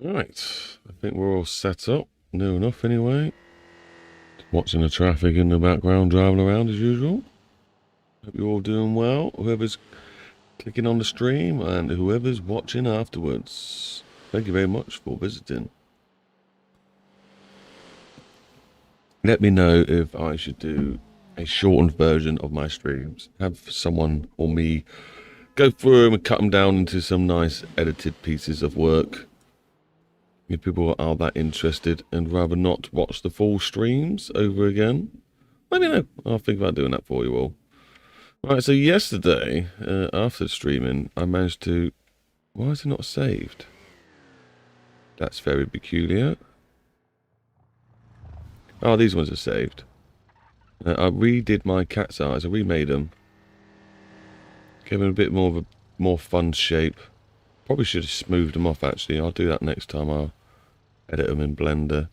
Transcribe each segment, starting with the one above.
Right, I think we're all set up. New enough anyway. Watching the traffic in the background driving around as usual. Hope you're all doing well. Whoever's clicking on the stream and whoever's watching afterwards. Thank you very much for visiting. Let me know if I should do a shortened version of my streams. Have someone or me go through them and cut them down into some nice edited pieces of work. If people are that interested and rather not watch the full streams over again, let me know. I'll think about doing that for you all. Right, so yesterday, after streaming, I managed to... Why is it not saved? That's very peculiar. Oh, these ones are saved. I redid my cat's eyes. I remade them. Gave them a bit more of a more fun shape. Probably should have smoothed them off, actually. I'll do that next time. I'll edit them in Blender.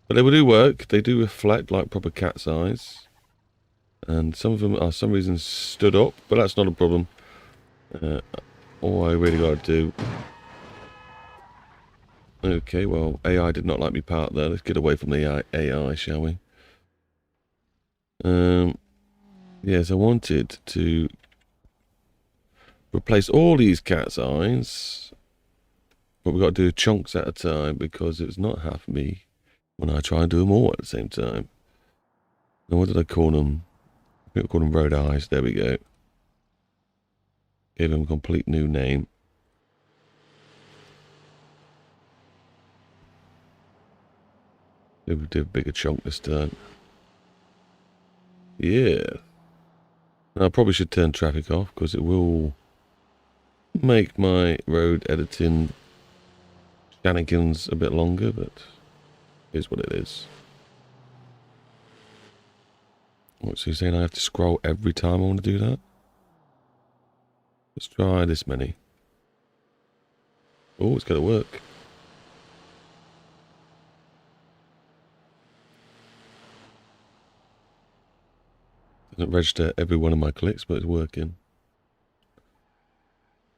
But they do work. They do reflect like proper cat's eyes. And some of them are some reason stood up, but that's not a problem. All I really got to do... Okay, well, AI did not like me part there. Let's get away from the AI, shall we? Yes, I wanted to replace all these cat's eyes, but we've got to do chunks at a time because it's not half me when I try and do them all at the same time. Now, what did I call them? I think I called them road eyes. There we go. Gave them a complete new name. Maybe we do a bigger chunk this time. Yeah. Now, I probably should turn traffic off because it will make my road editing shenanigans a bit longer, but here's what it is. What's he saying? I have to scroll every time I want to do that? Let's try this many. Oh, it's going to work. Doesn't register every one of my clicks, but it's working.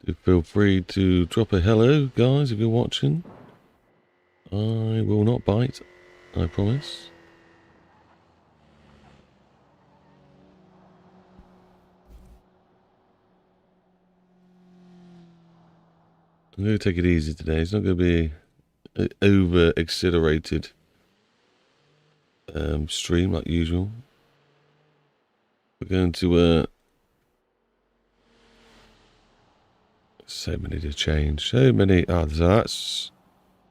Do feel free to drop a hello, guys, if you're watching. I will not bite, I promise. I'm going to take it easy today. It's not going to be an over-accelerated stream like usual. We're going to so many to change. So many. Ah, so that's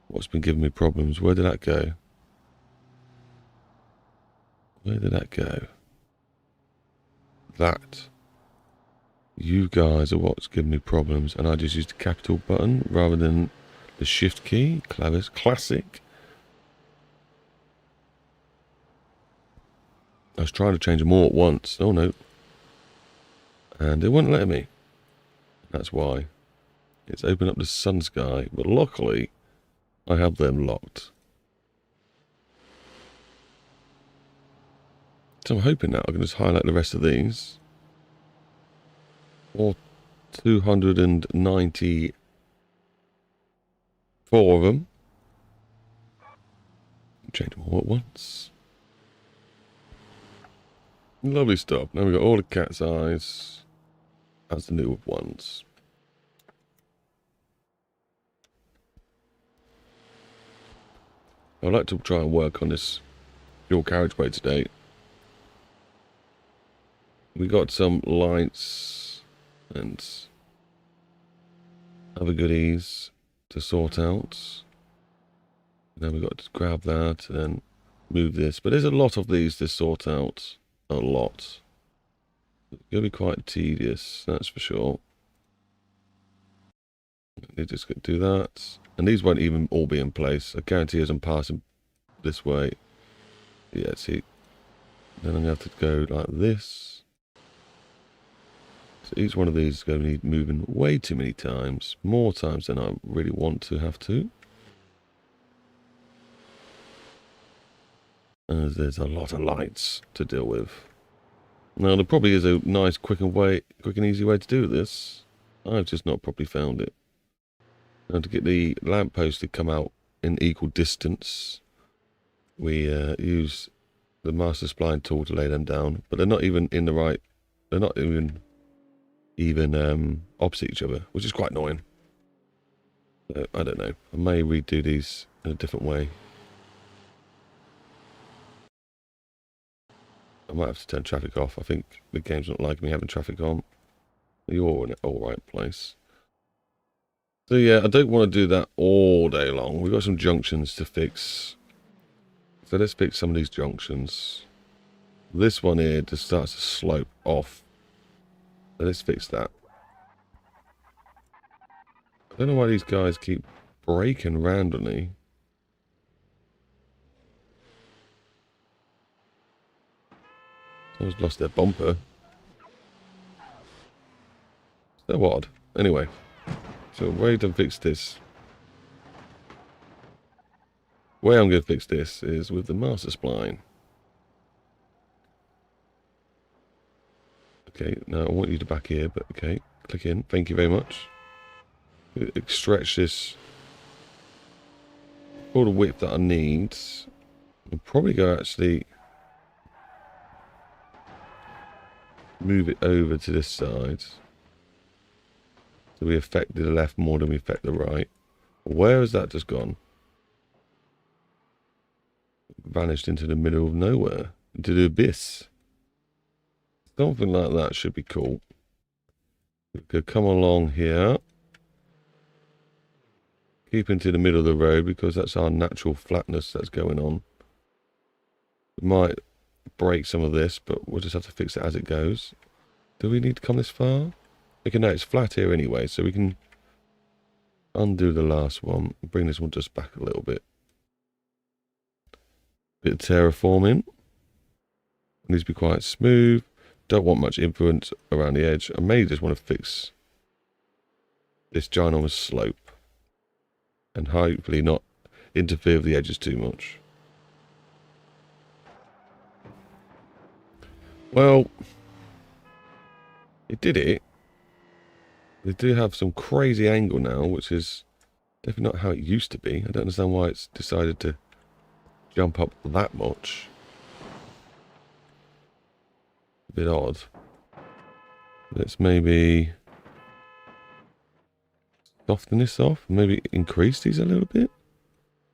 what's been giving me problems. Where did that go? Where did that go? That. You guys are what's giving me problems, and I just used the capital button rather than the shift key. Classic. I was trying to change them all at once. Oh no. And it wouldn't let me. That's why. It's opened up the sun sky, but luckily I have them locked. So I'm hoping now I can just highlight the rest of these. Or 294 of them. Change them all at once. Lovely stuff. Now we've got all the cat's eyes as the new ones. I'd like to try and work on this dual carriageway today. We got some lights and other goodies to sort out. Then we've got to grab that and then move this. But there's a lot of these to sort out. A lot. It's going to be quite tedious, that's for sure. They just do that. And these won't even all be in place. I guarantee as I'm passing this way. Yeah, see. Then I'm going to have to go like this. So each one of these is going to need moving way too many times. More times than I really want to have to. As there's a lot of lights to deal with. Now there probably is a nice quick and easy way to do this. I've just not properly found it. Now to get the lamppost to come out in equal distance, we use the master spline tool to lay them down, but they're not even in the right, they're not even opposite each other, which is quite annoying. So, I don't know, I may redo these in a different way. I might have to turn traffic off. I think the game's not liking me having traffic on. You're in an alright place. So yeah, I don't want to do that all day long. We've got some junctions to fix. So let's fix some of these junctions. This one here just starts to slope off. So let's fix that. I don't know why these guys keep braking randomly. Someone's lost their bumper. So odd. Anyway, so way to fix this. The way I'm going to fix this is with the master spline. Okay, now I want you to back here, but okay, click in. Thank you very much. Stretch this all the width that I need. I'll probably go actually move it over to this side. So we affect the left more than we affect the right. Where has that just gone? Vanished into the middle of nowhere. Into the abyss. Something like that should be cool. We could come along here. Keep into the middle of the road because that's our natural flatness that's going on. We might break some of this, but we'll just have to fix it as it goes. Do we need to come this far? Okay, no, it's flat here anyway, so we can undo the last one. Bring this one just back a little bit. Bit of terraforming. It needs to be quite smooth. Don't want much influence around the edge. I may just want to fix this ginormous slope. And hopefully not interfere with the edges too much. Well, it did it. They do have some crazy angle now, which is definitely not how it used to be. I don't understand why it's decided to jump up that much. A bit odd. Let's maybe soften this off. Maybe increase these a little bit.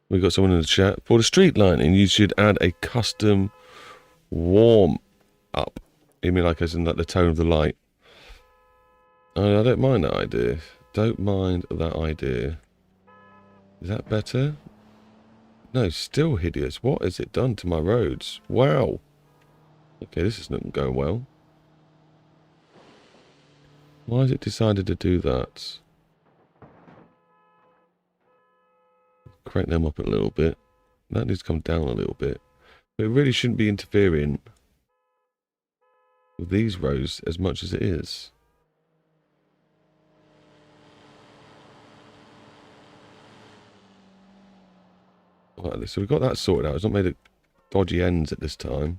We've got someone in the chat. For the street lighting, you should add a custom warm up. You mean like as in like the tone of the light? I don't mind that idea. Don't mind that idea. Is that better? No, still hideous. What has it done to my roads? Wow. Okay, this isn't going well. Why has it decided to do that? Crank them up a little bit. That needs to come down a little bit. But it really shouldn't be interfering with these rows as much as it is. Right, so we've got that sorted out. It's not made of dodgy ends at this time.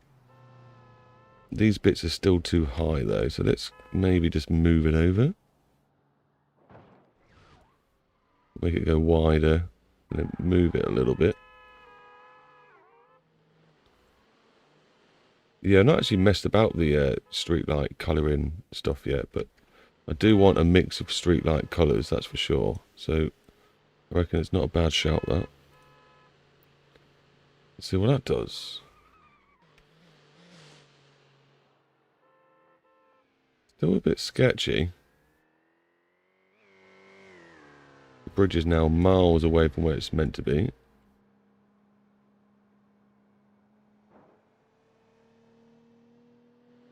These bits are still too high though, so let's maybe just move it over. Make it go wider and then move it a little bit. Yeah, I've not actually messed about the street light colouring stuff yet, but I do want a mix of street light colours, that's for sure. So I reckon it's not a bad shout, that. Let's see what that does. Still a bit sketchy. The bridge is now miles away from where it's meant to be.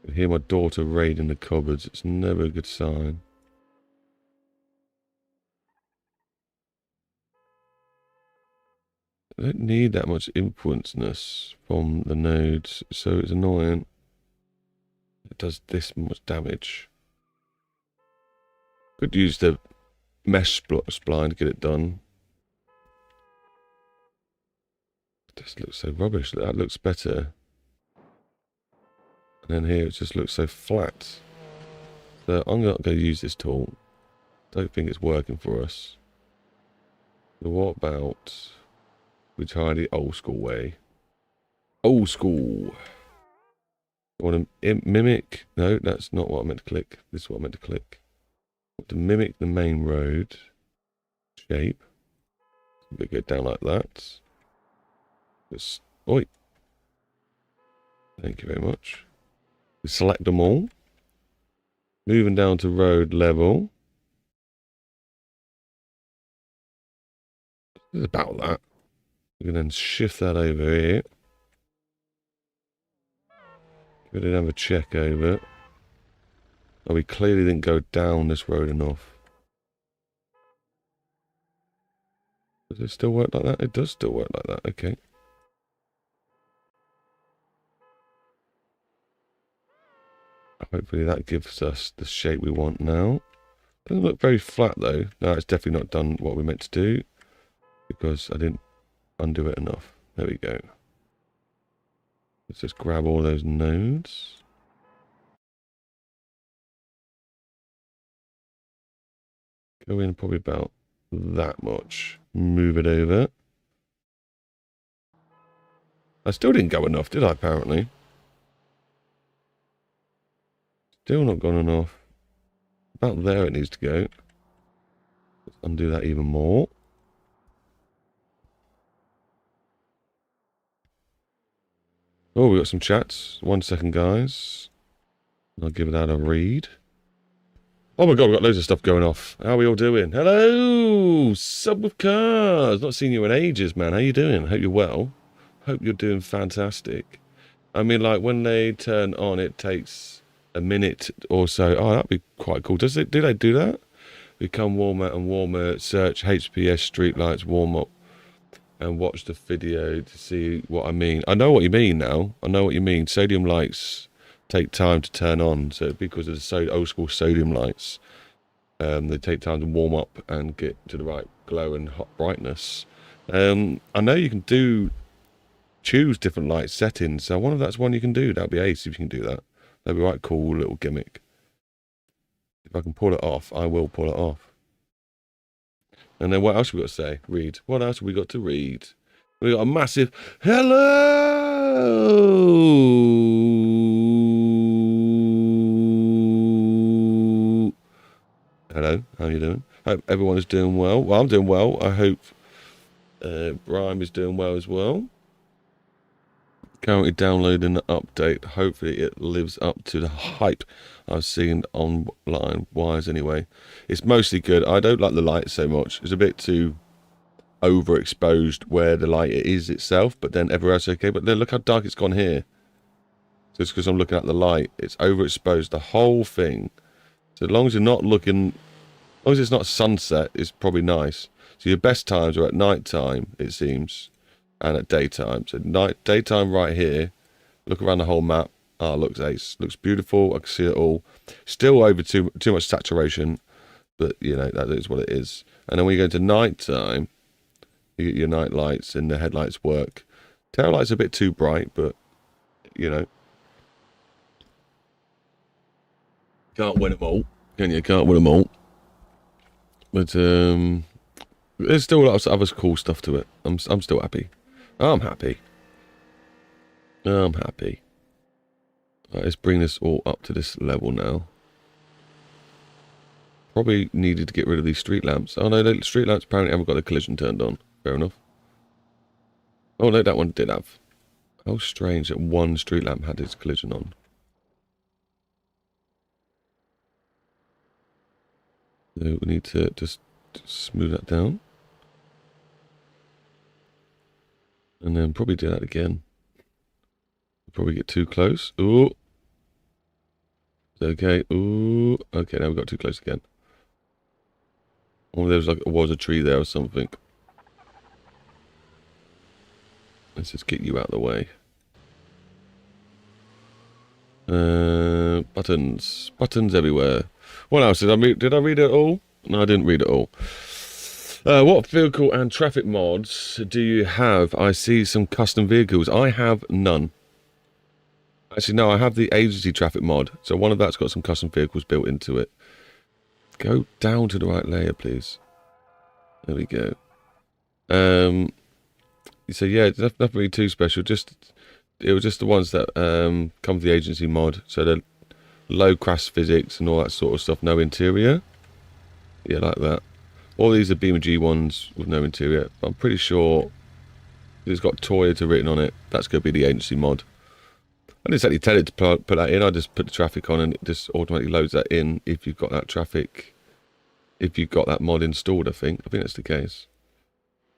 I hear my daughter raiding the cupboards. It's never a good sign. I don't need that much influenceness from the nodes, so it's annoying. It does this much damage. Could use the mesh spline to get it done. This looks so rubbish. That looks better. And then here it just looks so flat. So I'm not going to use this tool. Don't think it's working for us. So what about we try the old school way? Old school. I want to mimic. No, that's not what I meant to click. This is what I meant to click. I want to mimic the main road shape. We go down like that. Just, oi. Thank you very much. We select them all. Moving down to road level. It's about that. We can then shift that over here. Give it another check over. Oh, we clearly didn't go down this road enough. Does it still work like that? It does still work like that. Okay. Hopefully that gives us the shape we want now. Doesn't look very flat though. No, it's definitely not done what we meant to do. Because I didn't undo it enough. There we go. Let's just grab all those nodes. Go in probably about that much. Move it over. I still didn't go enough, did I, apparently? Still not gone enough. About there it needs to go. Let's undo that even more. Oh, we got some chats. 1 second, guys. I'll give that a read. Oh my god, we've got loads of stuff going off. How are we all doing? Hello! Sub with Cars! Not seen you in ages, man. How you doing? Hope you're well. Hope you're doing fantastic. I mean, like, when they turn on, it takes a minute or so. Oh, that'd be quite cool. Do they do that? Become warmer and warmer. Search HPS streetlights warm up and watch the video to see what I mean. I know what you mean now. I know what you mean. Sodium lights take time to turn on. So because of the old school sodium lights, they take time to warm up and get to the right glow and hot brightness. I know you can choose different light settings. So I wonder if that's one you can do. That'd be ace if you can do that. That'd be right cool little gimmick. If I can pull it off, I will pull it off. And then what else have we got to say? Read. What else have we got to read? We got a massive hello. Hello, how are you doing? Hope everyone is doing well. Well, I'm doing well. I hope Brian is doing well as well. Currently downloading the update. Hopefully it lives up to the hype I've seen online wise anyway. It's mostly good. I don't like the light so much. It's a bit too overexposed where the light is itself, but then everywhere else okay. But then look how dark it's gone here. So it's because I'm looking at the light. It's overexposed the whole thing. So as long as you're not looking, as long as it's not sunset, it's probably nice. So your best times are at night time, it seems. And at daytime. So daytime right here. Look around the whole map. Ah, looks ace. Looks beautiful. I can see it all. Still over too much saturation. But, you know, that is what it is. And then when you go to nighttime, you get your night lights and the headlights work. Tail lights a bit too bright, but, you know. Can't win them all. Can you? Can't win them all. But, there's still a lot of other cool stuff to it. I'm still happy. I'm happy. I'm happy. Right, let's bring this all up to this level now. Probably needed to get rid of these street lamps. Oh no, the street lamps apparently haven't got the collision turned on. Fair enough. Oh no, that one did have. How strange that one street lamp had its collision on. So we need to just smooth that down. And then probably do that again. Probably get too close. Ooh. Okay. Ooh. Okay, now we got too close again. Or there was a tree there or something. Let's just get you out of the way. Buttons. Buttons everywhere. What else? Did I read it all? No, I didn't read it all. What vehicle and traffic mods do you have? I see some custom vehicles. I have none. Actually, no, I have the agency traffic mod. So one of that's got some custom vehicles built into it. Go down to the right layer, please. There we go. So yeah, it's nothing really too special. It was just the ones that come with the agency mod. So the low crash physics and all that sort of stuff. No interior. Yeah, like that. All these are BeamNG ones with no interior. I'm pretty sure it's got Toyota written on it. That's going to be the agency mod. I didn't exactly tell it to put that in. I just put the traffic on and it just automatically loads that in if you've got that traffic. If you've got that mod installed, I think that's the case.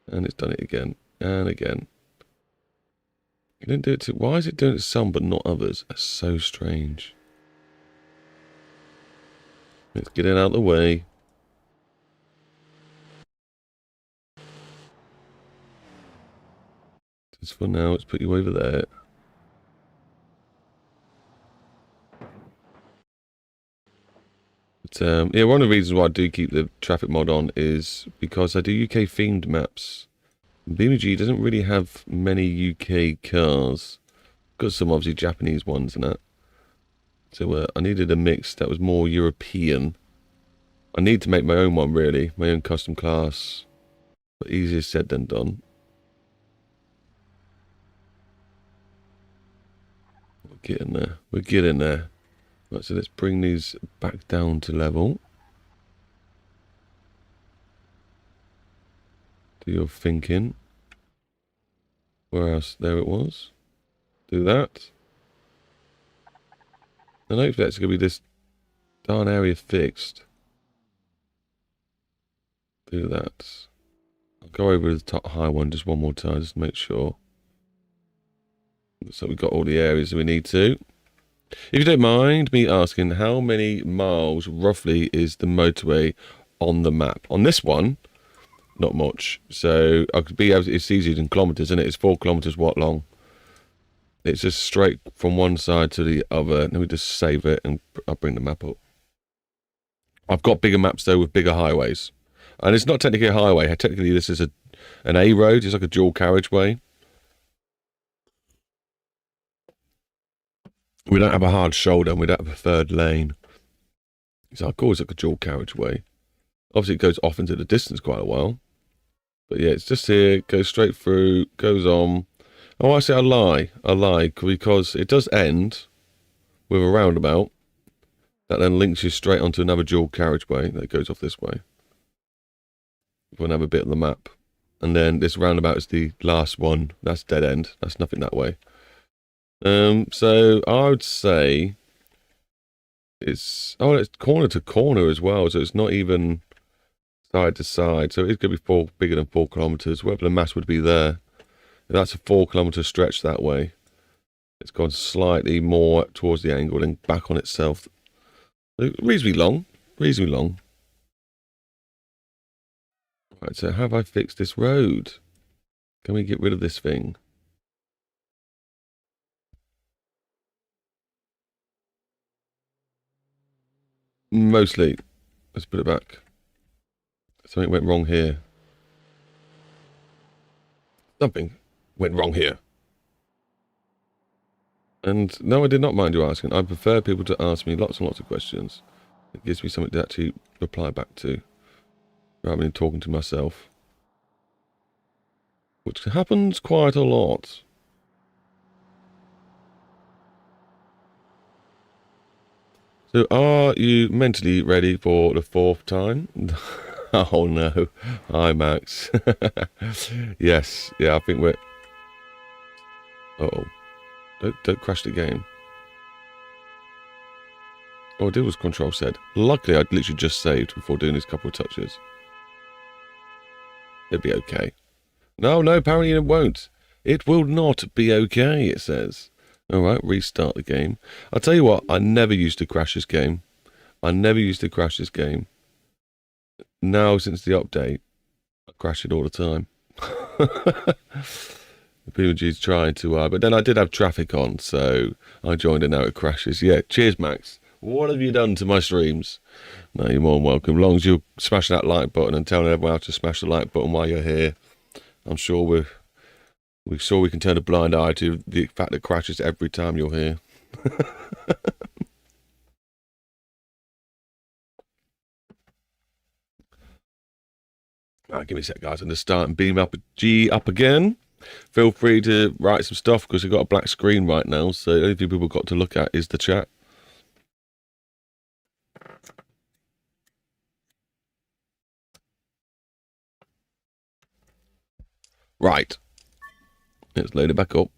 And it's done it again and again. It didn't do it to... Why is it doing it to some but not others? That's so strange. Let's get it out of the way. Just for now, let's put you over there. But, yeah, one of the reasons why I do keep the traffic mod on is because I do UK themed maps. BeamNG doesn't really have many UK cars. Got some obviously Japanese ones and that. So I needed a mix that was more European. I need to make my own one really, my own custom class. But easier said than done. We're getting there. We're getting there. Right, so let's bring these back down to level. Do your thinking. Where else? There it was. Do that. And hopefully that's going to be this darn area fixed. Do that. I'll go over the top high one just one more time, just to make sure. So we've got all the areas we need to. If you don't mind me asking, how many miles roughly is the motorway on the map? On this one, not much. So I could be able to, it's easier than kilometers, isn't it? It's 4 kilometers what long? It's just straight from one side to the other. Let me just save it and I'll bring the map up. I've got bigger maps though with bigger highways. And it's not technically a highway. Technically this is an A road. It's like a dual carriageway. We don't have a hard shoulder and we don't have a third lane. So I call it like a dual carriageway. Obviously it goes off into the distance quite a while. But yeah, it's just here, goes straight through, goes on. Oh, I say I lie, because it does end with a roundabout that then links you straight onto another dual carriageway that goes off this way. For another bit of the map. And then this roundabout is the last one. That's dead end. That's nothing that way. So I would say it's corner to corner as well, so it's not even side to side. So it's going to be bigger than 4 kilometers. Whatever the mass would be there. If that's a 4 kilometer stretch that way. It's gone slightly more towards the angle and back on itself. Reasonably long. Reasonably long. Right, so have I fixed this road? Can we get rid of this thing? Mostly. Let's put it back. Something went wrong here. Something went wrong here. And no, I did not mind you asking. I prefer people to ask me lots and lots of questions. It gives me something to actually reply back to, rather than talking to myself. Which happens quite a lot. So are you mentally ready for the 4th time? Oh no. Hi Max. Yes, yeah, I think we're... Uh-oh. Don't crash the game. All I did was Control Z. Luckily, I'd literally just saved before doing these couple of touches. It'd be okay. No, apparently it won't. It will not be okay, it says. Alright, restart the game. I'll tell you what, I never used to crash this game. Now, since the update, I crash it all the time. BeamNG's trying to, but then I did have traffic on, so I joined and now it crashes. Yeah, cheers, Max. What have you done to my streams? No, you're more than welcome. As long as you smash that like button and telling everyone else to smash the like button while you're here, I'm sure we can turn a blind eye to the fact that it crashes every time you're here. Give me a sec, guys. I'm going to start and beam up a G up again. Feel free to write some stuff because I've got a black screen right now. So the only thing people got to look at is the chat. Right. Let's load it back up.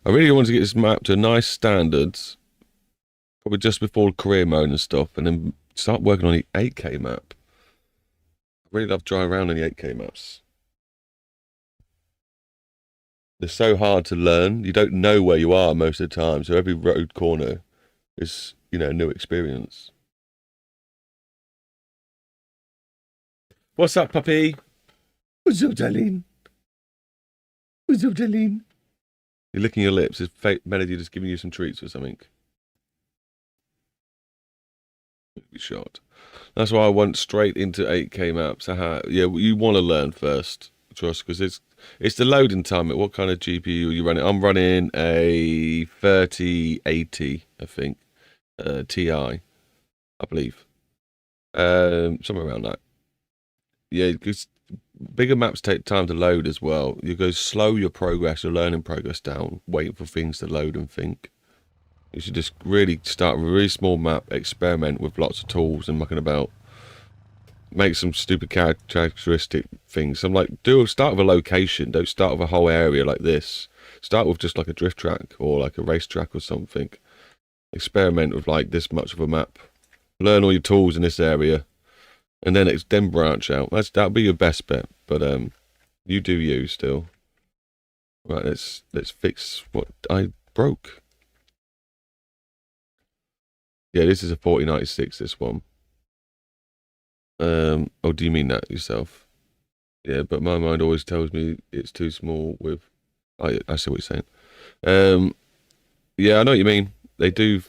I really want to get this map to nice standards. Probably just before career mode and stuff. And then start working on the 8K map. I really love driving around in the 8K maps. They're so hard to learn. You don't know where you are most of the time. So every road corner is, you know, a new experience. What's up, puppy? What's up, darling? What's up, darling? You're licking your lips. Is Melody just giving you some treats or something? Be shot. That's why I went straight into 8K maps. Aha. Yeah, you want to learn first, trust, because it's the loading time. What kind of GPU are you running? I'm running a 3080, I think, Ti, I believe, somewhere around that. Yeah, because bigger maps take time to load as well. You go slow your progress, your learning progress down, waiting for things to load and think. You should just really start with a really small map, experiment with lots of tools and mucking about. Make some stupid characteristic things. I'm like, start with a location. Don't start with a whole area like this. Start with just like a drift track or like a race track or something. Experiment with like this much of a map. Learn all your tools in this area, and then branch out. That'll be your best bet. But you do you still. Right, let's fix what I broke. Yeah, this is a 4096. This one. Oh, do you mean that yourself? Yeah, but my mind always tells me it's too small with... I see what you're saying. Yeah, I know what you mean. They do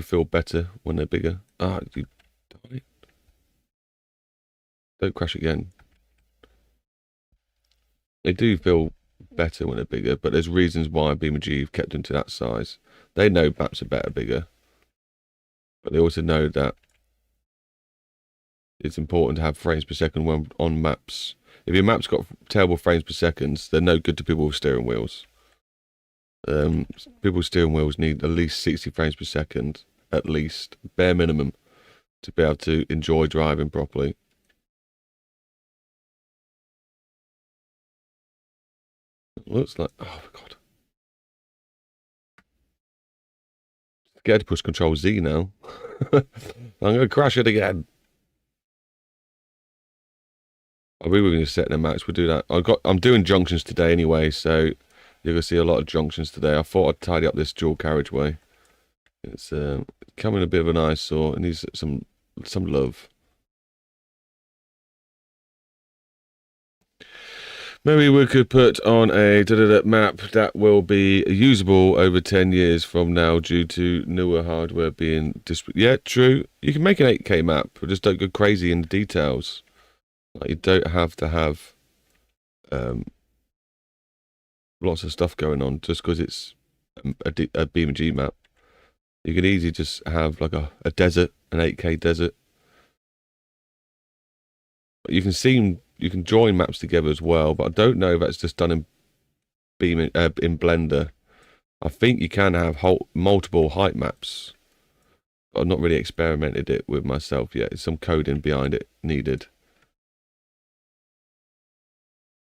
feel better when they're bigger. Ah, you die. Don't crash again. They do feel better when they're bigger, but there's reasons why BeamNG have kept them to that size. They know maps are better bigger. But they also know that it's important to have frames per second when on maps. If your map's got terrible frames per second, they're no good to people with steering wheels. People with steering wheels need at least 60 frames per second, at least, bare minimum, to be able to enjoy driving properly. It looks like, oh my god. Scared to push Control Z now. I'm going to crash it again. I really going to set the max. We'll do that. I'm doing junctions today anyway, so you're going to see a lot of junctions today. I thought I'd tidy up this dual carriageway. It's becoming a bit of an eyesore. It needs some love. Maybe we could put on a map that will be usable over 10 years from now due to newer hardware being yeah, true. You can make an 8K map, but just don't go crazy in the details. Like, you don't have to have lots of stuff going on just because it's a BeamNG map. You could easily just have like a desert, an 8K desert. You can join maps together as well, but I don't know if that's just done in in Blender. I think you can have multiple height maps. But I've not really experimented it with myself yet. There's some coding behind it needed.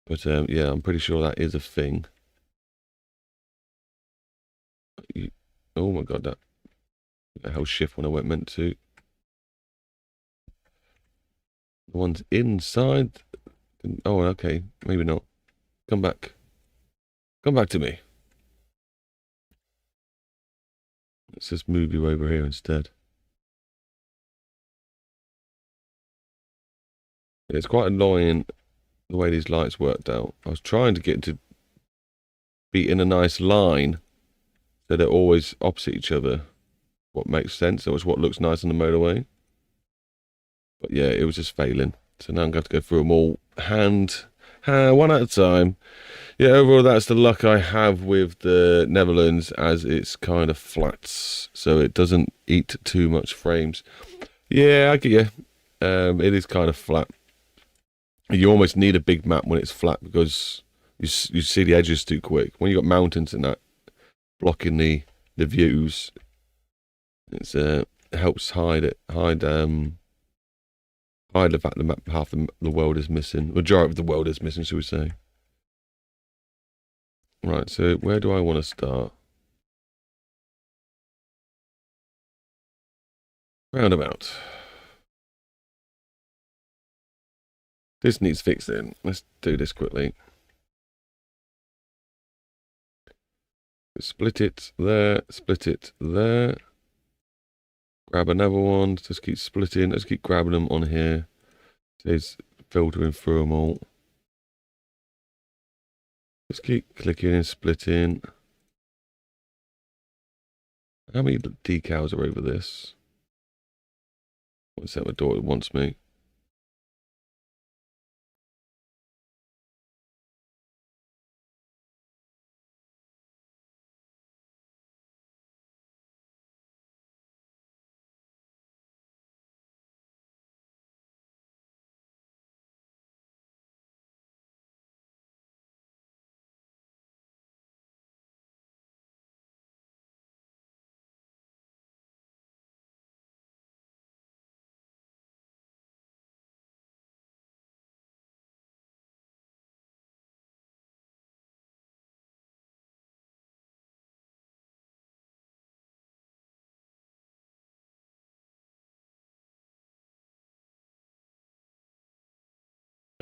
But yeah, I'm pretty sure that is a thing. Oh my god, that hell shift when I went meant to. The one's inside. Oh, okay. Maybe not. Come back. Come back to me. Let's just move you over here instead. It's quite annoying the way these lights worked out. I was trying to get to be in a nice line so they're always opposite each other. What makes sense. That was what looks nice on the motorway. But yeah, it was just failing. So now I'm going to have to go through them all hand One at a time. Yeah, overall, that's the luck I have with the Netherlands, as it's kind of flat, so it doesn't eat too much frames. Yeah, I get you. It is kind of flat. You almost need a big map when it's flat because you see the edges too quick. When you got mountains and that blocking the views, it's helps hide the fact the map half the world is missing. Majority of the world is missing, shall we say? Right. So where do I want to start? Roundabout. This needs fixing. Let's do this quickly. Split it there, split it there. Grab another one, just keep splitting, let's keep grabbing them on here. It's filtering through them all. Just keep clicking and splitting. How many decals are over this? What's that my daughter wants me?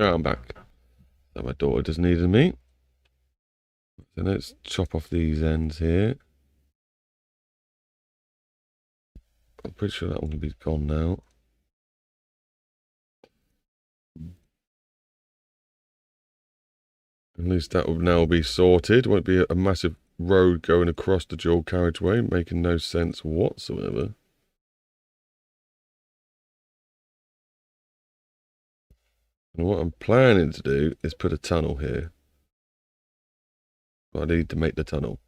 Oh, I'm back. So my daughter just needed me. So let's chop off these ends here. I'm pretty sure that one will be gone now. At least that will now be sorted. Won't be a massive road going across the dual carriageway, making no sense whatsoever. And what I'm planning to do is put a tunnel here. But I need to make the tunnel.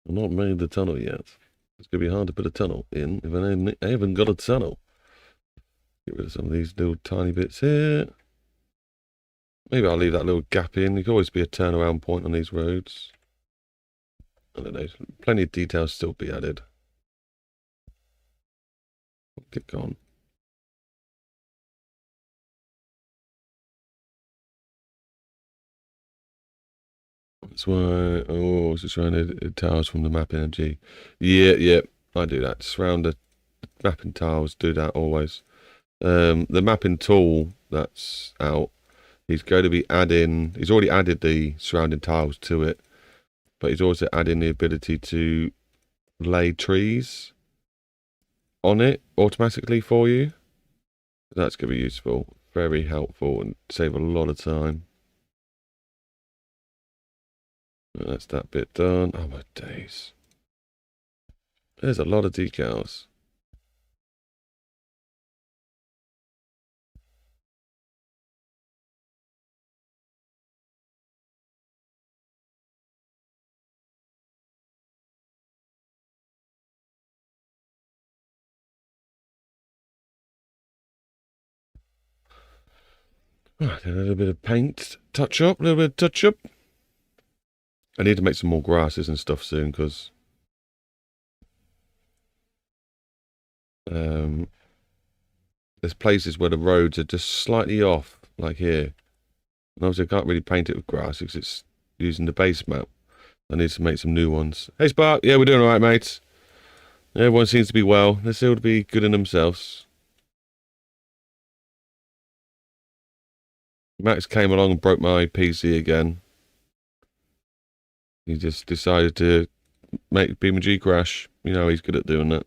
I've not made the tunnel yet. It's going to be hard to put a tunnel in if I haven't got a tunnel. Get rid of some of these little tiny bits here. Maybe I'll leave that little gap in. There could always be a turnaround point on these roads. I don't know. Plenty of details still be added. Get gone. That's why. Oh, it's trying to tiles from the MapNG. Yeah, I do that. Just round the mapping tiles. Do that always. The mapping tool that's out. He's going to be adding. He's already added the surrounding tiles to it, but he's also adding the ability to lay trees on it automatically for you. That's going to be useful. Very helpful and save a lot of time. That's that bit done. Oh my days. There's a lot of decals. Right, a little bit of paint touch up, a little bit of touch up. I need to make some more grasses and stuff soon because there's places where the roads are just slightly off, like here. And obviously I can't really paint it with grass because it's using the base map. I need to make some new ones. Hey Spark, yeah, we're doing alright, mates. Everyone seems to be well. They seem to be good in themselves. Max came along and broke my PC again. He just decided to make BeamNG crash. You know he's good at doing that.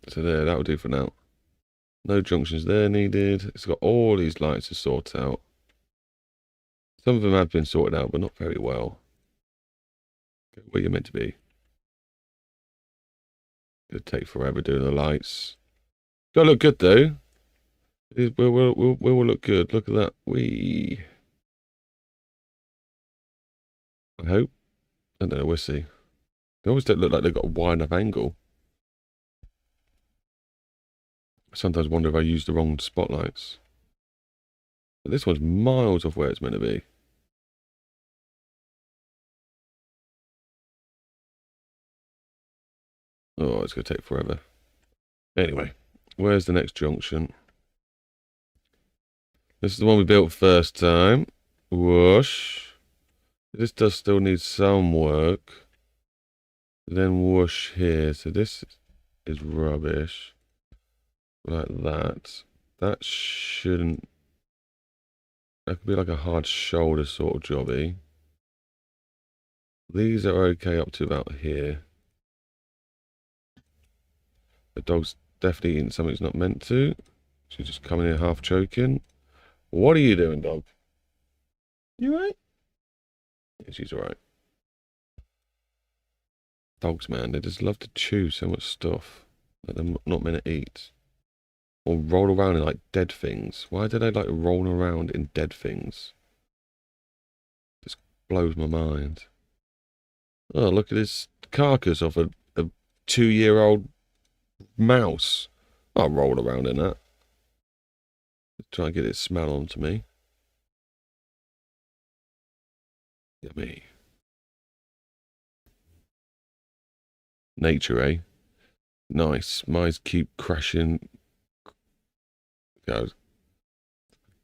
So there, that'll do for now. No junctions there needed. It's got all these lights to sort out. Some of them have been sorted out, but not very well. Go where you're meant to be. It'll take forever doing the lights. Gotta look good though. It will look good. Look at that. I hope. I don't know. We'll see. They always don't look like they've got a wide enough angle. I sometimes wonder if I use the wrong spotlights. But this one's miles off where it's meant to be. Oh, it's going to take forever. Anyway, where's the next junction? This is the one we built first time. Whoosh. This does still need some work. Then whoosh here. So this is rubbish. Like that. That shouldn't... That could be like a hard shoulder sort of jobby. These are okay up to about here. The dog's definitely eating something it's not meant to. She's just coming in half choking. What are you doing, dog? You right? Yeah, she's alright. Dogs, man, they just love to chew so much stuff that they're not meant to eat. Or roll around in like dead things. Why do they like roll around in dead things? Just blows my mind. Oh, look at this carcass of a 2-year-old mouse. I'll roll around in that. Try and get its smell onto me. Yummy. Nature, eh? Nice. Mine's keep crashing. God.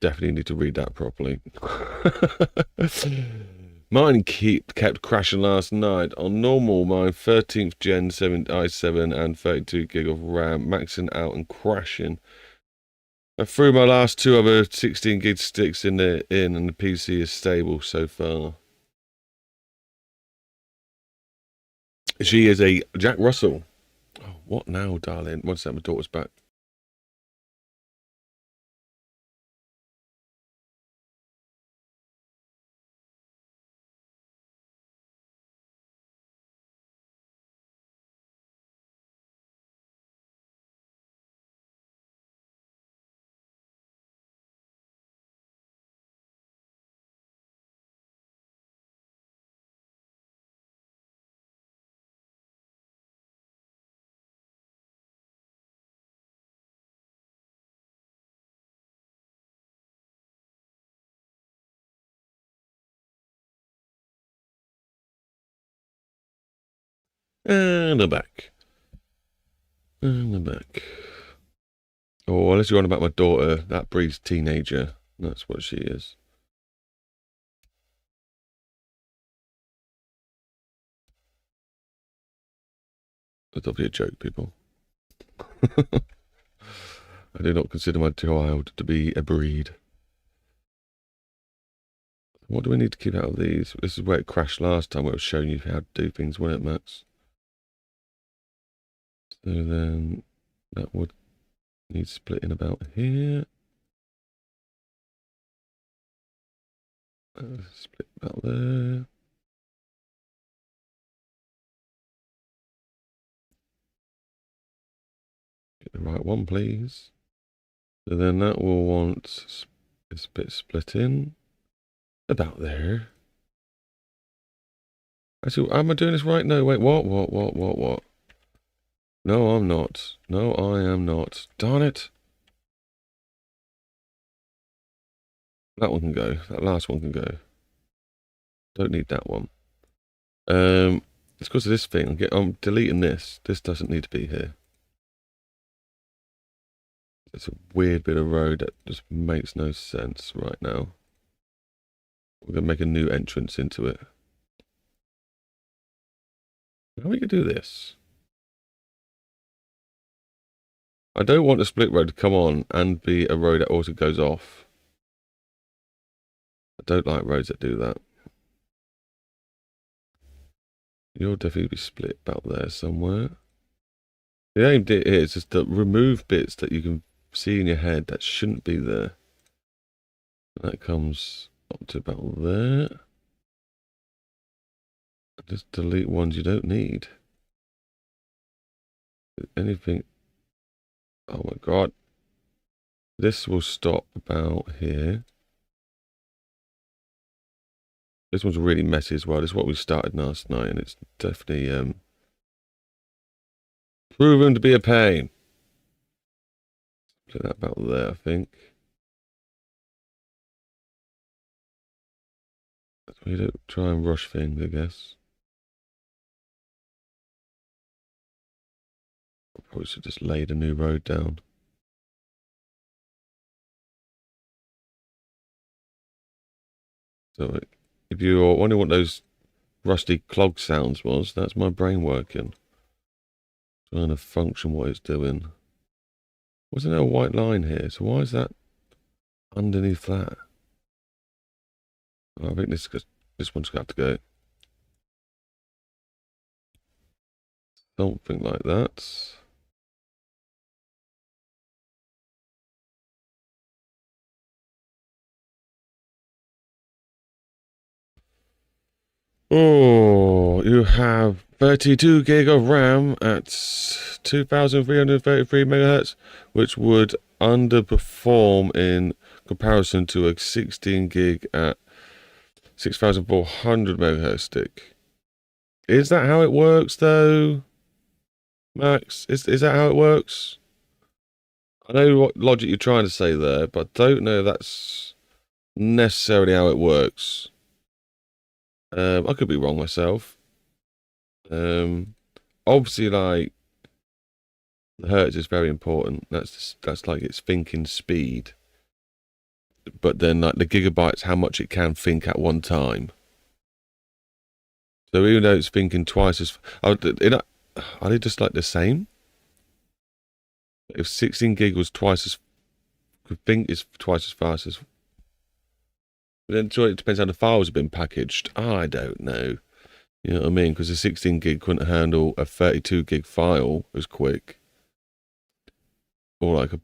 Definitely need to read that properly. Mine kept crashing last night. On normal, my 13th Gen 7 i7 and 32 gig of RAM, maxing out and crashing. I threw my last 2 other 16 gig sticks in and the PC is stable so far. She is a Jack Russell. Oh, what now, darling? One second, my daughter's back. And I'm back. And I'm back. Oh, unless you're on about my daughter, that breeds teenager. That's what she is. That's obviously a joke, people. I do not consider my child to be a breed. What do we need to keep out of these? This is where it crashed last time, where it was showing you how to do things, wasn't it, Max? So then that would need splitting about here. Split about there. Get the right one, please. So then that will want this bit split in about there. Actually, am I doing this right? No, wait, what? No, I'm not. No, I am not. Darn it. That one can go. That last one can go. Don't need that one. It's because of this thing. I'm deleting this. This doesn't need to be here. It's a weird bit of road that just makes no sense right now. We're going to make a new entrance into it. How are we going to do this? I don't want a split road to come on and be a road that also goes off. I don't like roads that do that. You'll definitely be split about there somewhere. The aim here is just to remove bits that you can see in your head that shouldn't be there. That comes up to about there. Just delete ones you don't need. Anything? Oh my god. This will stop about here. This one's really messy as well. This is what we started last night, and it's definitely proven to be a pain. Put that about there, I think. We don't try and rush things, I guess. Probably should just lay the new road down. So if you wonder what those rusty clog sounds was, that's my brain working. Trying to function what it's doing. Wasn't there a white line here? So why is that underneath that? I think this one's got to go. Something like that. Oh, you have 32 gig of RAM at 2,333 megahertz, which would underperform in comparison to a 16 gig at 6,400 megahertz stick. Is that how it works, though, Max? Is that how it works? I know what logic you're trying to say there, but I don't know if that's necessarily how it works. I could be wrong myself. Obviously, like, the hertz is very important. That's like its thinking speed. But then, like, the gigabytes, how much it can think at one time. So even though it's thinking twice as, are they just like the same? If 16 gig was twice as, could think is twice as fast as. But then it depends how the files have been packaged. I don't know. You know what I mean? Because a 16 gig couldn't handle a 32 gig file as quick. Or like a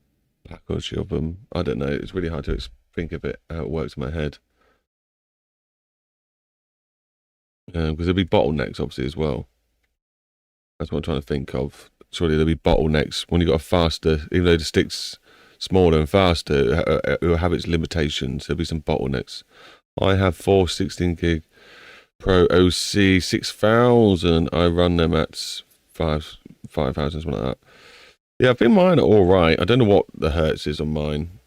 package of them. I don't know. It's really hard to think of it, how it works in my head. Because there'll be bottlenecks, obviously, as well. That's what I'm trying to think of. Surely there'll be bottlenecks when you've got a faster, even though the stick's smaller and faster, it will have its limitations. There'll be some bottlenecks. I have 4 16 gig Pro OC 6000. I run them at 5,000, something like that. Yeah, I think mine are all right. I don't know what the hertz is on mine.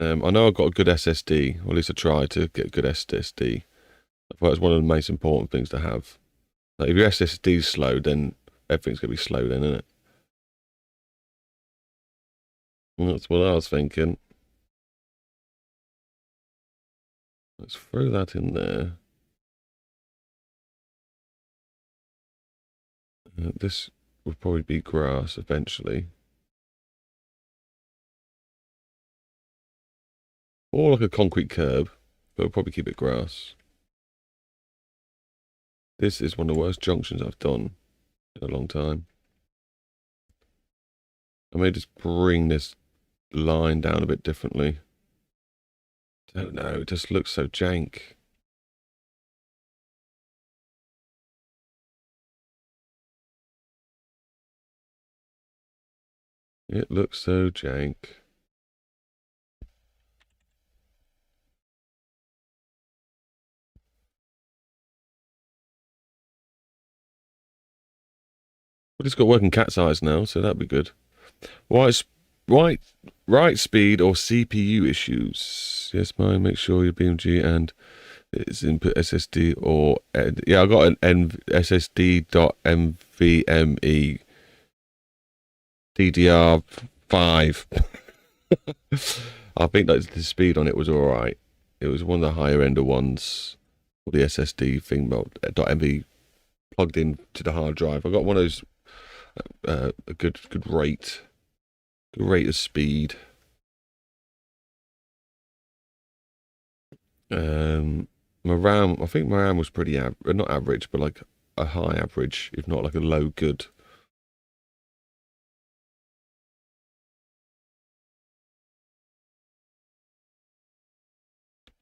I know I've got a good SSD, or at least I try to get a good SSD. I thought it's one of the most important things to have. Like, if your SSD is slow, then everything's going to be slow then, isn't it? And that's what I was thinking. Let's throw that in there. This will probably be grass eventually. Or like a concrete curb, but we'll probably keep it grass. This is one of the worst junctions I've done in a long time. I may just bring this line down a bit differently. Don't know, it just looks so jank. It looks so jank. But it's got working cat's eyes now, so that'd be good. Right speed or CPU issues? Yes, mine. Make sure your BeamNG and its input SSD or yeah, I got an SSD.NVMe DDR5. I think that the speed on it was all right. It was one of the higher end ones. Or the SSD thing, .mv plugged in to the hard drive. I got one of those a good rate of speed. My RAM, I think my RAM was pretty not average, but like a high average, if not like a low good.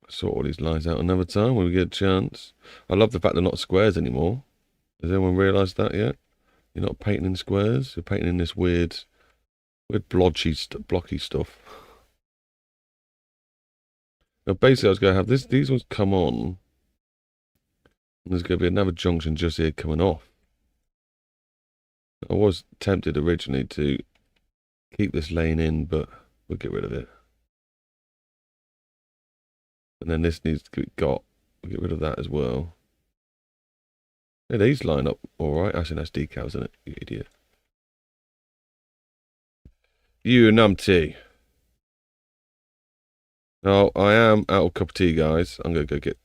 Sort all these lines out another time when we get a chance. I love the fact they're not squares anymore. Has anyone realised that yet? You're not painting in squares. You're painting in this weird blocky stuff. Now, basically, I was going to have these ones come on. And there's going to be another junction just here coming off. I was tempted originally to keep this lane in, but we'll get rid of it. And then this needs to be got. We'll get rid of that as well. Yeah, these line up all right. Actually, that's decals, isn't it? You idiot. You numpty. Now, I am out of cup of tea, guys. I'm going to go get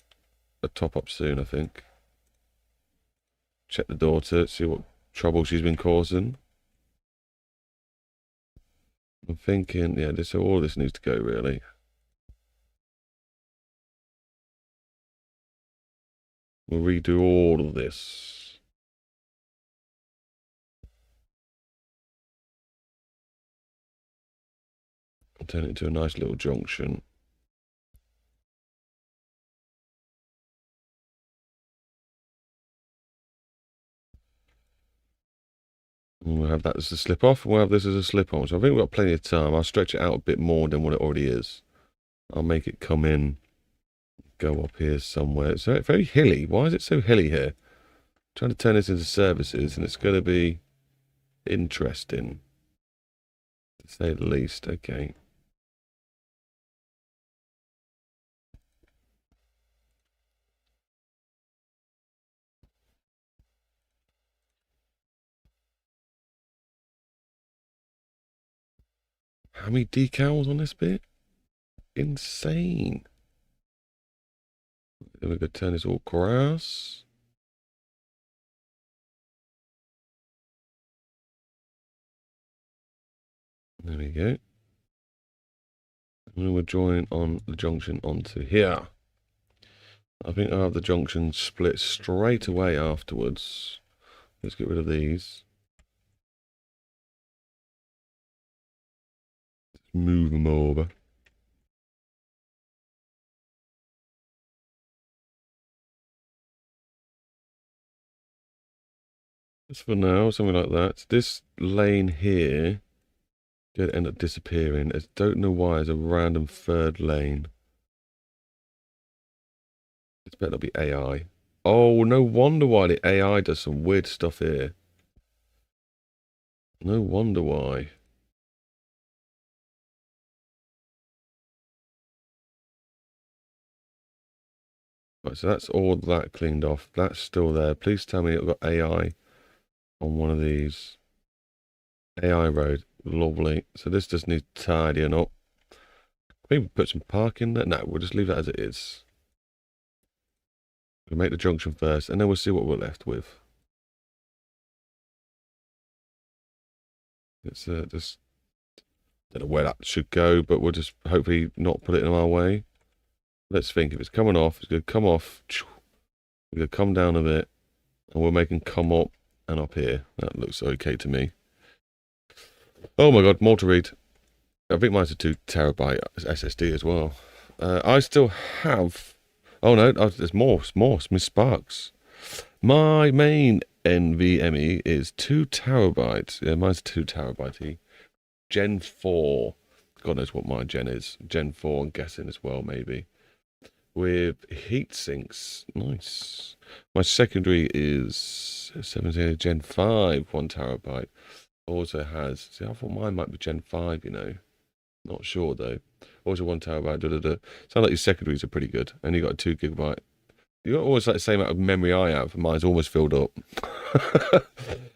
a top up soon, I think. Check the daughter, see what trouble she's been causing. I'm thinking, yeah, all this needs to go, really. We'll redo all of this. I'll turn it into a nice little junction. And we'll have that as a slip off, and we'll have this as a slip on. So I think we've got plenty of time. I'll stretch it out a bit more than what it already is. I'll make it come in, go up here somewhere. It's very hilly. Why is it so hilly here? I'm trying to turn this into services, and it's going to be interesting, to say the least. Okay. How many decals on this bit? Insane. Then we're going to turn this all grass. There we go. And then we'll join on the junction onto here. I think I'll have the junction split straight away afterwards. Let's get rid of these. Move them over. Just for now, something like that. This lane here going to end up disappearing. I don't know why. It's a random third lane. It's better not be AI. Oh, no wonder why the AI does some weird stuff here. No wonder why. Right, so that's all that cleaned off. That's still there. Please tell me I've got AI on one of these. AI road. Lovely. So this just needs tidying up. Maybe put some parking there. No, we'll just leave that as it is. We'll make the junction first, and then we'll see what we're left with. It's just, don't know where that should go, but we'll just hopefully not put it in our way. Let's think. If it's coming off, it's going to come off. It's going to come down a bit, and we're making come up and up here. That looks okay to me. Oh my god, more to read. I think mine's a 2 terabyte SSD as well. I still have... Oh no, there's more. Miss Sparks. My main NVMe is 2 terabytes. Yeah, mine's 2 terabyte. Gen 4. God knows what my gen is. Gen 4, I'm guessing as well, maybe. With heat sinks. Nice. My secondary is 17 Gen 5, 1 terabyte. Also has... See, I thought mine might be Gen 5, you know. Not sure, though. Also 1 terabyte. Sound like your secondaries are pretty good. And you got a 2 gigabyte. You got almost like the same amount of memory I have. Mine's almost filled up.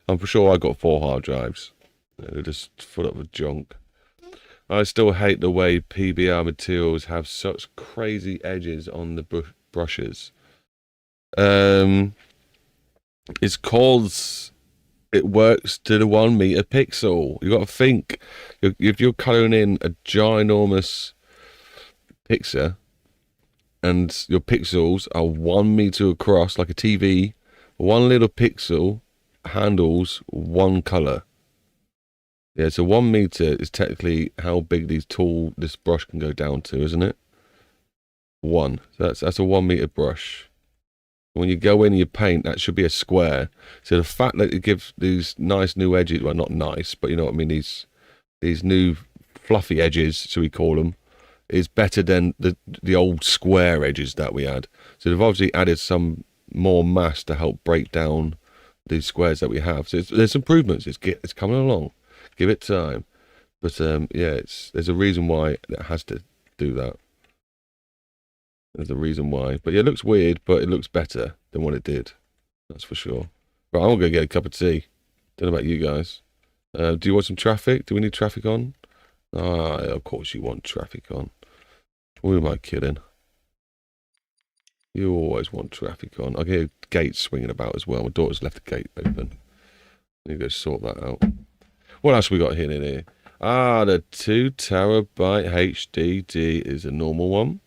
I'm for sure I got 4 hard drives. They're just full up with junk. I still hate the way PBR materials have such crazy edges on the brushes. It's cause it works to the 1 meter pixel. You got to think, if you're colouring in a ginormous picture, and your pixels are 1 meter across, like a TV, 1 little pixel handles 1 colour. Yeah, so 1 meter is technically how big this brush can go down to, isn't it? 1. So that's a 1 meter brush. When you go in and you paint, that should be a square. So the fact that it gives these nice new edges, well, not nice, but you know what I mean, these new fluffy edges, so we call them, is better than the old square edges that we had. So they've obviously added some more mass to help break down these squares that we have. So there's improvements. It's coming along. Give it time. But yeah, there's a reason why it has to do that. There's a reason why. But yeah, it looks weird, but it looks better than what it did. That's for sure. Right, I'm gonna get a cup of tea. Don't know about you guys. Do you want some traffic? Do we need traffic on? Ah, of course you want traffic on. Who am I kidding? You always want traffic on. I hear gates swinging about as well. My daughter's left the gate open. I need to go sort that out. What else we got here? Ah, the 2 terabyte HDD is a normal one.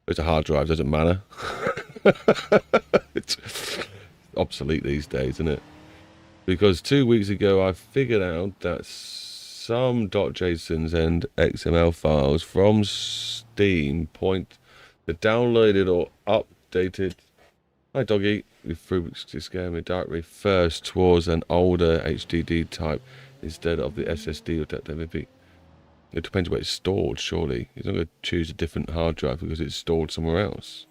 It's a hard drive, doesn't matter. It's obsolete these days, isn't it? Because 2 weeks ago I figured out that some .jsons and XML files from Steam point the downloaded or updated, hi doggy, through to scare me directly first towards an older HDD type instead of the SSD or .dvb. It depends where it's stored, surely. He's not going to choose a different hard drive because it's stored somewhere else.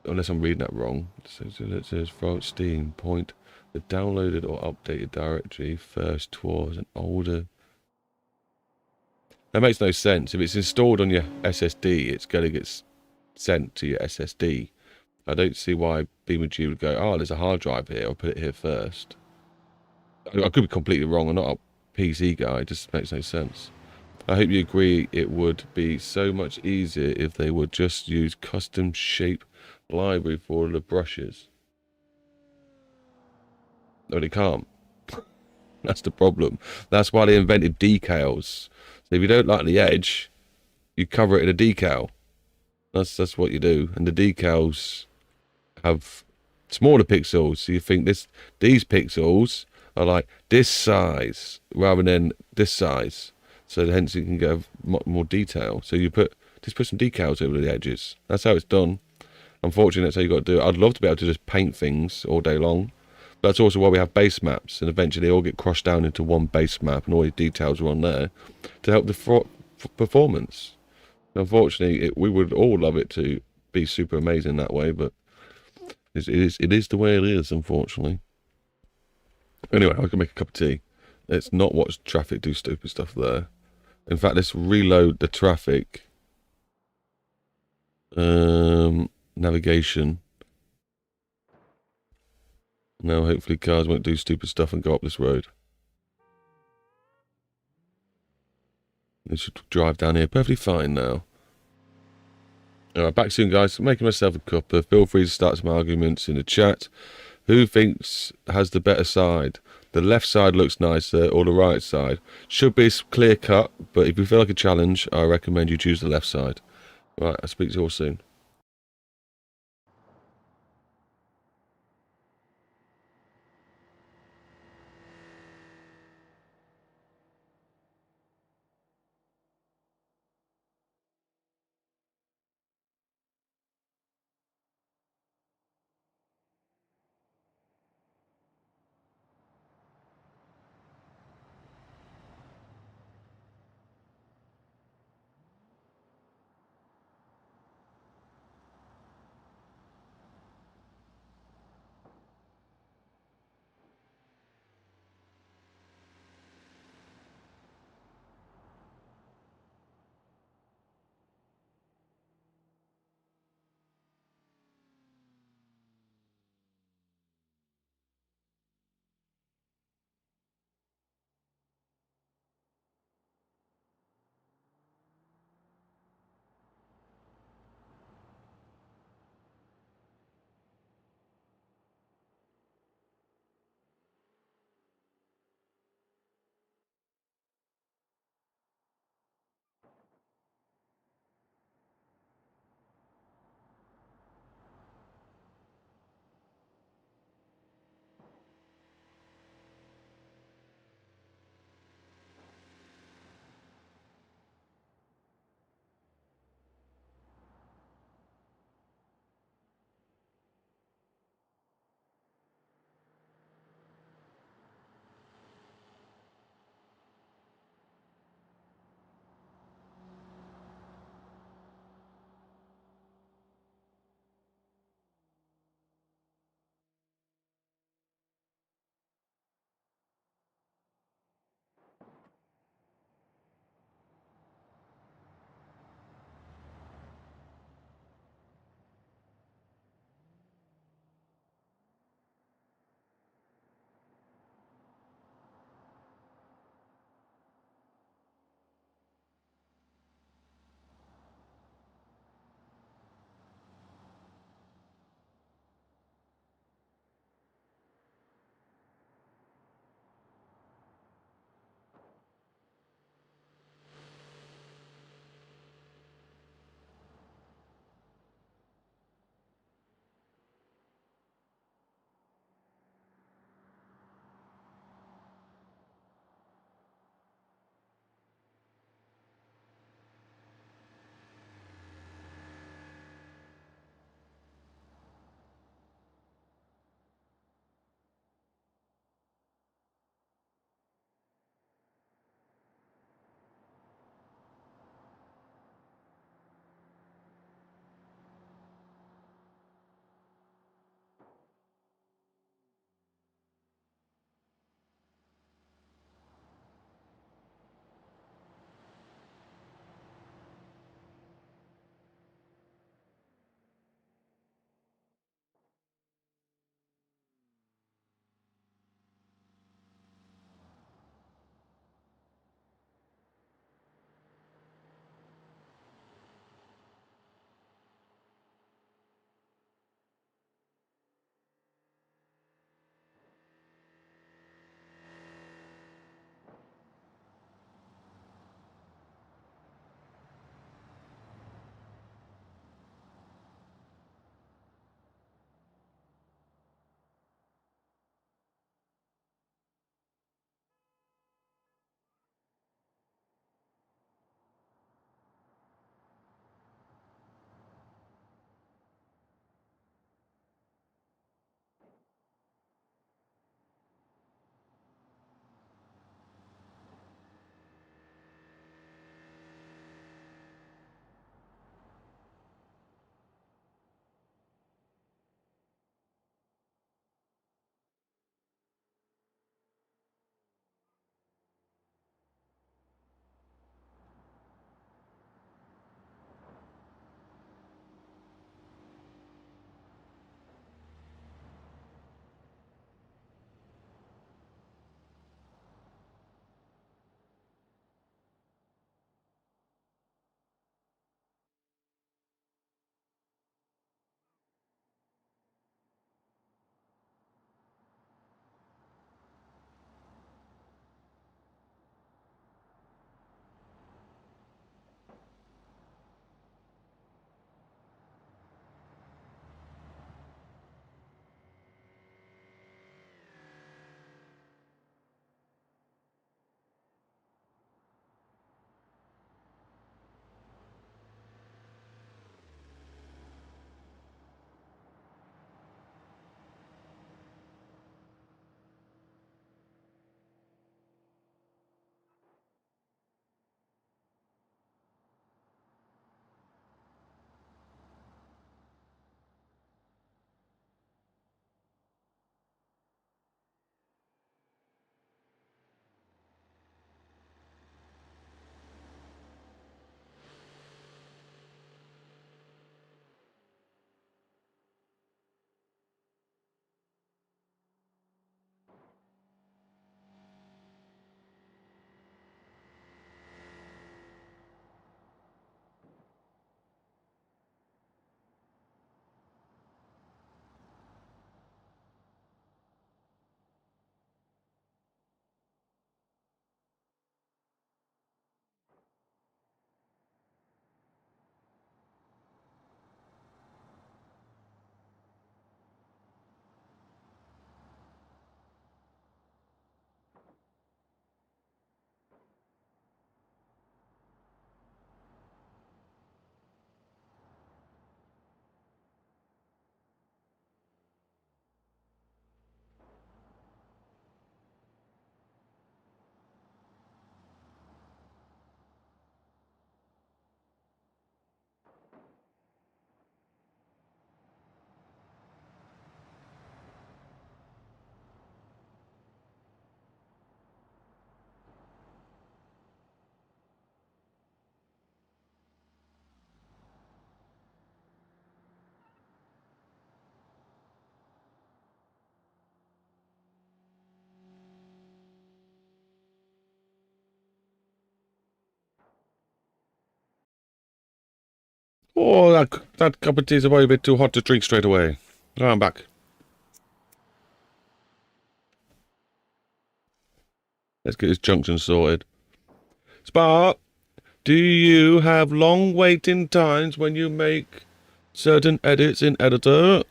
Unless I'm reading that wrong. So it says from Steam point the downloaded or updated directory first towards an older. That makes no sense. If it's installed on your SSD, it's going to get sent to your SSD. I don't see why BeamNG would go, oh, there's a hard drive here, I'll put it here first. I could be completely wrong. I'm not a PC guy. It just makes no sense. I hope you agree it would be so much easier if they would just use custom shape library for the brushes. No, they can't. That's the problem. That's why they invented decals. So if you don't like the edge, you cover it in a decal. That's what you do. And the decals have smaller pixels. So you think these pixels are like this size rather than this size. So hence you can get more detail. So you just put some decals over the edges. That's how it's done. Unfortunately, that's how you got to do it. I'd love to be able to just paint things all day long. But that's also why we have base maps, and eventually they all get crushed down into one base map, and all the details are on there to help the performance. Unfortunately, we would all love it to be super amazing that way, but it is the way it is, unfortunately. Anyway, I can make a cup of tea. Let's not watch traffic do stupid stuff there. In fact, let's reload the traffic. Navigation. Now, hopefully cars won't do stupid stuff and go up this road. They should drive down here perfectly fine now. Alright, back soon, guys. I'm making myself a cuppa. Feel free to start some arguments in the chat. Who thinks has the better side? The left side looks nicer, or the right side? Should be clear cut, but if you feel like a challenge, I recommend you choose the left side. Right, I'll speak to you all soon. Oh, that cup of tea is a bit too hot to drink straight away. Oh, I'm back. Let's get this junction sorted. Spark, do you have long waiting times when you make certain edits in editor?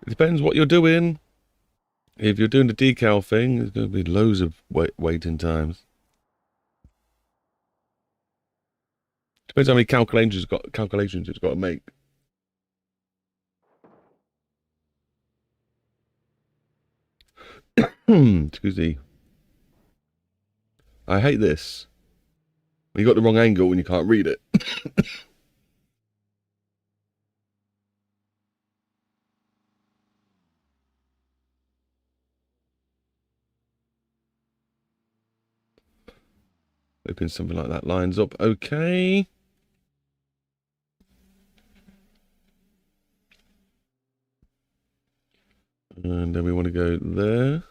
It depends what you're doing. If you're doing the decal thing, there's going to be loads of waiting times. Depends how many calculations it's got to make. Excuse me. I hate this. You got the wrong angle and you can't read it. Hoping something like that lines up okay. And then we want to go there,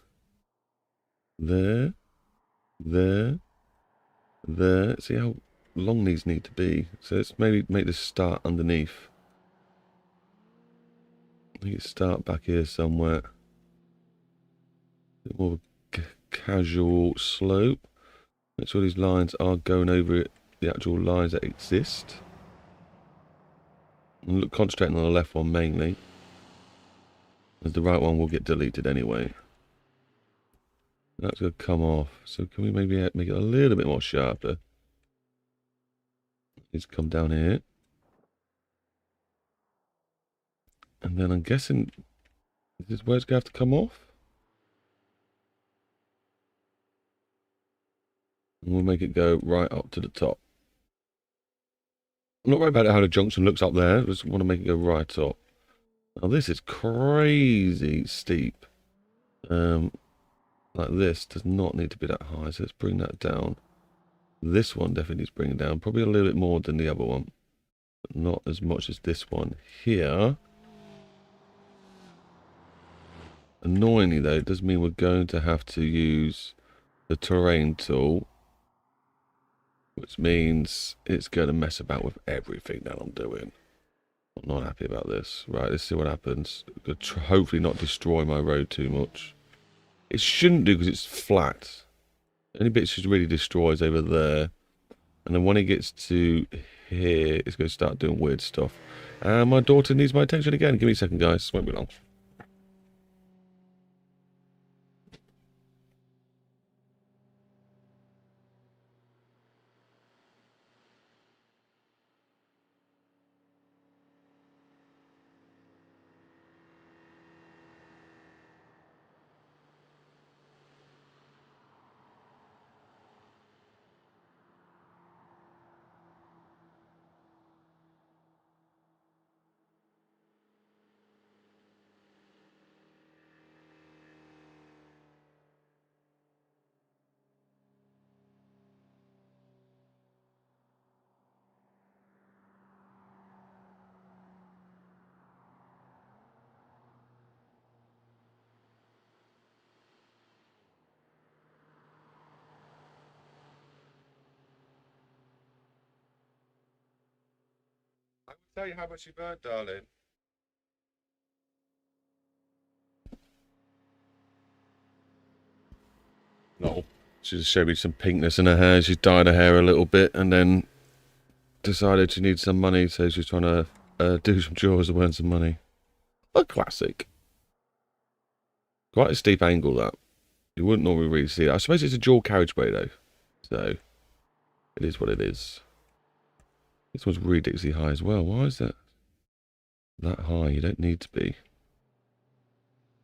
there, there, there. See how long these need to be. So let's maybe make this start underneath. Make it start back here somewhere. A bit more of a casual slope. Make sure these lines are going over the actual lines that exist. And look, concentrating on the left one mainly, as the right one will get deleted anyway. That's going to come off. So can we maybe make it a little bit more sharper? It's come down here. And then I'm guessing this is where it's going to have to come off. And we'll make it go right up to the top. I'm not worried about how the junction looks up there. I just want to make it go right up. Now this is crazy steep. Like this does not need to be that high. So let's bring that down. This one definitely needs bringing down. Probably a little bit more than the other one. But not as much as this one here. Annoyingly though, it does mean we're going to have to use the terrain tool. Which means it's going to mess about with everything that I'm doing. I'm not happy about this. Right, let's see what happens. Hopefully not destroy my road too much. It shouldn't do because it's flat. The only bits it really destroys over there. And then when it gets to here, it's going to start doing weird stuff. And my daughter needs my attention again. Give me a second, guys. Won't be long. I will tell you how much you burnt, darling. No. She just showed me some pinkness in her hair. She's dyed her hair a little bit and then decided she needs some money, so she's trying to do some chores and earn some money. A classic. Quite a steep angle, that. You wouldn't normally really see it. I suppose it's a dual carriageway, though. So, it is what it is. This one's ridiculously high as well. Why is that high? You don't need to be.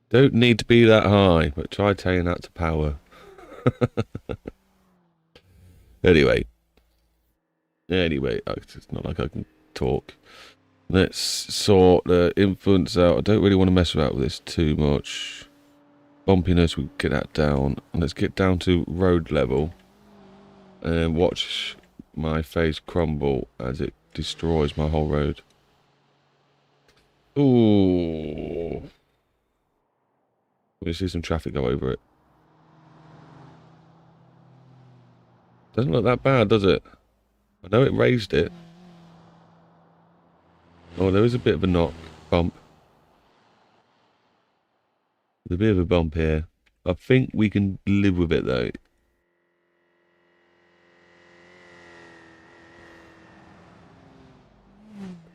Don't need to be that high, but try taking that to power. Anyway, it's not like I can talk. Let's sort the influence out. I don't really want to mess about with this too much. Bumpiness, we get that down. And let's get down to road level. And watch my face crumble as it destroys my whole road. Ooh. We see some traffic go over it. Doesn't look that bad, does it? I know it raised it. Oh, there is a bit of a knock bump. There's a bit of a bump here. I think we can live with it though.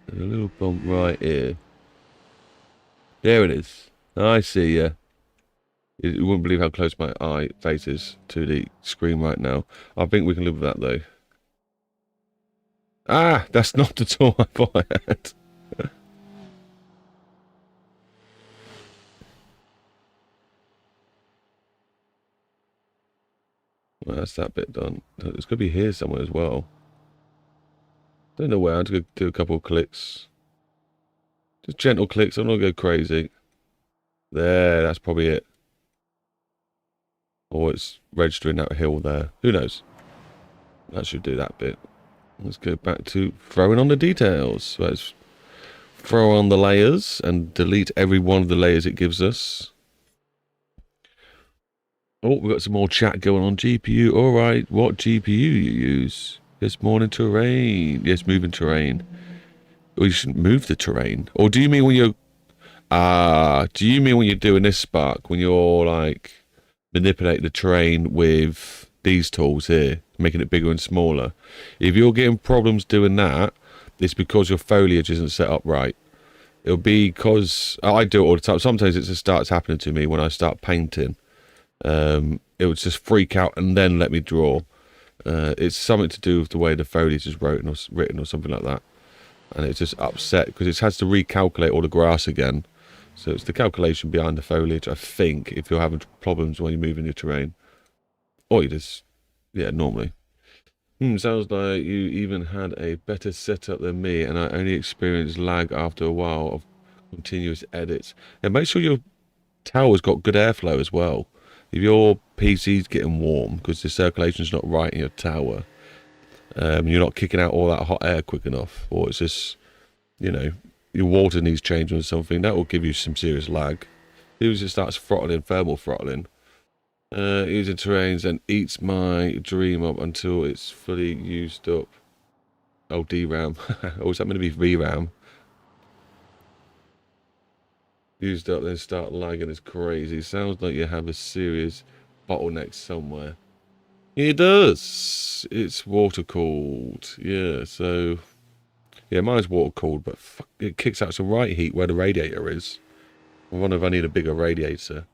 There's a little bump right here. There it is. I see ya. You wouldn't believe how close my eye faces to the screen right now. I think we can live with that though. Ah, that's not the tool I thought I had. Well, that's that bit done. It's going to be here somewhere as well. Don't know where. I have to go do a couple of clicks. Just gentle clicks. I'm not going to go crazy. There, that's probably it. Or it's registering that hill there. Who knows? That should do that bit. Let's go back to throwing on the details. Let's throw on the layers and delete every one of the layers it gives us. Oh, we've got some more chat going on. GPU. All right. What GPU you use? Yes, morning terrain. Yes, moving terrain. We shouldn't move the terrain. Or do you mean when you're... do you mean when you're doing this, Spark? When you're, like, manipulating the terrain with these tools here, making it bigger and smaller? If you're getting problems doing that, it's because your foliage isn't set up right. It'll be because... I do it all the time. Sometimes it just starts happening to me when I start painting. It would just freak out and then let me draw. It's something to do with the way the foliage is written or something like that. And it's just upset because it has to recalculate all the grass again. So it's the calculation behind the foliage, I think, if you're having problems when you're moving your terrain. Or you just, yeah, normally. Sounds like you even had a better setup than me, and I only experienced lag after a while of continuous edits. And make sure your tower's got good airflow as well. If your PC's getting warm because the circulation's not right in your tower, you're not kicking out all that hot air quick enough, or it's just, you know, your water needs changing or something, that will give you some serious lag. It just starts throttling, thermal throttling. Using terrains and eats my dream up until it's fully used up. Oh, DRAM. Or is that going to be VRAM? Used up, then start lagging is crazy. Sounds like you have a serious bottleneck somewhere. It does. It's water cooled. Yeah, so... Yeah, mine's water cooled, but fuck, it kicks out some right heat where the radiator is. I wonder if I need a bigger radiator.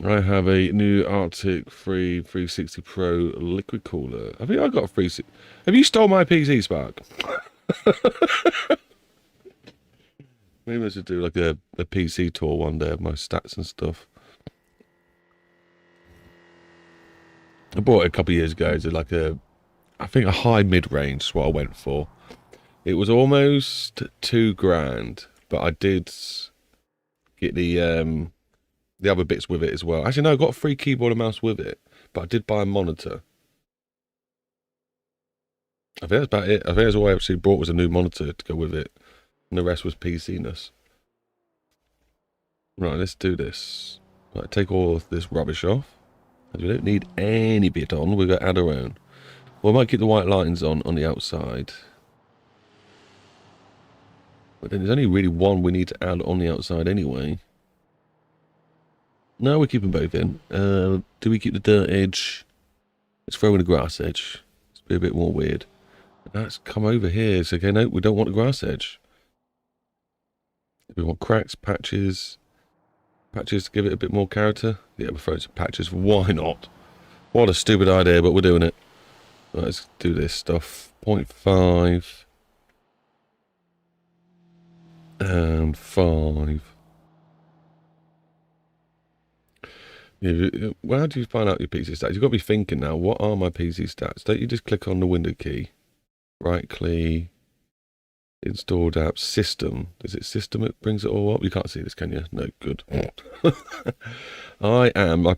I have a new Arctic 360 Pro liquid cooler. I think I got a 360... Have you stole my PC, Spark? Maybe I should do like a PC tour one day of my stats and stuff. I bought it a couple of years ago. It's like I think a high mid-range is what I went for. It was almost £2,000, but I did get the other bits with it as well. Actually, no, I got a free keyboard and mouse with it, but I did buy a monitor. I think that's about it. I think that's all I actually bought was a new monitor to go with it, and the rest was PC-ness. Right, let's do this. Right, take all of this rubbish off. We don't need any bit on. We've got to add our own. Well, I might keep the white lines on the outside. But then there's only really one we need to add on the outside anyway. No, we're keeping both in. Do we keep the dirt edge? Let's throw in the grass edge. It's be a bit more weird. Let's come over here. So, okay, no, we don't want the grass edge. We want cracks, patches. Patches to give it a bit more character. Yeah, we're throwing some patches. Why not? What a stupid idea, but we're doing it. Right, let's do this stuff. 0.5. And 5. Well, how do you find out your PC stats? You've got to be thinking now, what are my PC stats? Don't you just click on the window key, right click, installed app, system. Is it system that brings it all up? You can't see this, can you? No, good. My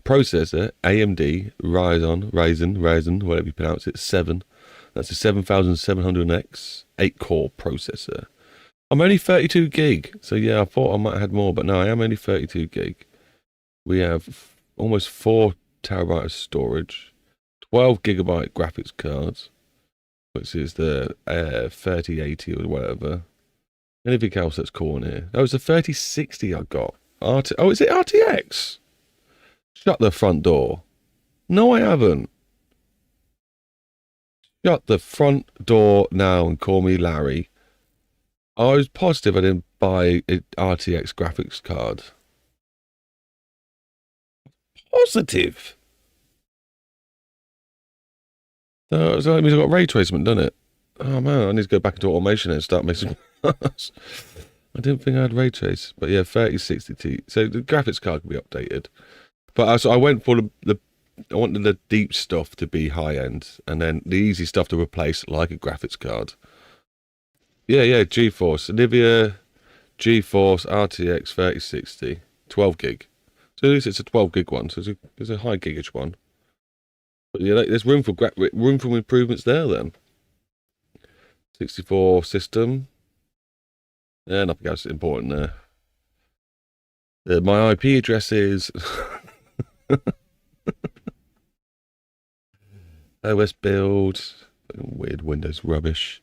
processor, AMD, Ryzen, whatever you pronounce it, 7. That's a 7700X, 8-core processor. I'm only 32 gig, so yeah, I thought I might have had more, but no, I am only 32 gig. We have almost 4 terabytes of storage, 12 gigabyte graphics cards, which is the 3080 or whatever. Anything else that's cool in here? Oh, it's a 3060 I got. Oh, is it RTX? Shut the front door. No, I haven't. Shut the front door now and call me Larry. I was positive I didn't buy an RTX graphics card. Positive. So that means I've got ray tracement, doesn't it? Oh man, I need to go back into automation and start messing. I didn't think I had ray trace, but yeah, 3060 Ti. So the graphics card can be updated. But I went for I wanted the deep stuff to be high end, and then the easy stuff to replace, like a graphics card. Yeah, GeForce, Nvidia, GeForce RTX 3060, 12 gig. So at least it's a 12 gig one, so it's a high gigage one. But yeah, there's room for improvements there then. 64 system. Yeah, nothing else important there. My IP address is OS build. Weird Windows rubbish.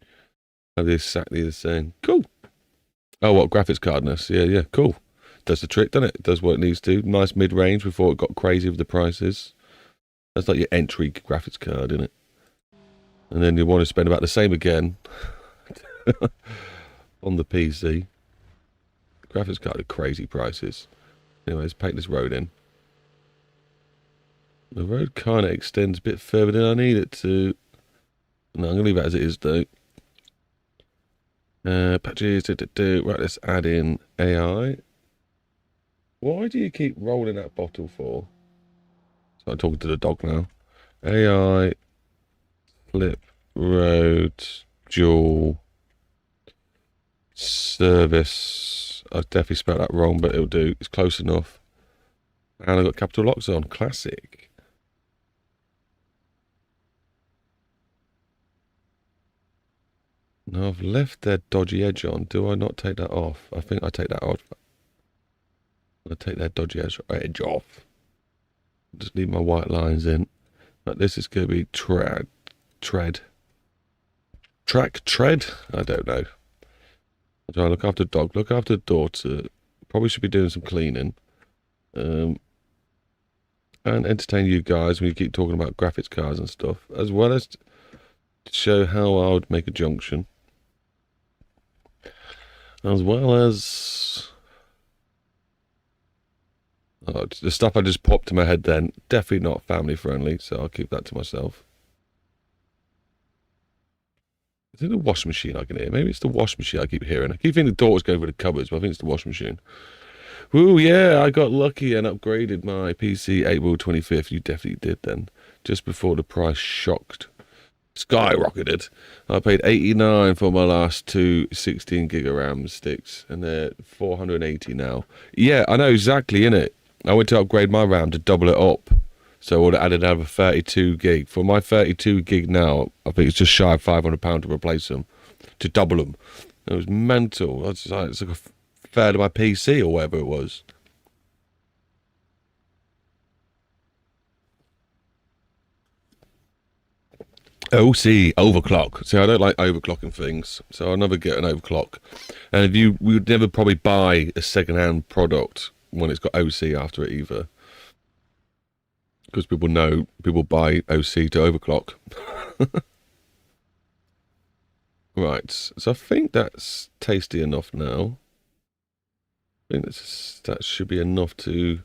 Exactly the same. Cool. Oh, what graphics cardness? Yeah, cool. Does the trick, doesn't it? It does what it needs to. Nice mid-range before it got crazy with the prices. That's like your entry graphics card, isn't it? And then you want to spend about the same again on the PC. Graphics card are crazy prices. Anyway, let's paint this road in. The road kind of extends a bit further than I need it to. No, I'm going to leave it as it is, though. Patches, right, let's add in AI. Why do you keep rolling that bottle for? So I'm talking to the dog now. AI, flip, road, dual, service. I definitely spelled that wrong, but it'll do. It's close enough. And I've got capital locks on. Classic. Now I've left that dodgy edge on. Do I not take that off? I think I take that off. I take that dodgy edge off. Just leave my white lines in. But this is going to be tread. I don't know. I try to look after the dog, look after the daughter. Probably should be doing some cleaning. And entertain you guys when you keep talking about graphics cards and stuff. As well as to show how I would make a junction. As well as... Oh, the stuff I just popped to my head then, definitely not family friendly, so I'll keep that to myself. Is it the washing machine I can hear? Maybe it's the washing machine I keep hearing. I keep thinking the daughter's going for the cupboards, but I think it's the washing machine. Ooh, yeah, I got lucky and upgraded my PC April 25th. You definitely did then. Just before the price skyrocketed. I paid $89 for my last two 16 gig of RAM sticks, and they're $480 now. Yeah, I know exactly, innit? I went to upgrade my RAM to double it up. So I would have added another 32 gig. For my 32 gig now, I think it's just shy of £500 to replace them. To double them. It was mental. It's like a third of my PC or whatever it was. Oh, see, overclock. See, I don't like overclocking things, so I'll never get an overclock. And we would never probably buy a second-hand product when it's got OC after it either. Because people buy OC to overclock. Right, so I think that's tasty enough now. I think that should be enough to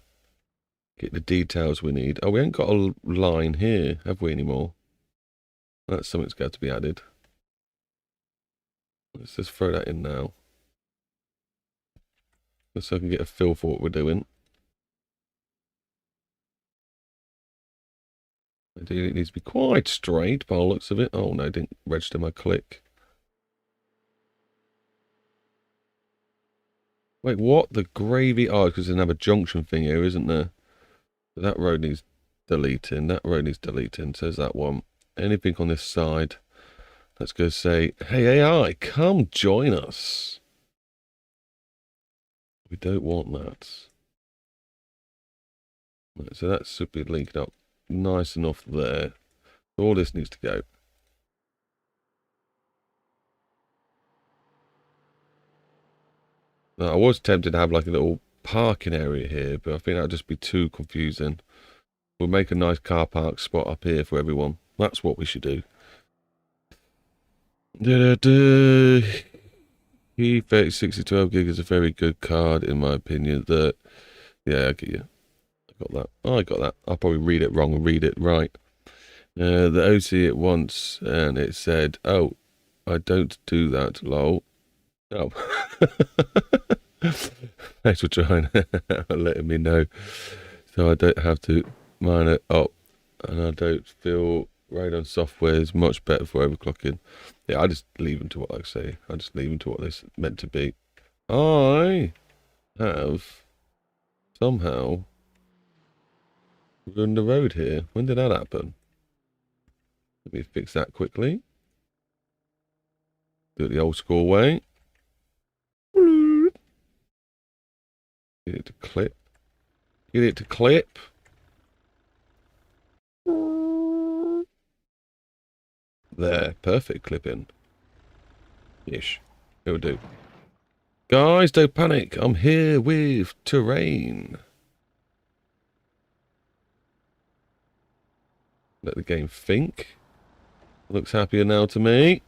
get the details we need. Oh, we ain't got a line here, have we, anymore? That's something that's got to be added. Let's just throw that in now. Just so I can get a feel for what we're doing. Ideally, it needs to be quite straight by the looks of it. Oh, no, I didn't register my click. Wait, what? The gravy? Oh, because there's another junction thing here, isn't there? That road needs deleting. That road needs deleting. Says that one. Anything on this side? Let's go say, hey, AI, come join us. We don't want that. Right, so that should be linked up nice enough there. All this needs to go. I was tempted to have like a little parking area here, but I think that would just be too confusing. We'll make a nice car park spot up here for everyone. That's what we should do. E3060 12 gig is a very good card in my opinion. Yeah, I get you. I got that. Oh, I got that. I'll probably read it wrong and read it right. The OC it once and it said, "Oh, I don't do that, lol." Oh. Thanks for trying letting me know. So I don't have to mine it up and I don't feel radon software is much better for overclocking. Yeah, I just leave them to what I say. I just leave them to what they're meant to be. I have somehow ruined the road here. When did that happen? Let me fix that quickly. Do it the old school way. Get it to clip. Get it to clip. There, perfect clipping. Ish. It'll do. Guys, don't panic. I'm here with terrain. Let the game think. Looks happier now to me.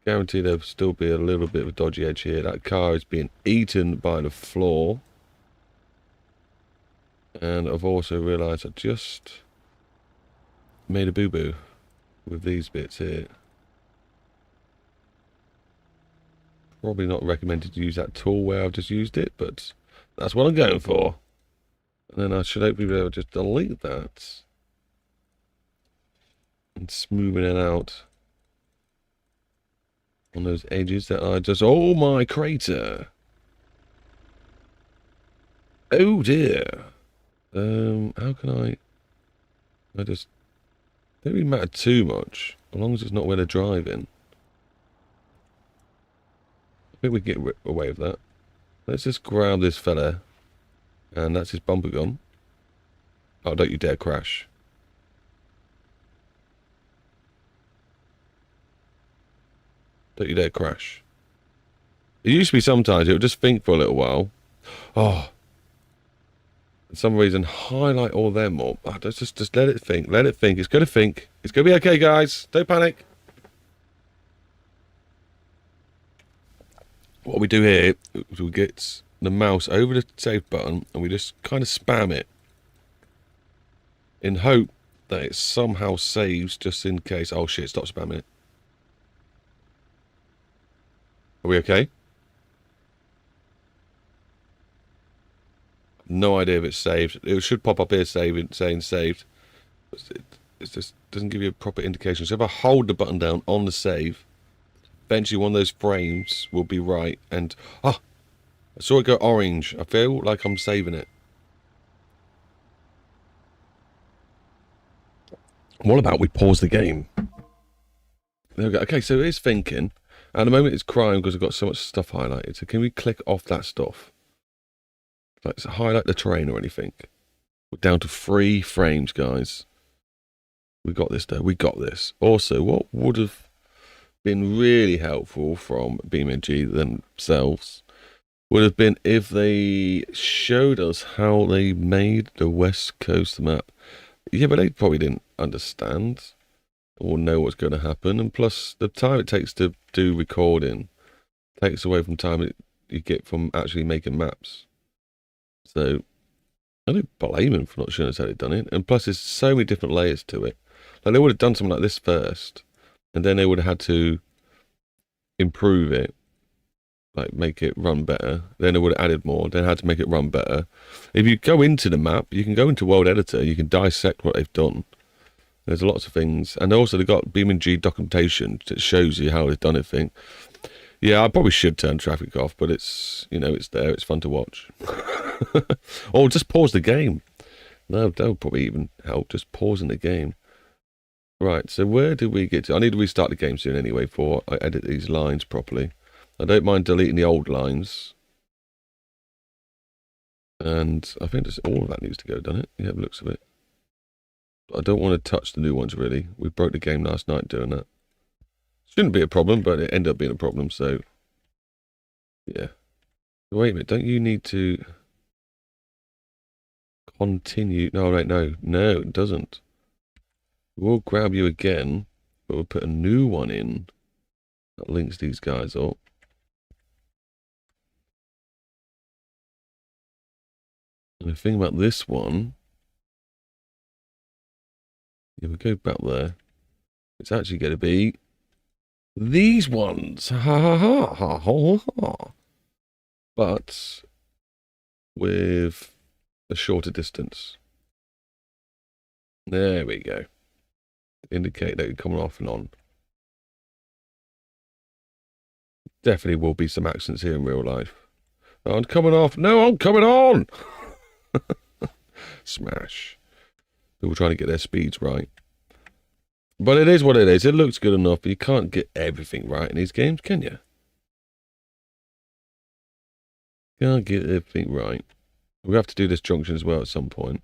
Guaranteed there'll still be a little bit of a dodgy edge here. That car is being eaten by the floor. And I've also realised I just made a boo-boo with these bits here. Probably not recommended to use that tool where I've just used it, but that's what I'm going for. And then I should hopefully be able to just delete that. And smoothing it out on those edges that are just, oh my crater. Oh dear. How can I just, don't really matter too much, as long as it's not where they're driving. I think we can get away with that. Let's just grab this fella, and that's his bumper gun. Oh, don't you dare crash. Don't you dare crash. It used to be sometimes it would just think for a little while. Oh. For some reason, highlight all them up. Oh, just let it think. Let it think. It's going to think. It's going to be okay, guys. Don't panic. What we do here is we get the mouse over the save button and we just kind of spam it in hope that it somehow saves just in case. Oh shit, stop spamming it. Are we okay? No idea if it's saved. It should pop up here saying saved. It just doesn't give you a proper indication. So if I hold the button down on the save, eventually one of those frames will be right. And, I saw it go orange. I feel like I'm saving it. What about we pause the game? There we go. Okay, so it is thinking. At the moment it's crying because I've got so much stuff highlighted. So can we click off that stuff? Like highlight the terrain or anything. We're down to 3 frames, guys. We got this though. We got this. Also, what would have been really helpful from BeamNG themselves would have been if they showed us how they made the West Coast map. Yeah, but they probably didn't understand or know what's going to happen. And plus, the time it takes to do recording takes away from time you get from actually making maps. So I don't blame them for not showing us how they've done it. And plus, there's so many different layers to it. Like, they would have done something like this first, and then they would have had to improve it, like make it run better. Then they would have added more, then had to make it run better. If you go into the map, you can go into World Editor, you can dissect what they've done. There's lots of things. And also they've got BeamNG documentation that shows you how they've done it thing. Yeah, I probably should turn traffic off, but it's, you know, it's there. It's fun to watch. Or just pause the game. No, that would probably even help. Just pausing the game. Right, so where did we get to? I need to restart the game soon anyway before I edit these lines properly. I don't mind deleting the old lines. And I think all of that needs to go, doesn't it? Yeah, it looks of it. I don't want to touch the new ones, really. We broke the game last night doing that. Shouldn't be a problem, but it ended up being a problem, so Yeah. Wait a minute, don't you need to continue? No, right, no, it doesn't. We'll grab you again, but we'll put a new one in that links these guys up. And the thing about this one, if we go back there, it's actually going to be these ones. Ha ha ha ha ha ha. But with a shorter distance. There we go. Indicate that you're coming off and on. Definitely will be some accidents here in real life. Oh, I'm coming off. No, I'm coming on. Smash. People trying to get their speeds right. But it is what it is. It looks good enough, but you can't get everything right in these games, can you? Can't get everything right. We have to do this junction as well at some point.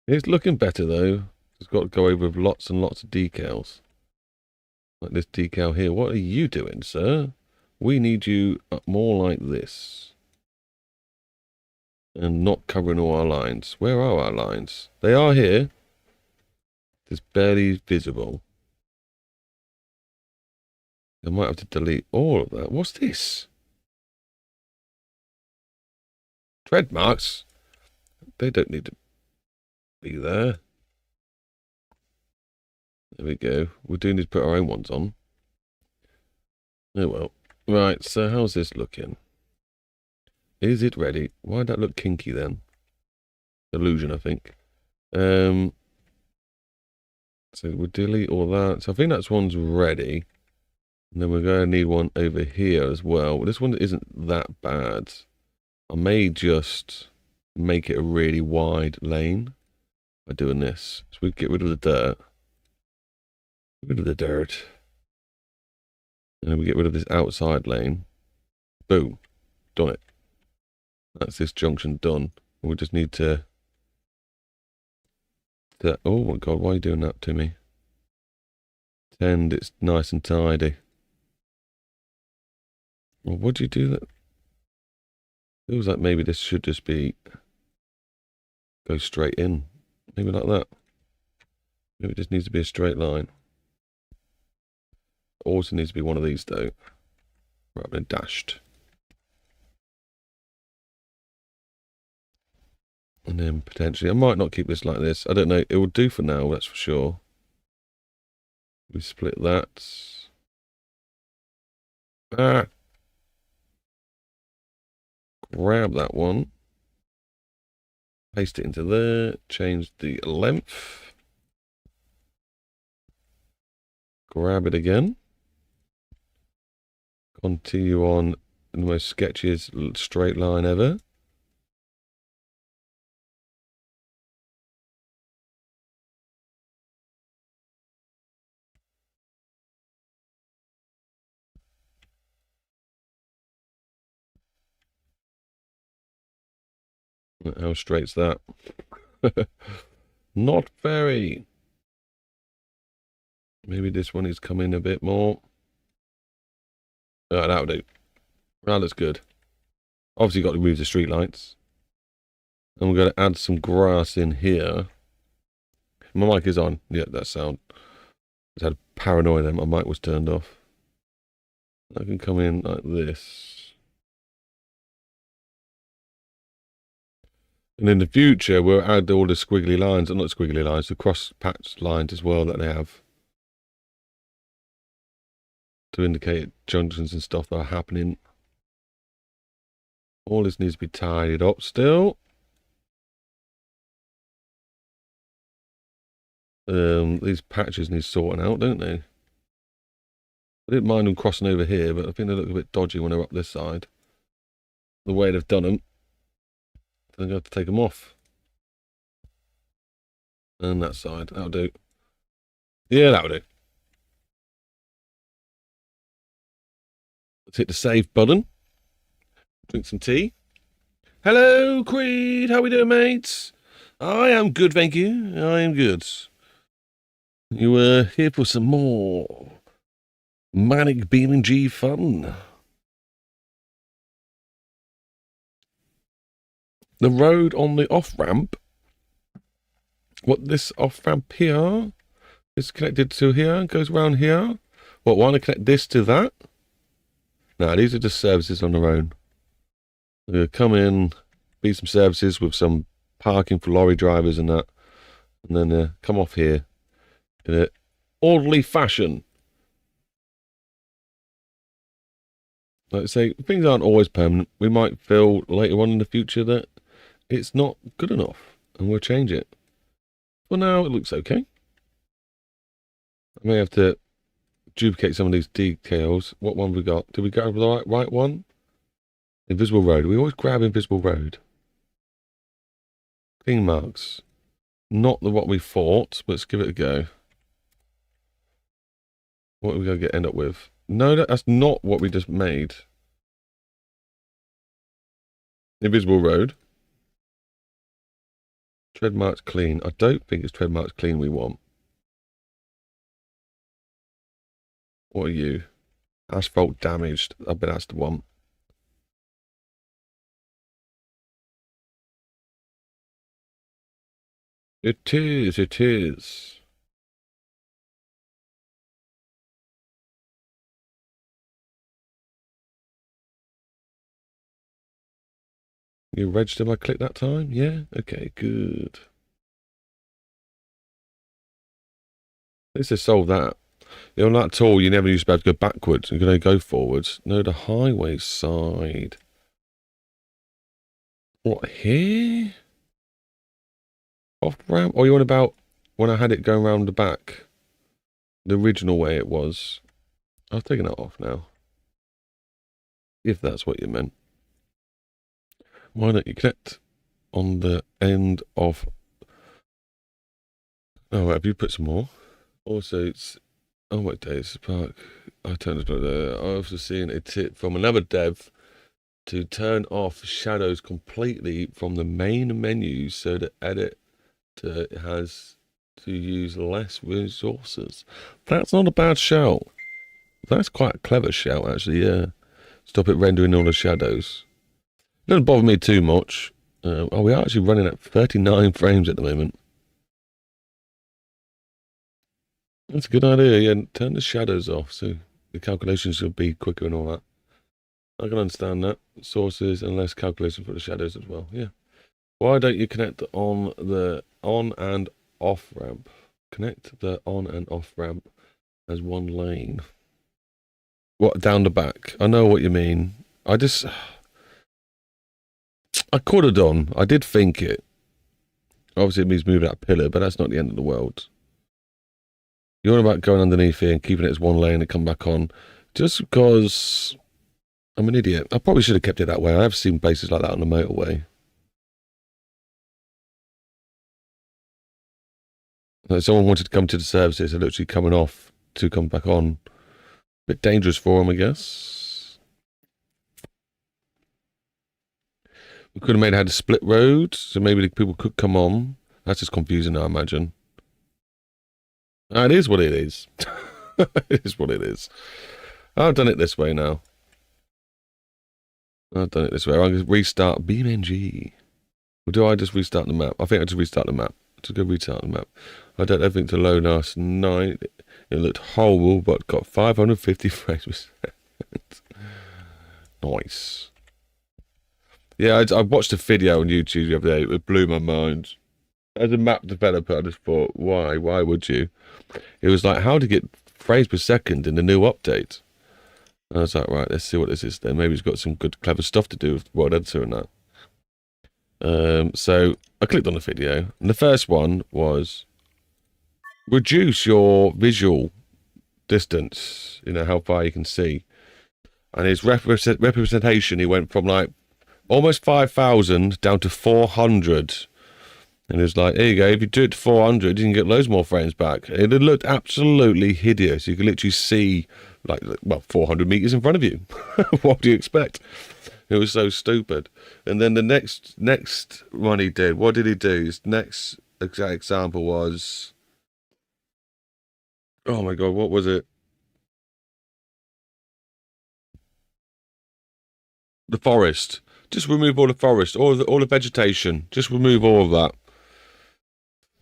It's looking better, though. It's got to go over with lots and lots of decals. Like this decal here. What are you doing, sir? We need you more like this. And not covering all our lines. Where are our lines? They are here. It's barely visible. I might have to delete all of that. What's this? Tread marks? They don't need to be there. There we go. We do need to put our own ones on. Oh well. Right, so how's this looking? Is it ready? Why'd that look kinky then? Illusion, I think. So we'll delete all that. So I think that's one's ready. And then we're going to need one over here as well. This one isn't that bad. I may just make it a really wide lane by doing this. So we get rid of the dirt. Get rid of the dirt. And then we get rid of this outside lane. Boom. Done it. That's this junction done. We just need to... Oh my god, why are you doing that to me? Pretend it's nice and tidy. Well, would you do that? Feels like maybe this should just be... Go straight in. Maybe like that. Maybe it just needs to be a straight line. Also needs to be one of these though. Rather than dashed. And then potentially, I might not keep this like this. I don't know. It will do for now, that's for sure. We split that. Ah. Grab that one. Paste it into there. Change the length. Grab it again. Continue on the most sketchiest straight line ever. How straight's that? Not very. Maybe this one is coming a bit more. Oh, that'll do. That looks good. Obviously got to remove the street lights. And we're going to add some grass in here. My mic is on. Yeah, that sound. I just had paranoia then. My mic was turned off. I can come in like this. And in the future, we'll add all the squiggly lines, or not squiggly lines, the cross patch lines as well that they have. To indicate junctions and stuff that are happening. All this needs to be tidied up still. These patches need sorting out, don't they? I didn't mind them crossing over here, but I think they look a bit dodgy when they're up this side. The way they've done them. I'm going to have to take them off. And that side, that'll do. Yeah, that'll do. Let's hit the save button. Drink some tea. Hello, Creed. How we doing, mates? I am good, thank you. I am good. You were here for some more Manic BeamNG fun. the road on the off-ramp, what this off-ramp here is connected to here, goes around here. What, want to connect this to that? No, these are just services on their own. They're going to come in, be some services with some parking for lorry drivers and that, and then come off here in an orderly fashion. Like I say, things aren't always permanent. We might feel later on in the future that it's not good enough, and we'll change it. For now, it looks okay. I may have to duplicate some of these details. What one have we got? Did we go over the right one? Invisible road. We always grab invisible road. Clean marks. Not what we thought, but let's give it a go. What are we going to end up with? No, that's not what we just made. Invisible road. Tread marks clean. I don't think it's tread marks clean we want. What are you? Asphalt damaged. I bet that's the one. It is, it is. You registered my click that time? Yeah? Okay, good. At least they solved that. You're not tall, you never used to be able to go backwards. You're going to go forwards. No, the highway side. What, here? Off ramp? Or you want about when I had it going around the back? The original way it was. I've taken that off now. If that's what you meant. Why don't you connect on the end of... Oh, have you put some more? Also, it's... Oh, what days? Park. I turned it there. I've also seen a tip from another dev to turn off shadows completely from the main menu so the editor has to use less resources. That's not a bad shout. That's quite a clever shout, actually, yeah. Stop it rendering all the shadows. It doesn't bother me too much. Oh, we are actually running at 39 frames at the moment. That's a good idea, yeah. Turn the shadows off so the calculations will be quicker and all that. I can understand that. Sources and less calculation for the shadows as well, yeah. Why don't you connect on the on and off ramp? Connect the on and off ramp as one lane. What, down the back? I know what you mean. I could have done. I did think it. Obviously, it means moving that pillar, but that's not the end of the world. You're on about going underneath here and keeping it as one lane and come back on. Just because I'm an idiot. I probably should have kept it that way. I have seen places like that on the motorway. Like someone wanted to come to the services, they're literally coming off to come back on. Bit dangerous for them, I guess. We could have had a split road, so maybe the people could come on. That's just confusing, I imagine. It is what it is. It is what it is. I've done it this way now. I've done it this way. I'm going to restart BeamNG. Or do I just restart the map? I think I just restart the map. Just go restart the map. I don't have anything to load last night. It looked horrible, but got 550 frames per second. Nice. Yeah, I watched a video on YouTube the other day. It blew my mind. As a map developer, I just thought, why? Why would you? It was like, how to get frames per second in the new update. And I was like, right, let's see what this is then. Maybe it's got some good, clever stuff to do with world editor and that. So I clicked on the video, and the first one was reduce your visual distance, you know, how far you can see. And his representation, he went from like almost 5,000 down to 400. And it was like, there you go, if you do it to 400, you can get loads more frames back. It had looked absolutely hideous. You could literally see, like, well, 400 meters in front of you. What do you expect? It was so stupid. And then the next one he did, what did he do? His next exact example was, oh my God, what was it? The forest. Just remove all the forest, all the vegetation. Just remove all of that.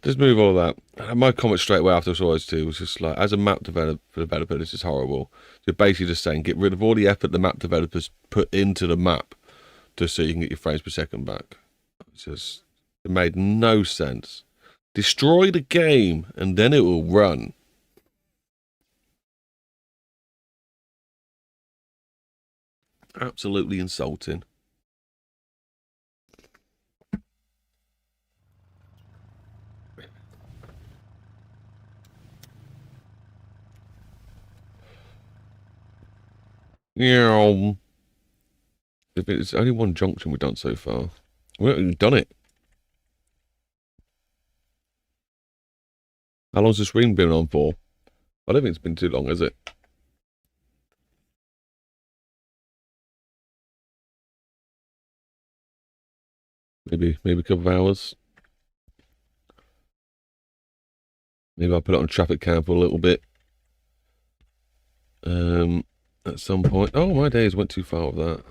Just move all that. And my comment straight away after I saw those two was just like, as a map developer, this is horrible. You're basically just saying, get rid of all the effort the map developers put into the map just so you can get your frames per second back. It made no sense. Destroy the game and then it will run. Absolutely insulting. Yeah. If it's only one junction we've done so far. We haven't even done it. How long's the stream been on for? I don't think it's been too long, has it? Maybe a couple of hours. Maybe I'll put it on traffic cam for a little bit. At some point. Oh, my days went too far with that.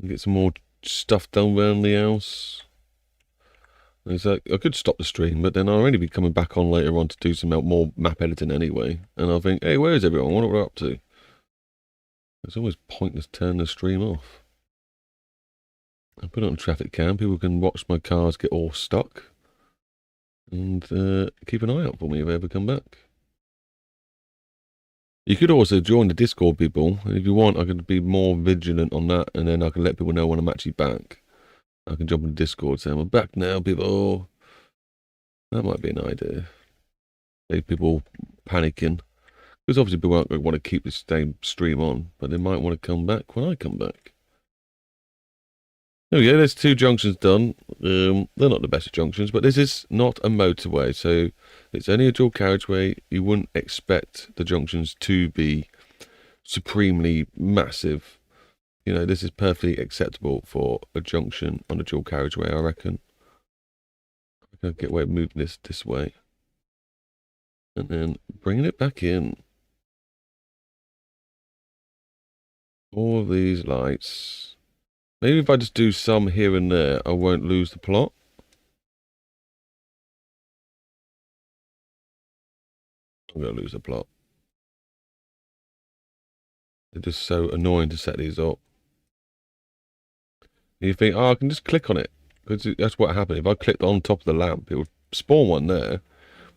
Get some more stuff done around the house. I could stop the stream, but then I'll only be coming back on later on to do some more map editing anyway. And I'll think, hey, where is everyone? What are we up to? It's always pointless turning the stream off. I put it on traffic cam. People can watch my cars get all stuck. And keep an eye out for me if I ever come back. You could also join the Discord, people. If you want, I could be more vigilant on that, and then I can let people know when I'm actually back. I can jump in Discord saying, I'm back now, people. That might be an idea. Save people panicking. Because obviously people aren't going to want to keep this same stream on, but they might want to come back when I come back. There we go, there's 2 junctions done. They're not the best of junctions, but this is not a motorway, so it's only a dual carriageway. You wouldn't expect the junctions to be supremely massive. You know, this is perfectly acceptable for a junction on a dual carriageway, I reckon. I'm going to get away with moving this way. And then bringing it back in. All of these lights. Maybe if I just do some here and there, I won't lose the plot. I'm going to lose the plot. They're just so annoying to set these up. And you think, oh, I can just click on it. Because that's what happened. If I clicked on top of the lamp, it would spawn one there.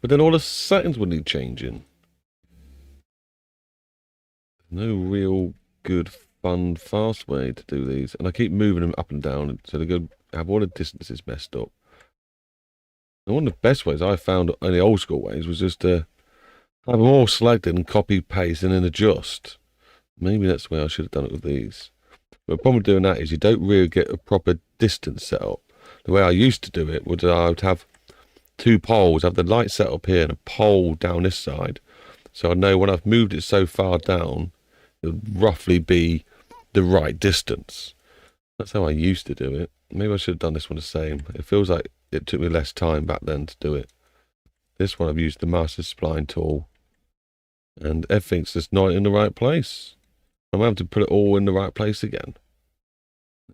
But then all the settings would need changing. No real good, fun, fast way to do these. And I keep moving them up and down. So they're going to have all the distances messed up. And one of the best ways I found in the old school ways was just to have them all selected and copy, paste, and then adjust. Maybe that's the way I should have done it with these. But the problem with doing that is you don't really get a proper distance set up. The way I used to do it was I would have 2 poles, have the light set up here and a pole down this side. So I know when I've moved it so far down, it would roughly be the right distance. That's how I used to do it. Maybe I should have done this one the same. It feels like it took me less time back then to do it. This one I've used the master spline tool. And everything's just not in the right place. I'm having to put it all in the right place again.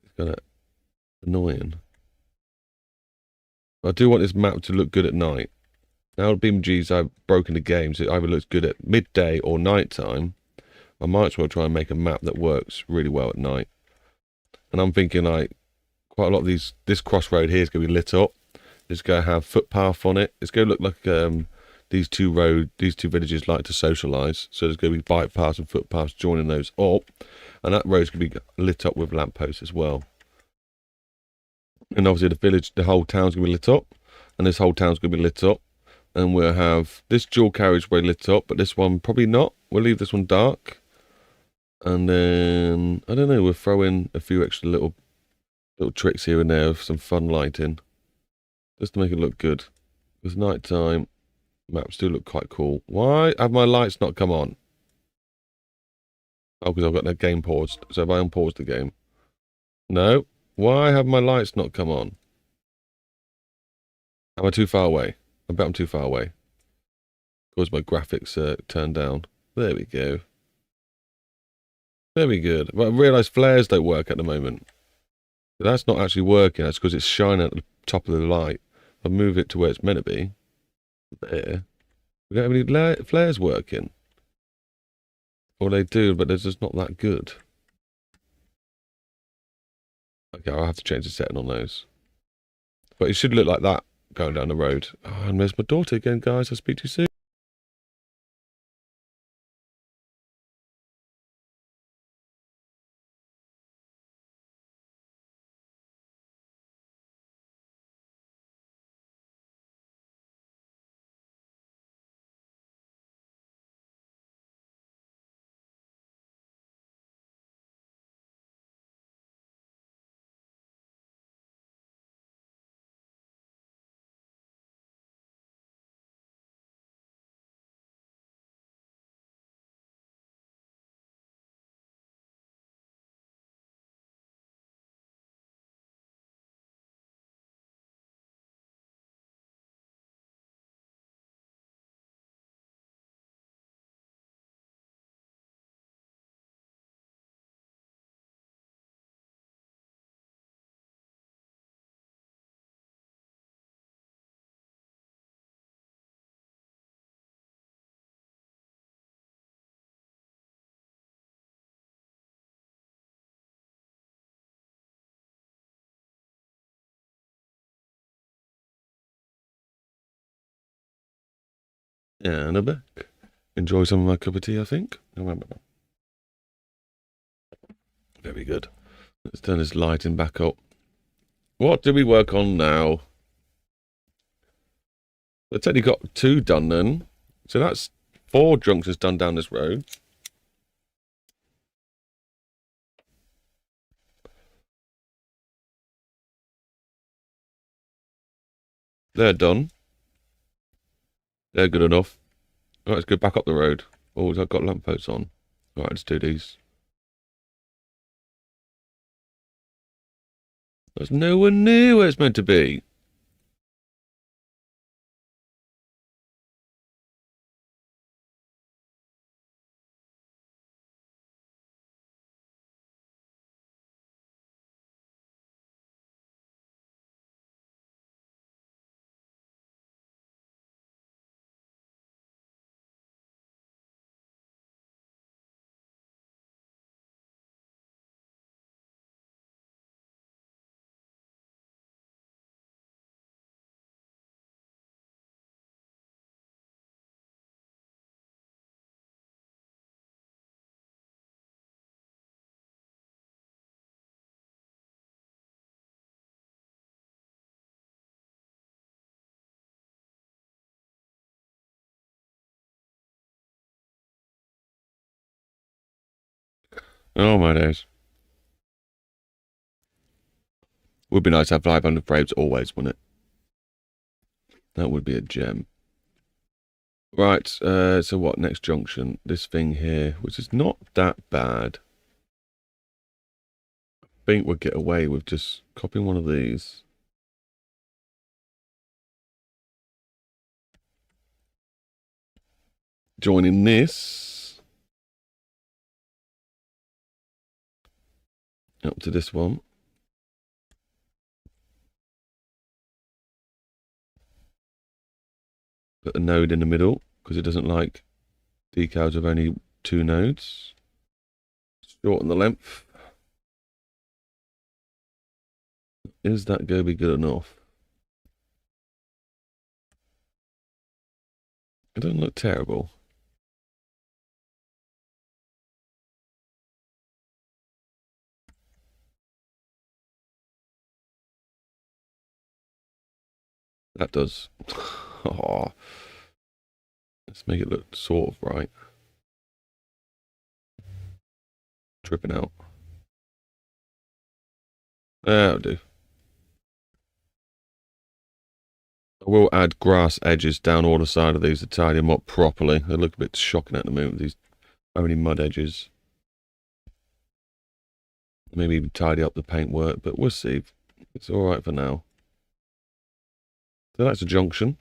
It's kind of annoying. I do want this map to look good at night. Now BeamNG's I've broken the game, so it either looks good at midday or night time. I might as well try and make a map that works really well at night. And I'm thinking like quite a lot of this crossroad here is going to be lit up. It's going to have footpath on it. It's going to look like these two villages like to socialise. So there's going to be bike paths and footpaths joining those up. And that road's going to be lit up with lampposts as well. And obviously the whole town's going to be lit up. And this whole town's going to be lit up. And we'll have this dual carriageway lit up, but this one probably not. We'll leave this one dark. And then, I don't know, we'll throw in a few extra little tricks here and there of some fun lighting. Just to make it look good. Because night time, maps do look quite cool. Why have my lights not come on? Oh, because I've got the game paused. So if I unpause the game. No. Why have my lights not come on? Am I too far away? I bet I'm too far away. Of course, my graphics turned down. There we go. Very good. But I realise flares don't work at the moment. That's not actually working. That's because it's shining at the top of the light. If I move it to where it's meant to be, there. We don't have any flares working. Or they do, but they're just not that good. Okay, I'll have to change the setting on those. But it should look like that going down the road. Oh, and there's my daughter again, guys. I'll speak to you soon. Yeah, and I'm back. Enjoy some of my cup of tea, I think. Very good. Let's turn this lighting back up. What do we work on now? It's only got 2 done then. So that's 4 junctions done down this road. They're done. They're good enough. All right, let's go back up the road. Oh, I've got lampposts on. All right, let's do these. There's no one near where it's meant to be. Oh my days. Would be nice to have 500 frames always, wouldn't it? That would be a gem. Right, so what? Next junction. This thing here, which is not that bad. I think we'll get away with just copying one of these. Joining this. Up to this one. Put a node in the middle, because it doesn't like decals of only 2 nodes. Shorten the length. Is that going to be good enough? It doesn't look terrible. That does. Oh, let's make it look sort of right. Tripping out. That'll do. I will add grass edges down all the side of these to tidy them up properly. They look a bit shocking at the moment, these only mud edges. Maybe even tidy up the paintwork, but we'll see. It's alright for now. So that's a junction.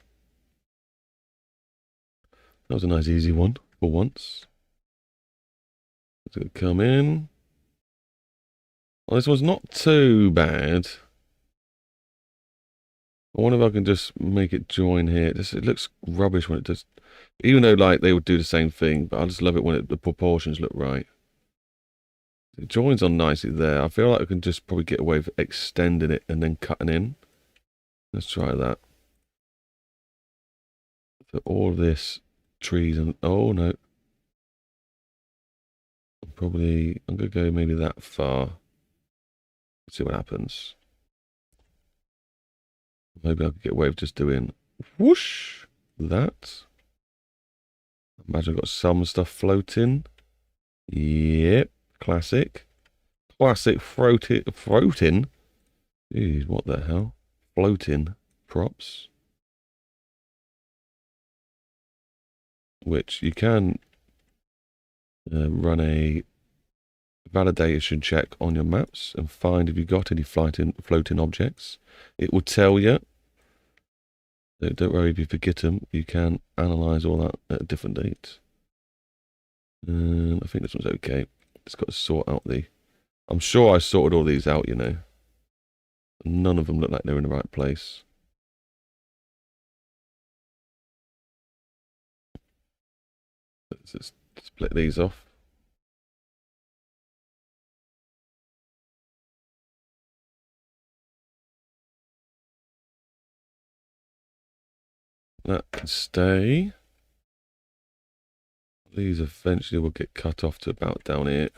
That was a nice easy one for once. It's going to come in. Well, this one's not too bad. I wonder if I can just make it join here. It looks rubbish when it does. Even though, like, they would do the same thing, but I just love it when the proportions look right. It joins on nicely there. I feel like I can just probably get away with extending it and then cutting in. Let's try that. So all of this trees and... Oh, no. I'm going to go maybe that far. Let's see what happens. Maybe I could get away with just doing whoosh, that. Imagine I've got some stuff floating. Yep, classic. Classic floating. Jeez, what the hell? Floating props. Which you can run a validation check on your maps and find if you've got any floating objects. It will tell you. So don't worry if you forget them. You can analyze all that at a different date. I think this one's okay. Just got to sort out the... I'm sure I sorted all these out, you know. None of them look like they're in the right place. Let's just split these off. That can stay. These eventually will get cut off to about down here.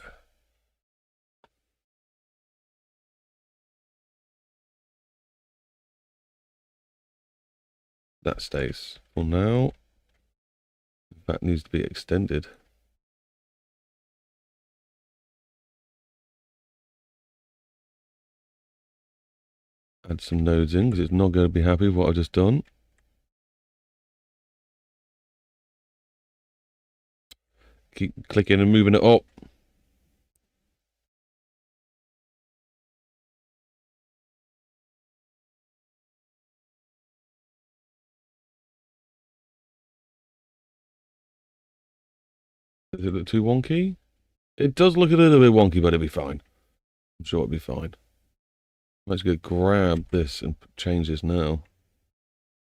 That stays for now. That needs to be extended. Add some nodes in because it's not going to be happy with what I've just done. Keep clicking and moving it up. Does it look too wonky? It does look a little bit wonky, but it'll be fine. I'm sure it'll be fine. I'm just going to grab this and change this now.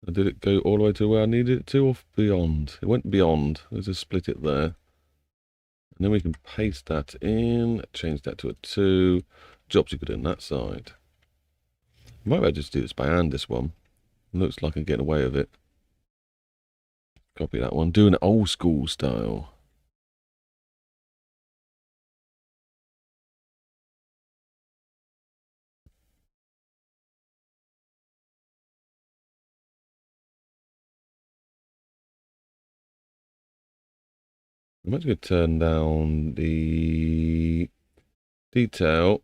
Did it go all the way to where I needed it to or beyond? It went beyond. Let's just split it there. And then we can paste that in, change that to a 2. Jobs are good on that side. Might be able to just do this by hand, this one. It looks like I'm getting away with it. Copy that one. Doing it old school style. I'm actually going to turn down the detail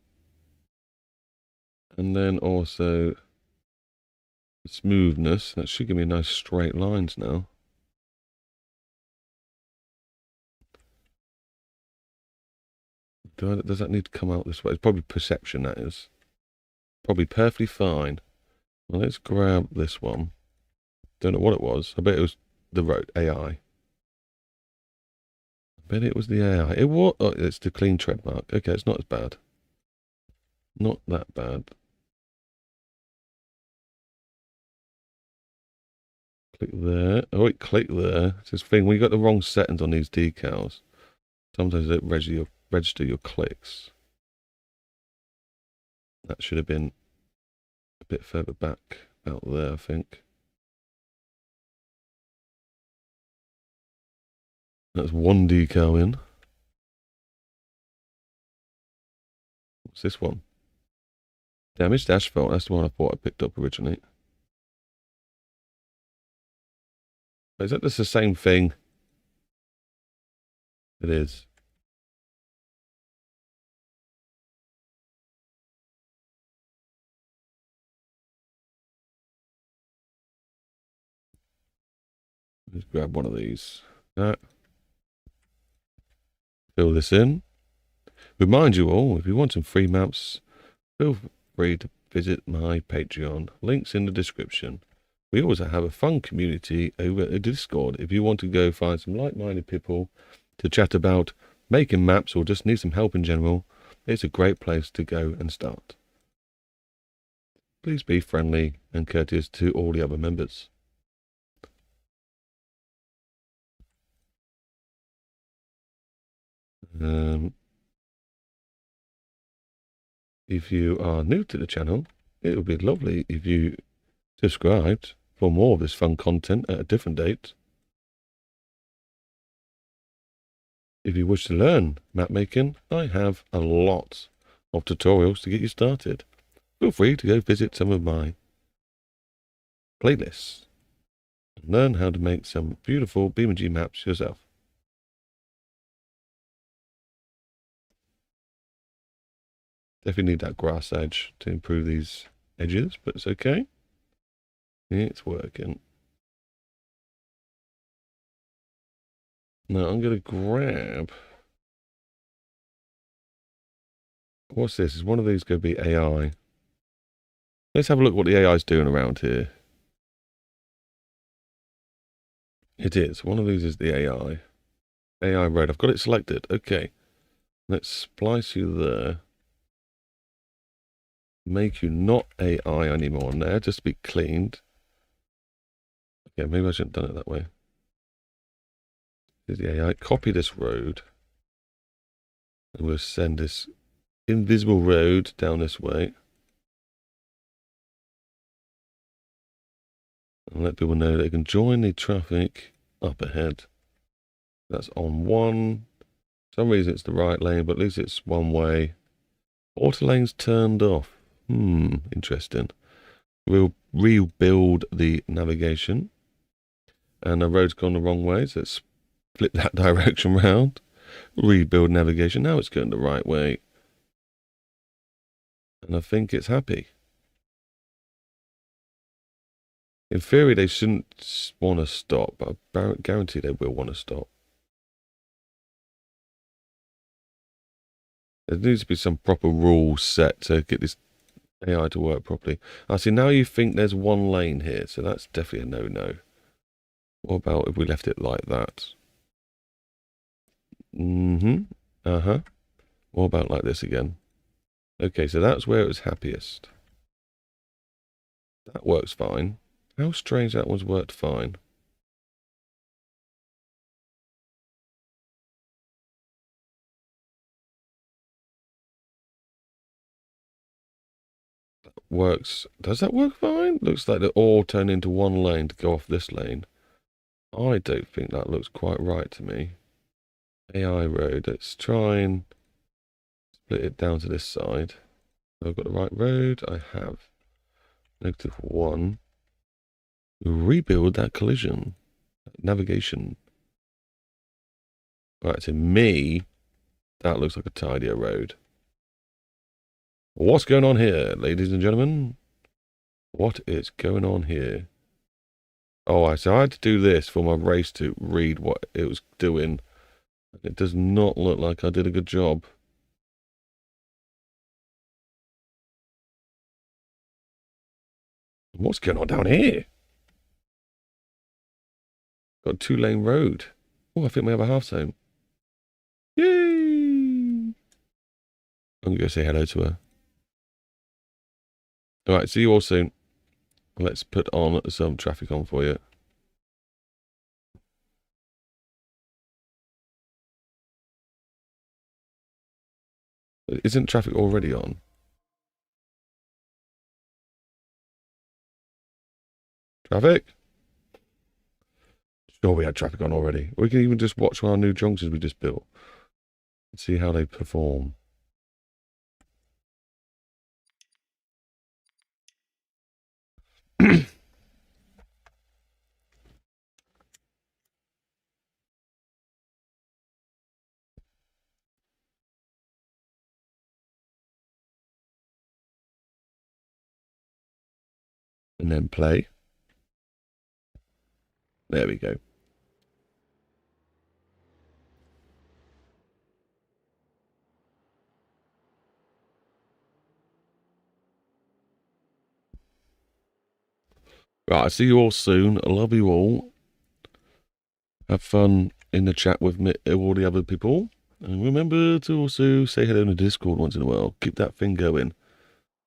and then also the smoothness. That should give me nice straight lines now. Does that need to come out this way? It's probably perception, that is. Probably perfectly fine. Well, let's grab this one. Don't know what it was. I bet it was the road AI. Bet it was the AI. It was. Oh, it's the clean tread mark. Okay, it's not as bad. Not that bad. Click there. Oh, it clicked there. It's this thing. When you got the wrong settings on these decals, sometimes they don't register your clicks. That should have been a bit further back out there, I think. That's one decal in. What's this one? Damaged asphalt. That's the one I thought I picked up originally. Is that just the same thing? It is. Let's grab one of these. Fill this in. Remind you all, if you want some free maps, feel free to visit my Patreon. Links in the description. We also have a fun community over at Discord if you want to go find some like-minded people to chat about making maps or just need some help in general, it's a great place to go and start. Please be friendly and courteous to all the other members. If you are new to the channel, it would be lovely if you subscribed for more of this fun content at a different date. If you wish to learn map making, I have a lot of tutorials to get you started. Feel free to go visit some of my playlists and learn how to make some beautiful BeamNG maps yourself. Definitely need that grass edge to improve these edges, but it's okay. It's working. Now I'm going to grab... What's this? Is one of these going to be AI? Let's have a look what the AI is doing around here. It is. One of these is the AI. AI road. I've got it selected. Okay. Let's splice you there. Make you not AI anymore now, just to be cleaned. Okay, maybe I shouldn't have done it that way. Here's the AI. Copy this road. And we'll send this invisible road down this way. And let people know they can join the traffic up ahead. That's on one. For some reason it's the right lane, but at least it's one way. Auto lane's turned off. Interesting. We'll rebuild the navigation. And the road's gone the wrong way, so let's flip that direction round. Rebuild navigation. Now it's going the right way. And I think it's happy. In theory, they shouldn't want to stop, but I guarantee they will want to stop. There needs to be some proper rules set to get this AI to work properly. I see, now you think there's one lane here, so that's definitely a no-no. What about if we left it like that? What about like this again? Okay, so that's where it was happiest. That works fine. How strange that one's worked fine. That works. Does that work fine? Looks like they all turn into one lane to go off this lane. I don't think that looks quite right to me. AI road. Let's try and split it down to this side. I've got the right road. I have. -1. Rebuild that collision. Navigation. Right, to me, that looks like a tidier road. What's going on here, ladies and gentlemen? What is going on here? Oh, so I had to do this for my race to read what it was doing. It does not look like I did a good job. What's going on down here? Got a 2-lane road. Oh, I think we have a half zone. Yay! I'm going to go say hello to her. Alright, see you all soon. Let's put on some traffic on for you. Isn't traffic already on? Traffic? Sure, we had traffic on already. We can even just watch our new junctions we just built. And see how they perform. And then play. There we go. Right, I'll see you all soon. I love you all. Have fun in the chat with me, all the other people. And remember to also say hello to Discord once in a while. Keep that thing going.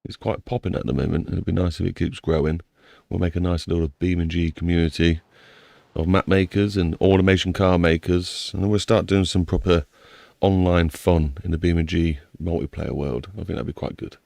It's quite popping at the moment. It'd be nice if it keeps growing. We'll make a nice little BeamNG community of map makers and automation car makers. And then we'll start doing some proper online fun in the BeamNG multiplayer world. I think that'd be quite good.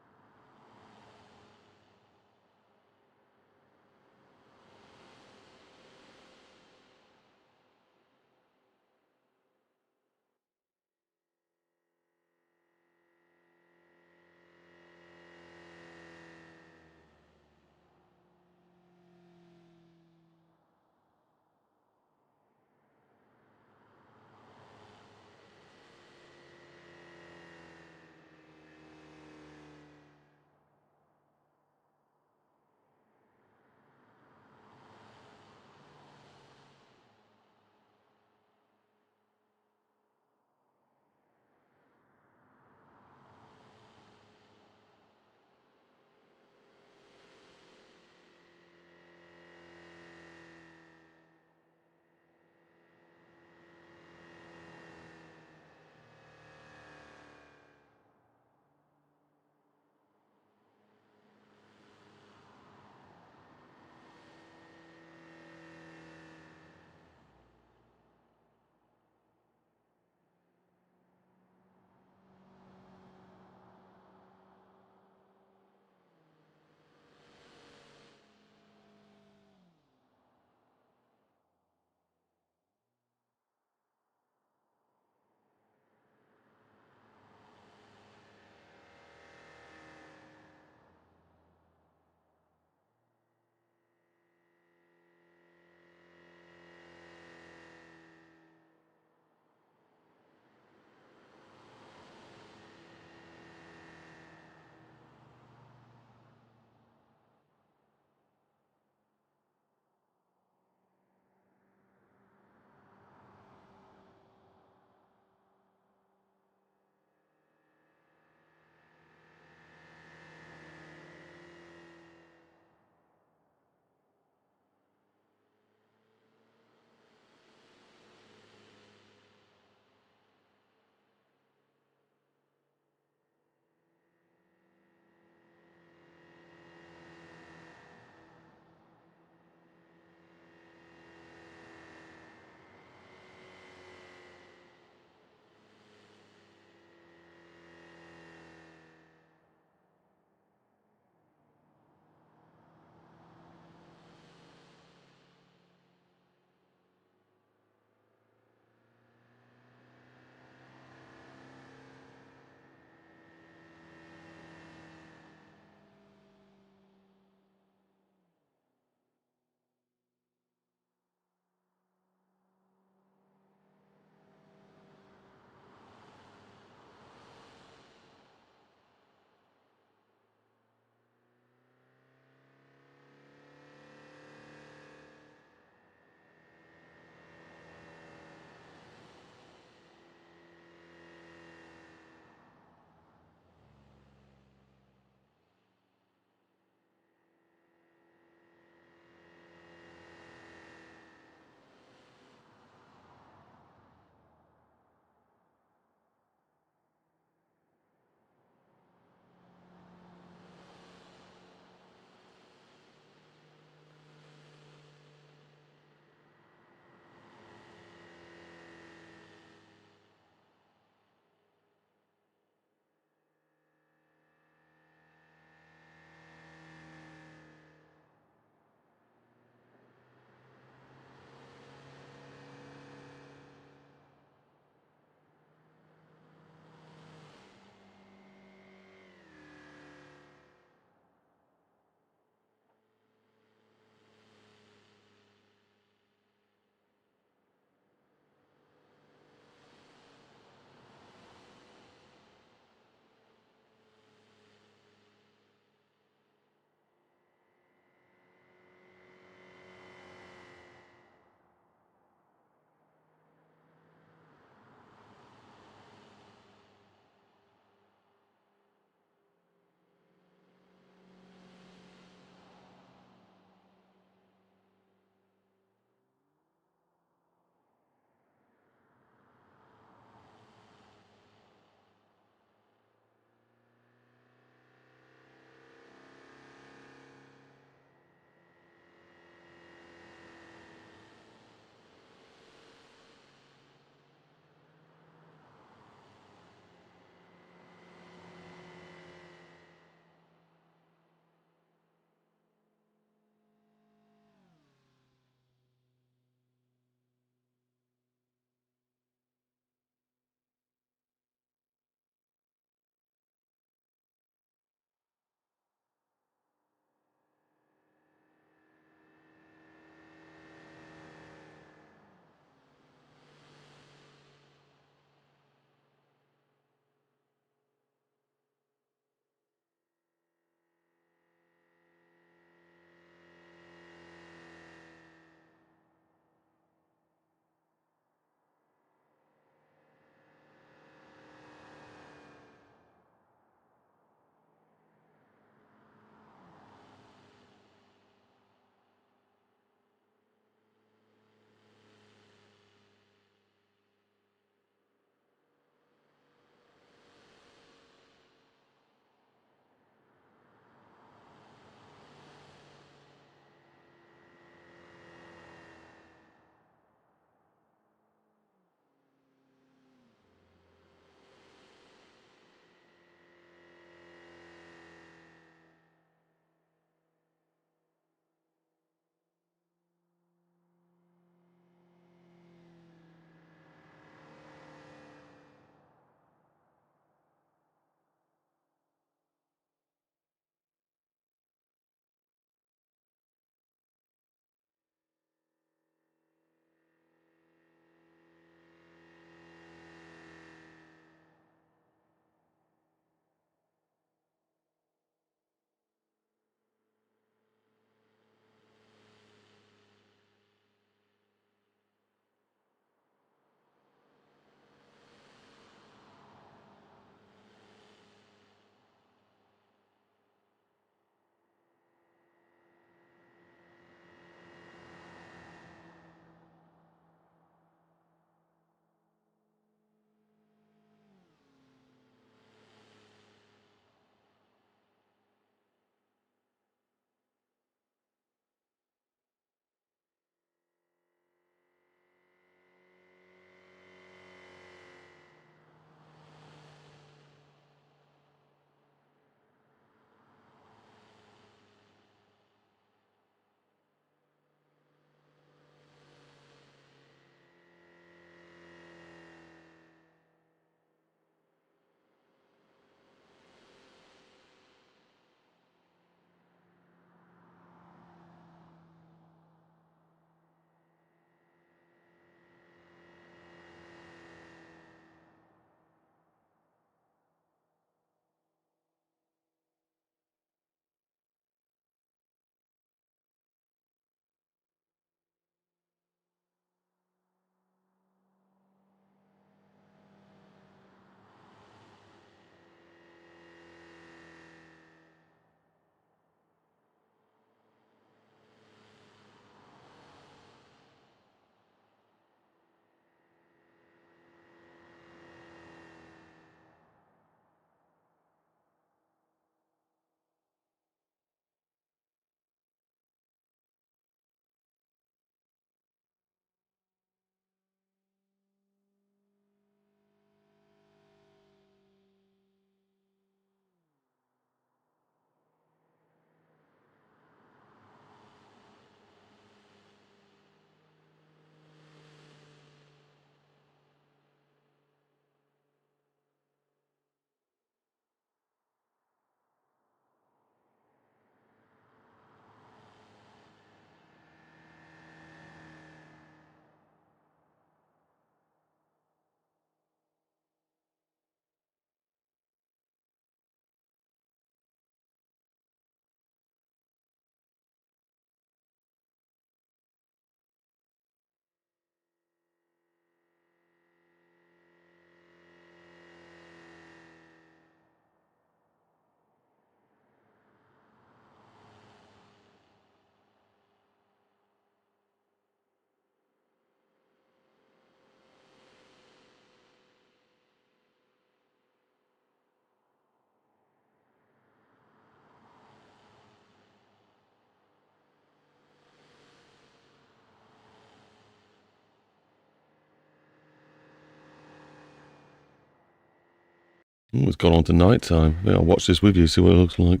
Ooh, it's gone on to night time. Yeah, I'll watch this with you, see what it looks like.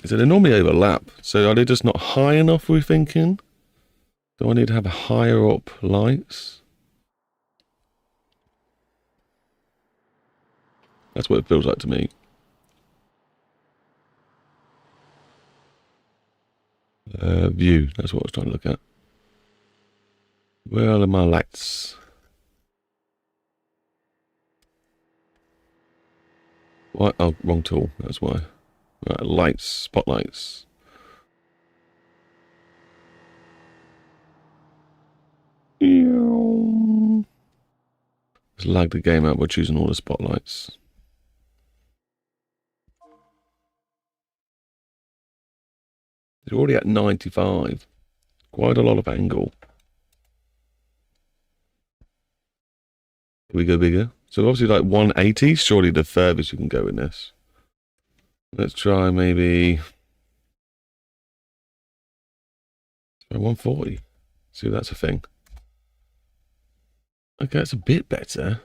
So they normally overlap. So are they just not high enough, we're thinking? Do I need to have higher up lights? That's what it feels like to me. View, that's what I was trying to look at. Where are my lights? What? Oh, wrong tool, that's why. Right, lights, spotlights. Just lag the game out by choosing all the spotlights. It's already at 95. Quite a lot of angle. Can we go bigger? So obviously like 180, surely the furthest you can go in this. Let's try maybe 140. See if that's a thing. Okay, that's a bit better.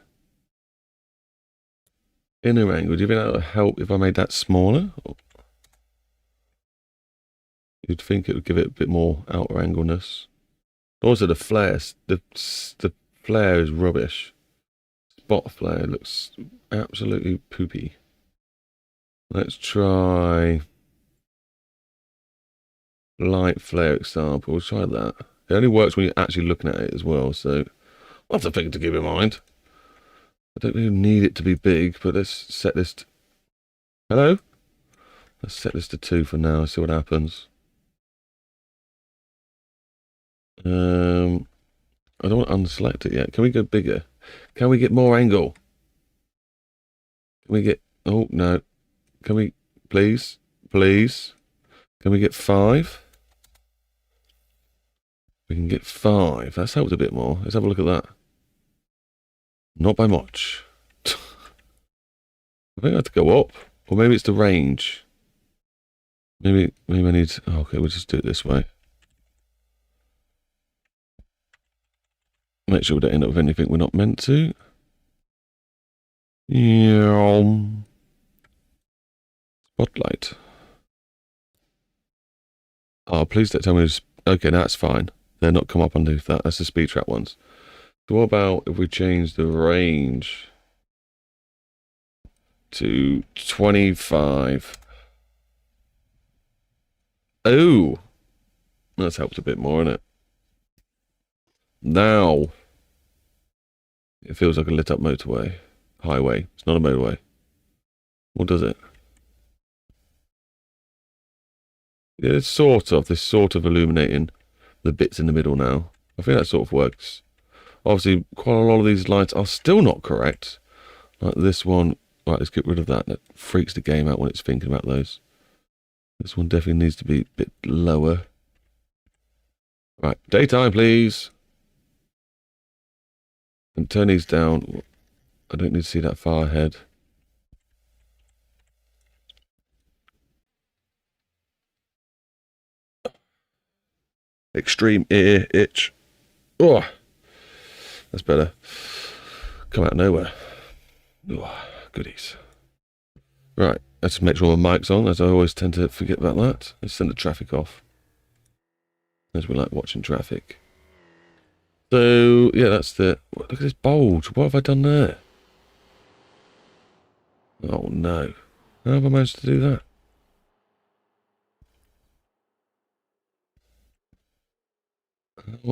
Inner angle. Do you think that would help if I made that smaller? You'd think it would give it a bit more outer angleness. Also, the flare. The flare is rubbish. Spot flare looks absolutely poopy. Let's try light flare example. We'll try that. It only works when you're actually looking at it as well, so that's a thing to keep in mind. I don't really need it to be big, but let's set this to... Hello? Let's set this to 2 for now, see what happens. I don't want to unselect it yet. Can we go bigger? Can we get more angle? Can we get... Oh, no. Can we... Please? Please? Can we get 5? We can get 5. That's helped a bit more. Let's have a look at that. Not by much. I think I have to go up. Or maybe it's the range. Maybe I need... Oh, okay, we'll just do it this way. Make sure we don't end up with anything we're not meant to. Yeah. Spotlight. Oh, please don't tell me this. Okay, that's fine. They're not come up underneath that. That's the speed trap ones. So what about if we change the range to 25? Oh! That's helped a bit more, isn't it? Now, it feels like a lit up motorway. Highway. It's not a motorway. Or does it? Yeah, it's sort of. This sort of illuminating the bits in the middle now. I think that sort of works. Obviously, quite a lot of these lights are still not correct. Like this one. Right, let's get rid of that. That freaks the game out when it's thinking about those. This one definitely needs to be a bit lower. Right, daytime, please. And turn these down. I don't need to see that far ahead. Extreme ear itch. Oh, that's better. Come out of nowhere. Oh, goodies. Right, let's make sure my mic's on, as I always tend to forget about that. Let's send the traffic off. As we like watching traffic. So, yeah, that's the... Look at this bulge. What have I done there? Oh, no. How have I managed to do that?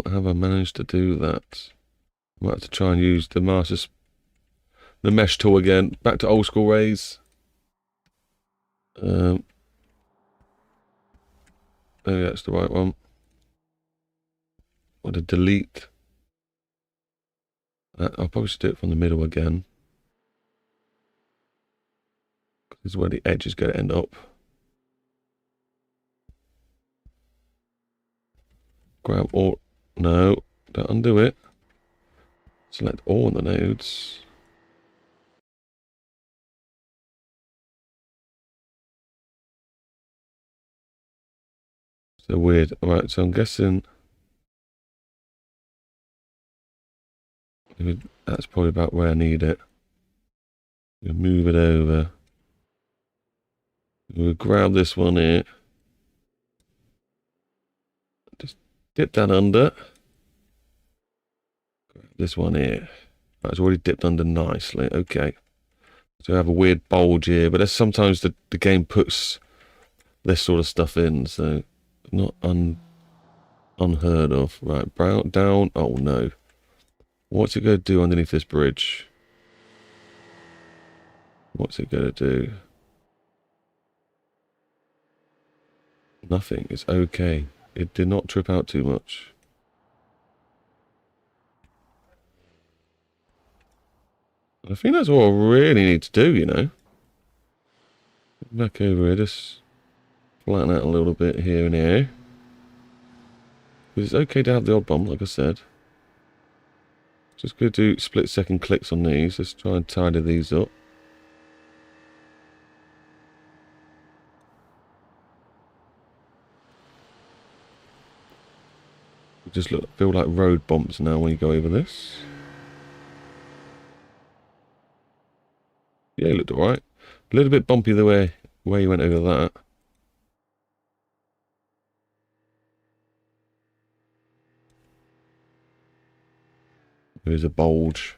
How have I managed to do that? I might have to try and use the the mesh tool again. Back to old school ways. Maybe that's the right one. Or to delete. I'll probably just do it from the middle again. This is where the edge is going to end up. Grab all... No, don't undo it. Select all the nodes. So weird. Alright, so I'm guessing that's probably about where I need it. We'll move it over. We'll grab this one here. Just dip that under. Grab this one here. That's already dipped under nicely. Okay. So I have a weird bulge here, but there's sometimes the game puts this sort of stuff in, so not unheard of. Right, brown down. Oh no. What's it going to do underneath this bridge? What's it going to do? Nothing. It's okay. It did not trip out too much. I think that's all I really need to do, you know. Back over here, just flatten out a little bit here and here. Because it's okay to have the odd bump, like I said. Just going to do split-second clicks on these. Let's try and tidy these up. Just feel like road bumps now when you go over this. Yeah, it looked alright. A little bit bumpy the way you went over that. There's a bulge.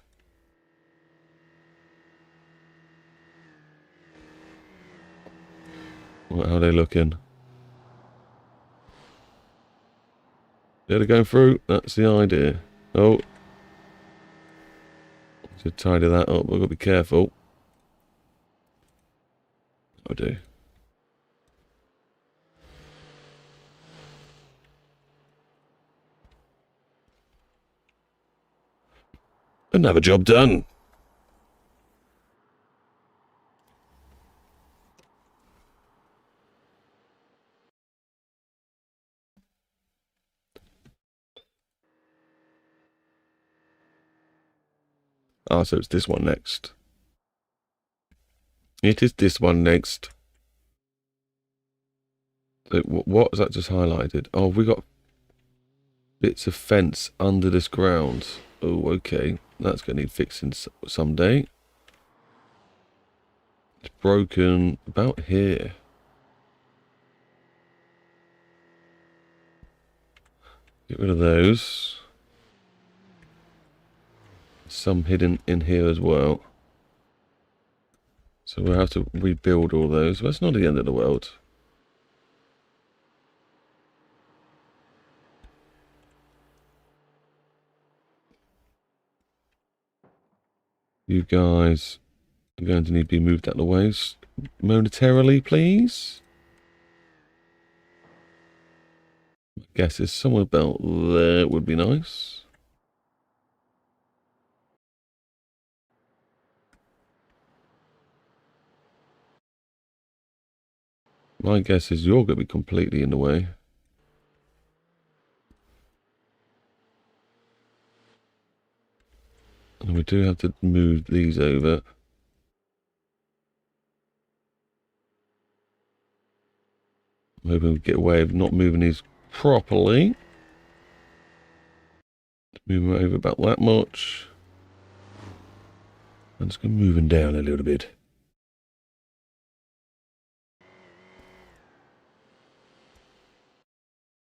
How are they looking? Yeah, they're going through. That's the idea. Oh. To tidy that up, I've got to be careful. I do. Another job done. Ah, so it's this one next. It is this one next. So what is that just highlighted? Oh, we got bits of fence under this ground. Oh, okay. That's going to need fixing someday. It's broken about here. Get rid of those. Some hidden in here as well. So we'll have to rebuild all those. But it's not the end of the world. You guys are going to need to be moved out of the way momentarily, please. I guess it's somewhere about there would be nice. My guess is you're going to be completely in the way. And we do have to move these over. I'm hoping we get away with not moving these properly. Move them over about that much. I'm just going to move them down a little bit.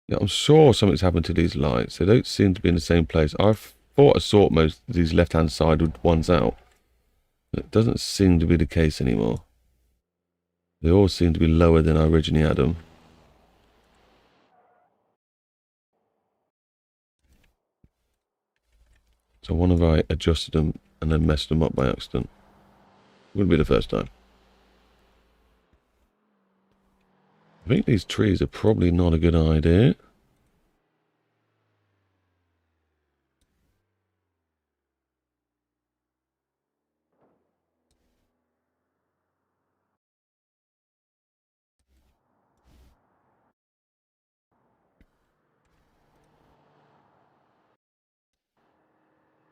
Yeah, I'm sure something's happened to these lights. They don't seem to be in the same place. I thought I sorted most of these left-hand side ones out. It doesn't seem to be the case anymore. They all seem to be lower than I originally had them. So I wonder if I adjusted them and then messed them up by accident. Wouldn't be the first time. I think these trees are probably not a good idea.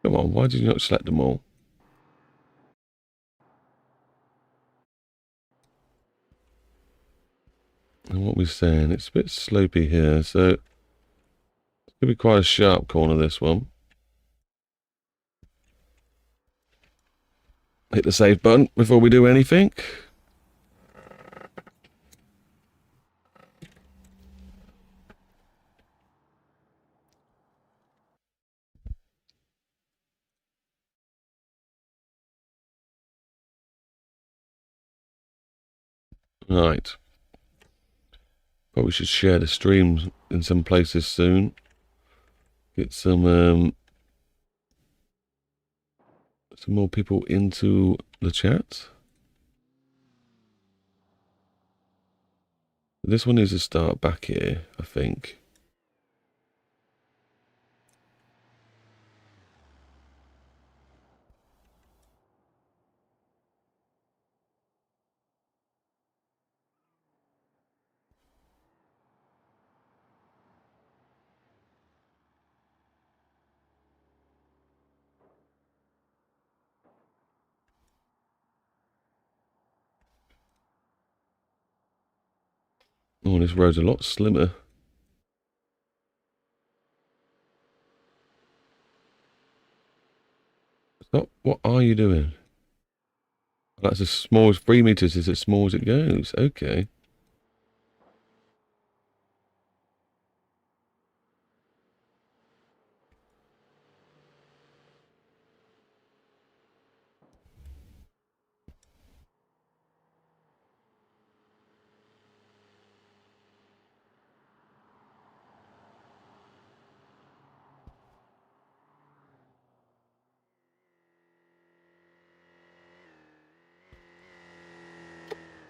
Come on, why did you not select them all? And what we're saying, it's a bit slopey here, so it's going to be quite a sharp corner, this one. Hit the save button before we do anything. Right. Probably should share the stream in some places soon. Get some more people into the chat. This one needs to start back here, I think. Oh, this road's a lot slimmer. Stop. What are you doing? That's as small as 3 meters, is as small as it goes. Okay.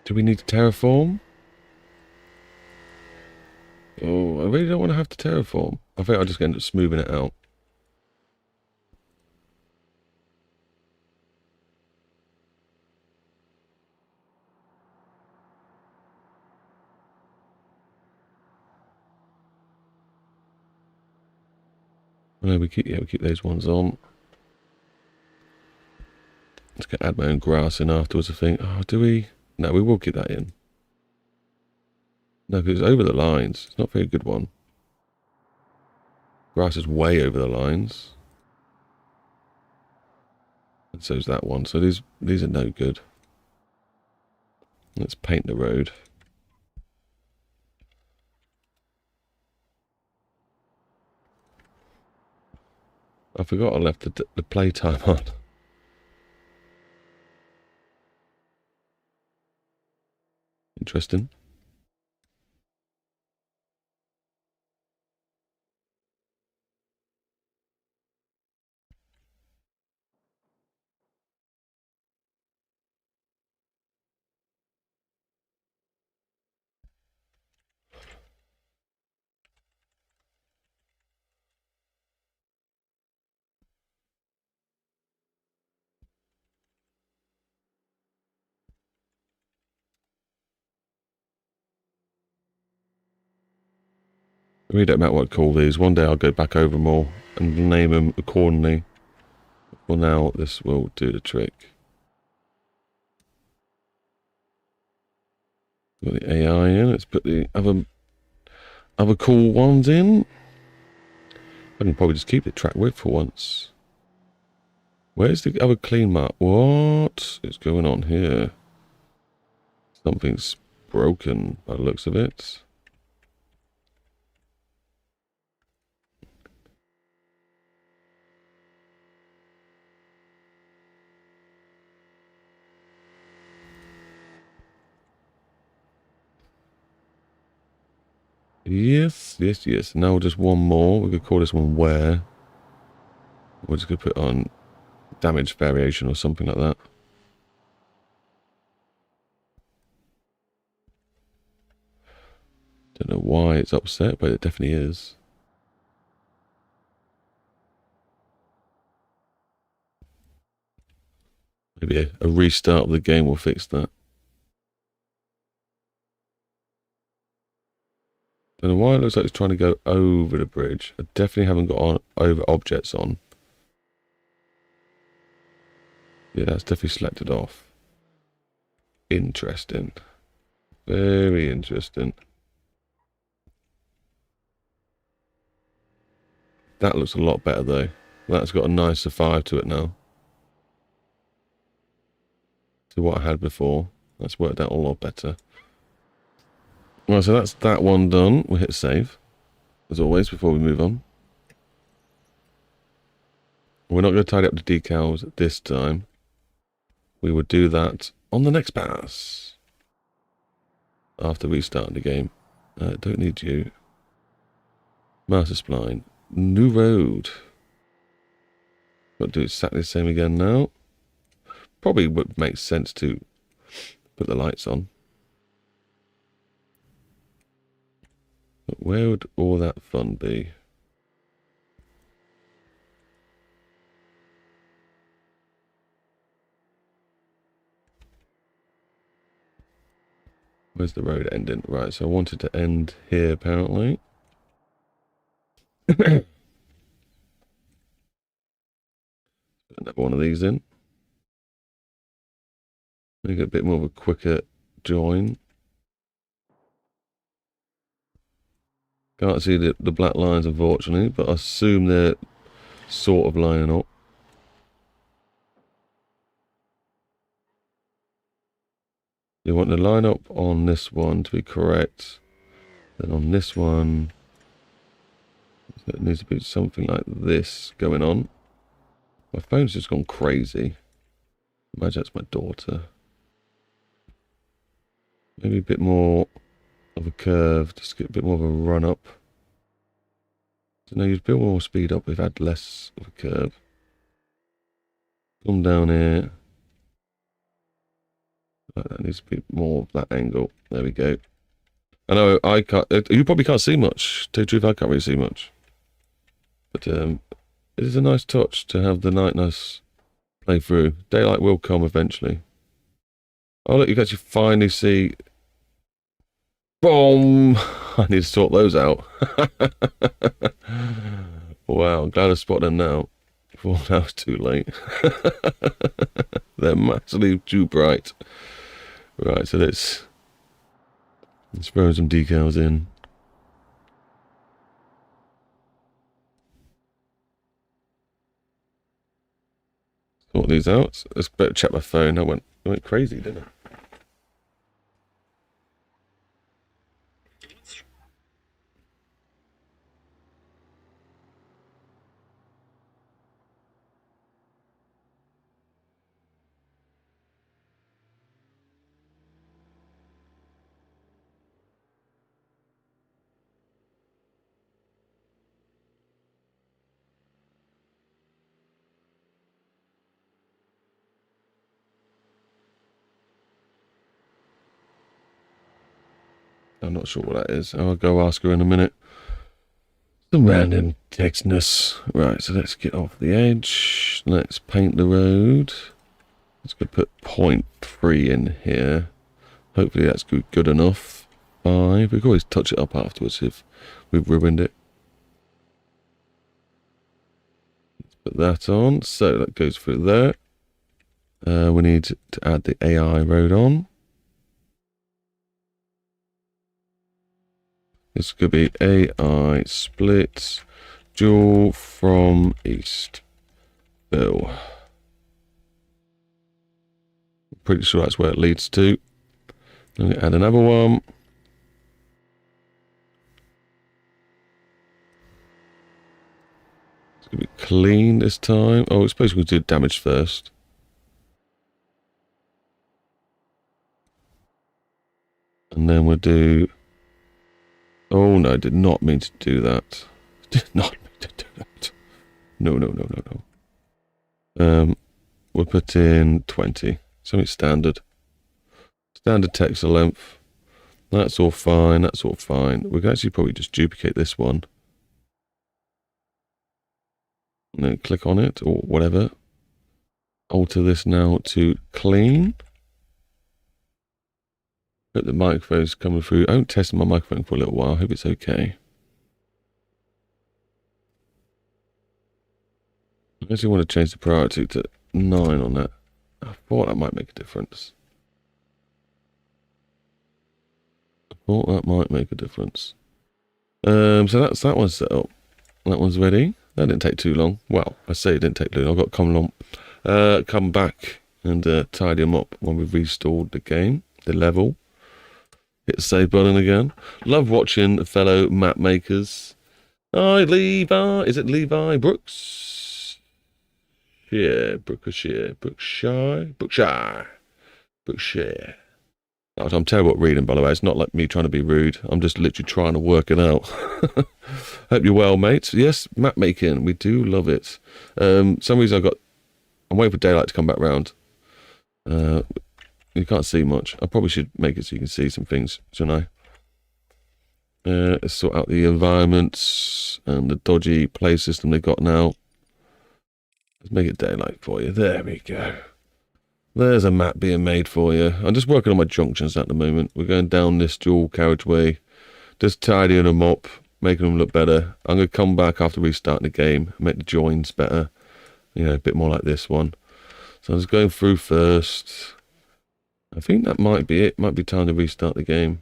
Do we need to terraform? Oh, I really don't want to have to terraform. I think I'll just end up smoothing it out. No, we keep those ones on. Let's go add my own grass in afterwards, I think. Oh, do we? No, we will keep that in. No, because it's over the lines. It's not a very good one. Grass is way over the lines. And so's that one. So these are no good. Let's paint the road. I forgot I left the playtime on. Interesting. I really don't matter what I call these. One day I'll go back over them all and name them accordingly. For now, this will do the trick. Got the AI in. Let's put the other cool ones in. I can probably just keep the track width for once. Where's the other clean map? What is going on here? Something's broken by the looks of it. Yes. Now just one more. We could call this one where. We're just going to put on damage variation or something like that. Don't know why it's upset, but it definitely is. Maybe a restart of the game will fix that. Don't know why it looks like it's trying to go over the bridge. I definitely haven't got over objects on. Yeah, that's definitely selected off. Interesting. Very interesting. That looks a lot better though. That's got a nicer vibe to it now. To what I had before. That's worked out a lot better. Well, so that's that one done. We'll hit save, as always, before we move on. We're not going to tidy up the decals this time. We would do that on the next pass. After restarting the game. Don't need you. Master spline. New road. Got to do exactly the same again now. Probably would make sense to put the lights on. But where would all that fun be? Where's the road ending? Right, so I wanted to end here apparently. Another one of these in. Make it a bit more of a quicker join. Can't see the black lines unfortunately, but I assume they're sort of lining up. You want the line up on this one to be correct. Then on this one, there needs to be something like this going on. My phone's just gone crazy. Imagine that's my daughter. Maybe a bit more of a curve, just get a bit more of a run up. So now you'd build more speed up if you had less of a curve. Come down here. That needs to be more of that angle. There we go. I know I can't. You probably can't see much. To tell you the truth, I can't really see much. But it is a nice touch to have the nightness play through. Daylight will come eventually. Oh look, you can actually finally see. Boom! I need to sort those out. Wow, I'm glad I spotted them now. Before now it's too late. They're massively too bright. Right, so let's throw some decals in. Sort these out. Let's better check my phone. I went crazy, didn't I? I'm not sure what that is. I'll go ask her in a minute. Some random textness. Right, so let's get off the edge. Let's paint the road. Let's go put 0.3 in here. Hopefully that's good enough. 5. We can always touch it up afterwards if we've ruined it. Let's put that on. So that goes through there. We need to add the AI road on. This could be AI split dual from east. Bill. Pretty sure that's where it leads to. Let me add another one. It's going to be clean this time. Oh, I suppose we can do damage first. And then we'll do... Oh no, I did not mean to do that. Did not mean to do that. No. We'll put in 20. Something standard. Standard texture length. That's all fine. That's all fine. We can actually probably just duplicate this one. And then click on it or whatever. Alter this now to clean. Hope the microphone's coming through. I haven't tested my microphone for a little while. Hope it's okay. I actually want to change the priority to 9 on that. I thought that might make a difference. So that's that one set up. That one's ready. That didn't take too long. Well, I say it didn't take too long. I've got to come back and tidy them up when we've restored the game, the level. Hit the save button again. Love watching fellow map makers. Hi, Levi. Is it Levi Brooks? Yeah, Brookshire. I'm terrible at reading, by the way. It's not like me trying to be rude. I'm just literally trying to work it out. Hope you're well, mate. Yes, map making. We do love it. Some reason I'm waiting for daylight to come back round. You can't see much. I probably should make it so you can see some things, shouldn't I? Let's sort out the environments and the dodgy play system they've got now. Let's make it daylight for you. There we go. There's a map being made for you. I'm just working on my junctions at the moment. We're going down this dual carriageway, just tidying them up, making them look better. I'm going to come back after restarting the game, make the joins better. You know, a bit more like this one. So I'm just going through first. I think that might be it. Might be time to restart the game.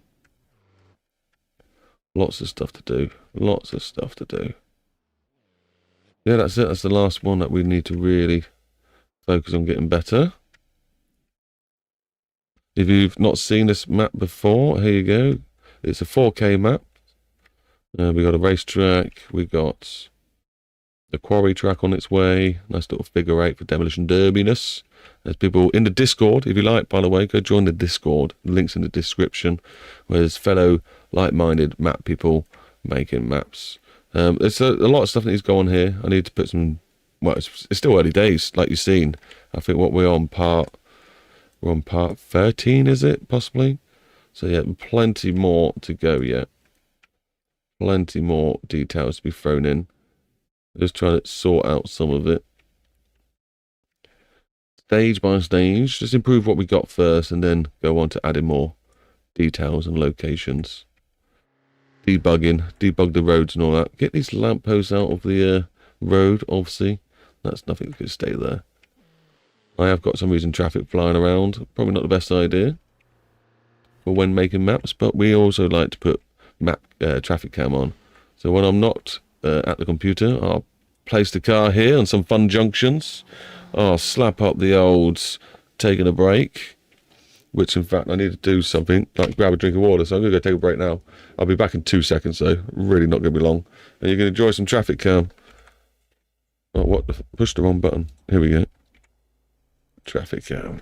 Lots of stuff to do. Lots of stuff to do. Yeah, that's it. That's the last one that we need to really focus on getting better. If you've not seen this map before, here you go. It's a 4K map. We got a racetrack. We got the quarry track on its way. Nice little figure 8 for demolition derbiness. There's people in the Discord, if you like, by the way, go join the Discord. Links in the description, where there's fellow like-minded map people making maps. There's a lot of stuff that needs to go on here. I need to put some... Well, it's still early days, like you've seen. I think what we're on part 13, is it, possibly? So yeah, plenty more to go yet. Plenty more details to be thrown in. Just trying to sort out some of it. Stage by stage, just improve what we got first and then go on to adding more details and locations. Debug the roads and all that. Get these lampposts out of the road, obviously. That's nothing that could stay there. I have got some reason traffic flying around. Probably not the best idea for when making maps, but we also like to put traffic cam on. So when I'm not at the computer, I'll place the car here on some fun junctions. I'll slap up the old taking a break, which in fact I need to do something like grab a drink of water. So I'm going to go take a break now. I'll be back in 2 seconds though. Really not going to be long. And you're going to enjoy some traffic cam. Oh, what? Push the wrong button. Here we go. Traffic cam.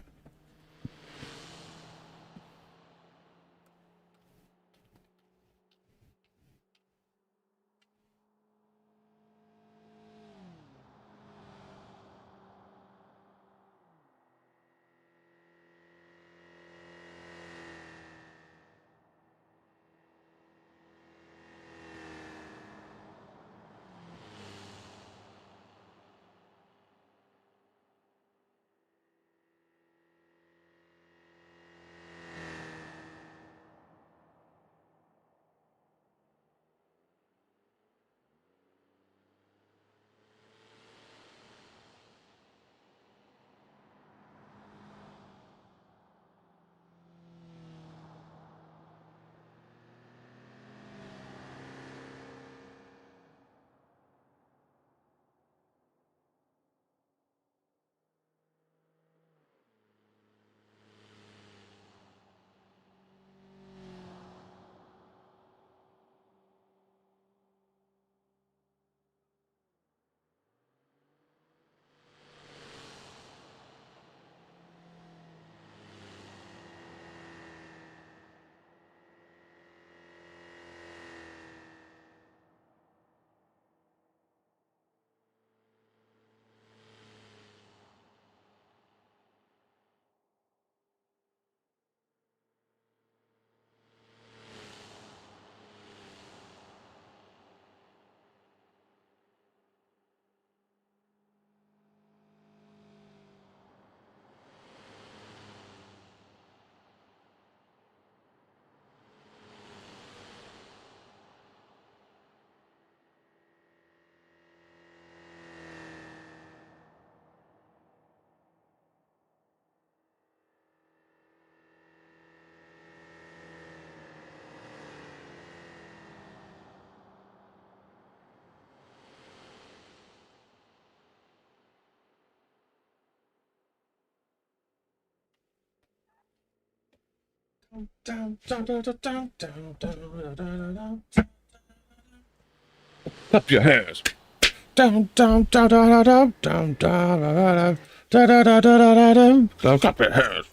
Clap your hands. Down, down, down, down, down, down, down, down, down, down, down, clap your hands.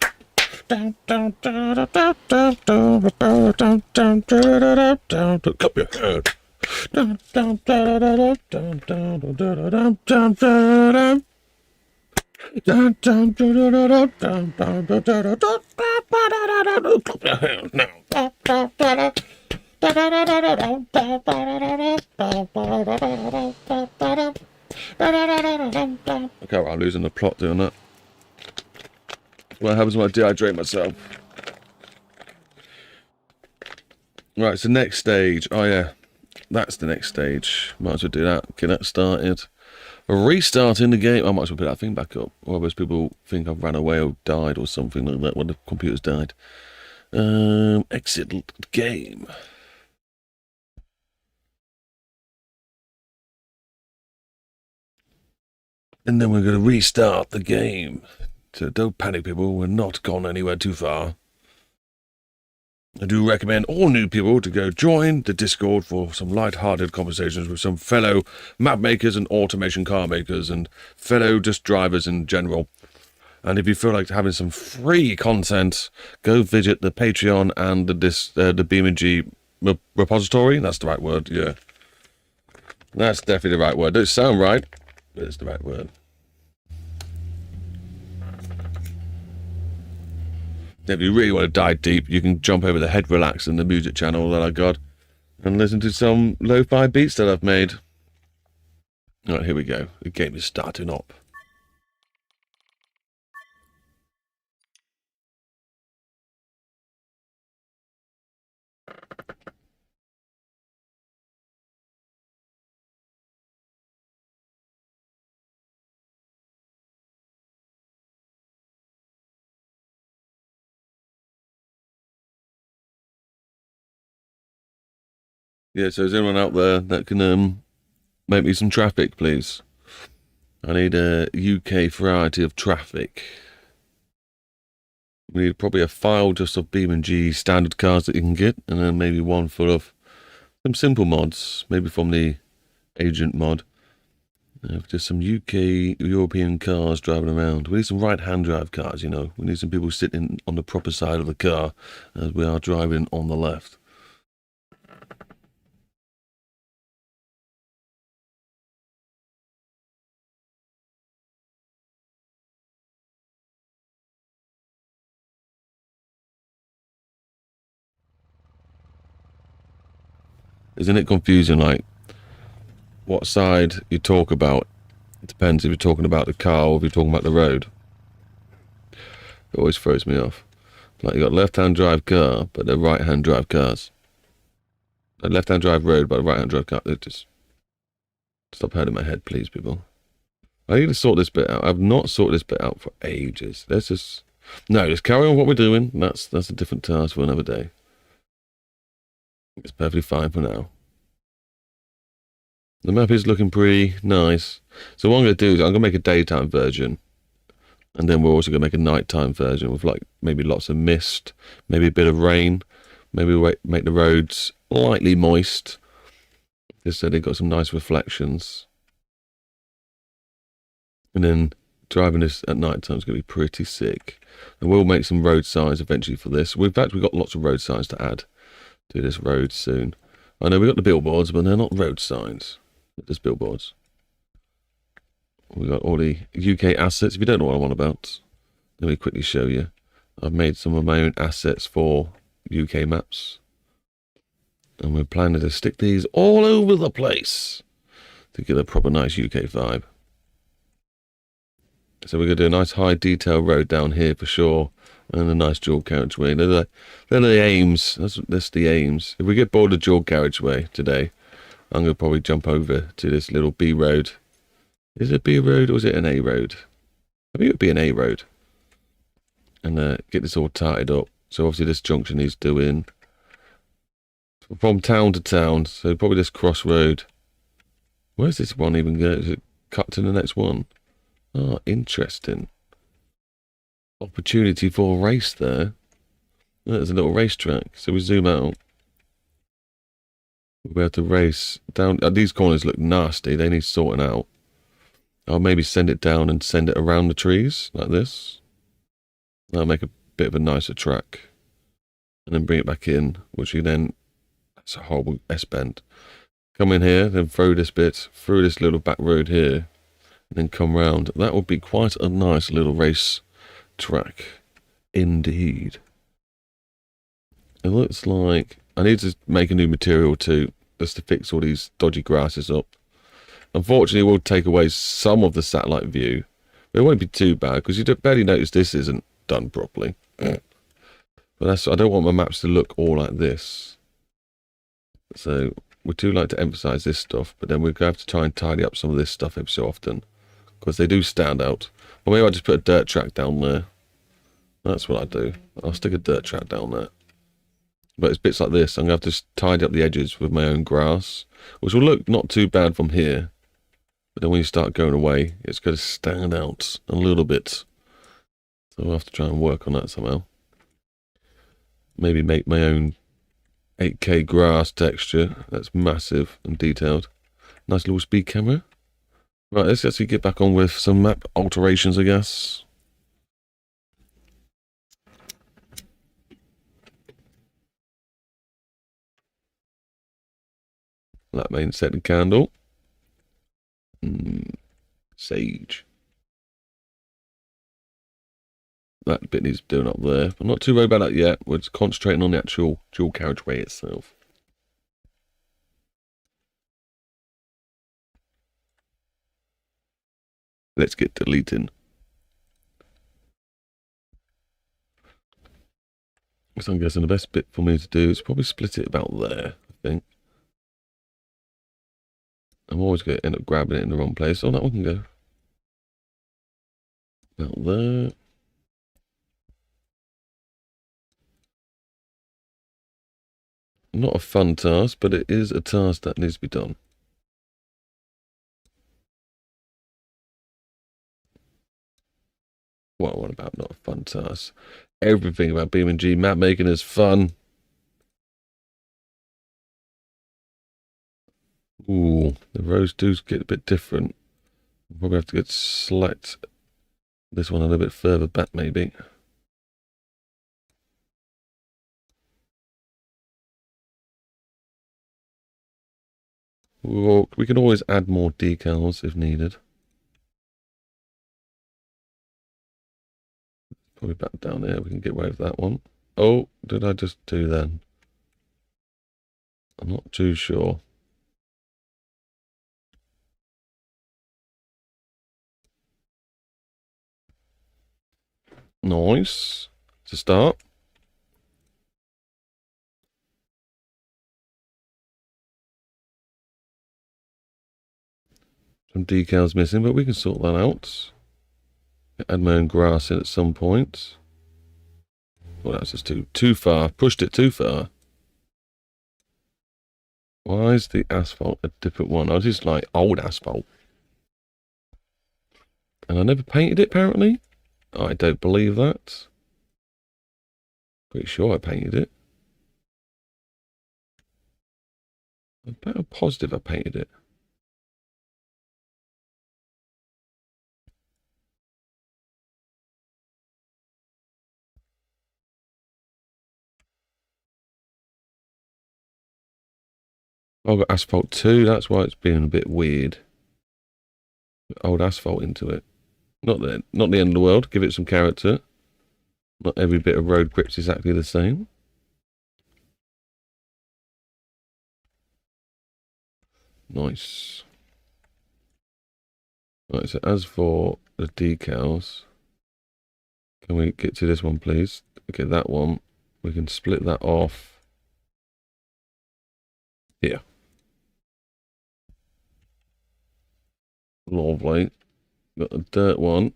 Down, down, down, down, down, down, down, down, down, down, down, clap your hands. Down, down, down, down, down, down, down, down, down, down. Down, down, down, down, down, down, down, down, down, clap your hands now. Okay, well, I'm losing the plot doing that. What happens when I dehydrate myself? Right, so next stage. Oh yeah, that's the next stage. Might as well do that. Get that started. Restarting the game. I might as well put that thing back up. Otherwise people think I've ran away or died or something like that when the computer's died. Exit game. And then we're going to restart the game. So don't panic, people. We're not gone anywhere too far. I do recommend all new people to go join the Discord for some light-hearted conversations with some fellow map makers and automation car makers and fellow just drivers in general. And if you feel like having some free content, go visit the Patreon and the BeamNG repository. That's the right word, yeah. That's definitely the right word. Doesn't sound right, but it's the right word. If you really want to dive deep, you can jump over the Head Relax and the music channel that I got and listen to some lo-fi beats that I've made. All right, here we go. The game is starting up. Yeah, so is anyone out there that can make me some traffic, please? I need a UK variety of traffic. We need probably a file just of BeamNG standard cars that you can get, and then maybe one full of some simple mods, maybe from the agent mod. Just some UK, European cars driving around. We need some right-hand drive cars, you know. We need some people sitting on the proper side of the car as we are driving on the left. Isn't it confusing, like, what side you talk about? It depends if you're talking about the car or if you're talking about the road. It always throws me off. Like, you got left-hand drive car, but they're right-hand drive cars. A left-hand drive road, but a right-hand drive car. It just... Stop hurting my head, please, people. I need to sort this bit out. I've not sorted this bit out for ages. Let's just... No, just carry on what we're doing. That's a different task for another day. It's perfectly fine for now. The map is looking pretty nice. So what I'm going to do is I'm going to make a daytime version. And then we're also going to make a nighttime version with, like, maybe lots of mist, maybe a bit of rain, maybe make the roads lightly moist, just so they've got some nice reflections. And then driving this at night time is going to be pretty sick. And we'll make some road signs eventually for this. In fact, we've got lots of road signs to add to this road soon. I know we've got the billboards, but they're not road signs. They're just billboards. We've got all the UK assets. If you don't know what I'm on about, let me quickly show you. I've made some of my own assets for UK maps. And we're planning to stick these all over the place to get a proper nice UK vibe. So we're going to do a nice high detail road down here for sure. And a nice dual carriageway. They're the aims. That's the aims. If we get bored of dual carriageway today, I'm going to probably jump over to this little B road. Is it a B road or is it an A road? I think it would be an A road. And get this all tied up. So obviously this junction needs doing from town to town. So probably this crossroad. Where's this one even go? Is it cut to the next one? Oh, interesting. Opportunity for a race there. There's a little racetrack. So we zoom out. We'll be able to race down. These corners look nasty. They need sorting out. I'll maybe send it down and send it around the trees like this. That'll make a bit of a nicer track. And then bring it back in, which you then, that's a horrible S-bend. Come in here, then throw this bit through this little back road here, and then come round. That would be quite a nice little race track, indeed. It looks like I need to make a new material too, just to fix all these dodgy grasses up. Unfortunately, it will take away some of the satellite view, but it won't be too bad because you barely notice this isn't done properly. But that's, I don't want my maps to look all like this. So we do like to emphasize this stuff, but then we're going to have to try and tidy up some of this stuff every so often because they do stand out. Or maybe I'll just put a dirt track down there. That's what I do. I'll stick a dirt track down there. But it's bits like this. I'm going to have to tidy up the edges with my own grass, which will look not too bad from here. But then when you start going away, it's going to stand out a little bit. So we'll have to try and work on that somehow. Maybe make my own 8K grass texture. That's massive and detailed. Nice little speed camera. Right, let's actually get back on with some map alterations, I guess. That main setting candle. Sage. That bit needs doing up there. I'm not too worried about that yet. We're just concentrating on the actual dual carriageway itself. Let's get deleting. So I'm guessing the best bit for me to do is probably split it about there, I think. I'm always going to end up grabbing it in the wrong place. Oh, that one can go about there. Not a fun task, but it is a task that needs to be done. Well, what about not a fun task? Everything about BeamNG map making is fun. Ooh, the rows do get a bit different. We'll probably have to select this one a little bit further back, maybe. We can always add more decals if needed. Probably back down there, we can get away with that one. Oh, did I just do then? I'm not too sure. Nice. To start. Some decals missing, but we can sort that out. Add my own grass in at some point. Well, that's just too far. Pushed it too far. Why is the asphalt a different one? I just like old asphalt. And I never painted it, apparently. I don't believe that. Pretty sure I painted it. I'm about positive I painted it. I've got asphalt too. That's why it's being a bit weird. Old asphalt into it. Not the end of the world. Give it some character. Not every bit of road grip's exactly the same. Nice. Right, so as for the decals, can we get to this one, please? Okay, that one. We can split that off. Here. Lovely. Got the dirt one.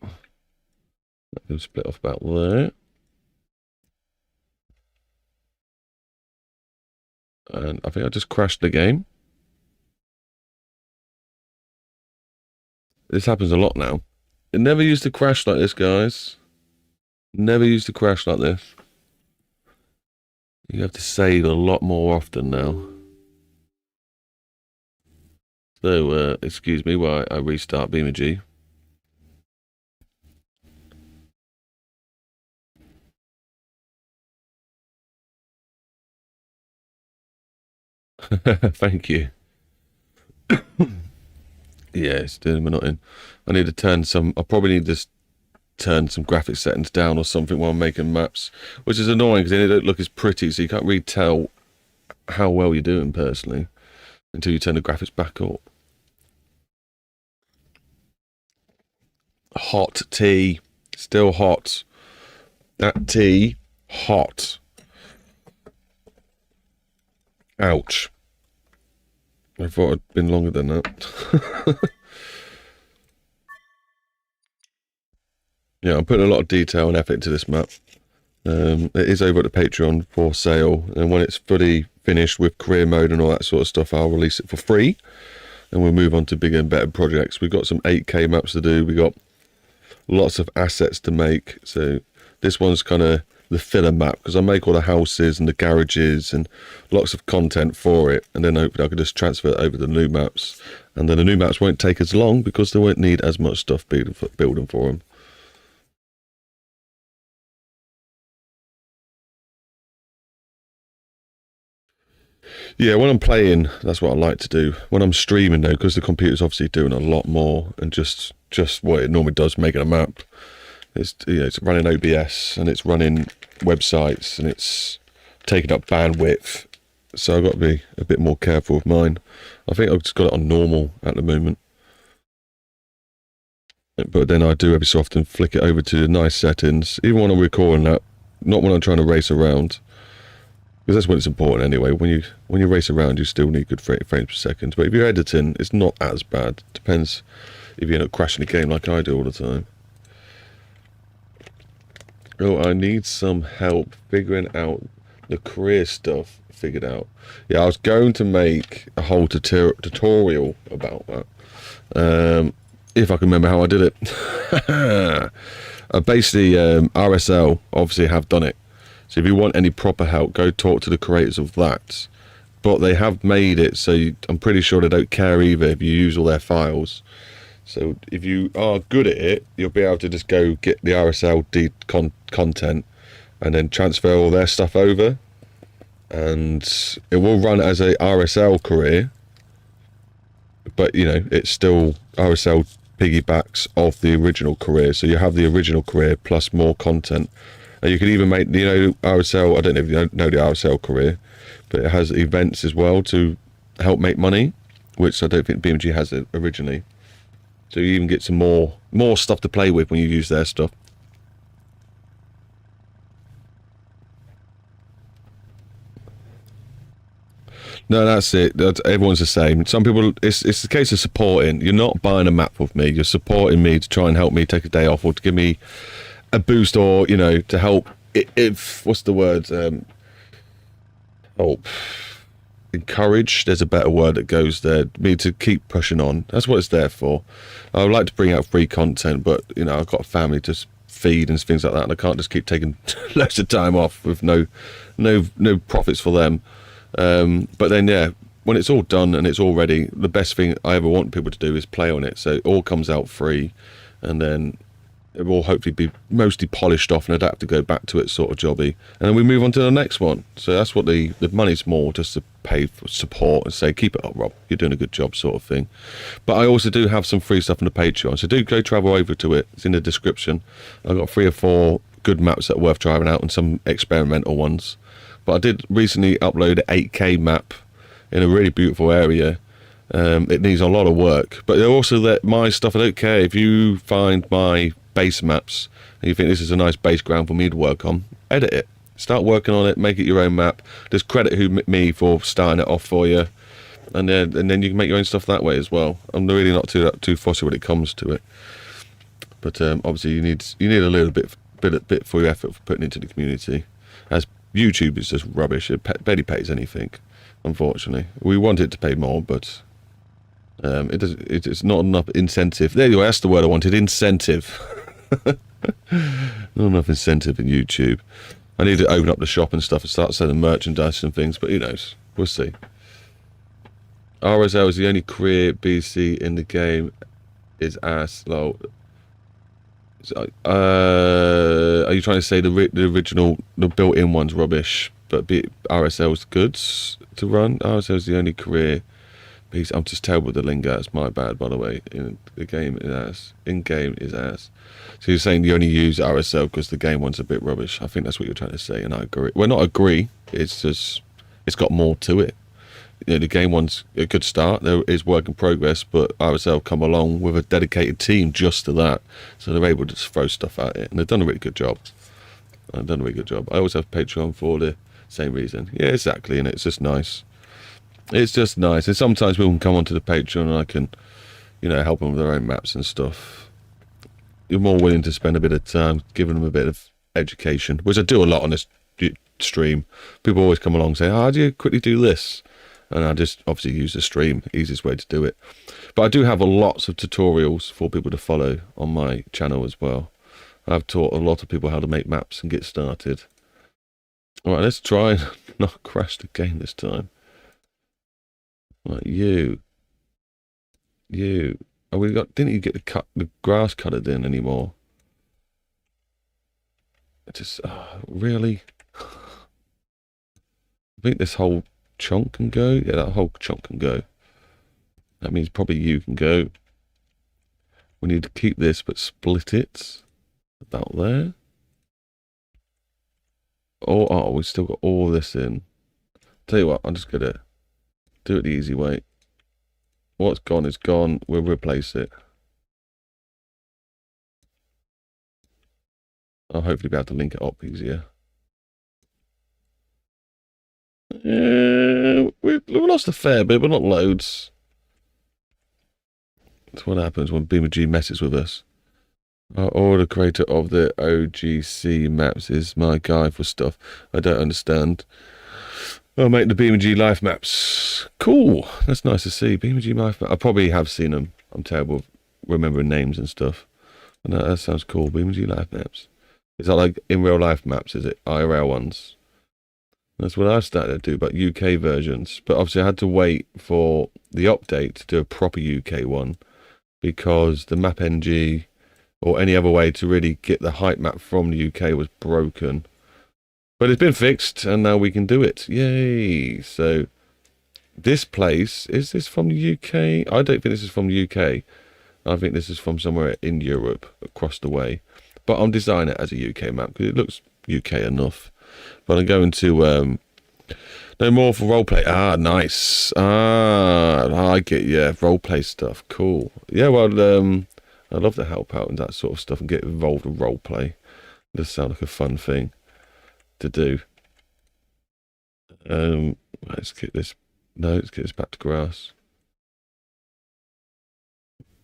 That can split off about there. And I think I just crashed the game. This happens a lot now. It never used to crash like this, guys. Never used to crash like this. You have to save a lot more often now. So, excuse me while I restart BeamNG. Thank you. Yeah, it's doing me nothing. I need to turn some. I probably need to turn some graphics settings down or something while I'm making maps, which is annoying because they don't look as pretty, so you can't really tell how well you're doing personally until you turn the graphics back up. Hot tea, still hot. That tea, hot. Ouch. I thought it'd been longer than that. Yeah, I'm putting a lot of detail and effort into this map. It is over at the Patreon for sale, and when it's fully finished with career mode and all that sort of stuff, I'll release it for free, and we'll move on to bigger and better projects. We've got some 8K maps to do. We've got lots of assets to make, so this one's kind of the filler map, because I make all the houses and the garages and lots of content for it, and then hopefully I can just transfer it over to the new maps, and then the new maps won't take as long because they won't need as much stuff building for them. Yeah, when I'm playing, that's what I like to do. When I'm streaming though, because the computer's obviously doing a lot more and just what it normally does, making a map. It's, you know, it's running OBS and it's running websites and it's taking up bandwidth. So I've got to be a bit more careful with mine. I think I've just got it on normal at the moment. But then I do every so often flick it over to nice settings, even when I'm recording that, not when I'm trying to race around. Because that's when it's important anyway. When you race around, you still need good frames per second. But if you're editing, it's not as bad. Depends if you end up crashing the game like I do all the time. Oh, I need some help figuring out the career stuff figured out. Yeah, I was going to make a whole tutorial about that. If I can remember how I did it. Basically, RSL obviously have done it. So if you want any proper help, go talk to the creators of that. But they have made it so I'm pretty sure they don't care either if you use all their files. So if you are good at it, you'll be able to just go get the RSL content and then transfer all their stuff over. And it will run as a RSL career. But, you know, it's still RSL piggybacks of the original career. So you have the original career plus more content. And you can even make, you know, RSL, I don't know if you know the RSL career, but it has events as well to help make money, which I don't think BeamNG has it originally. So you even get some more stuff to play with when you use their stuff. No, that's it. Everyone's the same. Some people, it's the case of supporting. You're not buying a map with me. You're supporting me to try and help me take a day off or to give me a boost, or, you know, to help. If what's the word? Help. Encourage. There's a better word that goes there. Me to keep pushing on. That's what it's there for. I would like to bring out free content, but, you know, I've got a family to feed and things like that, and I can't just keep taking loads of time off with no profits for them. But then, yeah, when it's all done and it's all ready, the best thing I ever want people to do is play on it. So it all comes out free, and then it will hopefully be mostly polished off and I'd have to go back to it sort of jobby. And then we move on to the next one. So that's what the money's more, just to pay for support and say, keep it up, Rob. You're doing a good job sort of thing. But I also do have some free stuff on the Patreon. So do go travel over to it. It's in the description. I've got 3 or 4 good maps that are worth trying out and some experimental ones. But I did recently upload an 8K map in a really beautiful area. It needs a lot of work. But also that my stuff, I don't care if you find my base maps and you think this is a nice base ground for me to work on, edit it, start working on it, make it your own map, just credit me for starting it off for you, and then you can make your own stuff that way as well. I'm really not too fussy when it comes to it, but obviously you need a little bit for your effort for putting into the community, as YouTube is just rubbish. It barely pays anything, unfortunately. We want it to pay more, but it's not enough incentive. There you go, that's the word I wanted, incentive. Not enough incentive in YouTube. I need to open up the shop and stuff and start selling merchandise and things, but who knows? We'll see. RSL is the only career BC in the game. Is ass. Lol. Are you trying to say the original, the built-in one's rubbish, but RSL's good to run? RSL's the only career piece. I'm just terrible with the lingo. It's my bad, by the way. In the game is ass. In game is ass. So you're saying you only use RSL because the game one's a bit rubbish. I think that's what you're trying to say, and I agree. Well, not agree. It's just it's got more to it. You know, the game one's a good start. There is work in progress, but RSL come along with a dedicated team just to that, so they're able to just throw stuff at it, and they've done a really good job. I always have Patreon for the same reason. Yeah, exactly, and it's just nice. It's just nice, and sometimes people can come onto the Patreon, and I can, you know, help them with their own maps and stuff. You're more willing to spend a bit of time giving them a bit of education, which I do a lot on this stream. People always come along and say, "Oh, how do you quickly do this?" And I just obviously use the stream, easiest way to do it. But I do have lots of tutorials for people to follow on my channel as well. I've taught a lot of people how to make maps and get started. Alright, let's try and not crash the game this time. Right, you. Oh, didn't you get the grass cutted in anymore? Really? I think this whole chunk can go. Yeah, that whole chunk can go. That means probably you can go. We need to keep this but split it about there. Oh, we've still got all this in. Tell you what, I'm just gonna do it the easy way. What's gone is gone. We'll replace it. I'll hopefully be able to link it up easier. Yeah, we lost a fair bit, but not loads. That's what happens when BeamNG messes with us. The creator of the OGC maps is my guy for stuff I don't understand. I'll make the BeamNG life maps. Cool. That's nice to see. BeamNG life maps. I probably have seen them. I'm terrible with remembering names and stuff. But no, that sounds cool. BeamNG life maps. Is that like in real life maps? Is it IRL ones? That's what I've started to do, but UK versions. But obviously I had to wait for the update to do a proper UK one, because the MapNG or any other way to really get the height map from the UK was broken. But it's been fixed, and now we can do it. Yay! So this place, is this from the UK? I don't think this is from the UK. I think this is from somewhere in Europe, across the way. But I'm designing it as a UK map, because it looks UK enough. But I'm going to no more for roleplay. Ah, nice. Ah, I like it. Yeah, roleplay stuff. Cool. Yeah, well, I'd love to help out in that sort of stuff and get involved in roleplay. It does sound like a fun thing to do. Let's get this. No, let's get this back to grass.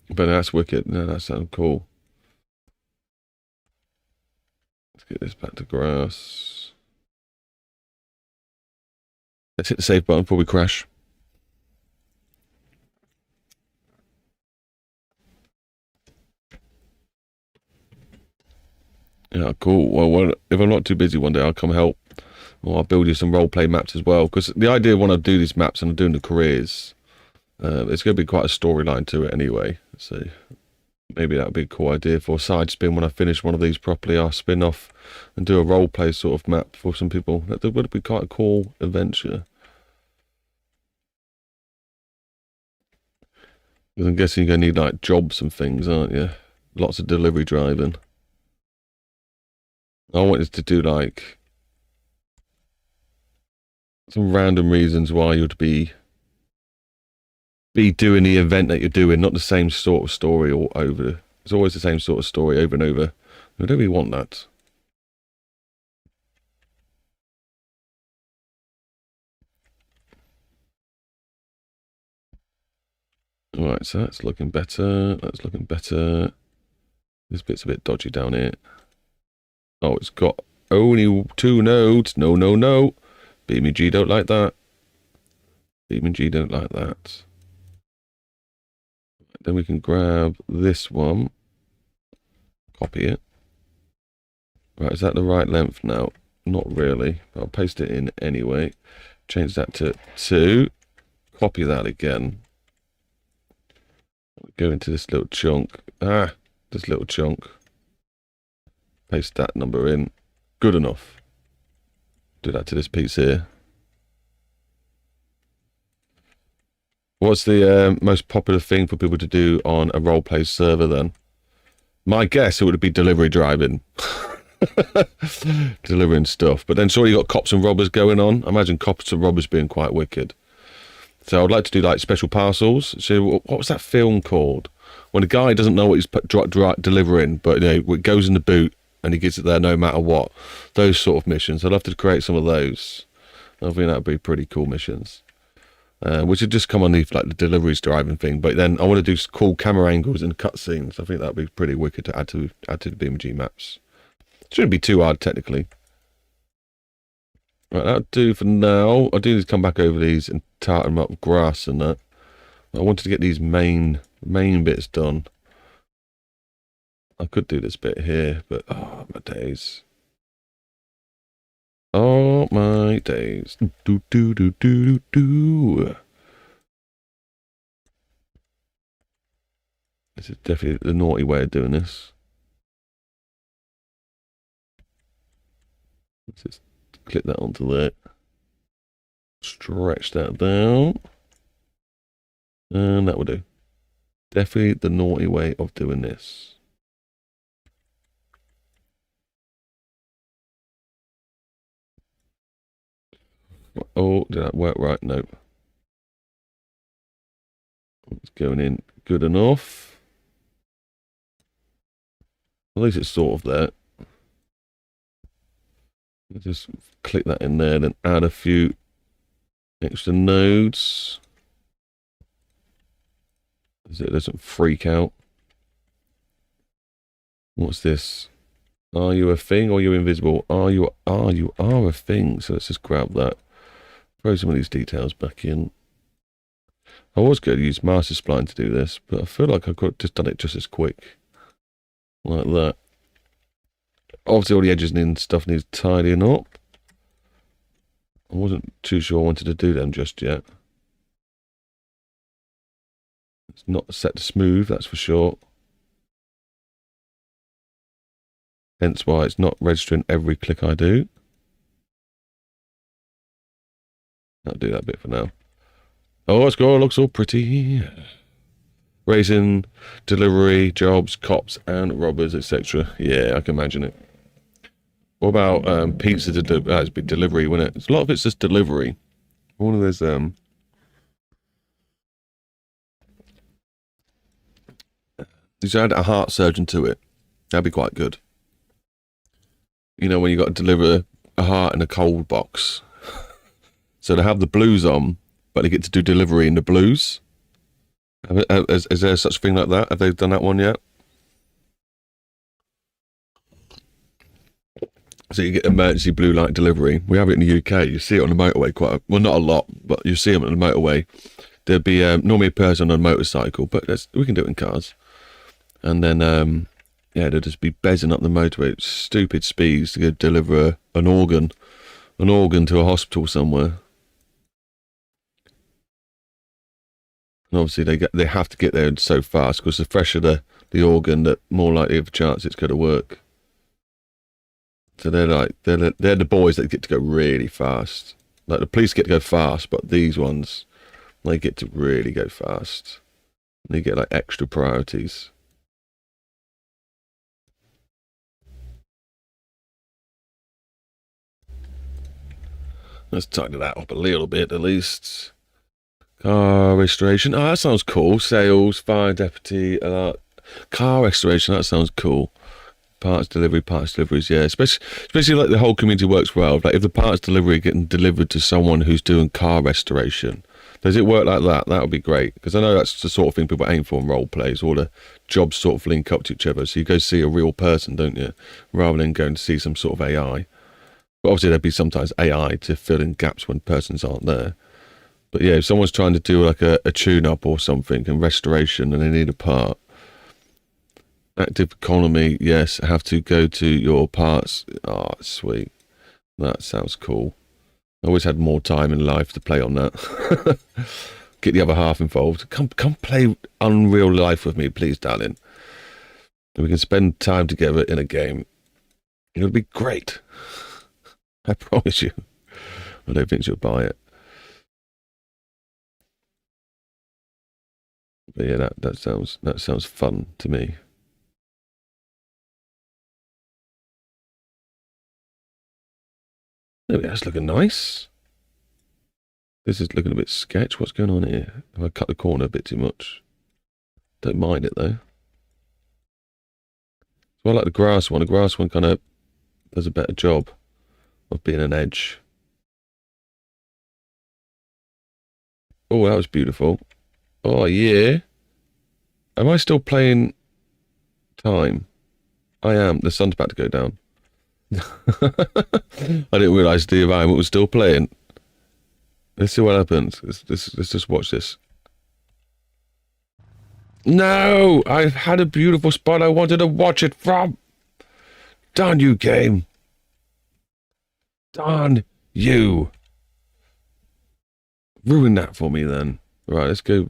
But that's wicked. No, that sounds cool. Let's get this back to grass. Let's hit the save button before we crash. Yeah, cool. Well, if I'm not too busy one day, I'll come help. Or I'll build you some roleplay maps as well. Because the idea when I do these maps and I'm doing the careers, it's going to be quite a storyline to it anyway. So maybe that would be a cool idea for a side spin when I finish one of these properly. I'll spin off and do a roleplay sort of map for some people. That would be quite a cool adventure. Because I'm guessing you're going to need like jobs and things, aren't you? Lots of delivery driving. I wanted to do like some random reasons why you'd be doing the event that you're doing, not the same sort of story all over. It's always the same sort of story over and over. I don't really want that. Alright, so that's looking better. That's looking better. This bit's a bit dodgy down here. Oh, it's got only 2 nodes. No, no, no. BeamNG don't like that. BeamNG don't like that. Then we can grab this one. Copy it. Right, is that the right length now? Not really. I'll paste it in anyway. Change that to 2. Copy that again. Go into this little chunk. This little chunk. Paste that number in. Good enough. Do that to this piece here. What's the most popular thing for people to do on a roleplay server then? My guess it would be delivery driving. Delivering stuff. But then surely you got cops and robbers going on. I imagine cops and robbers being quite wicked. So I'd like to do like special parcels. So what was that film called? When a guy doesn't know what he's delivering, but you know, it goes in the boot and he gets it there no matter what. Those sort of missions. I'd love to create some of those. I think that would be pretty cool missions. Which would just come underneath like the deliveries driving thing. But then I want to do cool camera angles and cutscenes. I think that would be pretty wicked to add to the BeamNG maps. Shouldn't be too hard technically. Right, that'll do for now. I do need to come back over these and tartan them up with grass and that. I wanted to get these main bits done. I could do this bit here, but oh my days. Oh my days. Do do do do do do. This is definitely the naughty way of doing this. Let's just click that onto there. Stretch that down. And that will do. Definitely the naughty way of doing this. Oh, did that work right? Nope. It's going in good enough. At least it's sort of there. Just click that in there, then add a few extra nodes. So it doesn't freak out. What's this? Are you a thing or are you invisible? You are a thing. So let's just grab that. Throw some of these details back in. I was going to use master spline to do this, but I feel like I could have just done it just as quick. Like that. Obviously all the edges and stuff needs tidying up. I wasn't too sure I wanted to do them just yet. It's not set to smooth, that's for sure. Hence why it's not registering every click I do. I'll do that bit for now. Oh, it's got, it looks all pretty. Raising, delivery, jobs, cops and robbers, etc. Yeah, I can imagine it. What about pizza to do? It's been delivery, wouldn't it? A lot of it's just delivery. One of those you should add a heart surgeon to it. That'd be quite good. You know, when you got to deliver a heart in a cold box. So they have the blues on, but they get to do delivery in the blues. Is there such a thing like that? Have they done that one yet? So you get emergency blue light delivery. We have it in the UK. You see it on the motorway quite well, not a lot, but you see them on the motorway. There'd be normally a person on a motorcycle, but we can do it in cars. And then, yeah, they'll just be bezzing up the motorway at stupid speeds to go deliver an organ to a hospital somewhere. And obviously they have to get there so fast because the fresher the organ, the more likely of a chance it's going to work. So they're the boys that get to go really fast. Like the police get to go fast, but these ones, they get to really go fast. They get like extra priorities. Let's tighten that up a little bit at least. Car restoration. Oh, that sounds cool. Sales, fire deputy, car restoration. That sounds cool. Parts deliveries. Yeah, especially like the whole community works well. Like if the parts delivery getting delivered to someone who's doing car restoration, does it work like that? That would be great because I know that's the sort of thing people aim for in role plays. All the jobs sort of link up to each other. So you go see a real person, don't you, rather than going to see some sort of AI. But obviously there'd be sometimes AI to fill in gaps when persons aren't there. But yeah, if someone's trying to do like a tune-up or something and restoration and they need a part, active economy, yes, have to go to your parts. Oh, sweet. That sounds cool. I always had more time in life to play on that. Get the other half involved. Come play Unreal Life with me, please, darling. And we can spend time together in a game. It'll be great. I promise you. I don't think she'll buy it. But yeah, that sounds fun to me. There we go, that's looking nice. This is looking a bit sketch. What's going on here? Have I cut the corner a bit too much? Don't mind it though. So I like the grass one. The grass one kind of does a better job of being an edge. Oh, that was beautiful. Oh, yeah. Am I still playing time? I am. The sun's about to go down. I didn't realise the environment was still playing. Let's see what happens. Let's just watch this. No! I had a beautiful spot I wanted to watch it from. Darn you, game. Darn you. Ruin that for me then. Right, let's go.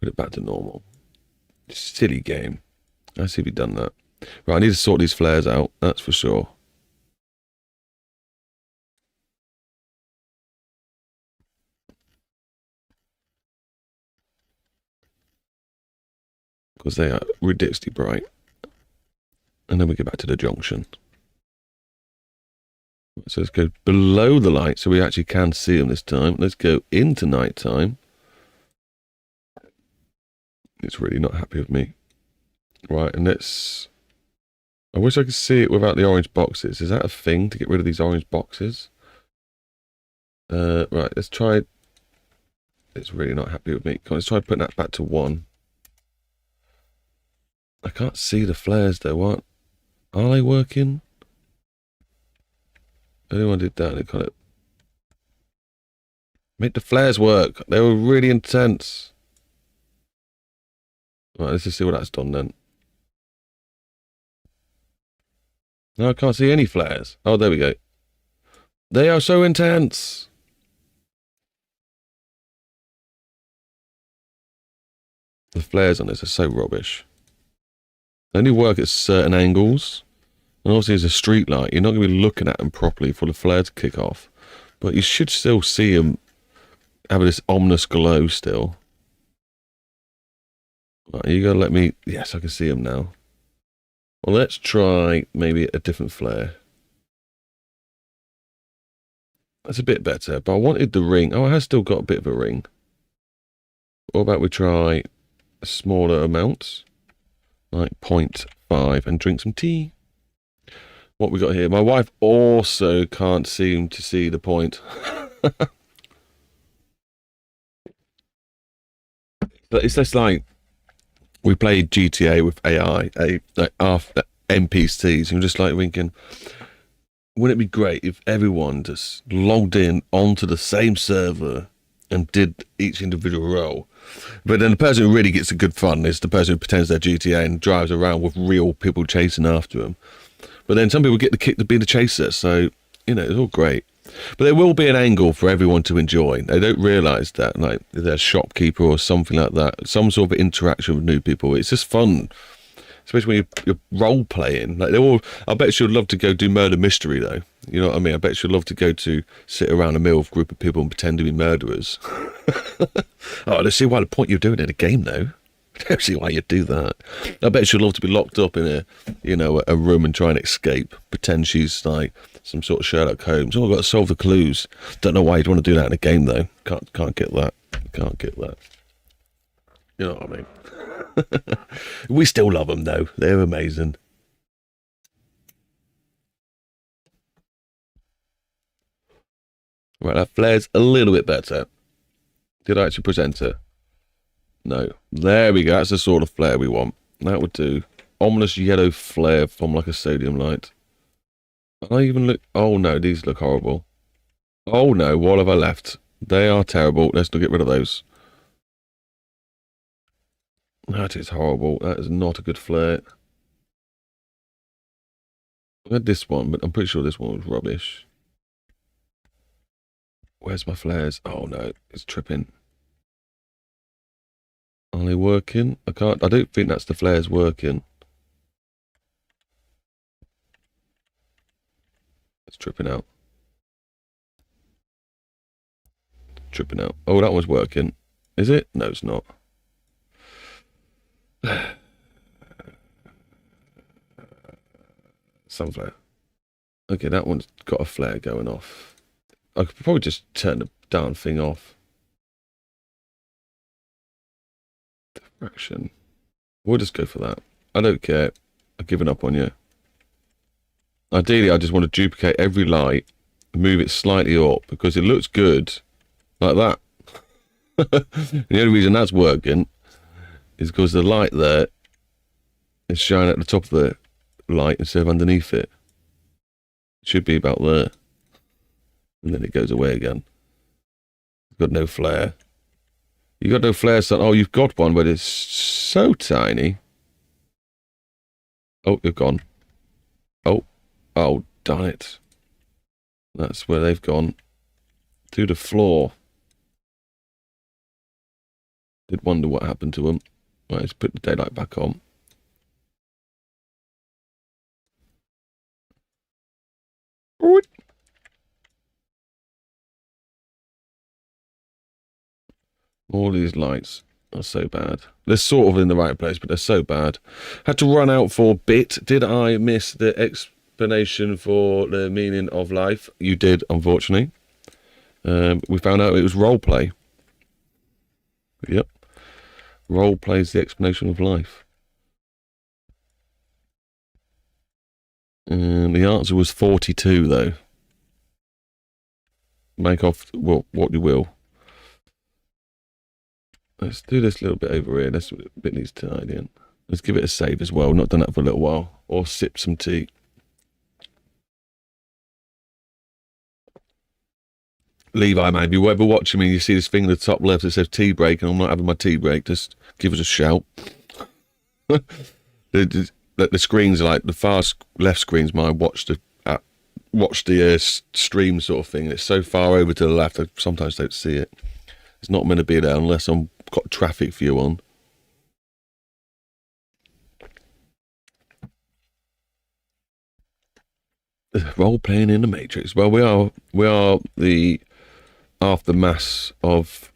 Put it back to normal. Silly game. Let's see if you've done that. Right, I need to sort these flares out, that's for sure. Because they are ridiculously bright. And then we get back to the junction. So let's go below the light so we actually can see them this time. Let's go into night time. It's really not happy with me. Right, and let's... I wish I could see it without the orange boxes. Is that a thing to get rid of these orange boxes? Right, let's try... It's really not happy with me. Let's try putting that back to 1. I can't see the flares though. What? Are they working? Anyone did that and it kind of... Make the flares work. They were really intense. Right, let's just see what that's done then. No, I can't see any flares. Oh, there we go. They are so intense. The flares on this are so rubbish. They only work at certain angles. And obviously as a street light, you're not going to be looking at them properly for the flare to kick off. But you should still see them having this ominous glow still. Right, you got to let me... Yes, I can see them now. Well, let's try maybe a different flare. That's a bit better, but I wanted the ring. Oh, it has still got a bit of a ring. What about we try a smaller amount? Like 0.5 and drink some tea. What we got here? My wife also can't seem to see the point. But it's just like we played GTA with AI, like after NPCs, and you're just like thinking, wouldn't it be great if everyone just logged in onto the same server and did each individual role? But then the person who really gets the good fun is the person who pretends they're GTA and drives around with real people chasing after them. But then some people get the kick to be the chaser, so, you know, it's all great. But there will be an angle for everyone to enjoy. They don't realise that, like, if they're a shopkeeper or something like that, some sort of interaction with new people. It's just fun, especially when you're role-playing. Like, I bet she'd love to go do murder mystery, though. You know what I mean? I bet she'd love to go to sit around a meal with a group of people and pretend to be murderers. Oh, I don't see why the point you're doing in a game, though. I don't see why you'd do that. I bet she'd love to be locked up in a room and try and escape. Pretend she's like some sort of Sherlock Holmes. Oh, I've got to solve the clues. Don't know why you'd want to do that in a game though. Can't get that. Can't get that. You know what I mean? We still love them though. They're amazing. Right, that flare's a little bit better. Did I actually present it? No. There we go. That's the sort of flare we want. That would do. Ominous yellow flare from like a sodium light. I even look... Oh no, these look horrible. Oh no, what have I left? They are terrible. Let's not get rid of those. That is horrible. That is not a good flare. I had this one, but I'm pretty sure this one was rubbish. Where's my flares? Oh no, it's tripping. Are they working? I don't think that's the flares working. It's tripping out. Tripping out. Oh, that one's working. Is it? No, it's not. Sunflare. Okay, that one's got a flare going off. I could probably just turn the darn thing off. Diffraction. We'll just go for that. I don't care. I've given up on you. Ideally, I just want to duplicate every light, move it slightly up, because it looks good, like that. The only reason that's working is because the light there is shining at the top of the light instead of underneath it. It should be about there. And then it goes away again. Got no flare. You got no flare, son. Oh, you've got one, but it's so tiny. Oh, you're gone. Oh. Oh, darn it. That's where they've gone. To the floor. Did wonder what happened to them. Right, let's put the daylight back on. All these lights are so bad. They're sort of in the right place, but they're so bad. Had to run out for a bit. Did I miss the explanation for the meaning of life? You did, unfortunately. We found out it was role play. Yep. Role play is the explanation of life. The answer was 42, though. Make off what you will. Let's do this little bit over here. This bit needs tidying. Let's give it a save as well. Not done that for a little while. Or sip some tea. Levi, man, if you're ever watching me, you see this thing in the top left that says tea break, and I'm not having my tea break, just give us a shout. The screens are like the far left screen's my watch the stream sort of thing. It's so far over to the left, I sometimes don't see it. It's not meant to be there unless I'm got traffic view on. Role playing in the Matrix. Well, we are the aftermath of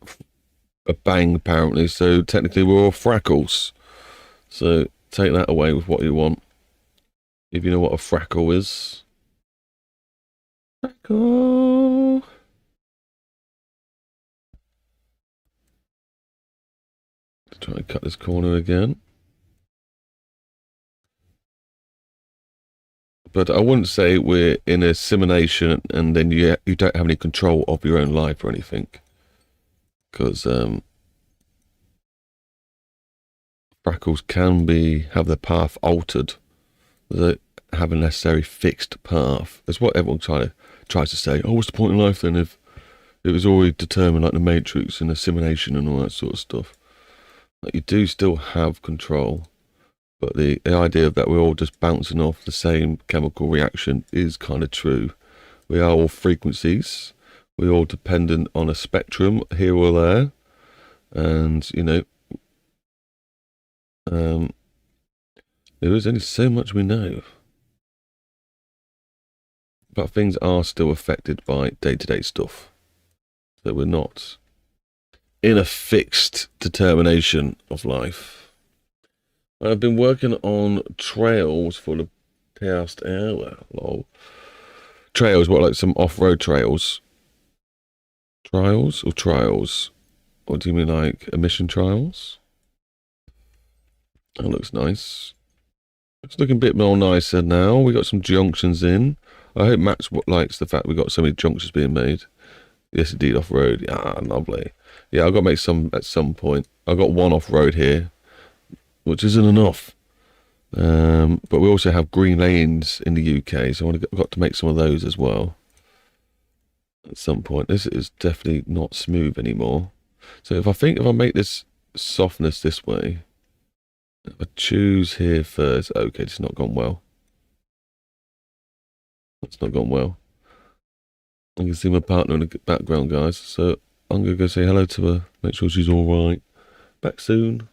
a bang, apparently. So technically, we're all frackles. So take that away with what you want. If you know what a frackle is. Frackle. Try and cut this corner again. But I wouldn't say we're in a simulation and then you don't have any control of your own life or anything. Because frackles can have their path altered. They have a necessary fixed path. That's what everyone tries to say. Oh, what's the point in life then if it was already determined like the Matrix and a simulation and all that sort of stuff? Like, you do still have control. But the idea that we're all just bouncing off the same chemical reaction is kind of true. We are all frequencies. We're all dependent on a spectrum here or there. And, you know, there is only so much we know. But things are still affected by day-to-day stuff. So we're not in a fixed determination of life. I've been working on trails for the past hour. Lol. Trails, what, like some off-road trails? Trials or trials? What do you mean, like emission trials? That looks nice. It's looking a bit more nicer now. We got some junctions in. I hope Max likes the fact we got so many junctions being made. Yes, indeed, off-road. Yeah, lovely. Yeah, I've got to make some at some point. I've got one off-road here, which isn't enough. But we also have green lanes in the UK, so I've got to make some of those as well. At some point. This is definitely not smooth anymore. So if I make this softness this way, if I choose here first, okay, it's not gone well. That's not gone well. I can see my partner in the background, guys. So I'm going to go say hello to her, make sure she's all right. Back soon.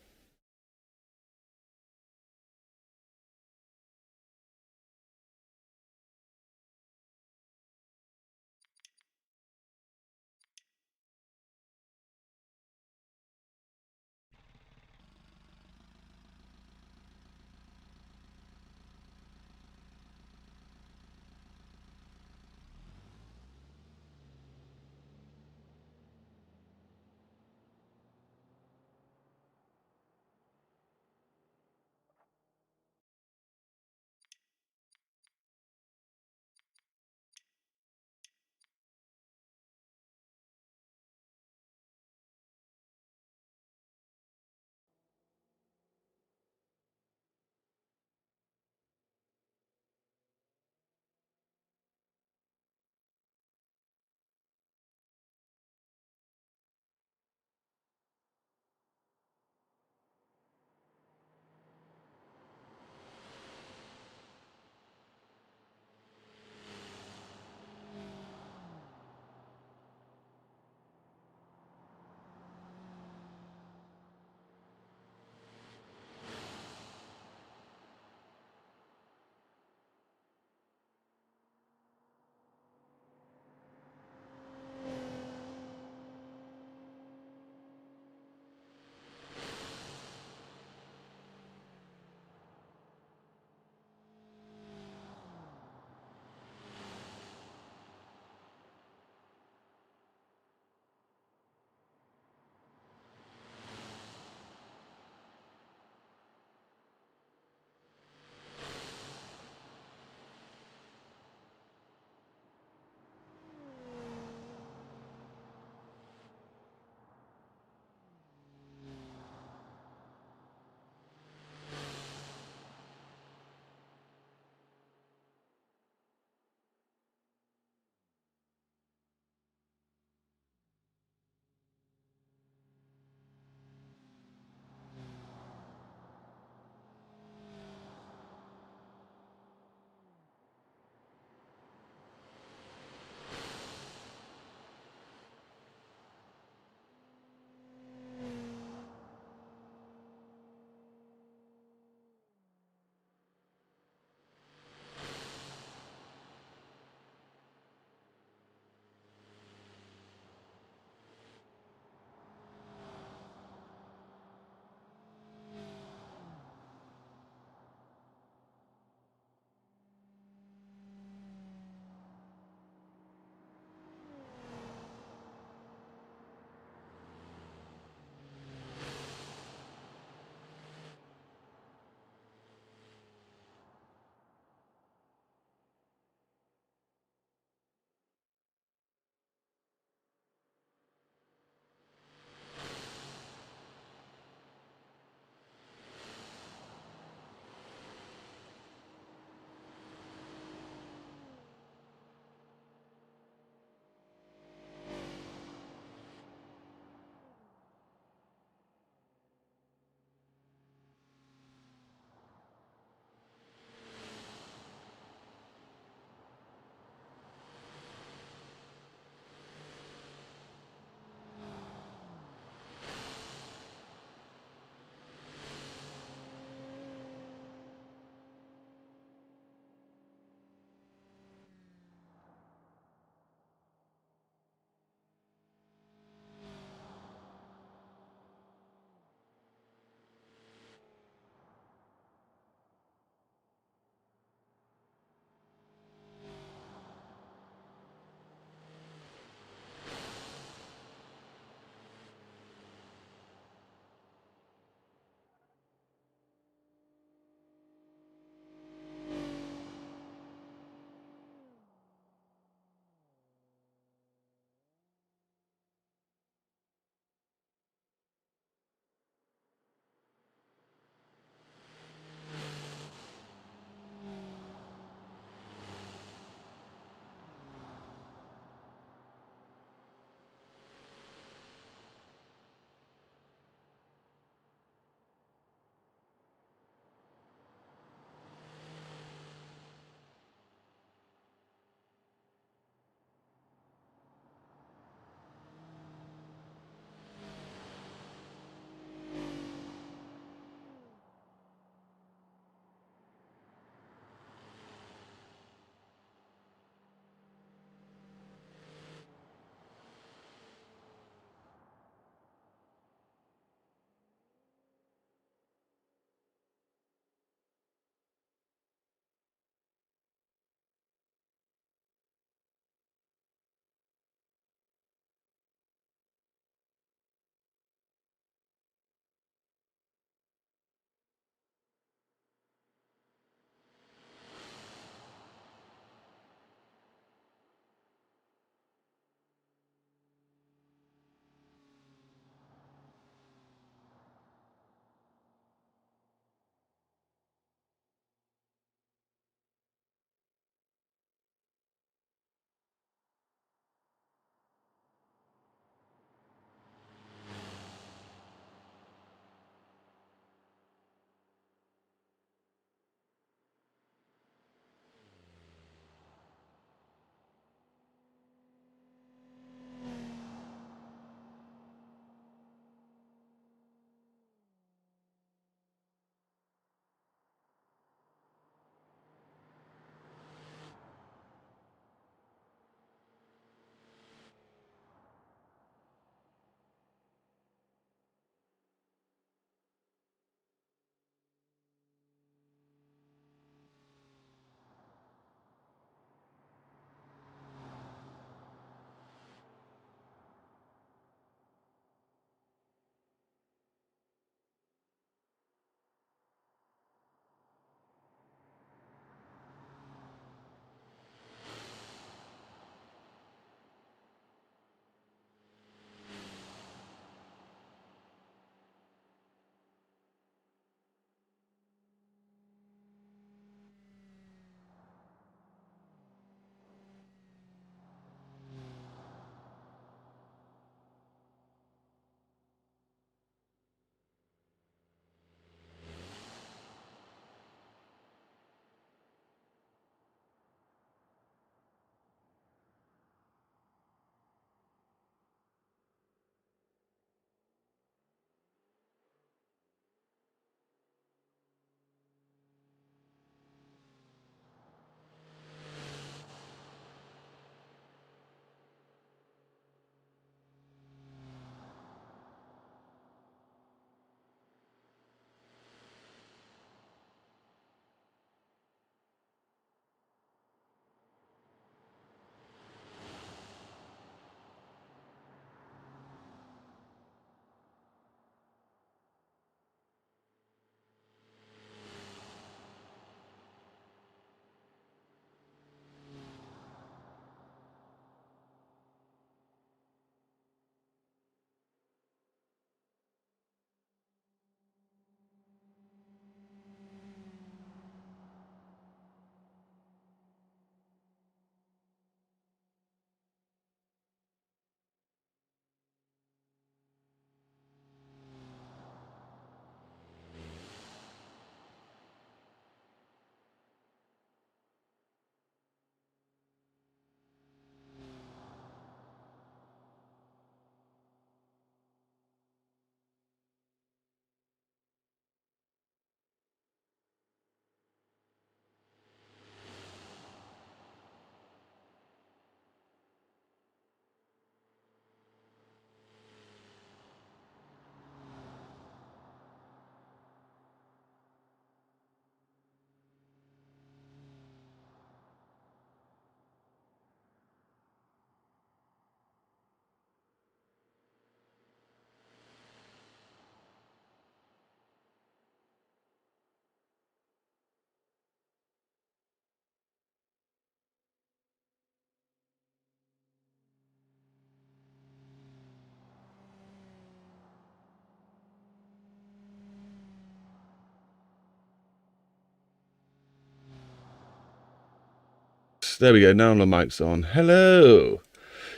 There we go. Now the mic's on. Hello.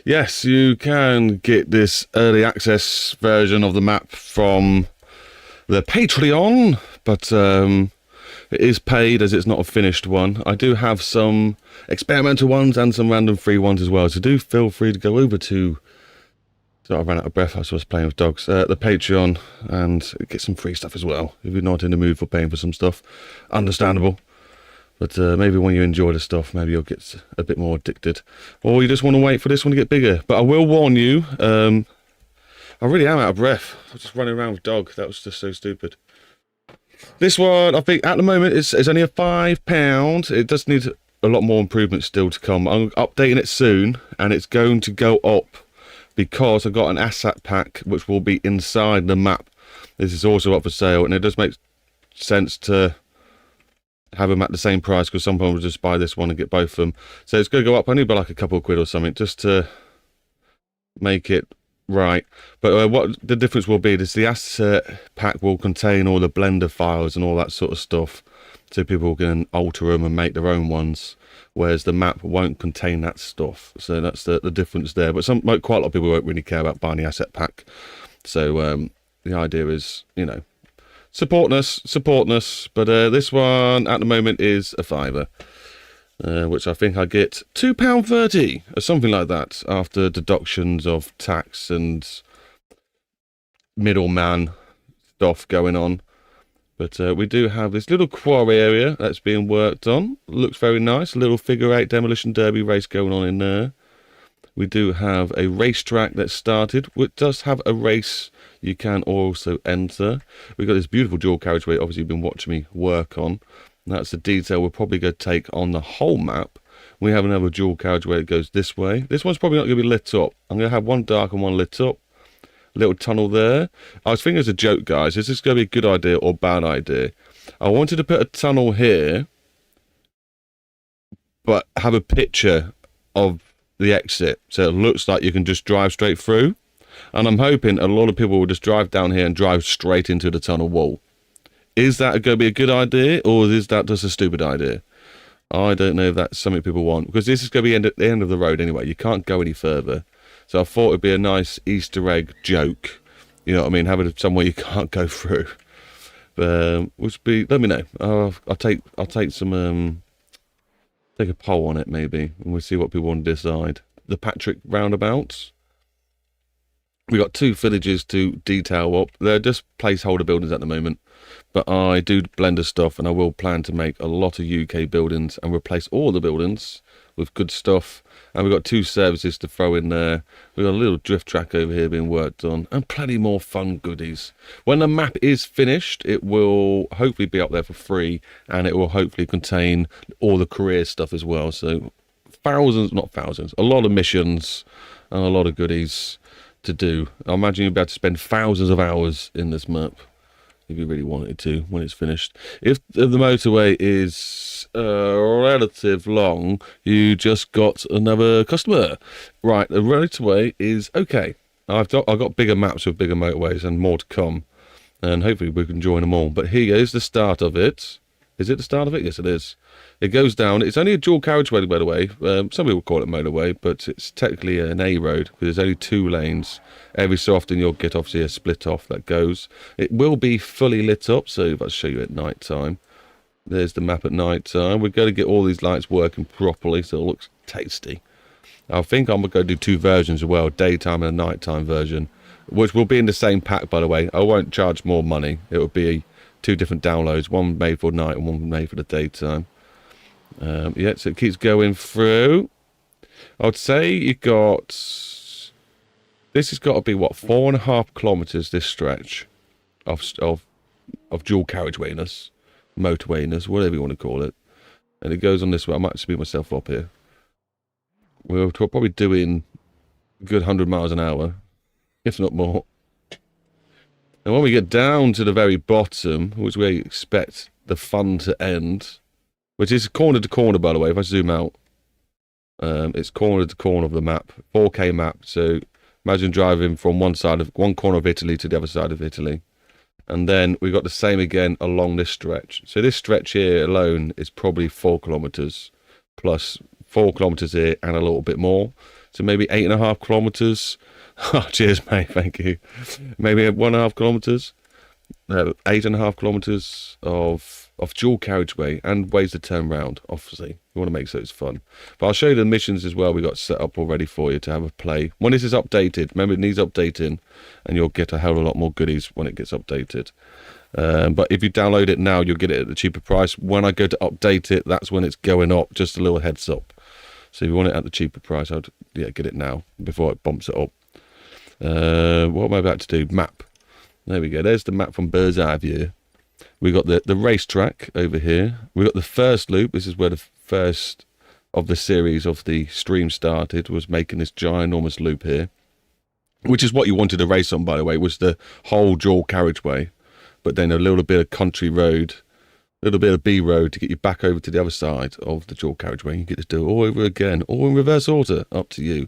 Yes, you can get this early access version of the map from the Patreon, but it is paid as it's not a finished one. I do have some experimental ones and some random free ones as well, so do feel free to go over to... So I ran out of breath, I was playing with dogs. The Patreon, and get some free stuff as well. If you're not in the mood for paying for some stuff, understandable. But maybe when you enjoy the stuff, maybe you'll get a bit more addicted. Or you just want to wait for this one to get bigger. But I will warn you, I really am out of breath. I was just running around with dog. That was just so stupid. This one, I think, at the moment, it's only a £5. It does need a lot more improvement still to come. I'm updating it soon, and it's going to go up because I've got an asset pack which will be inside the map. This is also up for sale, and it does make sense to have them at the same price, because some people will just buy this one and get both of them. So it's going to go up only by like a couple of quid or something, just to make it right. But what the difference will be is the asset pack will contain all the blender files and all that sort of stuff, so people can alter them and make their own ones, whereas the map won't contain that stuff. So that's the difference there. But quite a lot of people won't really care about buying the asset pack. So the idea is, you know, support us, but this one at the moment is a £5, which I think I get £2.30 or something like that after deductions of tax and middleman stuff going on. But we do have this little quarry area that's being worked on. Looks very nice. A little figure 8 demolition derby race going on in there. We do have a racetrack that's started, which does have a race you can also enter. We've got this beautiful dual carriageway, obviously you've been watching me work on. That's the detail we're probably going to take on the whole map. We have another dual carriageway that goes this way. This one's probably not going to be lit up. I'm going to have one dark and one lit up. A little tunnel there. I was thinking as a joke, guys, is this going to be a good idea or bad idea? I wanted to put a tunnel here, but have a picture of the exit, so it looks like you can just drive straight through. And I'm hoping a lot of people will just drive down here and drive straight into the tunnel wall. Is that going to be a good idea, or is that just a stupid idea? I don't know if that's something people want, because this is going to be at the end of the road anyway. You can't go any further. So I thought it'd be a nice Easter egg joke. You know what I mean? Having somewhere you can't go through. Which be, let me know. I'll take some take a poll on it maybe, and we'll see what people want to decide. The Patrick roundabouts. We got 2 villages to detail up. They're just placeholder buildings at the moment, but I do blender stuff, and I will plan to make a lot of UK buildings and replace all the buildings with good stuff. And we've got 2 services to throw in there. We've got a little drift track over here being worked on, and plenty more fun goodies. When the map is finished, it will hopefully be up there for free, and it will hopefully contain all the career stuff as well. So not thousands, a lot of missions and a lot of goodies to do. I imagine you'll be able to spend thousands of hours in this map if you really wanted to when it's finished. If the motorway is relative long, you just got another customer. Right, the motorway is okay. I've got bigger maps with bigger motorways and more to come, and hopefully we can join them all. But here is the start of it. Is it the start of it? Yes, it is. It goes down. It's only a dual carriageway, by the way. Some people call it motorway, but it's technically an A road because there's only 2 lanes. Every so often you'll get obviously a split off that goes. It will be fully lit up, so if I show you at night time. There's the map at night time. We're going to get all these lights working properly so it looks tasty. I think I'm going to do 2 versions as well, daytime and a nighttime version, which will be in the same pack, by the way. I won't charge more money. It will be 2 different downloads, one made for night and one made for the daytime. Yeah, so it keeps going through. I would say you got... This has got to be, what, 4.5 kilometres, this stretch of dual carriagewayness, motorwayness, whatever you want to call it. And it goes on this way. I might speed myself up here. We're probably doing a good 100 miles an hour, if not more. And when we get down to the very bottom, which is where you expect the fun to end, which is corner to corner, by the way, if I zoom out, it's corner to corner of the map, 4K map. So imagine driving from one corner of Italy to the other side of Italy. And then we got the same again along this stretch. So this stretch here alone is probably 4 kilometers plus 4 kilometers here and a little bit more. So maybe 8.5 kilometers. Oh, cheers, mate. Thank you. Maybe 1.5 kilometers. 8.5 kilometers of dual carriageway and ways to turn round. Obviously, you want to make so it's fun. But I'll show you the missions as well. We got set up already for you to have a play. When this is updated, remember it needs updating, and you'll get a hell of a lot more goodies when it gets updated. But if you download it now, you'll get it at a cheaper price. When I go to update it, that's when it's going up. Just a little heads up. So if you want it at the cheaper price, I'd get it now before it bumps it up. What am I about to do? Map. There we go. There's the map from bird's eye view. We got the racetrack over here. We got the first loop. This is where the first of the series of the stream started, was making this ginormous loop here, which is what you wanted to race on, by the way, was the whole dual carriageway, but then a little bit of country road, a little bit of B road to get you back over to the other side of the dual carriageway. You get to do it all over again, all in reverse order, up to you.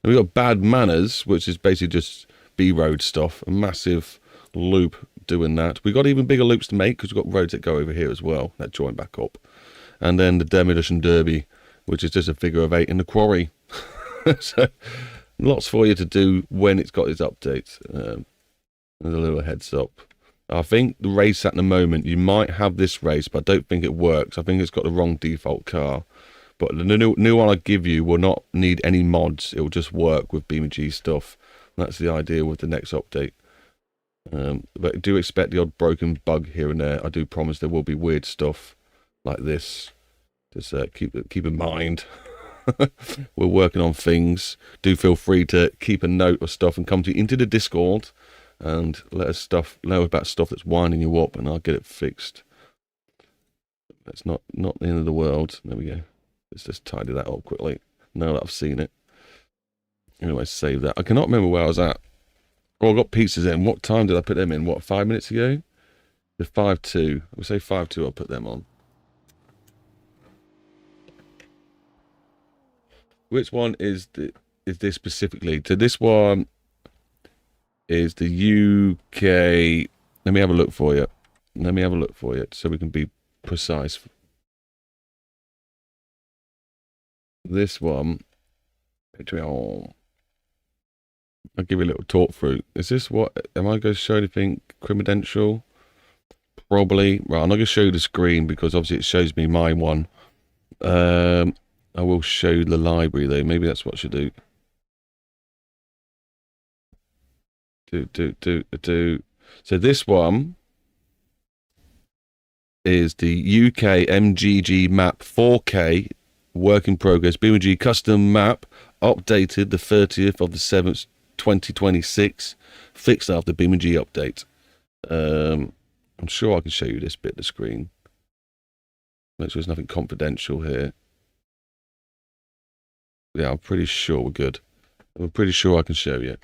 And we got bad manners, which is basically just B road stuff, a massive loop doing that. We got even bigger loops to make because we've got roads that go over here as well that join back up. And then the demolition derby, which is just a figure of 8 in the quarry. So lots for you to do when it's got its updates. There's a little heads up. I think the race at the moment, you might have this race, but I don't think it works. I think it's got the wrong default car. But the new one I give you will not need any mods. It will just work with BeamNG stuff. And that's the idea with the next update. But do expect the odd broken bug here and there. I do promise there will be weird stuff like this. Just keep in mind. We're working on things. Do feel free to keep a note of stuff and come into the Discord and let us know about stuff that's winding you up, and I'll get it fixed. That's not the end of the world. There we go. Let's just tidy that up quickly. Now that I've seen it. Anyway, save that. I cannot remember where I was at. Oh, I got pizzas in. What time did I put them in? What, 5 minutes ago? The 5.2. We'll say 5.2. I'll put them on. Which one is this specifically? So this one is the UK. Let me have a look for you. So we can be precise. This one. Patron. I'll give you a little talk through. Is this what? Am I going to show anything credential? Probably. Right, I'm not going to show you the screen because obviously it shows me my one. I will show you the library though. Maybe that's what I should do. Do. So this one is the UK MGG map 4K work in progress. BeamNG custom map updated the 30th of the 7th. 2026, fixed after BeamNG update. I'm sure I can show you this bit of the screen. Make sure there's nothing confidential here. Yeah, I'm pretty sure we're good. I'm pretty sure I can show you.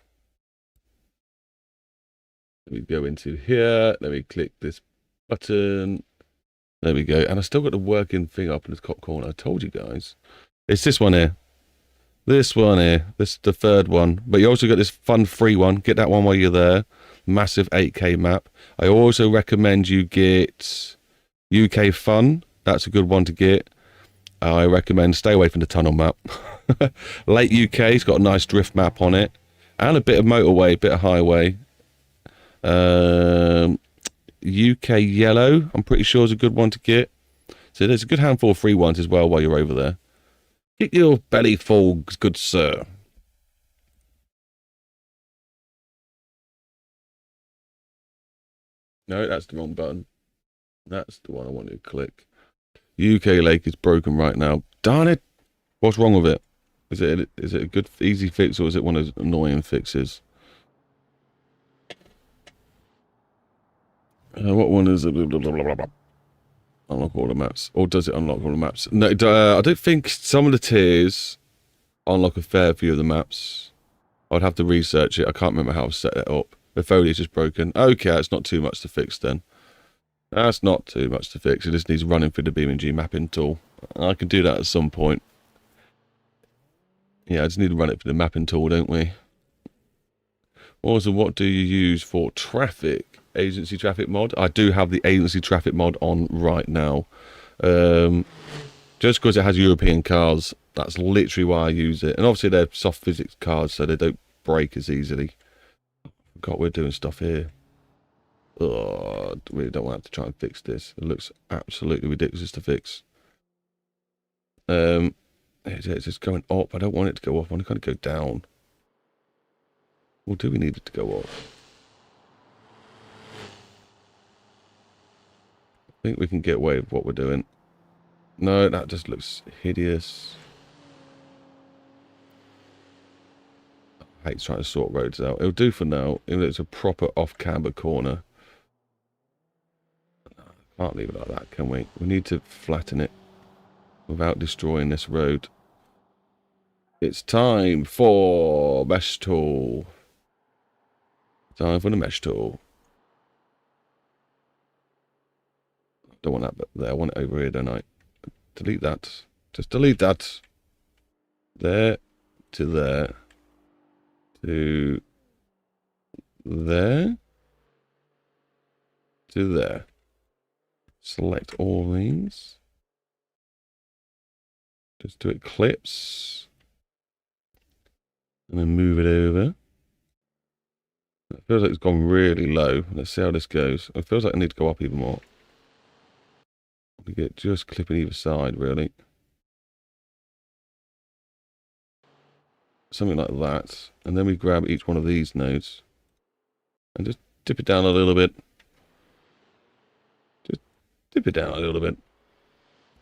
Let me go into here. Let me click this button. There we go. And I still got the working thing up in the top corner. I told you guys. It's this one here. This one here, this is the third one, but you also got this fun free one. Get that one while you're there. Massive 8K map. I also recommend you get UK Fun. That's a good one to get. I recommend stay away from the tunnel map. Late UK's got a nice drift map on it, and a bit of motorway, a bit of highway. UK Yellow, I'm pretty sure is a good one to get. So there's a good handful of free ones as well while you're over there. Get your belly full, good sir. No, that's the wrong button. That's the one I wanted to click. UK Lake is broken right now. Darn it! What's wrong with it? Is it a good, easy fix, or is it one of those annoying fixes? What one is it? Unlock all the maps. Or does it unlock all the maps? No, I don't think some of the tiers unlock a fair few of the maps. I'd have to research it. I can't remember how I set it up. The foliage is broken. Okay, it's not too much to fix then. That's not too much to fix. It just needs running through the BeamNG mapping tool. I can do that at some point. Yeah, I just need to run it through the mapping tool, don't we? Also, what do you use for traffic? Agency traffic mod. I do have the agency traffic mod on right now. Just because it has European cards, that's literally why I use it. And obviously they're soft physics cards, so they don't break as easily. God, we're doing stuff here. Oh, really don't want to have to try and fix this. It looks absolutely ridiculous to fix. It's just going up. I don't want it to go up. I want it to go down. Or do we need it to go up? I think we can get away with what we're doing. No, that just looks hideous. I hate trying to sort roads out. It'll do for now. If it's a proper off-camber corner. Can't leave it like that, can we? We need to flatten it without destroying this road. It's time for mesh tool. Time for the mesh tool. Don't want that bit there. I want it over here, don't I? Delete that. Just delete that. There to there. To there. To there. Select all these. Just do it clips. And then move it over. It feels like it's gone really low. Let's see how this goes. It feels like I need to go up even more. We get just clipping either side, really. Something like that. And then we grab each one of these nodes. And just dip it down a little bit. Just dip it down a little bit.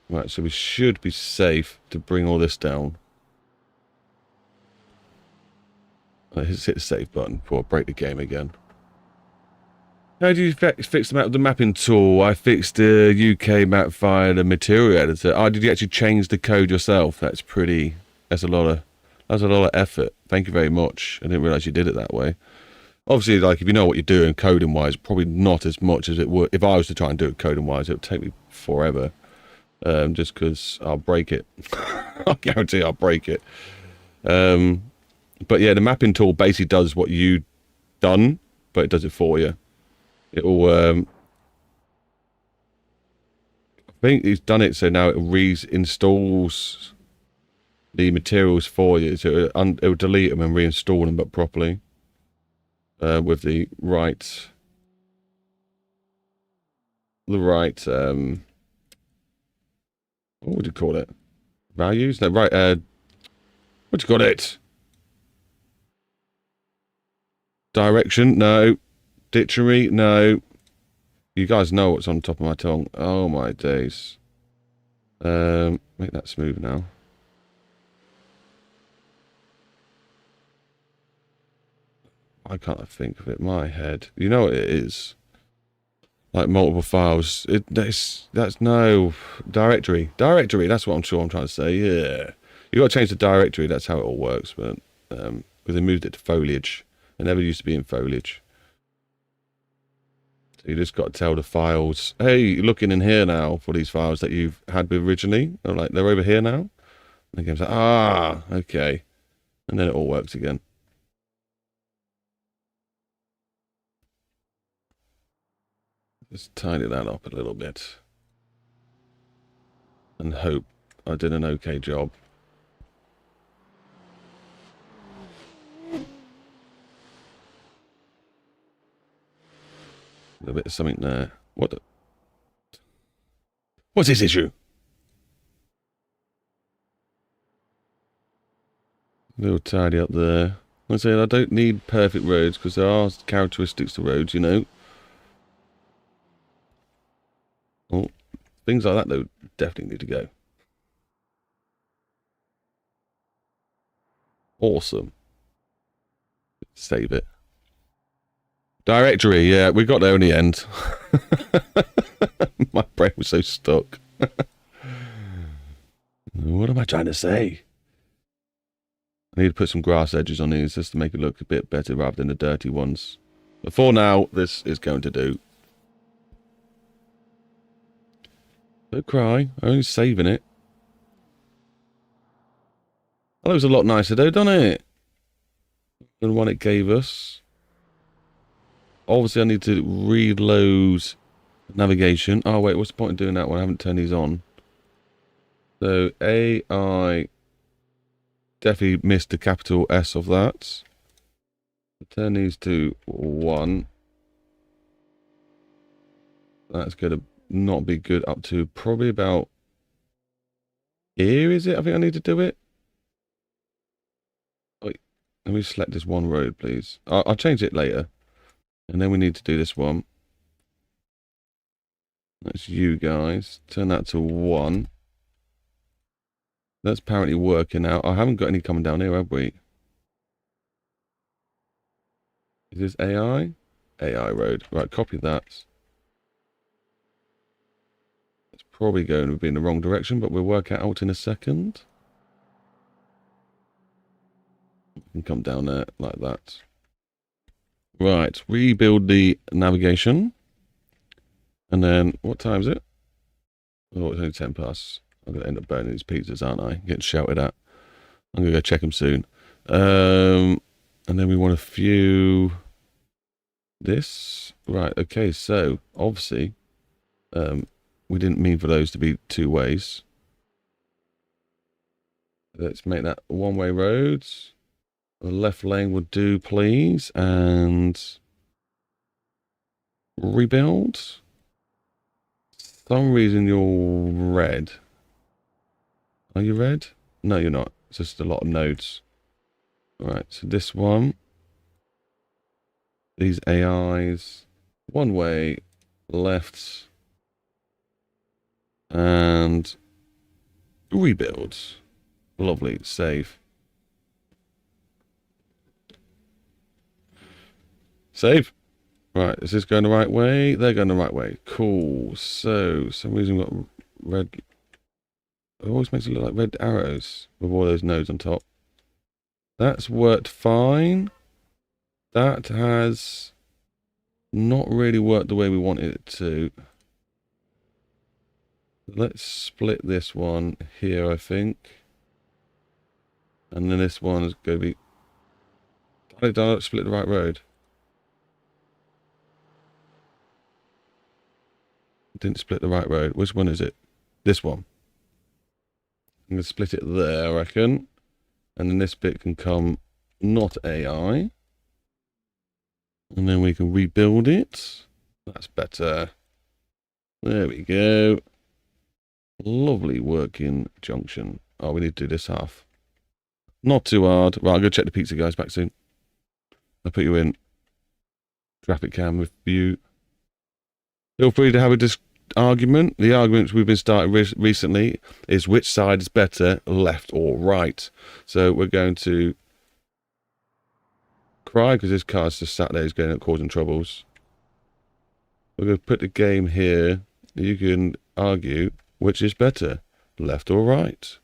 Right, so we should be safe to bring all this down. Let's hit the save button before I break the game again. How do you fix the mapping tool? I fixed the UK map via the material editor. Oh, did you actually change the code yourself? That's a lot of effort. Thank you very much. I didn't realise you did it that way. Obviously, like, if you know what you're doing coding wise, probably not as much as it would. If I was to try and do it coding wise, it would take me forever. Just because I'll break it. I guarantee I'll break it. But yeah, the mapping tool basically does what you've done, but it does it for you. It'll, I think it's done it so now it reinstalls the materials for you. So it will delete them and reinstall them, but properly. With the right, what would you call it? Values? No, right, what do you call it? Direction? No. Dictionary? No. You guys know what's on top of my tongue. Oh my days. Make that smooth now. Why can't I think of it? My head. You know what it is? Like multiple files. That's no directory. Directory. That's what I'm sure I'm trying to say. Yeah. You got to change the directory. That's how it all works. But because they moved it to foliage. It never used to be in foliage. So you just got to tell the files, hey, you're looking in here now for these files that you've had originally. They're like, they're over here now. And the game's like, ah, okay. And then it all works again. Just tidy that up a little bit. And hope I did an okay job. A little bit of something there. What's this issue? A little tidy up there. Like I said, I don't need perfect roads because there are characteristics to roads, you know. Oh, things like that, though, definitely need to go. Awesome. Save it. Directory, yeah, we got there in the end. My brain was so stuck. What am I trying to say? I need to put some grass edges on these just to make it look a bit better rather than the dirty ones. But for now, this is going to do. Don't cry, I'm only saving it. That looks a lot nicer though, doesn't it? Than what it gave us. Obviously, I need to reload navigation. Oh, wait, what's the point of doing that when I haven't turned these on? So AI definitely missed the capital S of that. Turn these to 1. That's going to not be good up to probably about here, is it? I think I need to do it. Wait, let me select this one road, please. I'll change it later. And then we need to do this one. That's you guys. Turn that to 1. That's apparently working out. I haven't got any coming down here, have we? Is this AI? AI road. Right, copy that. It's probably going to be in the wrong direction, but we'll work it out in a second. And come down there like that. Right, rebuild the navigation. And then, what time is it? Oh, it's only 10 past. I'm going to end up burning these pizzas, aren't I? Getting shouted at. I'm going to go check them soon. And then we want to view this. Right, okay, so, obviously, we didn't mean for those to be 2 ways. Let's make that one-way roads. The left lane would do, please. And rebuild. For some reason you're red. Are you red? No, you're not. It's just a lot of nodes. Alright, so this one. These AIs. One way, left. And rebuild. Lovely. Save. Save. Right, is this going the right way? They're going the right way. Cool. So, for some reason we've got red. It always makes it look like red arrows with all those nodes on top. That's worked fine. That has not really worked the way we wanted it to. Let's split this one here, I think. And then this one is going to be... Did I split the right road? Didn't split the right road. Which one is it? This one. I'm going to split it there, I reckon. And then this bit can come not AI. And then we can rebuild it. That's better. There we go. Lovely working junction. Oh, we need to do this half. Not too hard. Right, I'll go check the pizza guys back soon. I'll put you in traffic cam with you. Feel free to have a argument. The arguments we've been starting recently is which side is better, left or right. So we're going to cry because this car's just sat there, is going up causing troubles. We're going to put the game here. You can argue which is better, left or right.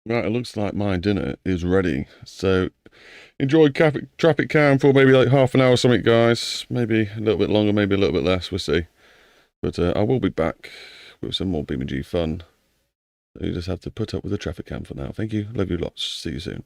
Right, it looks like my dinner is ready. So enjoy traffic cam for maybe like half an hour or something, guys. Maybe a little bit longer, maybe a little bit less. We'll see. But I will be back with some more BeamNG fun. You just have to put up with the traffic cam for now. Thank you. Love you lots. See you soon.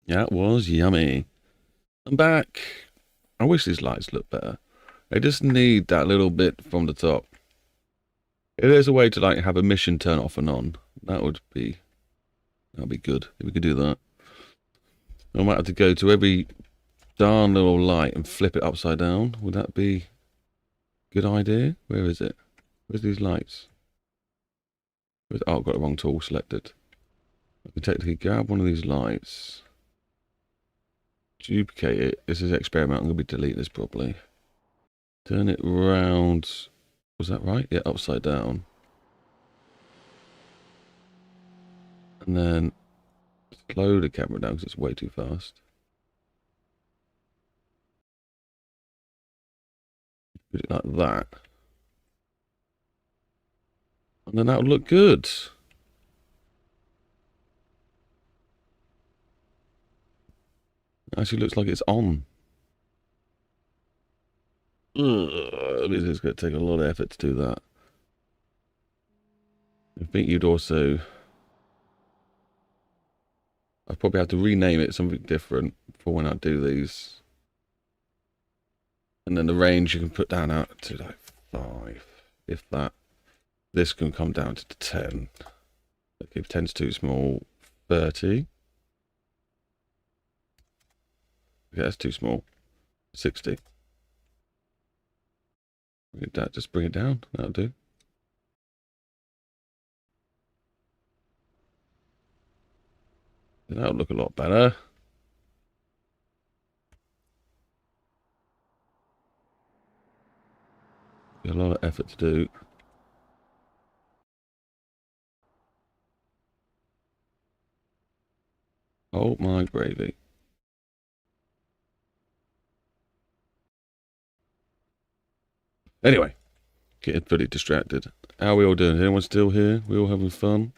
That was yummy. I'm back. I wish these lights looked better. They just need that little bit from the top. If there's a way to like have a mission turn off and on, that'd be good. If we could do that. I might have to go to every darn little light and flip it upside down. Would that be a good idea? Where is it? Where's these lights? Oh, I've got the wrong tool selected. I can technically grab one of these lights, duplicate it. This is experiment. I'm going to be deleting this probably. Turn it round. Was that right? Yeah, upside down. And then slow the camera down because it's way too fast. Put it like that. And then that would look good. It actually looks like it's on. Ugh, it's going to take a lot of effort to do that. I think you'd also... I'd probably have to rename it something different for when I do these. And then the range you can put down out to like 5, if that. This can come down to 10. Okay, if 10's too small, 30. Okay, that's too small. 60. Just bring it down. That'll do. That'll look a lot better. A lot of effort to do. Oh my gravy. Anyway, getting pretty distracted. How are we all doing? Is anyone still here? We all having fun?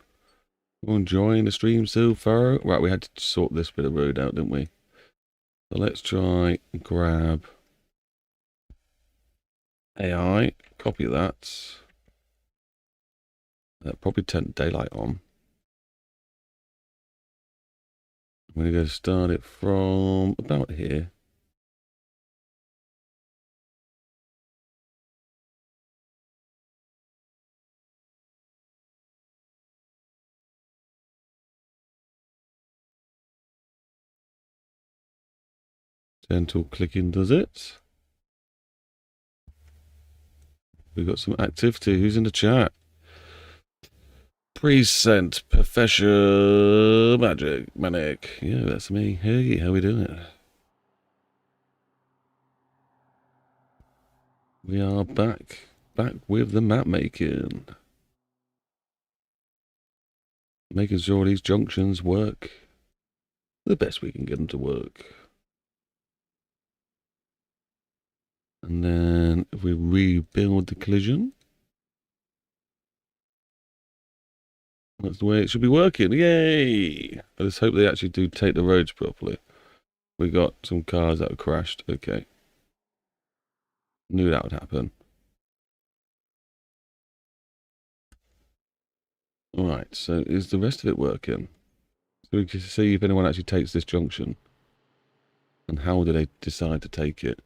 We all enjoying the stream so far? Right, we had to sort this bit of road out, didn't we? So let's try and grab AI, copy that. Probably turn daylight on. I'm going to go start it from about here. Gentle clicking does it. We've got some activity. Who's in the chat? Present Professor Manic. Yeah, that's me. Hey, how we doing? We are back with the map making. Making sure these junctions work the best we can get them to work. And then if we rebuild the collision, that's the way it should be working. Yay! I just hope they actually do take the roads properly. We got some cars that have crashed. Okay. Knew that would happen. Alright, so is the rest of it working? So we can see if anyone actually takes this junction. And how do they decide to take it?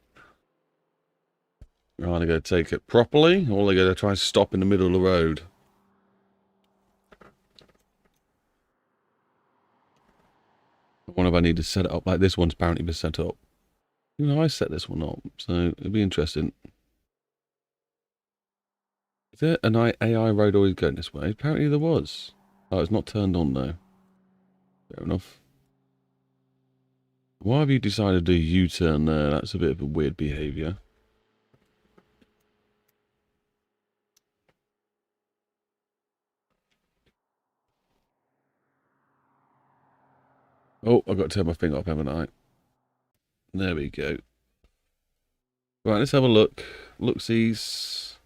Are they going to take it properly? Or are they going to try and stop in the middle of the road? I wonder if I need to set it up like this one's apparently been set up. You know, I set this one up, so it'd be interesting. Is there an AI road always going this way? Apparently there was. Oh, it's not turned on though. Fair enough. Why have you decided to do a U-turn there? That's a bit of a weird behaviour. Oh, I've got to turn my finger up, haven't I? There we go. Right, let's have a look. Look-sees.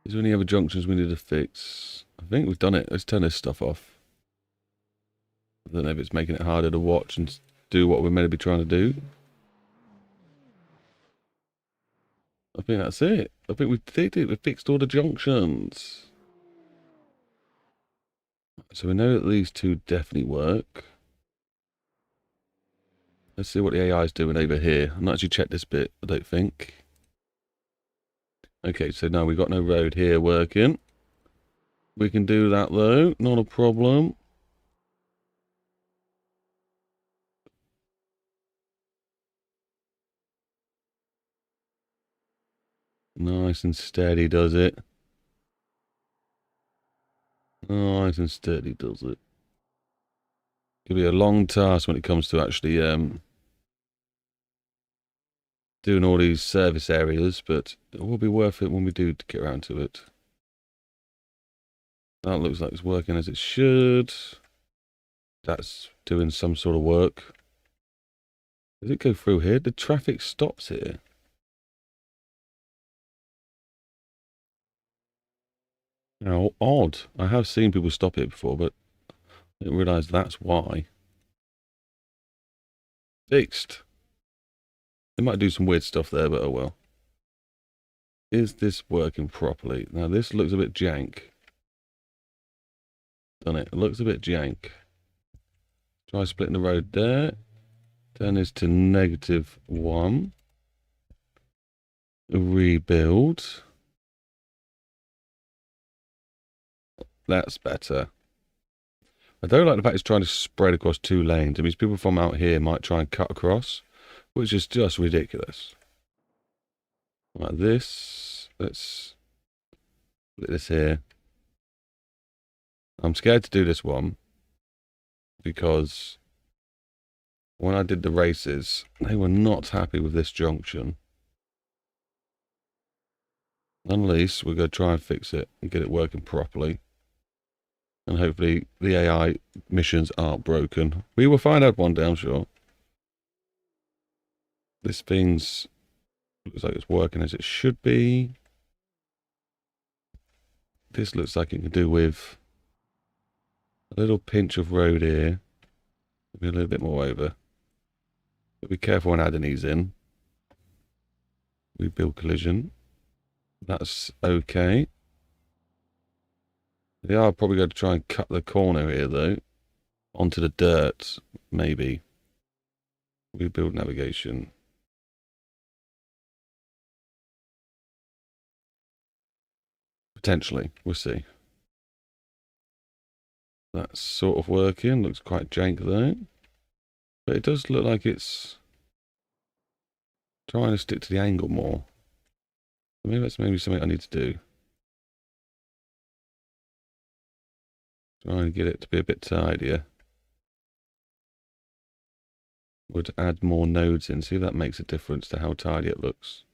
Is there any other junctions we need to fix? I think we've done it. Let's turn this stuff off. I don't know if it's making it harder to watch and do what we're meant to be trying to do. I think that's it. I think we did it. We fixed all the junctions. So we know that these two definitely work. Let's see what the AI is doing over here. I've not actually checked this bit, I don't think. Okay, so no, we've got no road here working. We can do that though, not a problem. Nice and steady does it. Nice and steady does it. Could be a long task when it comes to actually doing all these service areas, but it will be worth it when we do get around to it. That looks like it's working as it should. That's doing some sort of work. Does it go through here? The traffic stops here. How odd. I have seen people stop it before, but I didn't realise that's why. Fixed. They might do some weird stuff there, but oh well. Is this working properly? Now this looks a bit jank. Doesn't it? It looks a bit jank. Try splitting the road there. Turn this to -1. Rebuild. That's better. I don't like the fact it's trying to spread across 2 lanes. It means people from out here might try and cut across, which is just ridiculous. Like this. Let's put this here. I'm scared to do this one because when I did the races, they were not happy with this junction. Unless we're going to try and fix it and get it working properly. And hopefully the AI missions aren't broken. We will find out one day, I'm sure. This thing's looks like it's working as it should be. This looks like it can do with a little pinch of road here. Maybe a little bit more over. But be careful when adding these in. Rebuild collision. That's okay. They are probably going to try and cut the corner here, though. Onto the dirt, maybe. Rebuild navigation. Potentially. We'll see. That's sort of working. Looks quite jank, though. But it does look like it's trying to stick to the angle more. Maybe that's maybe something I need to do. Try and get it to be a bit tidier. Would add more nodes in. See if that makes a difference to how tidy it looks.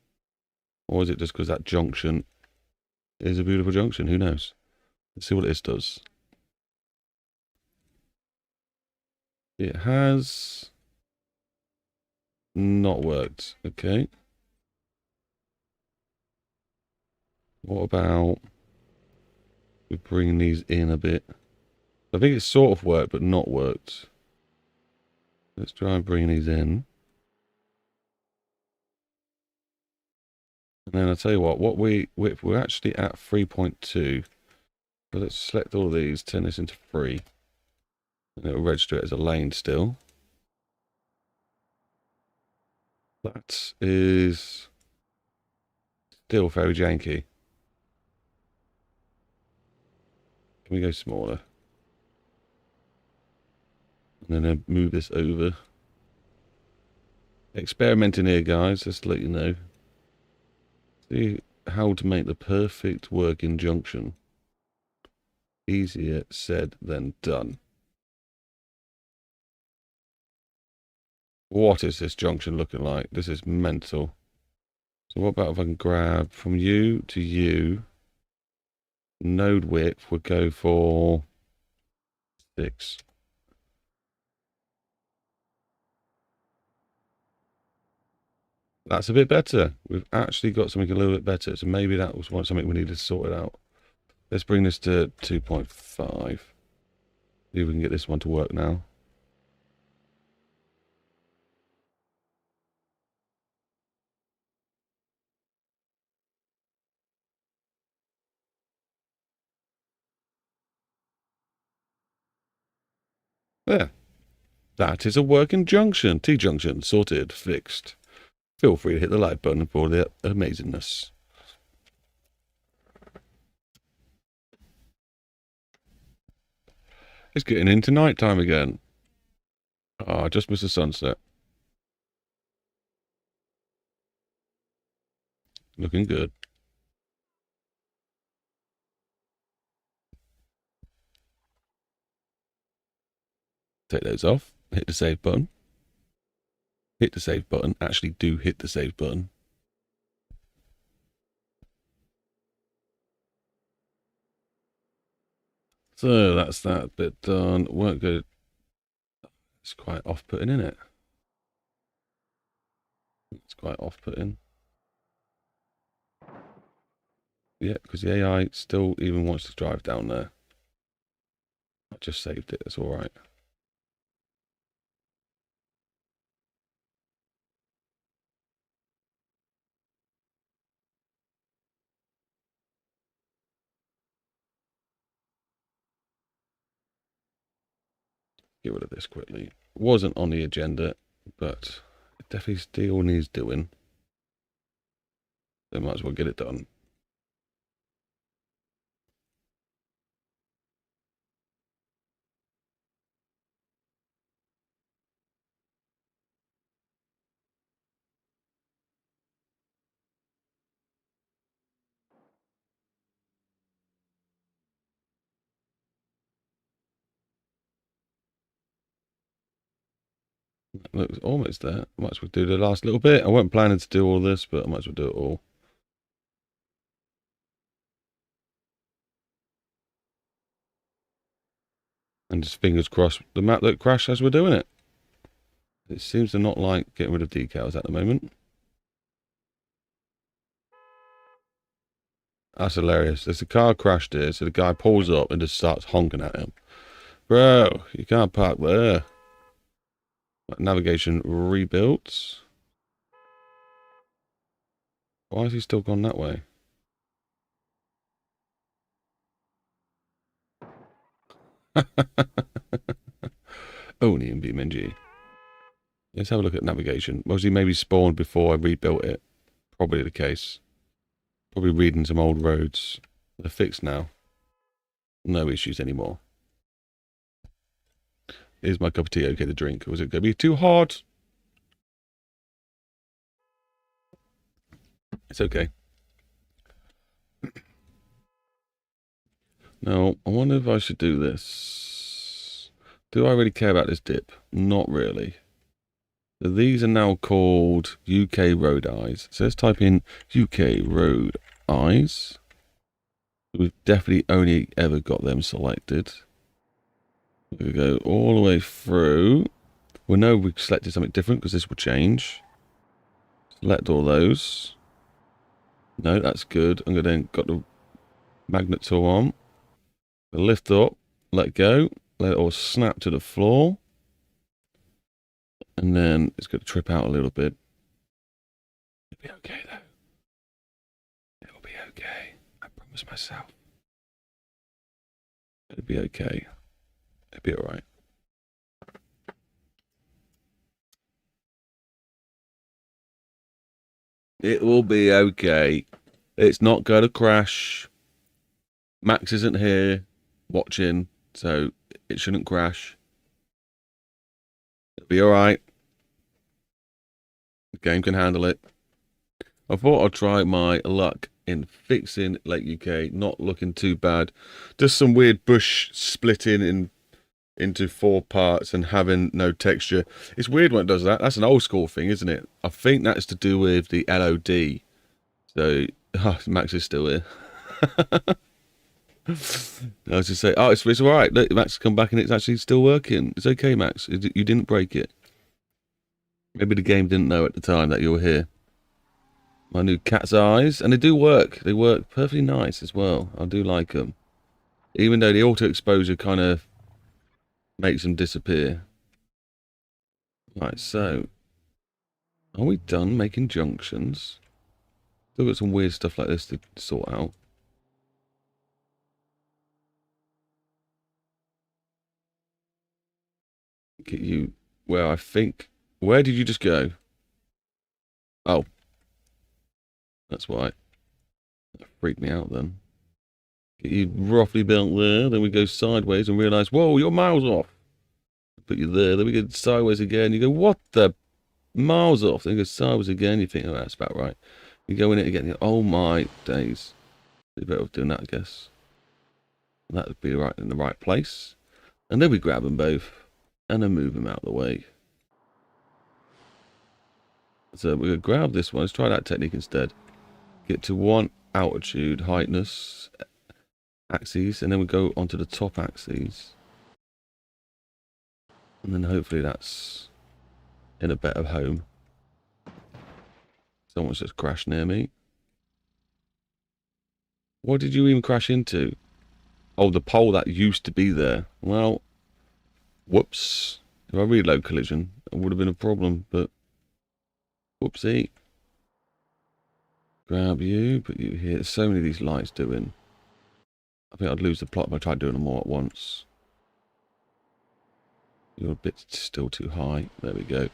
Or is it just because that junction is a beautiful junction? Who knows? Let's see what this does. It has not worked. Okay. What about we bring these in a bit? I think it's sort of worked, but not worked. Let's try and bring these in. And then I'll tell you what we're actually at 3.2. So let's select all of these, turn this into 3. And it'll register it as a lane still. That is still very janky. Can we go smaller? And then move this over. Experimenting here, guys, just to let you know. See how to make the perfect working junction. Easier said than done. What is this junction looking like? This is mental. So what about if I can grab from you to you? Node width would go for 6. That's a bit better. We've actually got something a little bit better. So maybe that was something we needed to sort it out. Let's bring this to 2.5. See if we can get this one to work now. There. That is a working junction. T-junction, sorted, fixed. Feel free to hit the like button for the amazingness. It's getting into night time again. Ah, just missed the sunset. Looking good. Take those off. Hit the save button. Hit the save button. Actually do hit the save button. So that's that bit done. Won't go. It's quite off-putting, isn't it? It's quite off-putting. Yeah, because the AI still even wants to drive down there. I just saved it. It's all right. Get rid of this quickly. Wasn't on the agenda, but it definitely still needs doing. So might as well get it done. Looks almost there. Might as well do the last little bit. I wasn't planning to do all this, but I might as well do it all. And just fingers crossed the map don't crash as we're doing it. It seems to not like getting rid of decals at the moment. That's hilarious. There's a car crashed here, so the guy pulls up and just starts honking at him. Bro, you can't park there. Navigation rebuilt. Why has he still gone that way? Only in BeamNG. Let's have a look at navigation. Was he maybe spawned before I rebuilt it? Probably the case. Probably reading some old roads. They're fixed now. No issues anymore. Is my cup of tea okay to drink? Was it going to be too hot? It's okay. Now, I wonder if I should do this. Do I really care about this dip? Not really. So these are now called UK Road Eyes. So let's type in UK Road Eyes. We've definitely only ever got them selected. We go all the way through. We know we've selected something different because this will change. Select all those. No, that's good. I'm going to then got the magnet tool on. Lift up, let go, let it all snap to the floor. And then it's going to trip out a little bit. It'll be okay though. It'll be okay. I promise myself. It'll be okay. It'll be alright. It will be okay. It's not going to crash. Max isn't here watching, so it shouldn't crash. It'll be alright. The game can handle it. I thought I'd try my luck in fixing Lake UK, not looking too bad. Just some weird bush splitting into 4 parts and having no texture. It's weird when it does that. That's an old school thing, isn't it? I think that's to do with the LOD. So, Max is still here. I was just saying, oh, it's all right. Look, Max come back and it's actually still working. It's okay, Max. You didn't break it. Maybe the game didn't know at the time that you were here. My new cat's eyes, and they do work. They work perfectly nice as well. I do like them. Even though the auto exposure kind of makes them disappear. Right, so are we done making junctions? Still got some weird stuff like this to sort out. Get you where I think... Where did you just go? Oh. That's why. That freaked me out then. Get you roughly built there, then we go sideways and realise, whoa, you're miles off. Put you there, then we go sideways again. You go, what the... Miles off. Then you go sideways again. You think, oh, that's about right. You go in it again. You go, oh my days. Be better off doing that, I guess. That would be right in the right place. And then we grab them both and then move them out of the way. So we're going to grab this one. Let's try that technique instead. Get to one altitude, heightness axes, and then we go onto the top axes. And then hopefully that's in a better home. Someone's just crashed near me. What did you even crash into? Oh, the pole that used to be there. Well, whoops. If I reload collision, it would have been a problem, but whoopsie. Grab you, put you here. There's so many of these lights doing. I think I'd lose the plot if I tried doing them all at once. You're a bit still too high. There we go.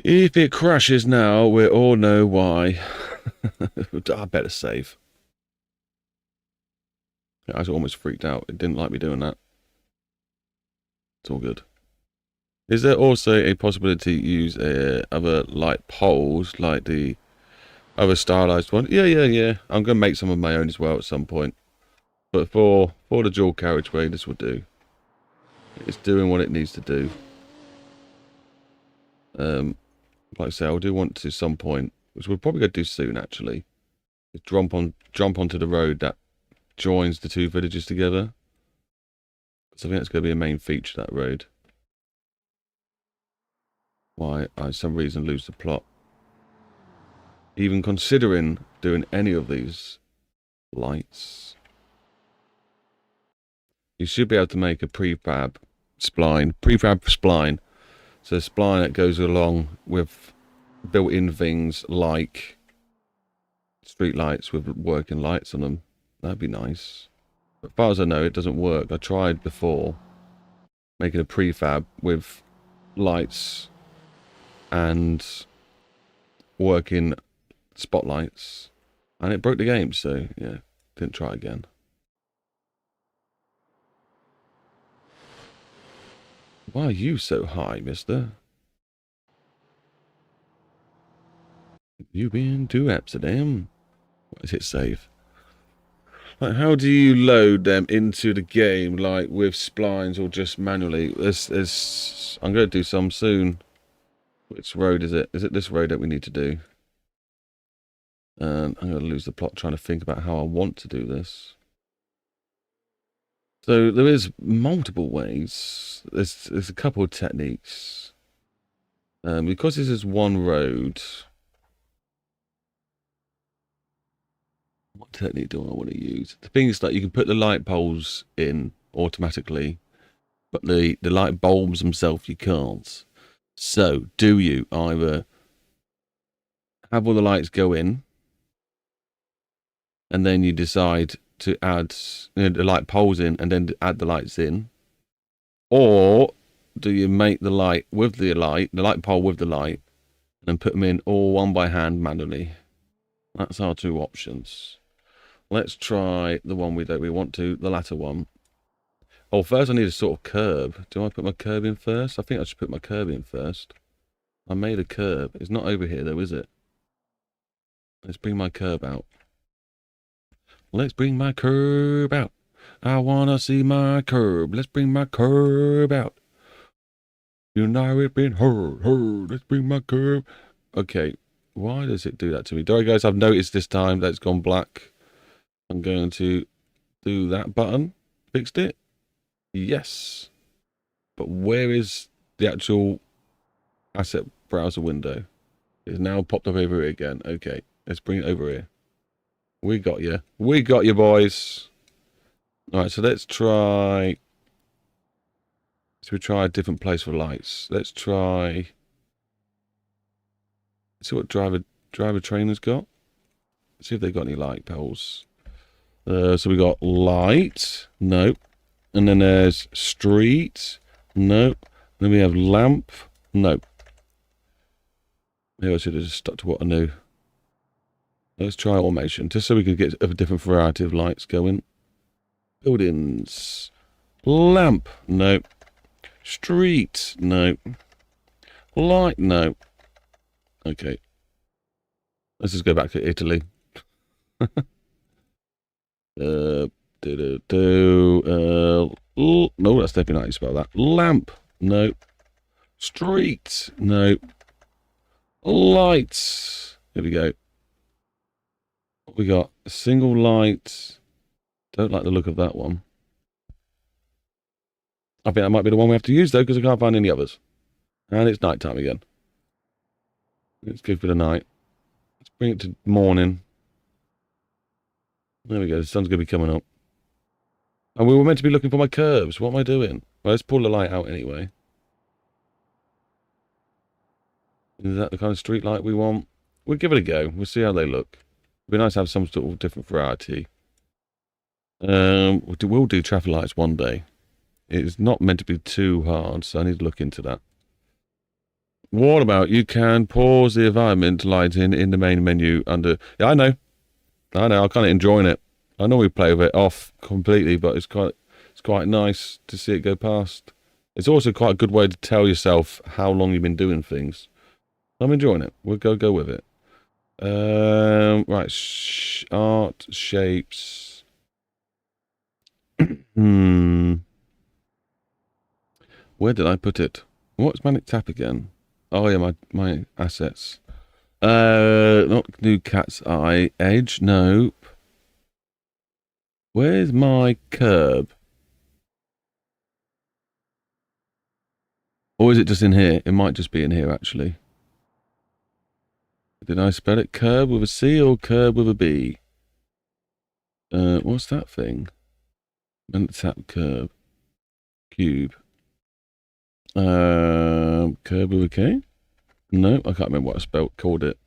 If it crashes now, we all know why. I better save. I was almost freaked out. It didn't like me doing that. It's all good. Is there also a possibility to use other light poles, like the other stylized one? Yeah. I'm going to make some of my own as well at some point. But for the dual carriageway, this will do. It's doing what it needs to do. Like I say, I do want to some point, which we're probably going to do soon, actually. Is jump onto the road that joins the two villages together. So I think that's going to be a main feature, that road. Why I, for some reason, lose the plot. Even considering doing any of these lights. You should be able to make a prefab spline. So a spline that goes along with built-in things like street lights with working lights on them. That'd be nice. But as far as I know, it doesn't work. I tried before making a prefab with lights and working spotlights, and it broke the game. So yeah, didn't try again. Why are you so high, mister? You been to Amsterdam? What is it save? Like, how do you load them into the game, like with splines or just manually? I'm going to do some soon. Which road is it? Is it this road that we need to do? I'm going to lose the plot trying to think about how I want to do this. So there is multiple ways. There's a couple of techniques. Because this is one road. What technique do I want to use? The thing is that you can put the light poles in automatically, but the light bulbs themselves you can't. So do you either have all the lights go in, and then you decide to add the light poles in and then add the lights in, or do you make the light with the light pole with the light, and then put them in all one by hand manually? That's our two options. Let's try the one we want to, the latter one. Oh, first I need a sort of curb. Do I put my curb in first? I think I should put my curb in first. I made a curb. It's not over here though, is it? Let's bring my curb out. Let's bring my curb out. I wanna see my curb. Let's bring my curb out. You know it been heard. Let's bring my curb. Okay, why does it do that to me? Sorry guys, I've noticed this time that it's gone black. I'm going to do that button. Fixed it? Yes. But where is the actual asset browser window? It's now popped up over here again. Okay, let's bring it over here. We got you. We got you, boys. Alright, so let's try... So we try a different place for lights. Let's try... See what driver trainer's got. See if they've got any light poles. So we got light. Nope. And then there's street. Nope. Then we have lamp. No. Maybe I should have just stuck to what I knew. Let's try automation, just so we can get a different variety of lights going. Buildings. Lamp. No. Street. No. Light. No. Okay. Let's just go back to Italy. No, that's definitely not how you spell that. Lamp. No. Street. No. Lights. Here we go. What we got? A single light. Don't like the look of that one. I think that might be the one we have to use, though, because I can't find any others. And it's night time again. Let's go for the night. Let's bring it to morning. There we go. The sun's going to be coming up. And we were meant to be looking for my curves. What am I doing? Well, let's pull the light out anyway. Is that the kind of street light we want? We'll give it a go. We'll see how they look. It'd be nice to have some sort of different variety. We'll do traffic lights one day. It's not meant to be too hard, so I need to look into that. What about you can pause the environment lighting in the main menu under... Yeah, I know. I'm kind of enjoying it. I know we play with it off completely, but it's quite nice to see it go past. It's also quite a good way to tell yourself how long you've been doing things. I'm enjoying it. We'll go with it. Right, art, shapes. Where did I put it? What's Manic Tap again? Oh yeah, my assets. Not new cat's eye. Edge, nope. Where's my curb? Or is it just in here? It might just be in here, actually. Did I spell it curb with a C or curb with a B? What's that thing? Manic Tap curb. Cube. Curb with a K? No, I can't remember what I called it.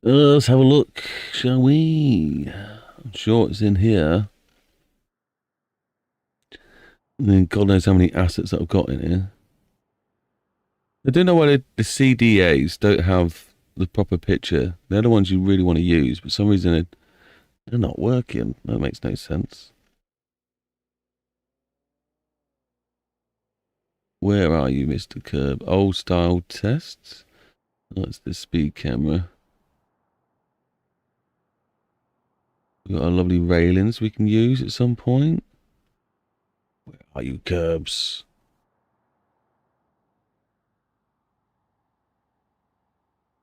Let's have a look, shall we? I'm sure it's in here. And then God knows how many assets that I've got in here. I don't know why the CDAs don't have the proper picture. They're the ones you really want to use, but for some reason they're not working. That makes no sense. Where are you, Mr. Curb? Old style tests. That's the speed camera. We've got our lovely railings we can use at some point. Where are you, Curbs?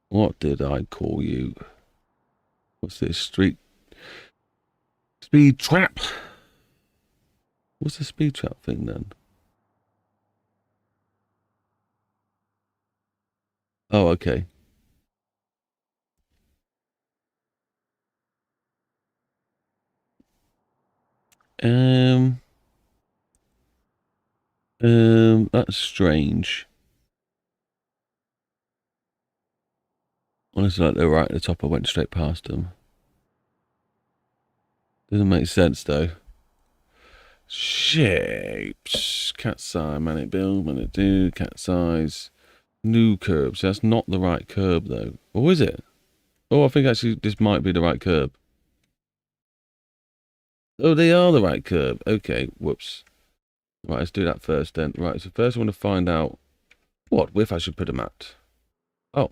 What did I call you? What's this? Speed trap? What's the speed trap thing then? Oh, okay. That's strange. Honestly, like they're right at the top. I went straight past them. Doesn't make sense though. Shapes. Cat size, manic build, manic do, cat size. New curbs. That's not the right curb though. Or is it? Oh, I think actually this might be the right curb. Oh, they are the right curb. Okay, whoops. Right, let's do that first then. Right, so first I want to find out what width I should put them at. Oh.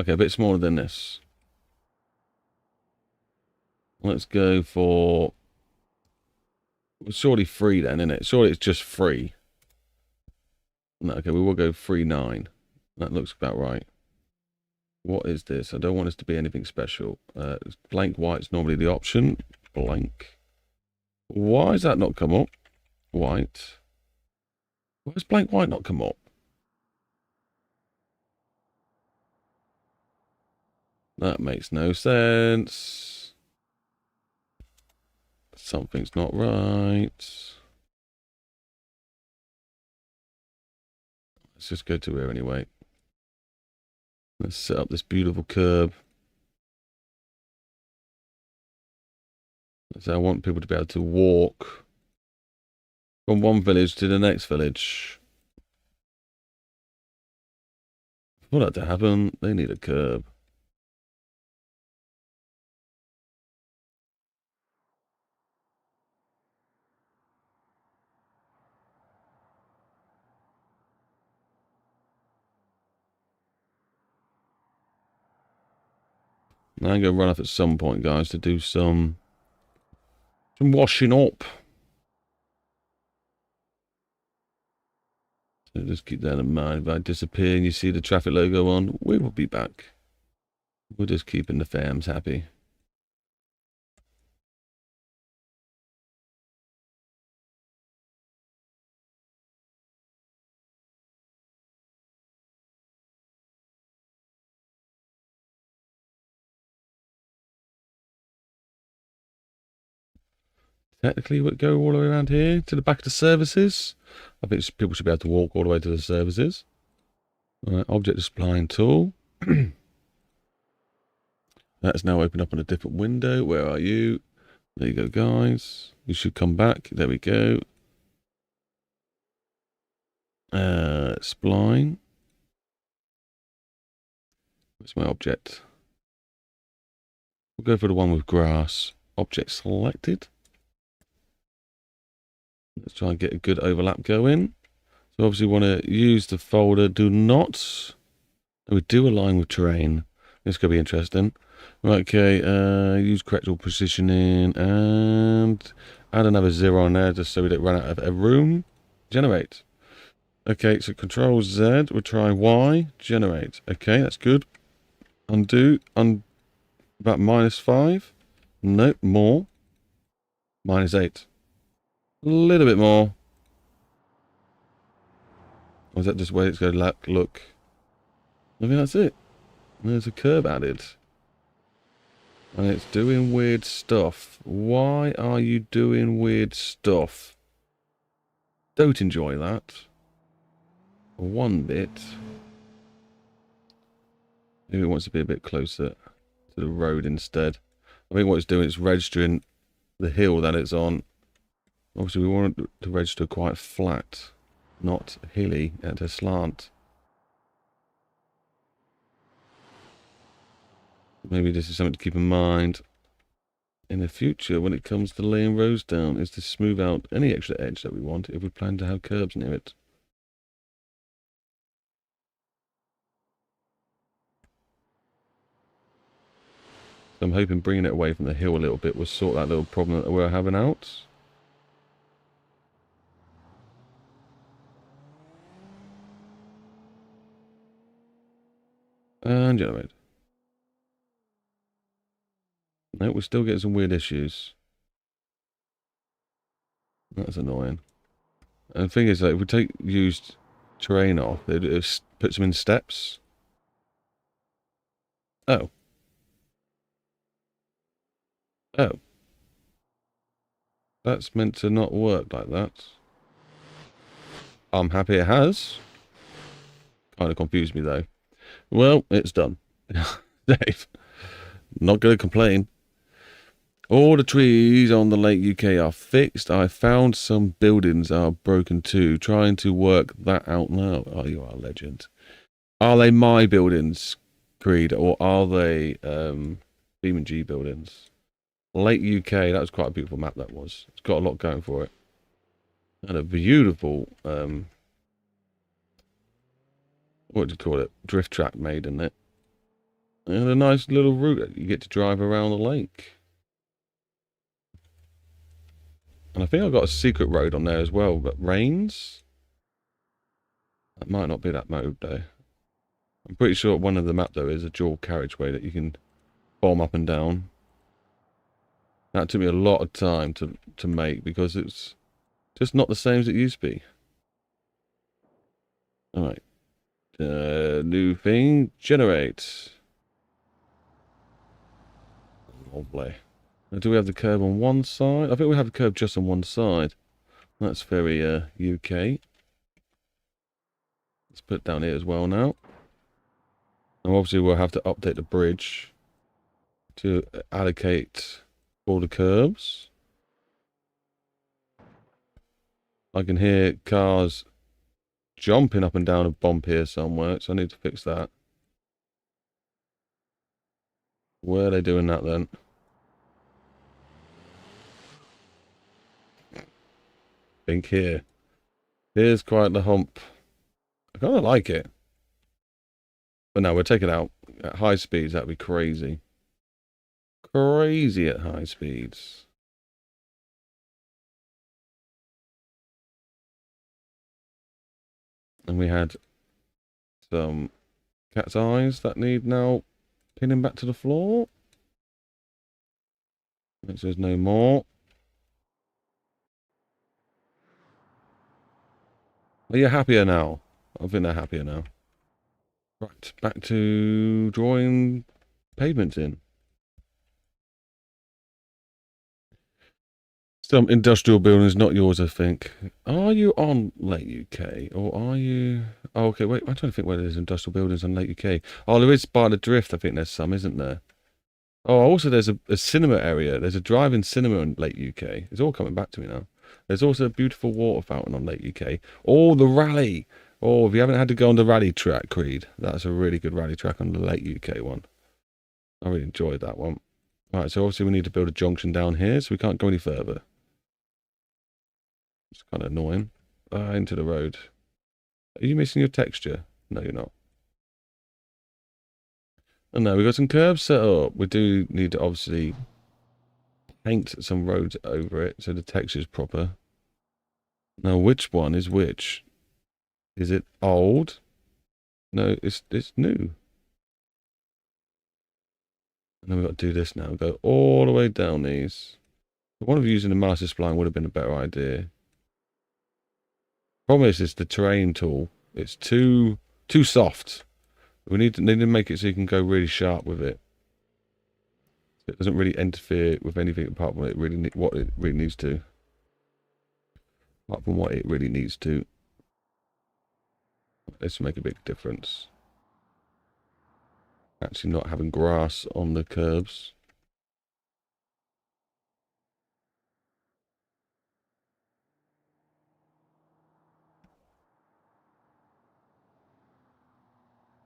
Okay, a bit smaller than this. Let's go for... Well, surely 3 then, isn't it? Surely it's just 3. No, okay, we will go 3.9. That looks about right. What is this? I don't want this to be anything special. Blank white's normally the option. Blank. Why does that not come up? White. Why does blank white not come up? That makes no sense. Something's not right. Let's just go to here anyway. Let's set up this beautiful curb. So I want people to be able to walk from one village to the next village. For that to happen, they need a curb. Now I'm going to run off at some point, guys, to do some washing up. So just keep that in mind. If I disappear and you see the traffic logo on, we will be back. We're just keeping the fams happy. Technically, would go all the way around here to the back of the services. I think people should be able to walk all the way to the services. All right, object displaying tool. That's now opened up on a different window. Where are you? There you go, guys. You should come back. There we go. Spline. Where's my object? We'll go for the one with grass. Object selected. Let's try and get a good overlap going. So obviously we want to use the folder. Do not. We do align with terrain. This could be interesting. Right, okay. Use correctable positioning and add another 0 on there just so we don't run out of a room. Generate. Okay, so Control Z. We'll try Y. Generate. Okay, that's good. Undo. About -5. Nope, more. -8. A little bit more. Or is that just where it's going to look? I think that's it. There's a curb added. And it's doing weird stuff. Why are you doing weird stuff? Don't enjoy that. One bit. Maybe it wants to be a bit closer to the road instead. I think what it's doing is registering the hill that it's on. Obviously we want it to register quite flat, not hilly at a slant. Maybe this is something to keep in mind in the future when it comes to laying roads down, is to smooth out any extra edge that we want if we plan to have curbs near it. So I'm hoping bringing it away from the hill a little bit will sort that little problem that we're having out. And generate. No, we're still getting some weird issues. That's annoying. And the thing is that if we take used terrain off, it puts them in steps. Oh. Oh. That's meant to not work like that. I'm happy it has. Kind of confused me though. Well, it's done. Dave. Not going to complain. All the trees on the Lake UK are fixed. I found some buildings are broken too. Trying to work that out now. Oh, you are a legend. Are they my buildings, Creed, or are they BeamNG buildings? Lake UK, that was quite a beautiful map that was. It's got a lot going for it. And a beautiful, what do you call it? Drift track made in it. And a nice little route that you get to drive around the lake. And I think I've got a secret road on there as well, but rains? That might not be that mode though. I'm pretty sure one of the map though is a dual carriageway that you can bomb up and down. That took me a lot of time to make because it's just not the same as it used to be. Alright. New thing. Generate. Lovely. Now, do we have the curb on one side? I think we have the curb just on one side. That's very UK. Let's put it down here as well now. And obviously we'll have to update the bridge to allocate all the curbs. I can hear cars jumping up and down a bump here somewhere, so I need to fix that. Where are they doing that then? I think here. Here's quite the hump. I kind of like it. But no, we'll take it out. At high speeds, that'd be crazy. Crazy at high speeds. And we had some cat's eyes that need now pinning back to the floor. Make sure there's no more. Are you happier now? I think they're happier now. Right, back to drawing pavements in. Some industrial buildings, not yours, I think. Are you on Lake UK? Or are you... Oh, okay, wait, I'm trying to think whether there's industrial buildings on Lake UK. Oh, there is by the drift, I think there's some, isn't there? Oh, also there's a cinema area. There's a drive-in cinema on Lake UK. It's all coming back to me now. There's also a beautiful water fountain on Lake UK. Oh, the rally! Oh, if you haven't had to go on the rally track, Creed, that's a really good rally track on the Lake UK one. I really enjoyed that one. Right, so obviously we need to build a junction down here, so we can't go any further. It's kind of annoying. Into the road. Are you missing your texture? No, you're not. And now we've got some curves set up. We do need to obviously paint some roads over it so the texture is proper. Now, which one is which? Is it old? No, it's new. And then we've got to do this now. Go all the way down these. One of using the master spline would have been a better idea. Problem is the terrain tool. It's too soft. We need to make it so you can go really sharp with it. It doesn't really interfere with anything apart from what it really needs to. Apart from what it really needs to. Let's make a big difference. Actually not having grass on the curbs.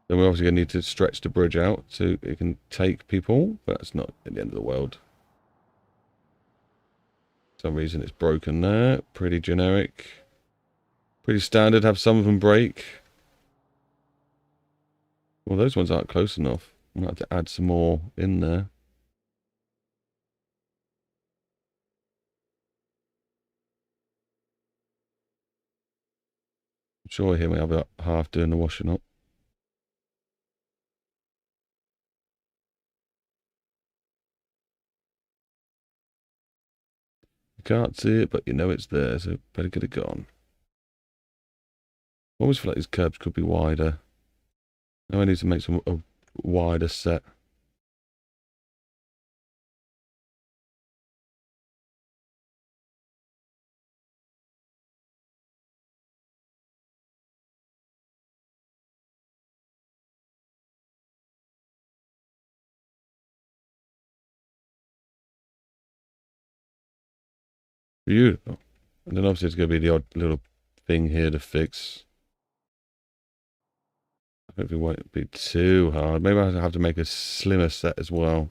Then we're obviously going to need to stretch the bridge out so it can take people, but that's not at the end of the world. For some reason it's broken there. Pretty generic. Pretty standard, have some of them break. Well, those ones aren't close enough. I'm going to have to add some more in there. I'm sure here we have about half doing the washing up. You can't see it, but you know it's there, so better get it gone. I always feel like these curbs could be wider. Now I need to make some a wider set. Beautiful. And then obviously it's going to be the odd little thing here to fix. Hopefully it won't be too hard. Maybe I'll have to make a slimmer set as well.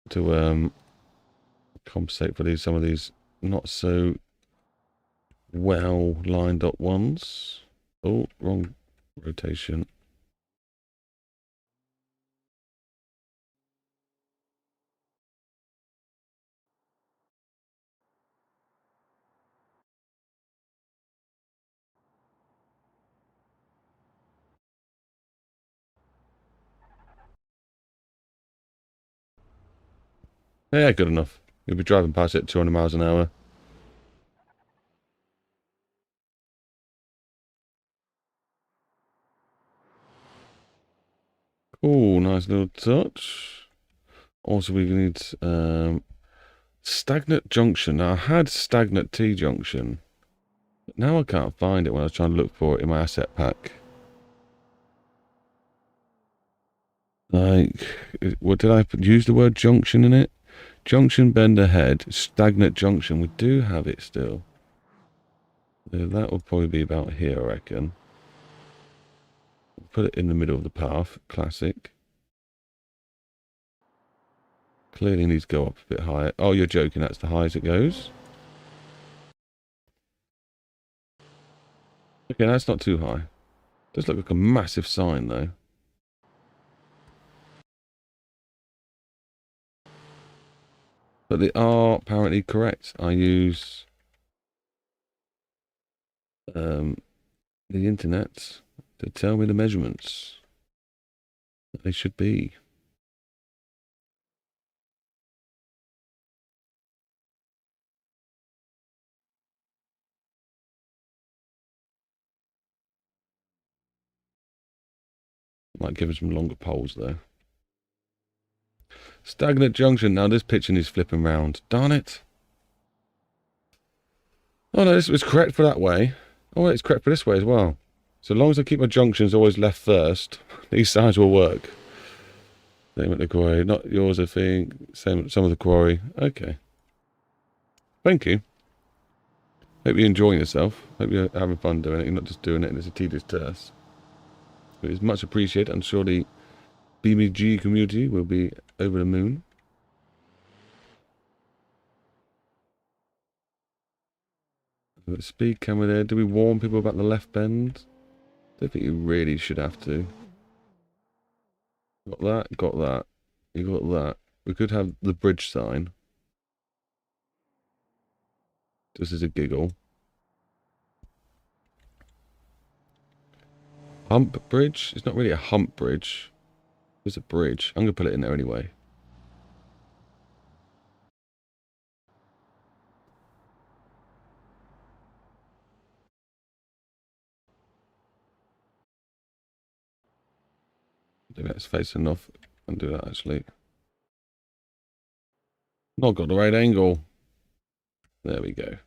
To compensate for some of these not so well lined up ones. Oh, wrong rotation. Yeah, good enough. You'll be driving past it at 200 miles an hour. Cool, nice little touch. Also, we need stagnant junction. Now, I had stagnant T junction. But now I can't find it when I was trying to look for it in my asset pack. Like, what did I use the word junction in it? Junction bend ahead, stagnant junction. We do have it still. That will probably be about here, I reckon. Put it in the middle of the path. Classic. Clearly needs to go up a bit higher. Oh, you're joking. That's the high as it goes. Okay, that's not too high. Does look like a massive sign, though. But they are apparently correct. I use the internet to tell me the measurements that they should be. Might give them some longer poles, though. Stagnant junction. Now this pitching is flipping round. Darn it. Oh no, this was correct for that way. Oh wait, it's correct for this way as well. So long as I keep my junctions always left first, these signs will work. Same at the quarry. Not yours, I think. Same at some of the quarry. Okay. Thank you. Hope you're enjoying yourself. Hope you're having fun doing it. You're not just doing it and it's a tedious task. But it's much appreciated. I'm sure the BeamNG community will be over the moon. Got the speed camera there. Do we warn people about the left bend? Don't think you really should have to. Got that, got that. You got that. We could have the bridge sign. Just as a giggle. Hump bridge? It's not really a hump bridge. It's a bridge. I'm going to put it in there anyway. Maybe that's facing off. I'll do that actually. Not got the right angle. There we go.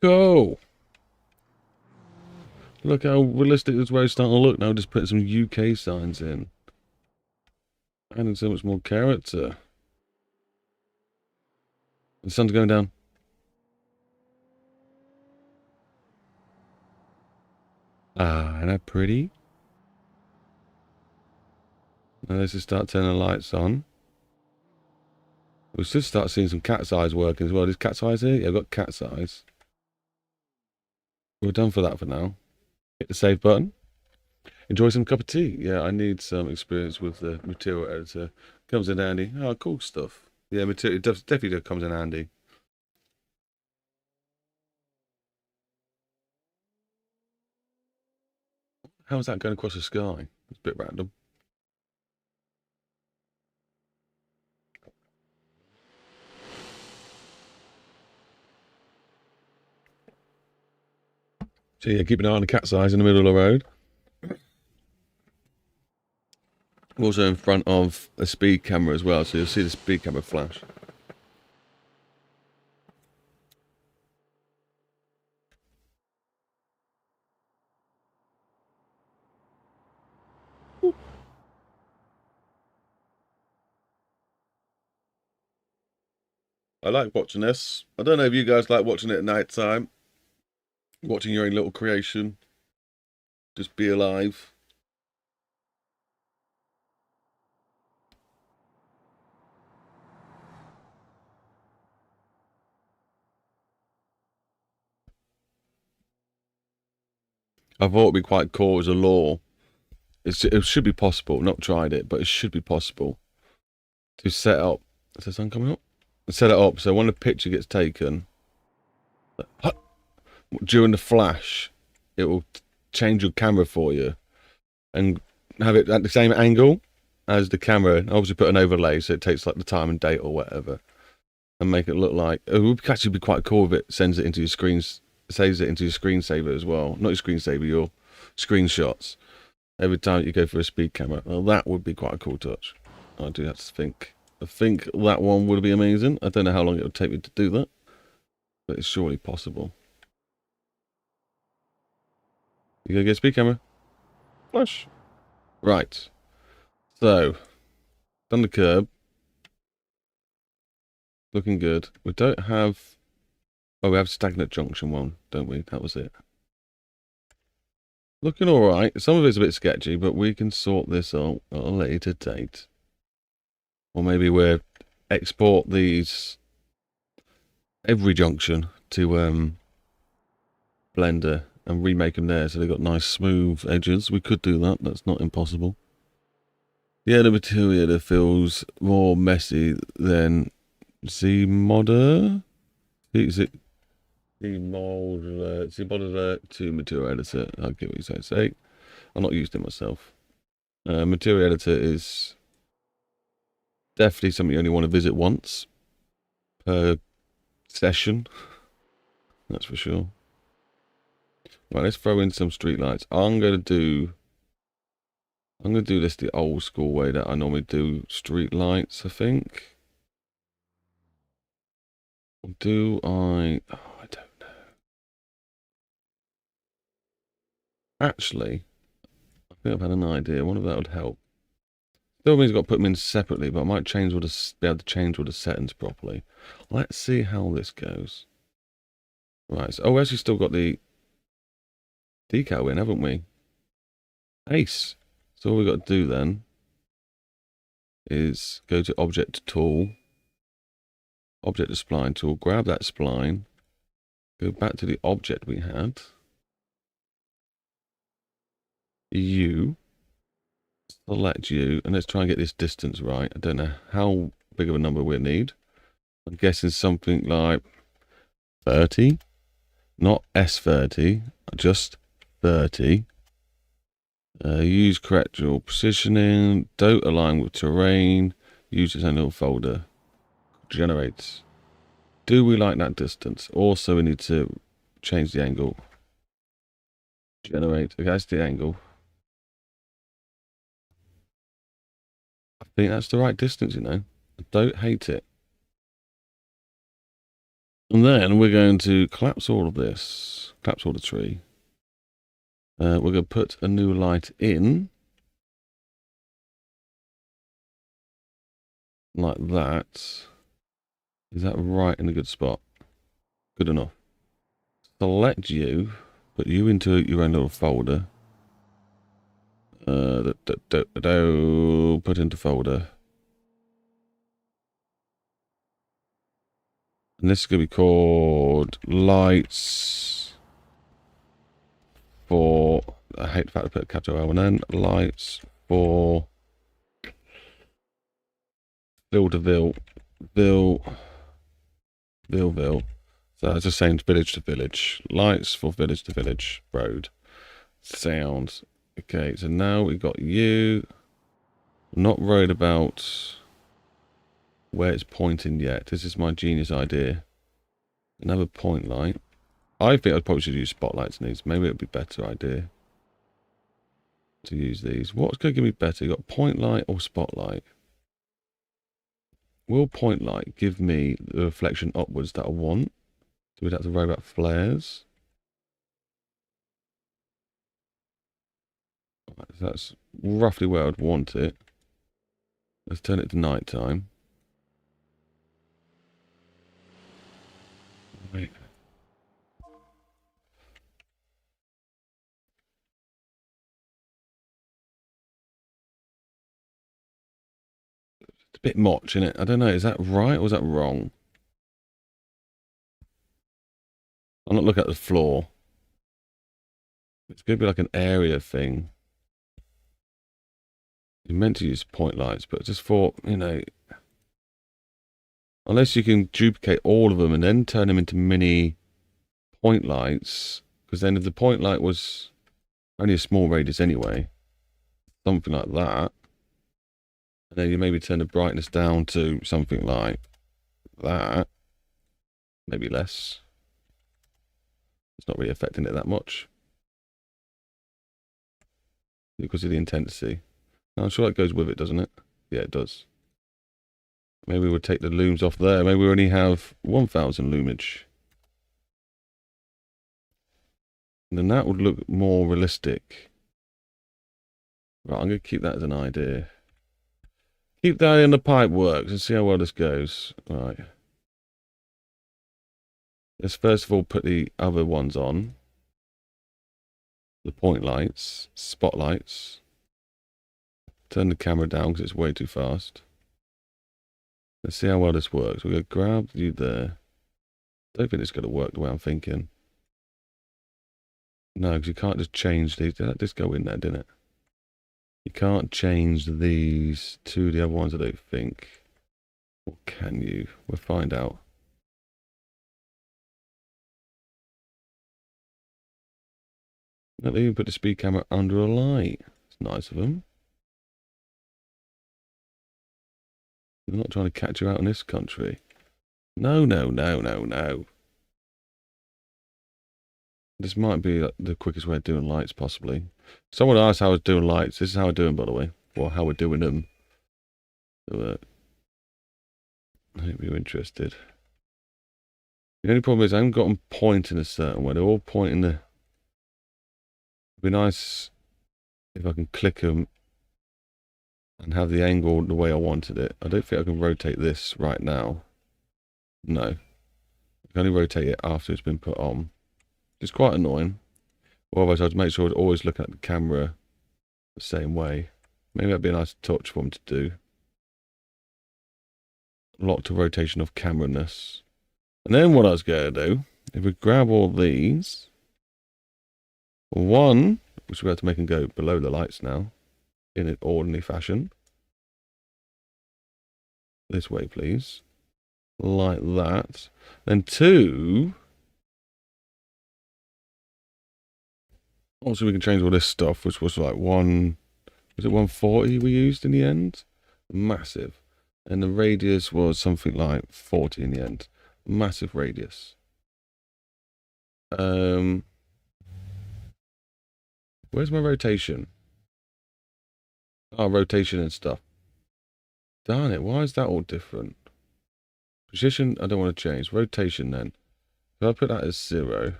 Go! Look how realistic this road's starting to look now. Just put some UK signs in. Adding so much more character. The sun's going down. Ah, isn't that pretty? Now let's just start turning the lights on. We should start seeing some cat's eyes working as well. Is cat's eyes here? Yeah, I've got cat's eyes. We're done for that for now. Hit the save button. Enjoy some cup of tea. Yeah, I need some experience with the material editor. Comes in handy. Oh, cool stuff. Yeah, material definitely comes in handy. How is that going across the sky? It's a bit random. So yeah, keep an eye on the cat's eyes in the middle of the road. Also in front of a speed camera as well, so you'll see the speed camera flash. I like watching this. I don't know if you guys like watching it at night time. Watching your own little creation. Just be alive. I thought it'd be quite cool as a law. It should be possible. Not tried it, but it should be possible to set up. Is the sun coming up? Set it up so when the picture gets taken, during the flash, it will change your camera for you and have it at the same angle as the camera. Obviously, put an overlay so it takes like the time and date or whatever, and make it look like it would actually be quite cool if it sends it into your screens, saves it into your screensaver as well. Not your screensaver, your screenshots. Every time you go for a speed camera. Well, that would be quite a cool touch. I do have to think. I think that one would be amazing. I don't know how long it would take me to do that, but it's surely possible. You gotta get speed camera. Flash. Right. So, done the curb. Looking good. We don't have... Oh, we have stagnant junction one, don't we? That was it. Looking alright. Some of it's a bit sketchy, but we can sort this out at a later date. Or maybe we'll export these... every junction to Blender and remake them there so they've got nice smooth edges. We could do that. That's not impossible. Yeah, the material feels more messy than ZModder. Is it ZModder 2 material editor? I'll get what you say. I've not used it myself. Material editor is definitely something you only want to visit once per session. That's for sure. Right, let's throw in some streetlights. I'm gonna do this the old school way that I normally do streetlights, I think. Do I? Oh, I don't know. Actually, I think I've had an idea. One of that would help. Still means I've got to put them in separately, but I might be able to change all the settings properly. Let's see how this goes. Right, so, oh, we actually still got the decal in, haven't we? Ace. So all we've got to do then is go to Object Tool, Object to Spline Tool, grab that spline, go back to the object we had, select you, and let's try and get this distance right. I don't know how big of a number we'll need. I'm guessing something like 30, not S30, just 30. Use correctional positioning, don't align with terrain, use its own little folder. Generates. Do we like that distance? Also, we need to change the angle. Generate. Okay, that's the angle. I think that's the right distance, you know. I don't hate it. And then we're going to collapse all of this. Collapse all the tree. We're going to put a new light in. Like that. Is that right in a good spot? Good enough. Select you. Put you into your own little folder. Put into folder. And this is going to be called lights for, I hate the fact I put a capital L and N, lights for Ville. So it's just saying village to village. Lights for village to village road. Sounds. Okay, so now we've got you. I'm not worried about where it's pointing yet. This is my genius idea. Another point light. I think I probably should use spotlights in these. Maybe it would be a better idea to use these. What's going to give me better? You got point light or spotlight? Will point light give me the reflection upwards that I want? Do we have to worry about flares? Right, so that's roughly where I'd want it. Let's turn it to night time. Right. It's a bit much, isn't it? I don't know. Is that right or is that wrong? I'm not looking at the floor. It's going to be like an area thing. You're meant to use point lights, but just for, you know, unless you can duplicate all of them and then turn them into mini point lights, because then if the point light was only a small radius anyway, something like that, and then you maybe turn the brightness down to something like that, maybe less. It's not really affecting it that much because of the intensity. I'm sure that goes with it, doesn't it? Yeah, it does. Maybe we'll take the looms off there. Maybe we only have 1000 lumage. And then that would look more realistic. Right, I'm going to keep that as an idea. Keep that in the pipe works and see how well this goes. Right. Let's first of all put the other ones on. The point lights, spotlights. Turn the camera down because it's way too fast. Let's see how well this works. We're going to grab you there. Don't think it's going to work the way I'm thinking. No, because you can't just change these. Did that just go in there, didn't it? You can't change these to the other ones, I don't think. Or can you? We'll find out. No, they even put the speed camera under a light. It's nice of them. They're not trying to catch you out in this country. No, no, no, no, no. This might be the quickest way of doing lights, possibly. Someone asked how I was doing lights. This is how I do them, by the way. Or how we're doing them. So, I hope you're interested. The only problem is I haven't got them pointing a certain way. They're all pointing the... It'd be nice if I can click them and have the angle the way I wanted it. I don't think I can rotate this right now. No. I can only rotate it after it's been put on. It's quite annoying. Well, otherwise I'd make sure I'd always look at the camera the same way. Maybe that'd be a nice touch for them to do. Lock to rotation of camera-ness. And then what I was going to do, if we grab all these, one, which we have to make them go below the lights now, in an ordinary fashion. This way, please. Like that. Then two, also we can change all this stuff, which was like was it 140 we used in the end? Massive. And the radius was something like 40 in the end. Massive radius. Where's my rotation? Oh, rotation and stuff. Darn it, why is that all different? Position, I don't want to change. Rotation then. If I put that as 0.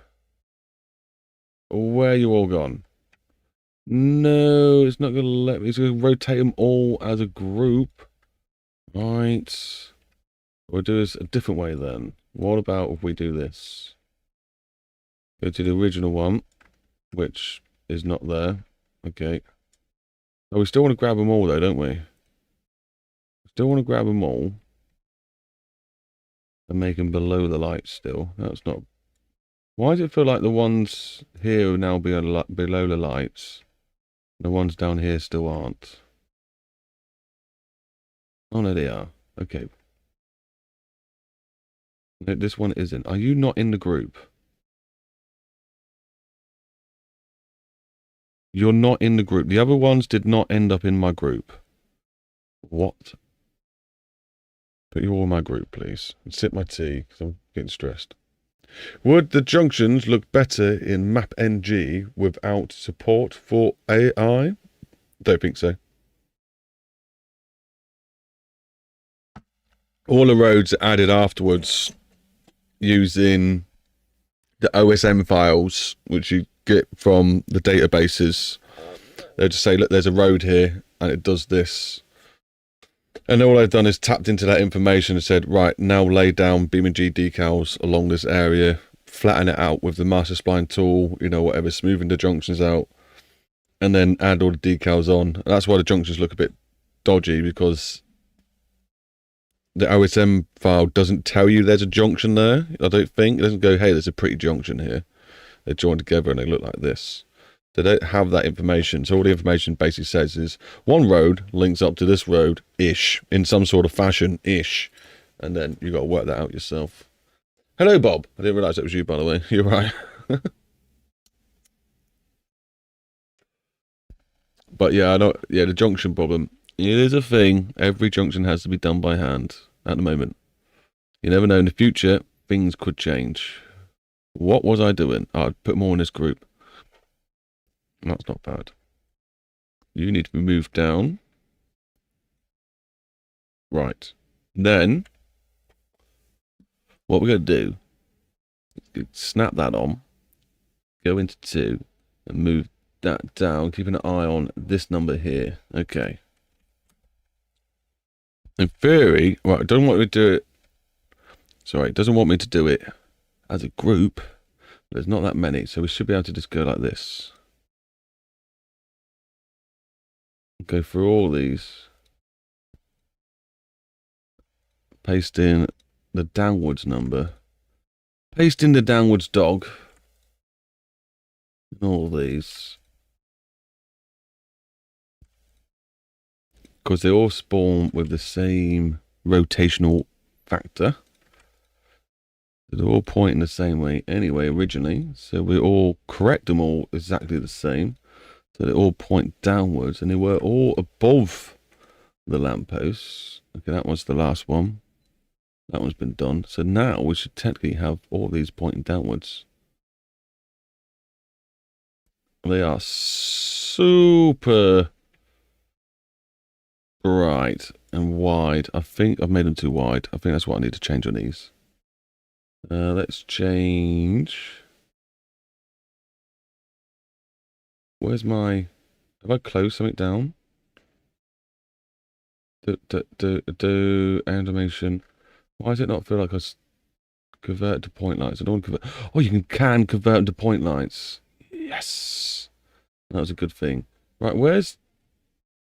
Where are you all gone? No, it's not going to let me. It's going to rotate them all as a group. Right. We'll do this a different way then. What about if we do this? Go to the original one, which is not there. Okay. Oh, we still want to grab them all though, don't we? Still want to grab them all. And make them below the light still. That's not... Why does it feel like the ones here are now below the lights? The ones down here still aren't. Oh no, they are. Okay. No, this one isn't. Are you not in the group? You're not in the group. The other ones did not end up in my group. What? Put you all in my group, please. And sip my tea, because I'm getting stressed. Would the junctions look better in MapNG without support for AI? Don't think so. All the roads are added afterwards using the OSM files, which you get from the databases. They'll just say, look, there's a road here, and it does this. And all I've done is tapped into that information and said, right, now lay down BeamNG decals along this area, flatten it out with the master spline tool, you know, whatever, smoothing the junctions out, and then add all the decals on. And that's why the junctions look a bit dodgy, because the OSM file doesn't tell you there's a junction there, I don't think. It doesn't go, hey, there's a pretty junction here. They're joined together and they look like this. They don't have that information. So all the information basically says is one road links up to this road-ish, in some sort of fashion-ish. And then you got to work that out yourself. Hello, Bob. I didn't realise that was you, by the way. You're right. But yeah, I know. Yeah, the junction problem. It is a thing. Every junction has to be done by hand at the moment. You never know. In the future, things could change. What was I doing? Oh, I'd put more in this group. That's not bad. You need to be moved down. Right. Then, what we're going to do is snap that on. Go into 2 and move that down, keeping an eye on this number here. Okay. In theory, right, it doesn't want me to do it. Sorry, it doesn't want me to do it as a group. There's not that many, so we should be able to just go like this. Go through all these. Paste in the downwards number. Paste in the downwards dog. And all these. Because they all spawn with the same rotational factor. They're all pointing the same way anyway, originally. So we all correct them all exactly the same. So they all point downwards, and they were all above the lampposts. Okay, that was the last one. That one's been done. So now we should technically have all these pointing downwards. They are super bright and wide. I think I've made them too wide. I think that's what I need to change on these. Let's change. Where's my... Have I closed something down? Do animation. Why does it not feel like I convert to point lights? I don't want to convert. Oh, you can convert to point lights. Yes. That was a good thing. Right, where's...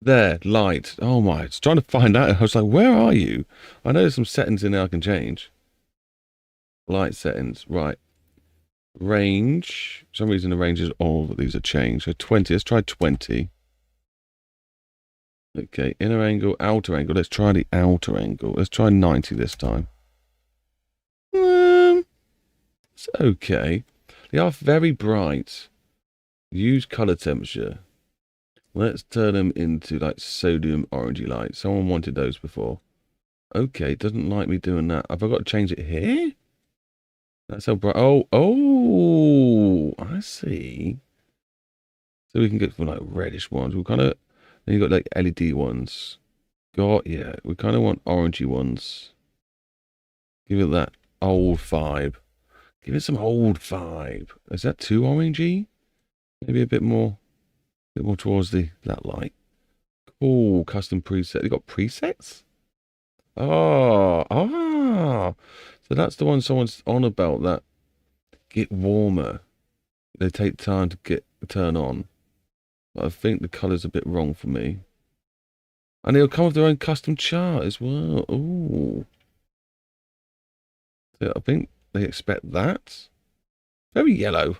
There, light. Oh my, I was trying to find out. I was like, where are you? I know there's some settings in there I can change. Light settings, right. Range. For some reason the ranges, all of these are changed. So 20, let's try 20. Okay, inner angle, outer angle. Let's try the outer angle. Let's try 90 this time. It's okay. They are very bright. Use color temperature. Let's turn them into like sodium orangey light. Someone wanted those before. Okay, doesn't like me doing that. Have I got to change it here? That's how bright. Oh, I see. So we can get for like reddish ones. We kind of, then you got like LED ones. Yeah, we kind of want orangey ones. Give it that old vibe. Give it some old vibe. Is that too orangey? Maybe a bit more towards that light. Oh, custom preset. You got presets? So that's the one someone's on about, that get warmer. They take time to turn on. But I think the colour's a bit wrong for me. And they'll come with their own custom chart as well. Ooh. So I think they expect that. Very yellow.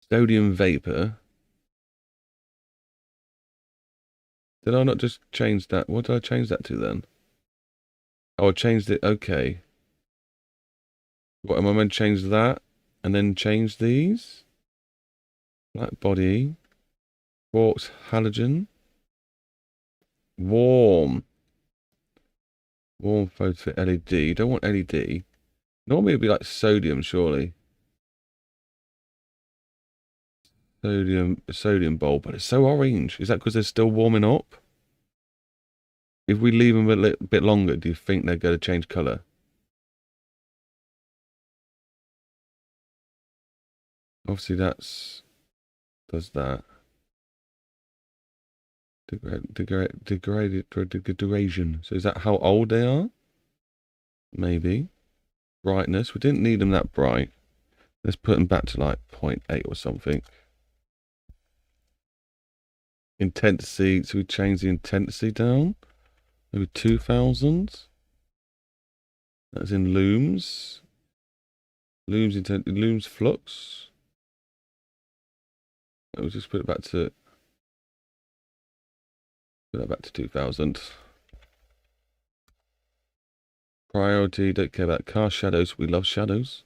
Sodium vapor. Did I not just change that? What did I change that to then? Oh, I changed it. Okay. What, am I meant to change that? And then change these? Black body. Quartz halogen. Warm. Warm photo LED. You don't want LED. Normally it'd be like sodium, surely. Sodium bulb, but it's so orange. Is that because they're still warming up? If we leave them a little bit longer, do you think they're going to change colour? Obviously does that. Degradation. So is that how old they are? Maybe. Brightness. We didn't need them that bright. Let's put them back to like 0.8 or something. Intensity. So we change the intensity down. Maybe 2000. That's in looms. Looms flux. We'll just put it back to... Put that back to 2000. Priority, don't care about car shadows. We love shadows.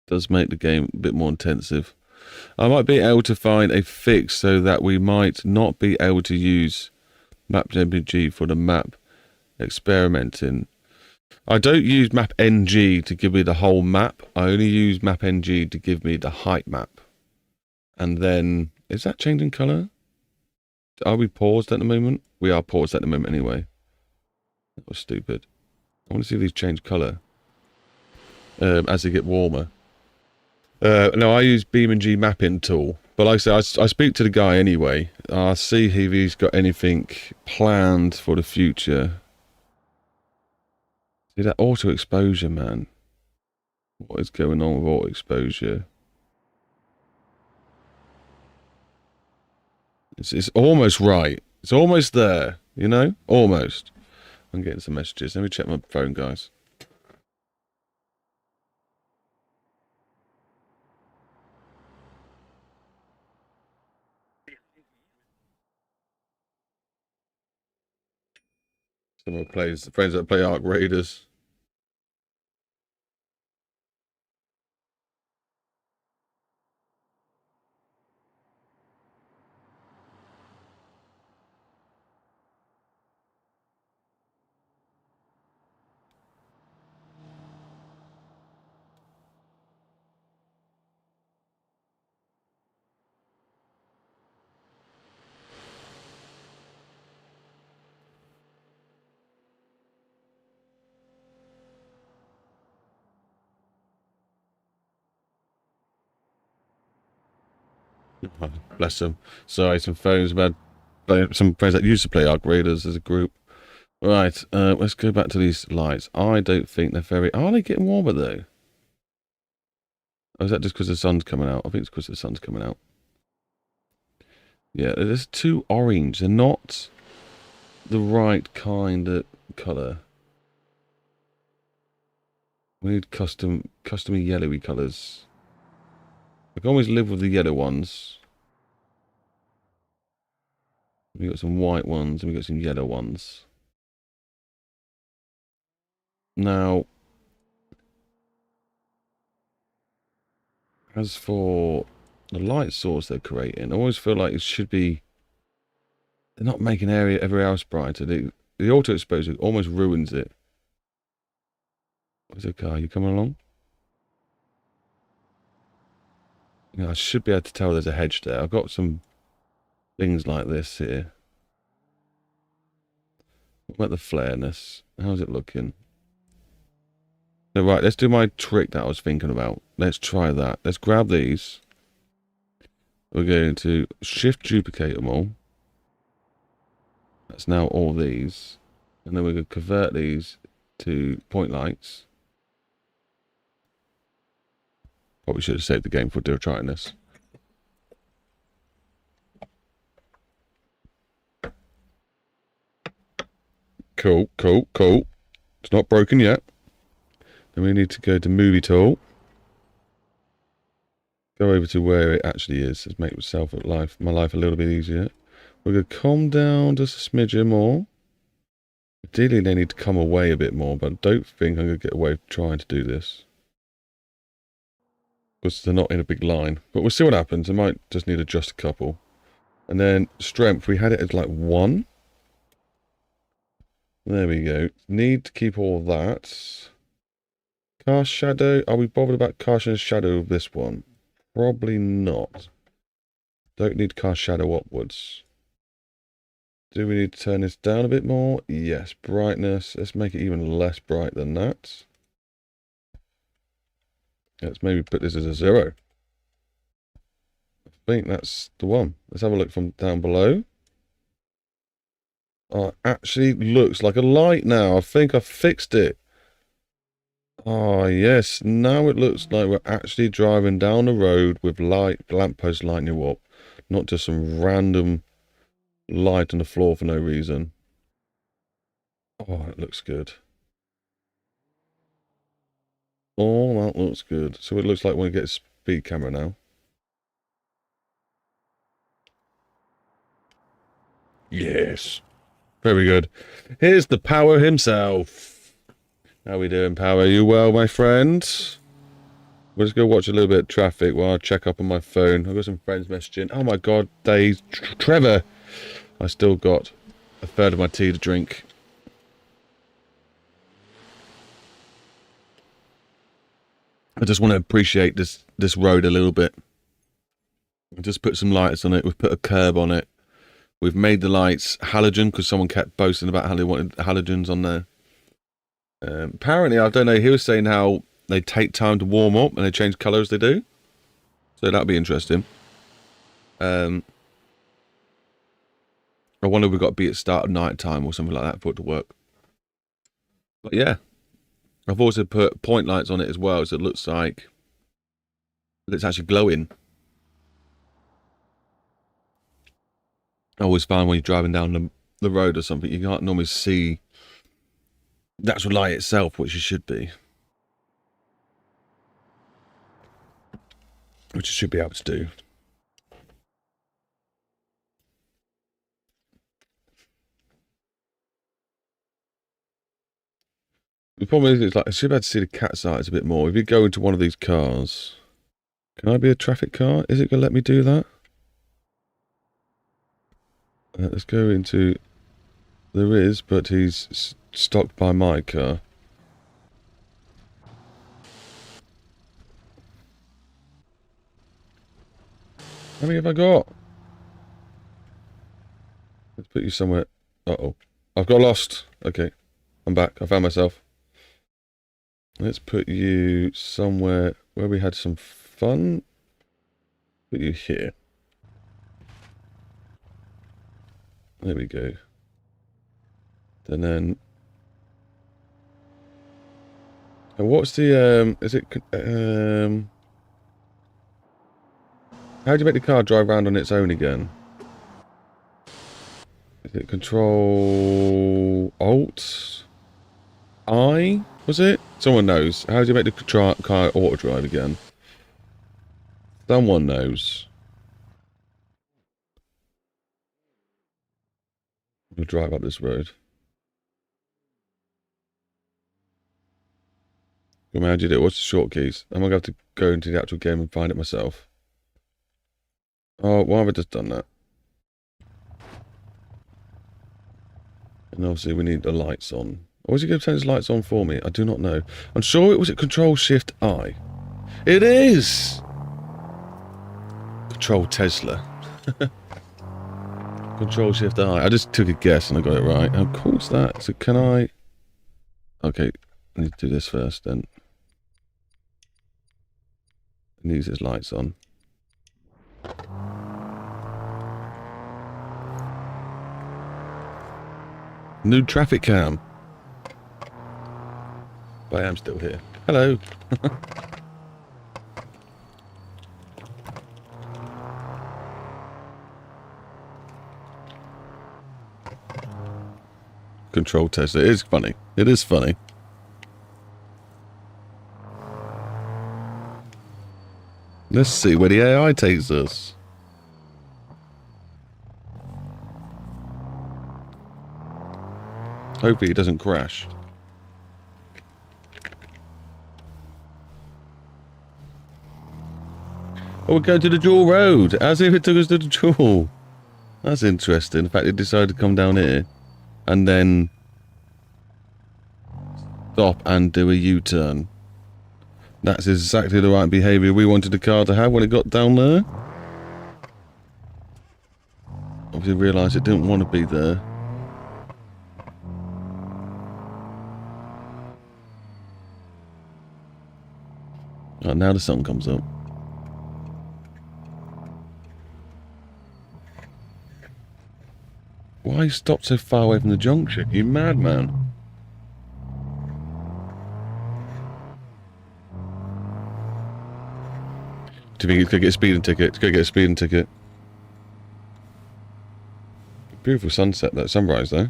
Does make the game a bit more intensive. I might be able to find a fix so that we might not be able to use MapMG for the map experimenting. I don't use MapNG to give me the whole map. I only use MapNG to give me the height map. And then, is that changing colour? Are we paused at the moment? We are paused at the moment anyway. That was stupid. I want to see if these change colour as they get warmer. No, I use BeamNG mapping tool. But like I say, I speak to the guy anyway. I'll see if he's got anything planned for the future. See that auto exposure, man? What is going on with auto exposure? It's almost right. It's almost there, you know? Almost. I'm getting some messages. Let me check my phone, guys. Someone plays, friends that play Ark Raiders. Oh, bless them. Sorry, some phones about some friends that used to play Ark Raiders as a group. Right, let's go back to these lights. I don't think they're very... Are they getting warmer, though? Or is that just because the sun's coming out? I think it's because the sun's coming out. Yeah, they're just too orange. They're not the right kind of colour. We need custom yellowy colours. I can always live with the yellow ones. We got some white ones and we got some yellow ones. Now, as for the light source they're creating, I always feel like it should be... They're not making every house brighter. The auto exposure almost ruins it. Where's the car? You coming along? Yeah, I should be able to tell there's a hedge there. I've got some things like this here. What about the flareness? How's it looking? No, right, let's do my trick that I was thinking about. Let's try that. Let's grab these. We're going to shift duplicate them all. That's now all these. And then we're going to convert these to point lights. Probably should have saved the game before trying this. Cool. It's not broken yet. Then we need to go to movie tool. Go over to where it actually is. Let's make my life a little bit easier. We're going to calm down just a smidgen more. Ideally, they need to come away a bit more, but I don't think I'm going to get away with trying to do this. Because they're not in a big line. But we'll see what happens. I might just need to adjust a couple. And then strength, we had it as like 1. There we go. Need to keep all that. Cast shadow. Are we bothered about casting a shadow of this one? Probably not. Don't need to cast shadow upwards. Do we need to turn this down a bit more? Yes. Brightness. Let's make it even less bright than that. Let's maybe put this as a 0. I think that's the one. Let's have a look from down below. Oh, it actually looks like a light now. I think I fixed it. Oh, yes. Now it looks like we're actually driving down the road with lamppost lighting you up. Not just some random light on the floor for no reason. Oh, it looks good. Oh, that looks good. So it looks like when we get a speed camera now. Yes. Very good. Here's the Power himself. How we doing, Power? You well, my friend? We'll just go watch a little bit of traffic while I check up on my phone. I've got some friends messaging. Oh my god, days. Trevor! I still got a third of my tea to drink. I just want to appreciate this road a little bit. I just put some lights on it. We've put a curb on it. We've made the lights halogen because someone kept boasting about how they wanted halogens on there. Apparently, I don't know, he was saying how they take time to warm up and they change colour as they do. So that'll be interesting. I wonder if we've got to be at start of night time or something like that for it to work. But yeah, I've also put point lights on it as well, so it looks like it's actually glowing. I always find when you're driving down the road or something, you can't normally see the actual light itself, which you should be. Which you should be able to do. The problem is, it's like I should be able to see the cat's eyes a bit more. If you go into one of these cars, can I be a traffic car? Is it going to let me do that? Let's go into... There is, but he's stopped by my car. How many have I got? Let's put you somewhere... Uh-oh. I've got lost. Okay. I'm back. I found myself. Let's put you somewhere where we had some fun. Put you here. There we go. And then... And what's the, is it, how do you make the car drive around on its own again? Is it Control Alt I? Was it? Someone knows. How do you make the car auto drive again? Someone knows. We'll drive up this road. How do you do it? What's the short keys? Am I going to have to go into the actual game and find it myself? Oh, why have I just done that? And obviously we need the lights on. Or is he going to turn his lights on for me? I do not know. I'm sure it was at Control Shift I. It is! Control Tesla. Control Shift I. I just took a guess and I got it right. How cool is that? So can I... Okay, I need to do this first then. And use his lights on. New traffic cam. But I am still here. Hello. Control Tesla. It is funny. It is funny. Let's see where the AI takes us. Hopefully it doesn't crash. Oh, we're going to the dual road. As if it took us to the dual. That's interesting. The fact it decided to come down here. And then... stop and do a U-turn. That's exactly the right behaviour we wanted the car to have when it got down there. Obviously realised it didn't want to be there. Right, now the sun comes up. Why you stopped so far away from the junction? You madman. Do you think he's going to get a speeding ticket? He's going to get a speeding ticket. Beautiful sunset, that sunrise though.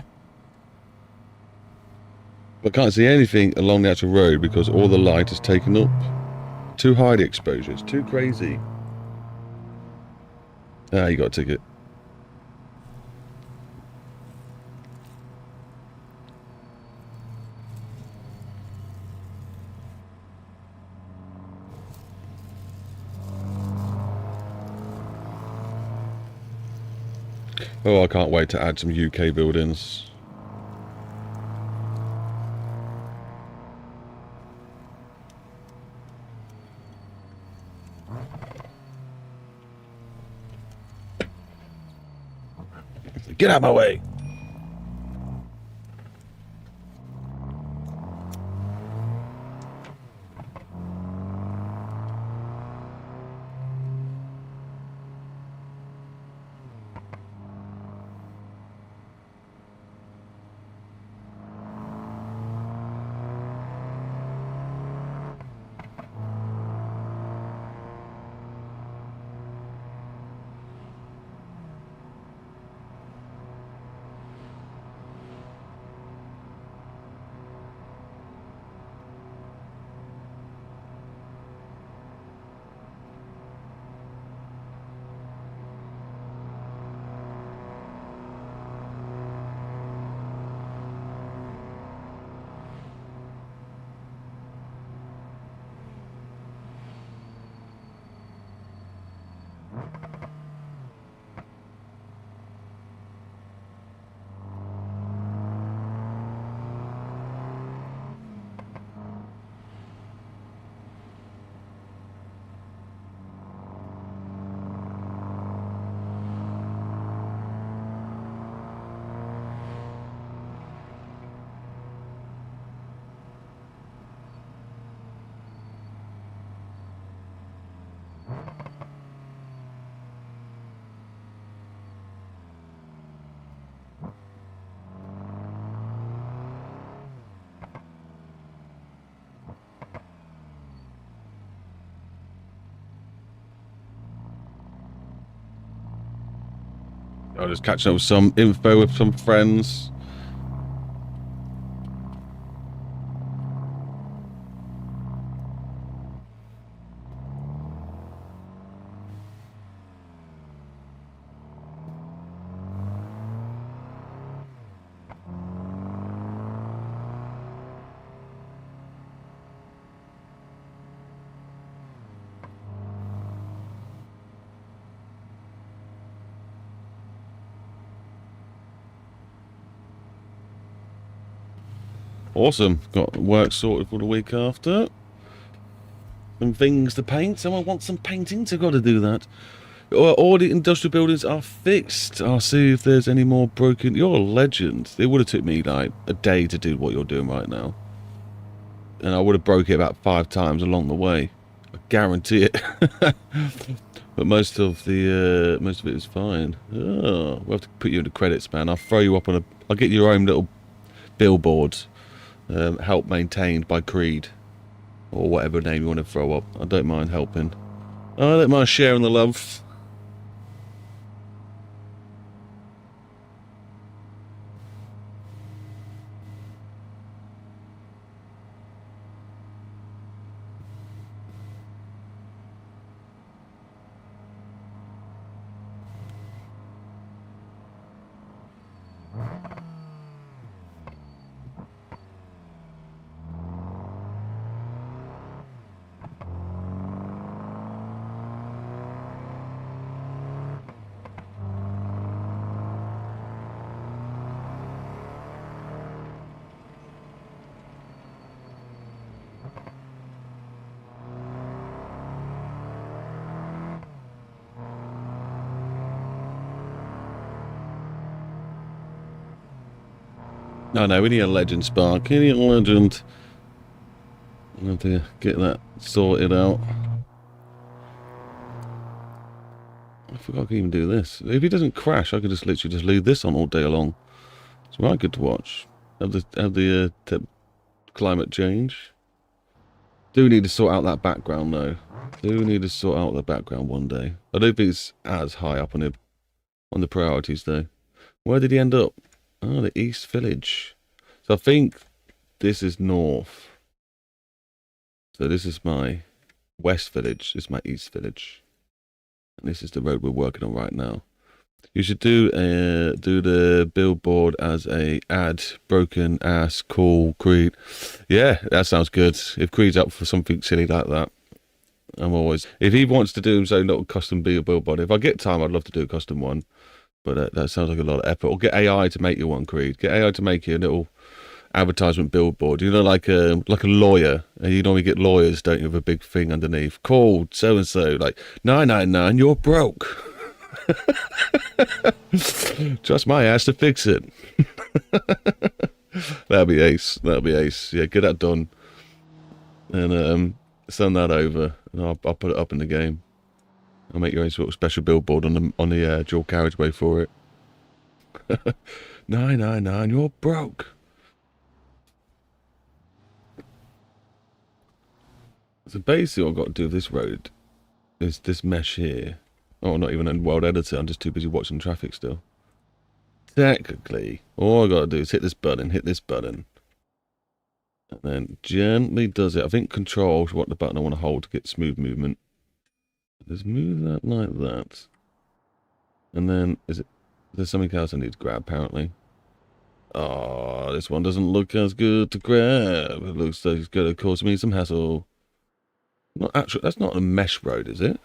But can't see anything along the actual road because all the light is taken up. Too high the exposure, it's too crazy. Ah, you got a ticket. Oh, I can't wait to add some UK buildings. Get out of my way! I'll just catch up with some info with some friends. Awesome. Got work sorted for the week after. And things to paint. Someone wants some painting, so got to do that. All the industrial buildings are fixed. I'll see if there's any more broken. You're a legend. It would have took me like a day to do what you're doing right now. And I would have broke it about 5 times along the way. I guarantee it. But most of it is fine. Oh, we'll have to put you into credits, man. I'll throw you up on I'll get your own little billboard. Help maintained by Creed. Or whatever name you want to throw up. I don't mind helping. I don't mind sharing the love. No, we need a legend, Spark. We need a legend. I have to get that sorted out. I forgot I can even do this. If he doesn't crash, I could just literally just leave this on all day long. It's right good to watch. Have the climate change. Do need to sort out that background though. Do need to sort out the background one day. I don't think it's as high up on the priorities though. Where did he end up? Oh, the East Village. So I think this is north. So this is my West Village. This is my East Village. And this is the road we're working on right now. You should do the billboard as a ad. Broken ass, cool, Creed. Yeah, that sounds good. If Creed's up for something silly like that, I'm always. If he wants to do his own little custom billboard, if I get time, I'd love to do a custom one. But that sounds like a lot of effort. Or get AI to make you one, Creed. Get AI to make you a little advertisement billboard. You know, like a lawyer. And you normally get lawyers, don't you, with a big thing underneath. Called so and so, like 999. You're broke. Trust my ass to fix it. That'll be ace. That'll be ace. Yeah, get that done. And send that over, and I'll put it up in the game. I'll make your own sort of special billboard on the dual carriageway for it. 999, you're broke. So basically, what I've got to do with this road is this mesh here. Oh, not even in World Editor. I'm just too busy watching traffic still. Technically, all I got to do is hit this button, and then gently does it. I think Control is what the button I want to hold to get smooth movement. Just move that like that. And then, there's something else I need to grab, apparently. Oh, this one doesn't look as good to grab. It looks like it's going to cause me some hassle. Not actually, that's not a mesh road, is it?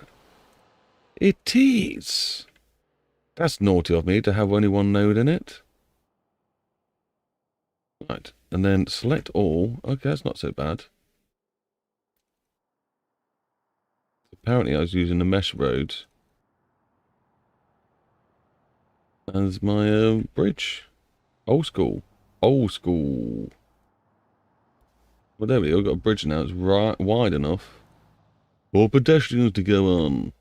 It is. That's naughty of me to have only one node in it. Right, and then select all. Okay, that's not so bad. Apparently I was using the mesh road as my bridge. Old school. Old school. Well, there we go. I've got a bridge now. It's right wide enough for pedestrians to go on.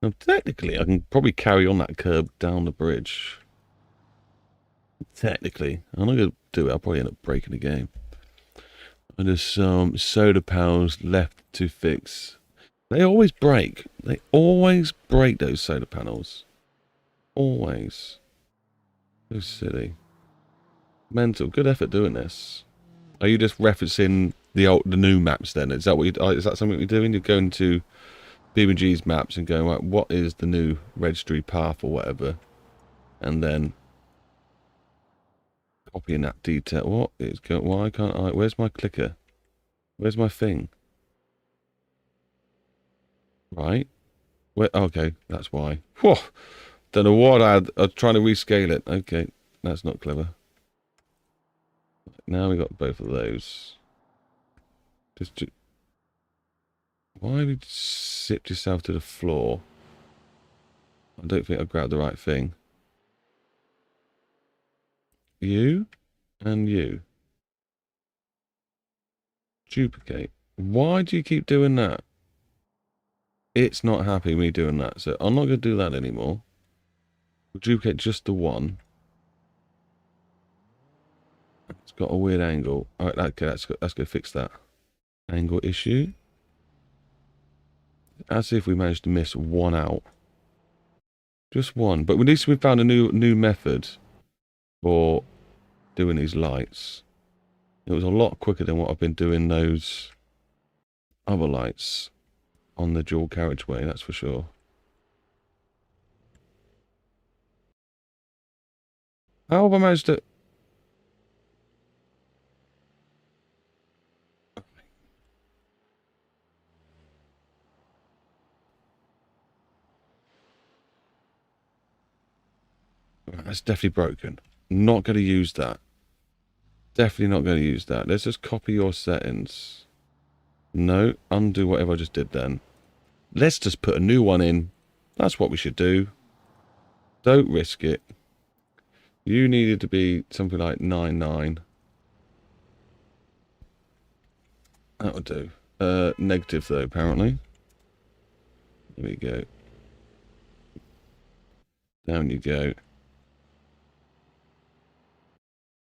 Now, technically, I can probably carry on that curb down the bridge. Technically. I'm not going to do it. I'll probably end up breaking the game. And there's some solar panels left to fix. They always break. They always break those solar panels. Always. So silly. Mental. Good effort doing this. Are you just referencing the new maps then? Is that what is that something you're doing? You're going to BeamNG's maps and going, right, what is the new registry path or whatever? And then copying that detail. What is going? Why can't I? Where's my clicker? Where's my thing? Right. Where? Okay, that's why. Whoa. Don't know what I'm trying to rescale it. Okay, that's not clever. Now we got both of those. Why have you sipped yourself to the floor? I don't think I grabbed the right thing. You and you. Duplicate. Why do you keep doing that? It's not happy me doing that, so I'm not going to do that anymore. We'll duplicate just the one. It's got a weird angle. Alright, okay, let's go fix that. Angle issue. As if we managed to miss one out. Just one. But at least we found a new method for doing these lights. It was a lot quicker than what I've been doing those other lights on the dual carriageway, that's for sure. How have I managed to... That's definitely broken. Not going to use that. Definitely not going to use that. Let's just copy your settings. No, undo whatever I just did then. Let's just put a new one in. That's what we should do. Don't risk it. You needed to be something like 99. That would do. Negative though, apparently. There we go. Down you go.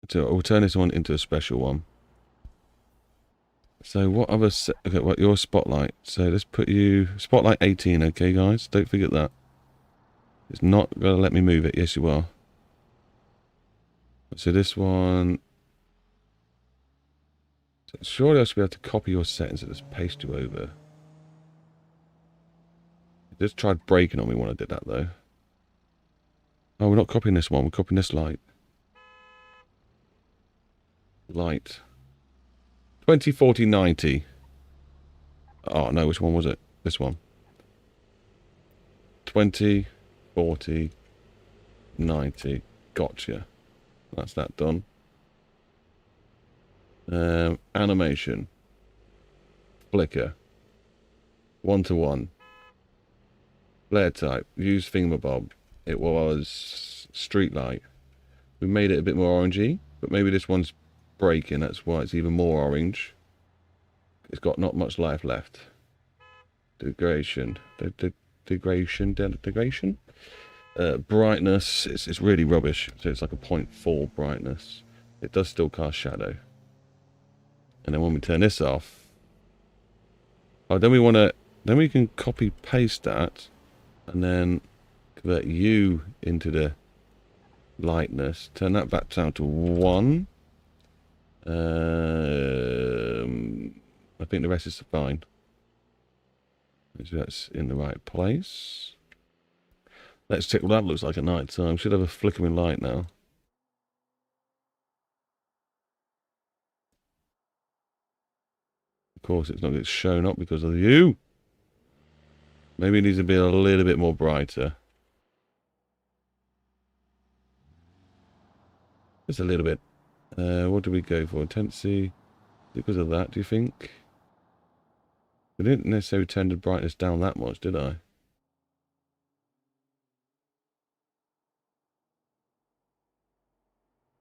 So we'll turn this one into a special one. So what other... Okay, what your spotlight. So let's put you... Spotlight 18, okay, guys? Don't forget that. It's not going to let me move it. Yes, you are. So this one... So surely I should be able to copy your settings and just paste you over. It just tried breaking on me when I did that, though. Oh, we're not copying this one. We're copying this light. Light. 2040-90. Oh, no. Which one was it? This one. 2040-90. Gotcha. That's that done. Animation. Flicker. 1-to-1. Flare type. Use thingamabob. It was street light. We made it a bit more orangey, but maybe this one's breaking. That's why it's even more orange. It's got not much life left. Degradation. Degradation. Brightness. It's really rubbish. So it's like a 0.4 brightness. It does still cast shadow. And then when we turn this off, oh, then we want to, then we can copy paste that, and then convert you into the lightness. Turn that back down to 1. I think the rest is fine. So that's in the right place. Let's check what that looks like at night time. Should have a flickering light now. Of course, it's not going to get shown up because of you. Maybe it needs to be a little bit more brighter. Just a little bit. What do we go for? Intensity. Because of that, do you think? I didn't necessarily turn the brightness down that much, did I?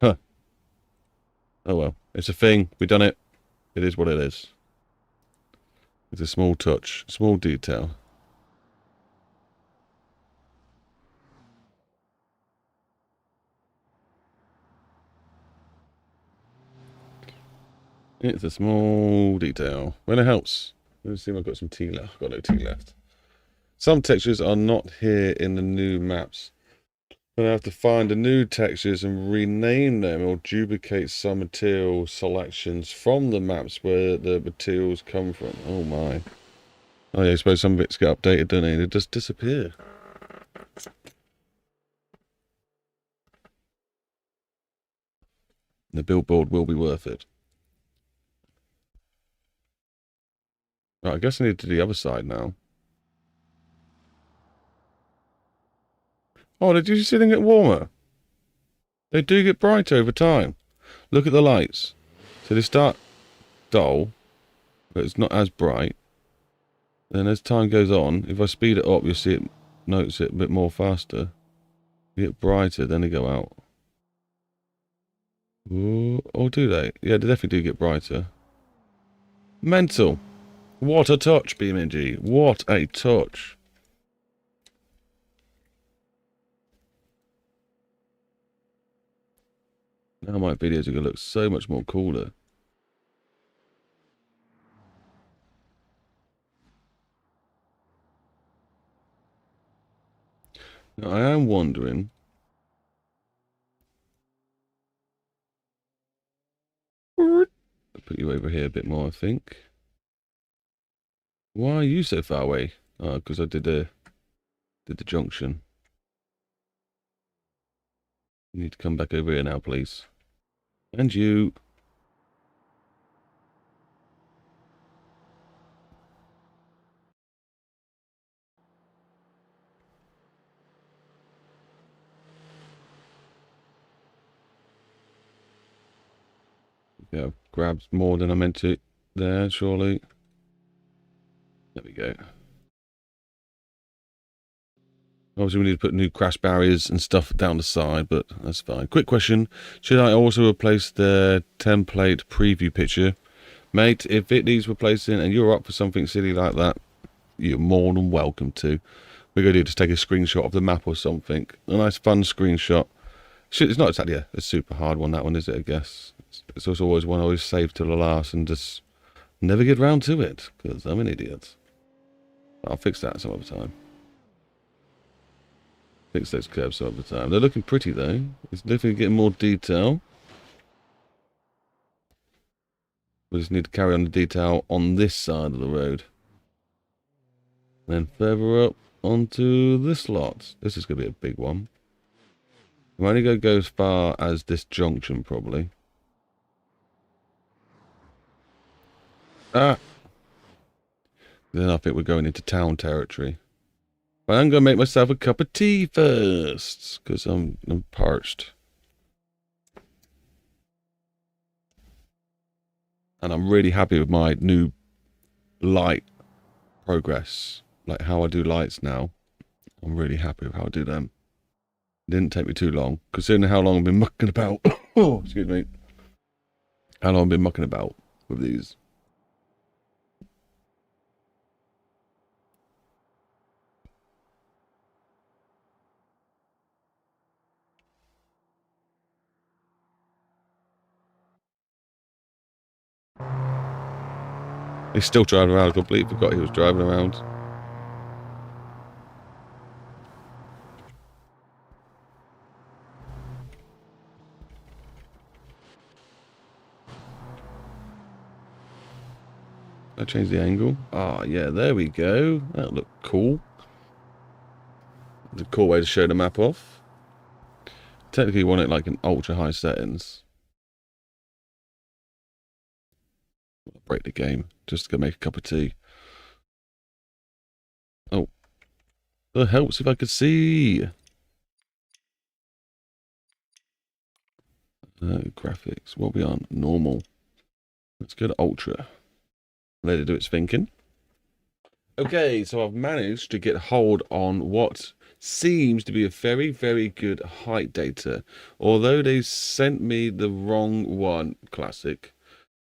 Huh. Oh well. It's a thing. We've done it. It is what it is. It's a small touch. Small detail. It's a small detail. When it helps. Let's see if I've got some tea left. I've got no tea left. Some textures are not here in the new maps. I have to find the new textures and rename them or duplicate some material selections from the maps where the materials come from. Oh my. Oh yeah, I suppose some bits get updated, don't they? They just disappear. The billboard will be worth it. Right, I guess I need to do the other side now. Oh, did you see them get warmer? They do get brighter over time. Look at the lights. So they start dull, but it's not as bright. Then as time goes on, if I speed it up, you'll see it, notice it a bit more faster. They get brighter, then they go out. Ooh, or do they? Yeah, they definitely do get brighter. Mental. What a touch, BeamNG. What a touch. Now my videos are going to look so much more cooler. Now, I am wondering... I'll put you over here a bit more, I think. Why are you so far away? Oh, because I did the junction. You need to come back over here now, please. And you. Yeah, grabbed more than I meant to there, surely. There we go. Obviously, we need to put new crash barriers and stuff down the side, but that's fine. Quick question. Should I also replace the template preview picture? Mate, if it needs replacing and you're up for something silly like that, you're more than welcome to. We're going to do just take a screenshot of the map or something. A nice fun screenshot. It's not exactly a super hard one, that one, is it, I guess? It's also always one I always save till the last and just never get round to it, because I'm an idiot. I'll fix that some other time. Fix those curves some other time. They're looking pretty, though. It's definitely getting more detail. We just need to carry on the detail on this side of the road. Then further up onto this lot. This is going to be a big one. I'm only going to go as far as this junction, probably. Ah! Then I think we're going into town territory. But I'm going to make myself a cup of tea first, because I'm parched. And I'm really happy with my new light progress. Like how I do lights now. I'm really happy with how I do them. It didn't take me too long, considering how long I've been mucking about. Oh, excuse me. How long I've been mucking about with these. He's still driving around. I completely forgot he was driving around. I changed the angle. Ah, yeah, there we go. That looked cool. It's a cool way to show the map off. Technically, you want it like in ultra high settings. I'll break the game just to go make a cup of tea. Oh, that helps if I could see. Graphics. What are we on? Normal. Let's go to ultra. Let it do its thinking. Okay, so I've managed to get hold on what seems to be a very, very good height data. Although they sent me the wrong one, classic.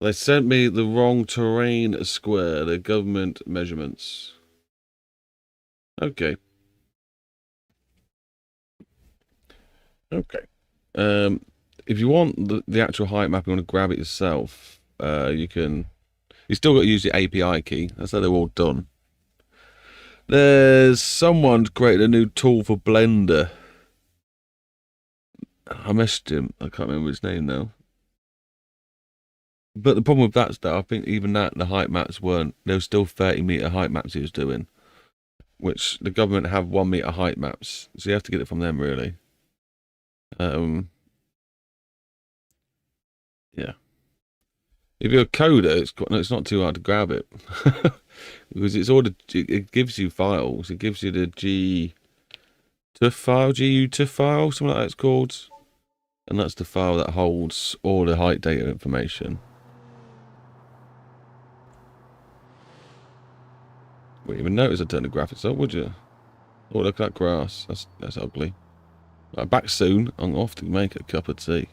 They sent me the wrong terrain square, the government measurements. Okay. Okay. If you want the actual height map, you want to grab it yourself, you can... You still got to use the API key. That's how they're all done. There's someone created a new tool for Blender. I messaged him. I can't remember his name now. But the problem with that stuff, I think even that, the height maps weren't. There was still 30-meter height maps he was doing, which the government have 1 meter height maps, so you have to get it from them, really. Yeah. If you're a coder, it's not too hard to grab it because it's ordered. It gives you files. It gives you the GTUF file, GUTUF file, something like that it's called, and that's the file that holds all the height data information. Wouldn't even notice I turned the graphics up, would you? Oh, look at that grass. That's ugly. Right, back soon. I'm off to make a cup of tea.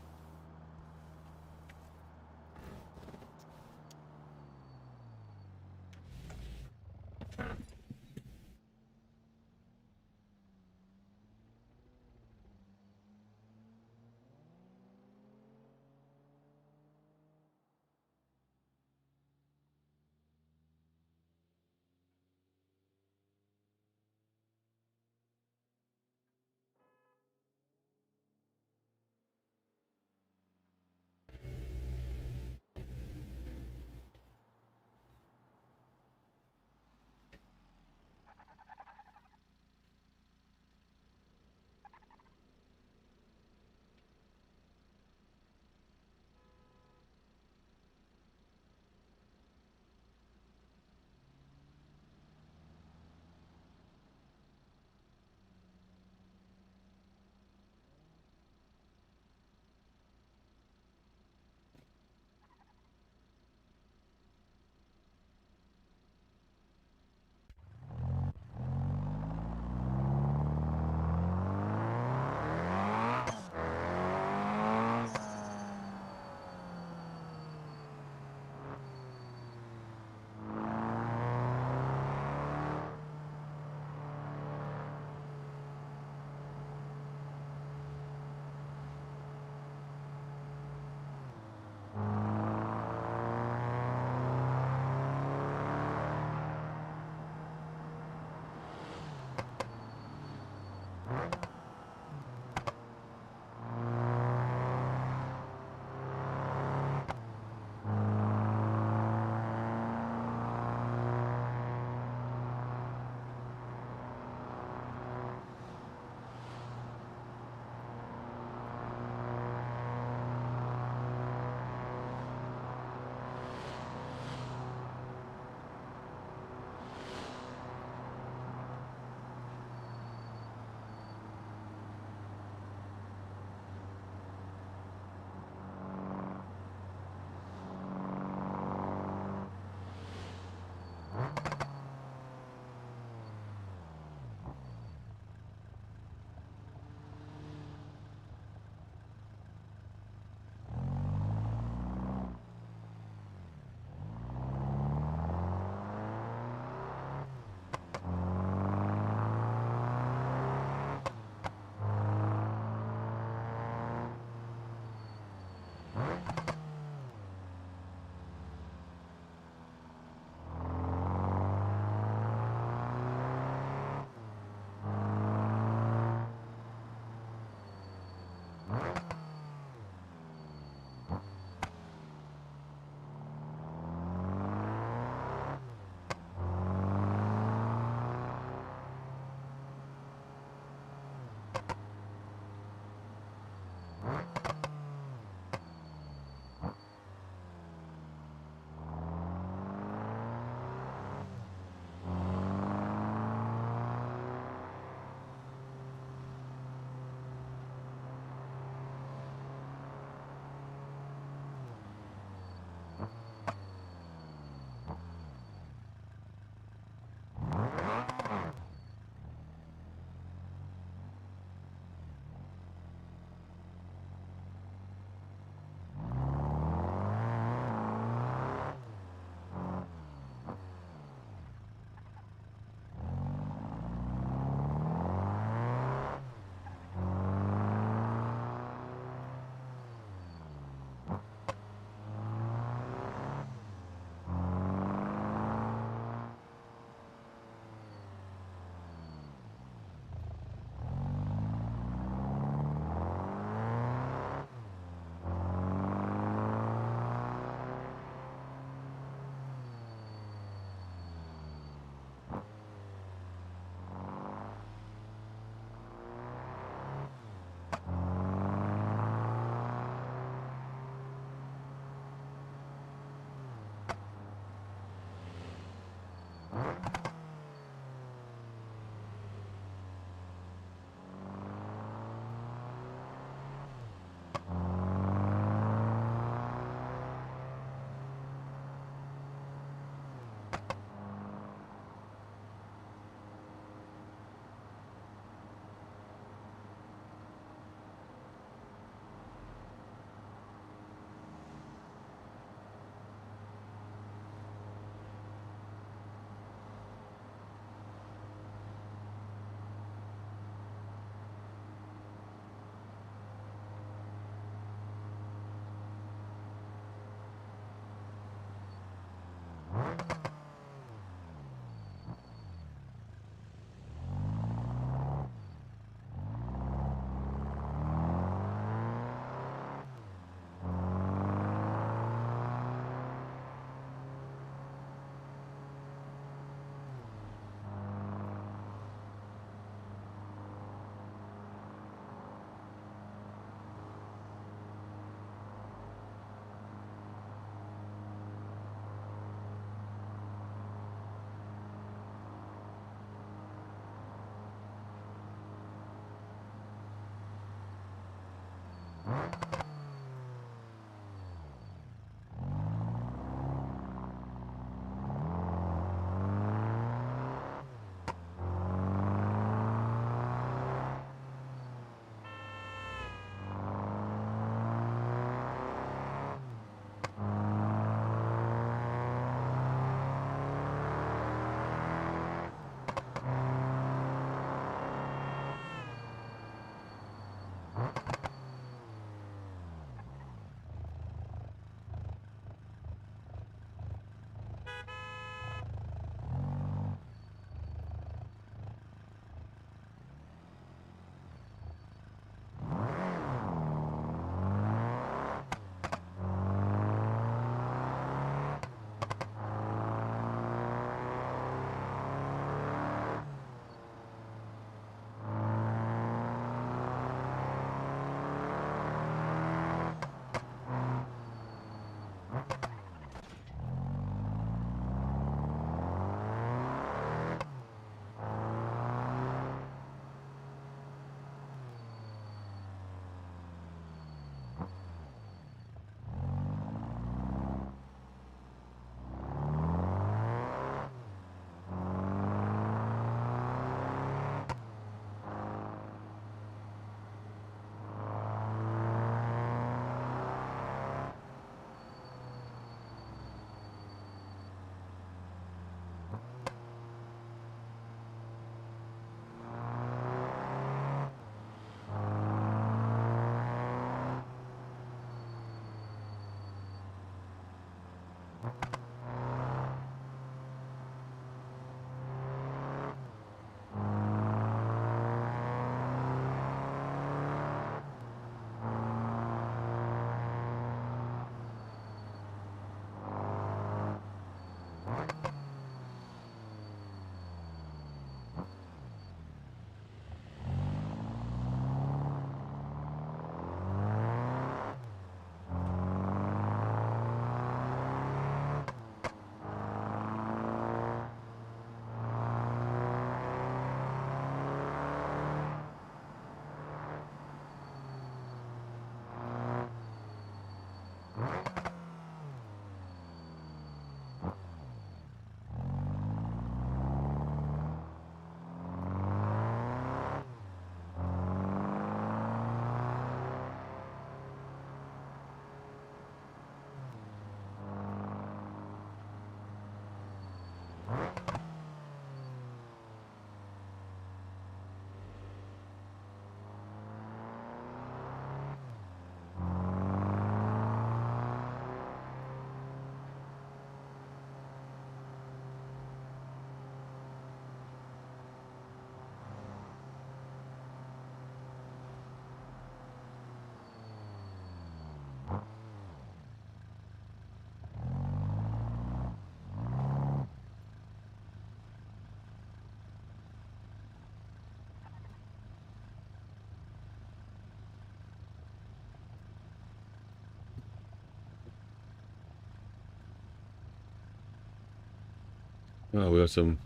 Oh, we got some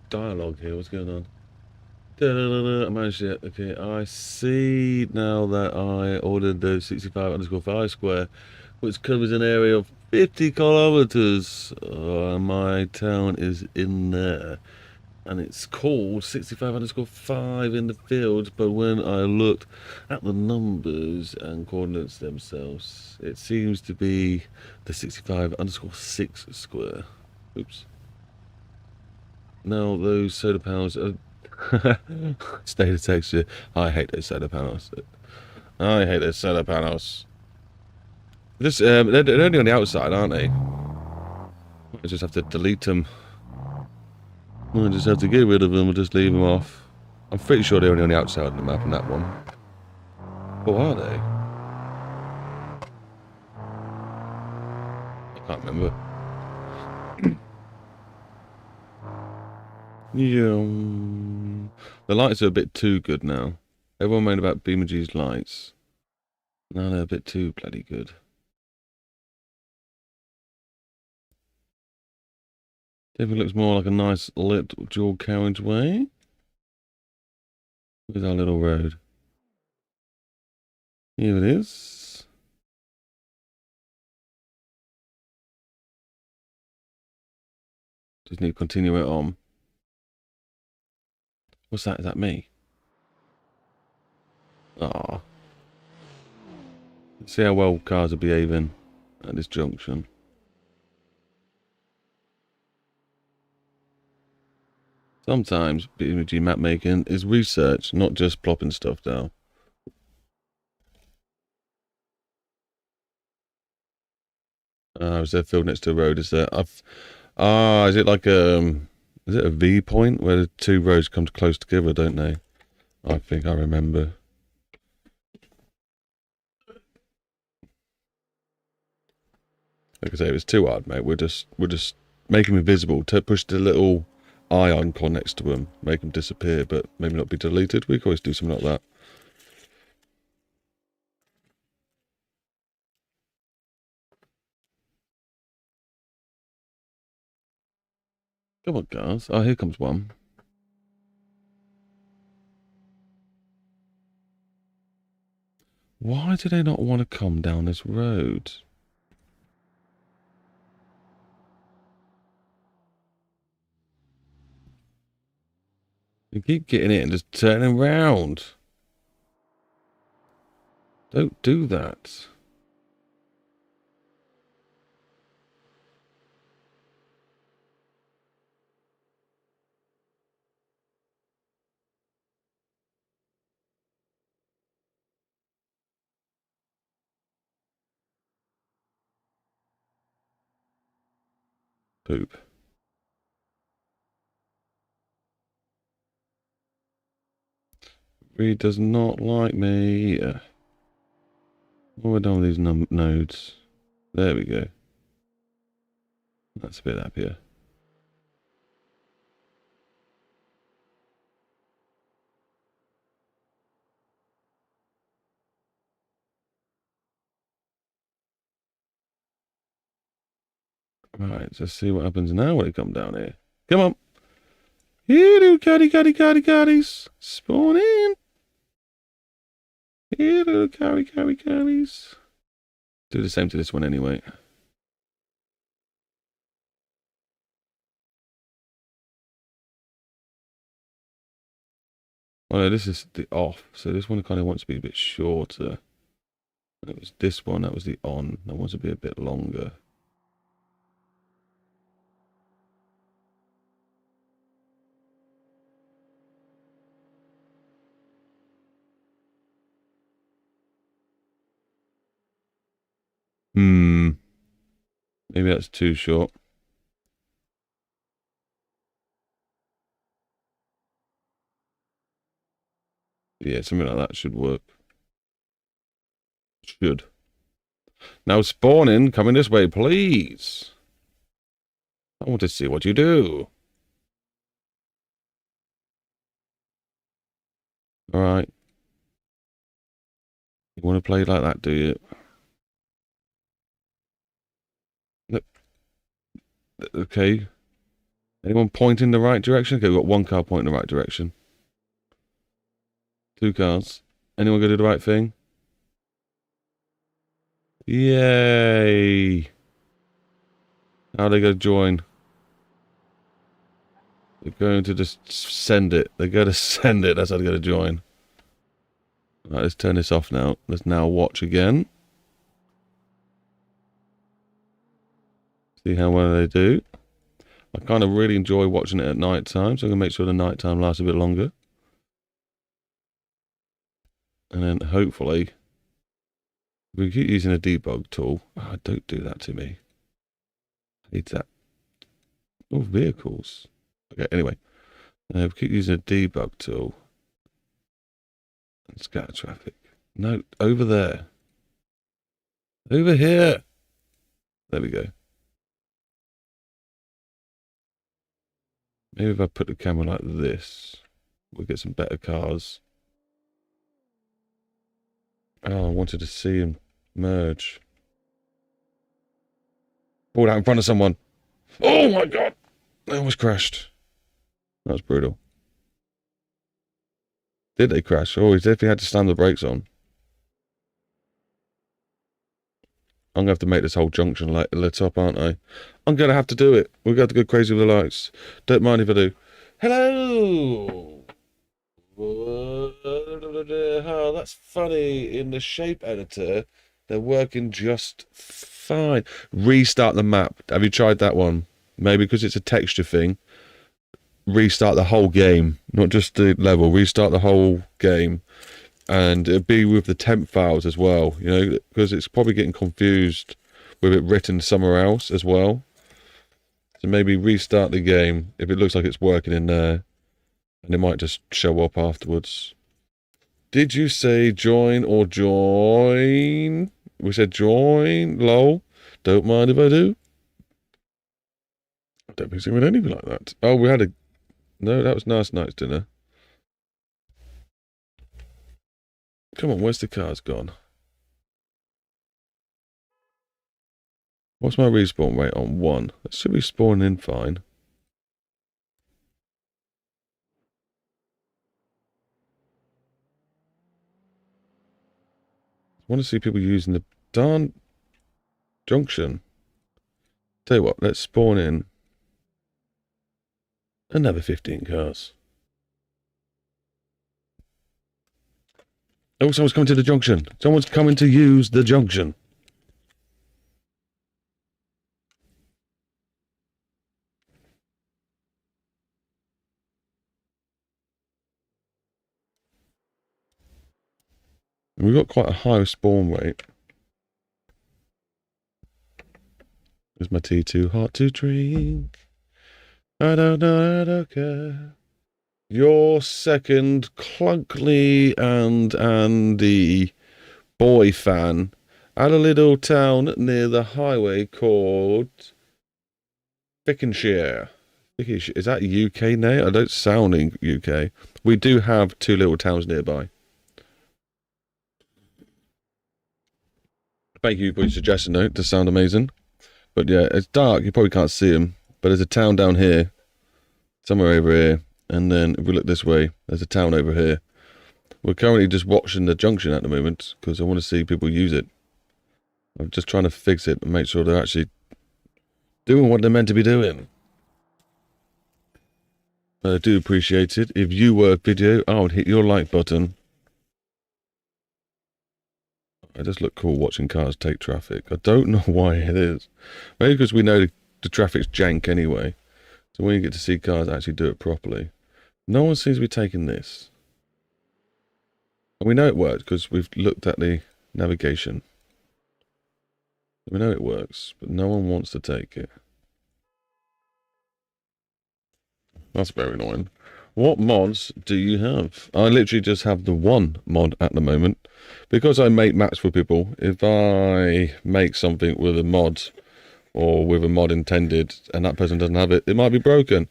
dialogue here. What's going on? Da-da-da-da, I managed it. Okay, I see now that I ordered the 65_5 square, which covers an area of 50 kilometers. My town is in there, and it's called 65_5 in the fields. But when I looked at the numbers and coordinates themselves, it seems to be the 65_6 square. Oops. Now those solar panels are state of texture. I hate those solar panels. I hate those solar panels. This they're only on the outside, aren't they? I just have to delete them. I just have to get rid of them and just leave them off. I'm pretty sure they're only on the outside of the map on that one. Or are they? I can't remember. Yeah. The lights are a bit too good now. Everyone moaned about BeamNG's lights. Now they're a bit too bloody good. Definitely looks more like a nice lit dual carriageway. Where's our little road? Here it is. Just need to continue it on. What's that? Is that me? Ah. See how well cars are behaving at this junction. Sometimes BeamNG map making is research, not just plopping stuff down. Is there a field next to a road? Is there? Is it like is it a V point where the two roads come close together, don't they? I think I remember. Like I say, it was too hard, mate. We're just make them invisible. Push the little eye icon next to them, make them disappear, but maybe not be deleted. We can always do something like that. Come on, guys. Oh, here comes one. Why do they not want to come down this road? You keep getting it and just turning around. Don't do that. Poop. He does not like me. What are we done with these nodes? There we go. That's a bit happier. Right, let's see what happens now when it comes down here. Come on. Hello, catties. Spawn in. Hello, carries. Do the same to this one anyway. Oh no, this is the off. So this one kind of wants to be a bit shorter. It was this one, that was the on. That wants to be a bit longer. Maybe that's too short. Yeah, something like that should work. Should. Now spawning, coming this way, please. I want to see what you do. Alright. You want to play like that, do you? Okay. Anyone point in the right direction? Okay, we've got one car pointing in the right direction. Two cars. Anyone gonna do the right thing? Yay! How are they gonna join? They're going to just send it. They're going to send it. That's how they're going to join. Right, let's turn this off now. Let's now watch again. See how well they do. I kind of really enjoy watching it at night time, so I'm going to make sure the night time lasts a bit longer. And then hopefully, we keep using a debug tool. Oh, don't do that to me. I hate that. Oh, vehicles. Okay, anyway. We keep using a debug tool. And scatter traffic. No, over there. Over here. There we go. Maybe if I put the camera like this, we'll get some better cars. Oh, I wanted to see them merge. Pulled out in front of someone. Oh my god! They almost crashed. That was brutal. Did they crash? Oh, he definitely had to slam the brakes on. I'm going to have to make this whole junction light lit up, aren't I? I'm going to have to do it. We're going to go crazy with the lights. Don't mind if I do. Hello! Oh, that's funny. In the shape editor, they're working just fine. Restart the map. Have you tried that one? Maybe because it's a texture thing. Restart the whole game, not just the level. Restart the whole game. And it'd be with the temp files as well, you know, because it's probably getting confused with it written somewhere else as well. So maybe restart the game if it looks like it's working in there, and it might just show up afterwards. Did you say join or join? We said join, lol. Don't mind if I do. I don't think we had anything like that. Oh, we had a... No, that was last night's dinner. Come on, where's the cards gone? What's my respawn rate on 1? That should be spawning in fine. I want to see people using the darn junction. Tell you what, let's spawn in another 15 cars. Oh, someone's coming to the junction. Someone's coming to use the junction. And we've got quite a high spawn rate. Is my tea too hot to drink? I don't know, I don't care. Your second Clunkley and Andy boy fan at a little town near the highway called Fickenshire. Is that UK name? I don't sound in UK. We do have 2 little towns nearby. Thank you for your suggestion, though. It does sound amazing. But yeah, it's dark. You probably can't see them. But there's a town down here. Somewhere over here. And then if we look this way, there's a town over here. We're currently just watching the junction at the moment because I want to see people use it. I'm just trying to fix it and make sure they're actually doing what they're meant to be doing. I do appreciate it. If you were a video, I would hit your like button. It does look cool watching cars take traffic. I don't know why it is. Maybe because we know the traffic's jank anyway. So when you get to see cars actually do it properly. No one seems to be taking this. And we know it works because we've looked at the navigation. We know it works, but no one wants to take it. That's very annoying. What mods do you have? I literally just have the one mod at the moment. Because I make maps for people, if I make something with a mod or with a mod intended and that person doesn't have it, it might be broken.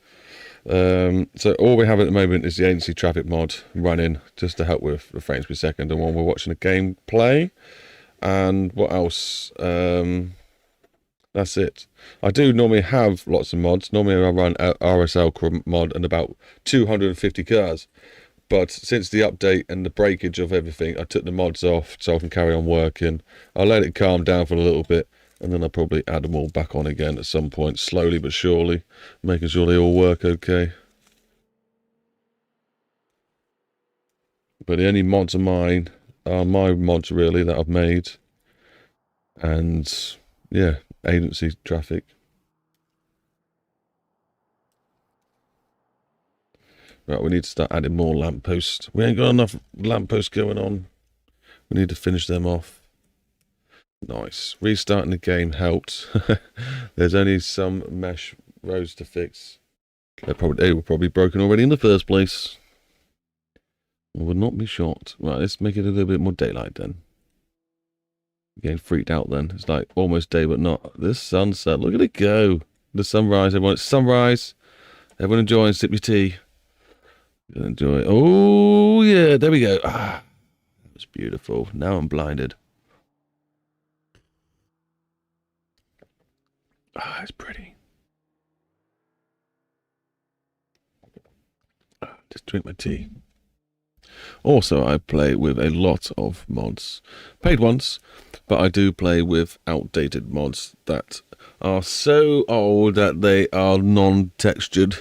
So all we have at the moment is the agency traffic mod running just to help with the frames per second and when we're watching a game play. And what else? That's it. I do normally have lots of mods. Normally I run a RSL mod and about 250 cars. But since the update and the breakage of everything, I took the mods off so I can carry on working. I'll let it calm down for a little bit. And then I'll probably add them all back on again at some point, slowly but surely. Making sure they all work okay. But the only mods of mine are my mods really that I've made. And yeah, agency traffic. Right, we need to start adding more lampposts. We ain't got enough lampposts going on. We need to finish them off. Nice. Restarting the game helped. There's only some mesh roads to fix. They were probably broken already in the first place. I would not be shocked. Right, let's make it a little bit more daylight then. Getting freaked out then. It's like almost day but not. This sunset, look at it go. The sunrise, everyone. It's sunrise. Everyone enjoy and sip your tea. Enjoy. Oh yeah, there we go. Ah, that was beautiful. Now I'm blinded. Ah, it's pretty. Ah, just drink my tea. Also, I play with a lot of mods, paid ones, but I do play with outdated mods that are so old that they are non-textured.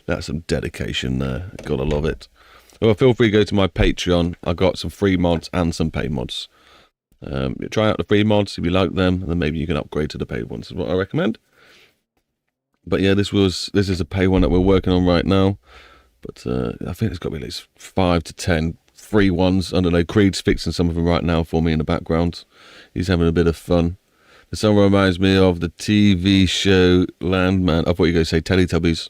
That's some dedication there. Gotta love it. Well, feel free to go to my Patreon. I got some free mods and some paid mods. Try out the free mods if you like them, and then maybe you can upgrade to the paid ones. Is what I recommend. But yeah, this is a pay one that we're working on right now. But I think there's got to be at least 5 to 10 free ones. I don't know. Creed's fixing some of them right now for me in the background. He's having a bit of fun. The song reminds me of the TV show Landman. I thought you were going to say Teletubbies.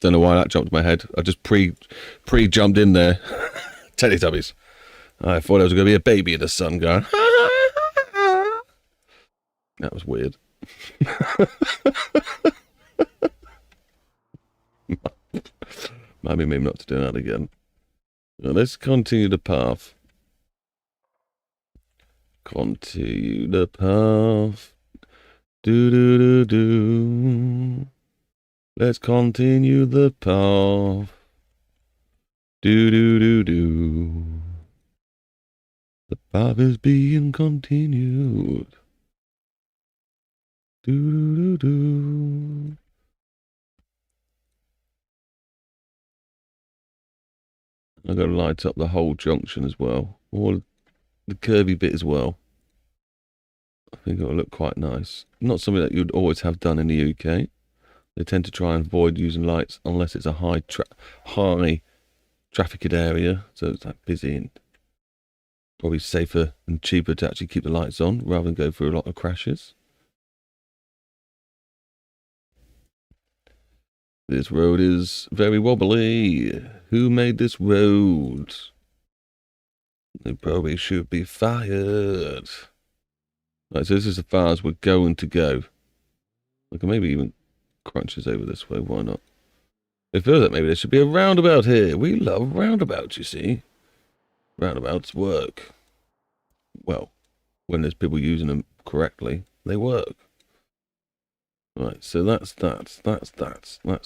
Don't know why that jumped in my head. I just pre-jumped in there. Teletubbies. I thought there was going to be a baby in the sun going. That was weird. Maybe not to do that again. Now let's continue the path. Continue the path. Do do do do. Let's continue the path. Do do do do. The path is being continued. Do do do do. I've got to light up the whole junction as well. Or the curvy bit as well. I think it'll look quite nice. Not something that you'd always have done in the UK. They tend to try and avoid using lights unless it's a high trafficked area. So it's like busy and probably safer and cheaper to actually keep the lights on rather than go through a lot of crashes. This road is very wobbly. Who made this road? They probably should be fired. Right, so this is as far as we're going to go. I can maybe even crunch this over this way. Why not? It feels like maybe there should be a roundabout here. We love roundabouts, you see. Roundabouts work. Well, when there's people using them correctly, they work. Right, so that's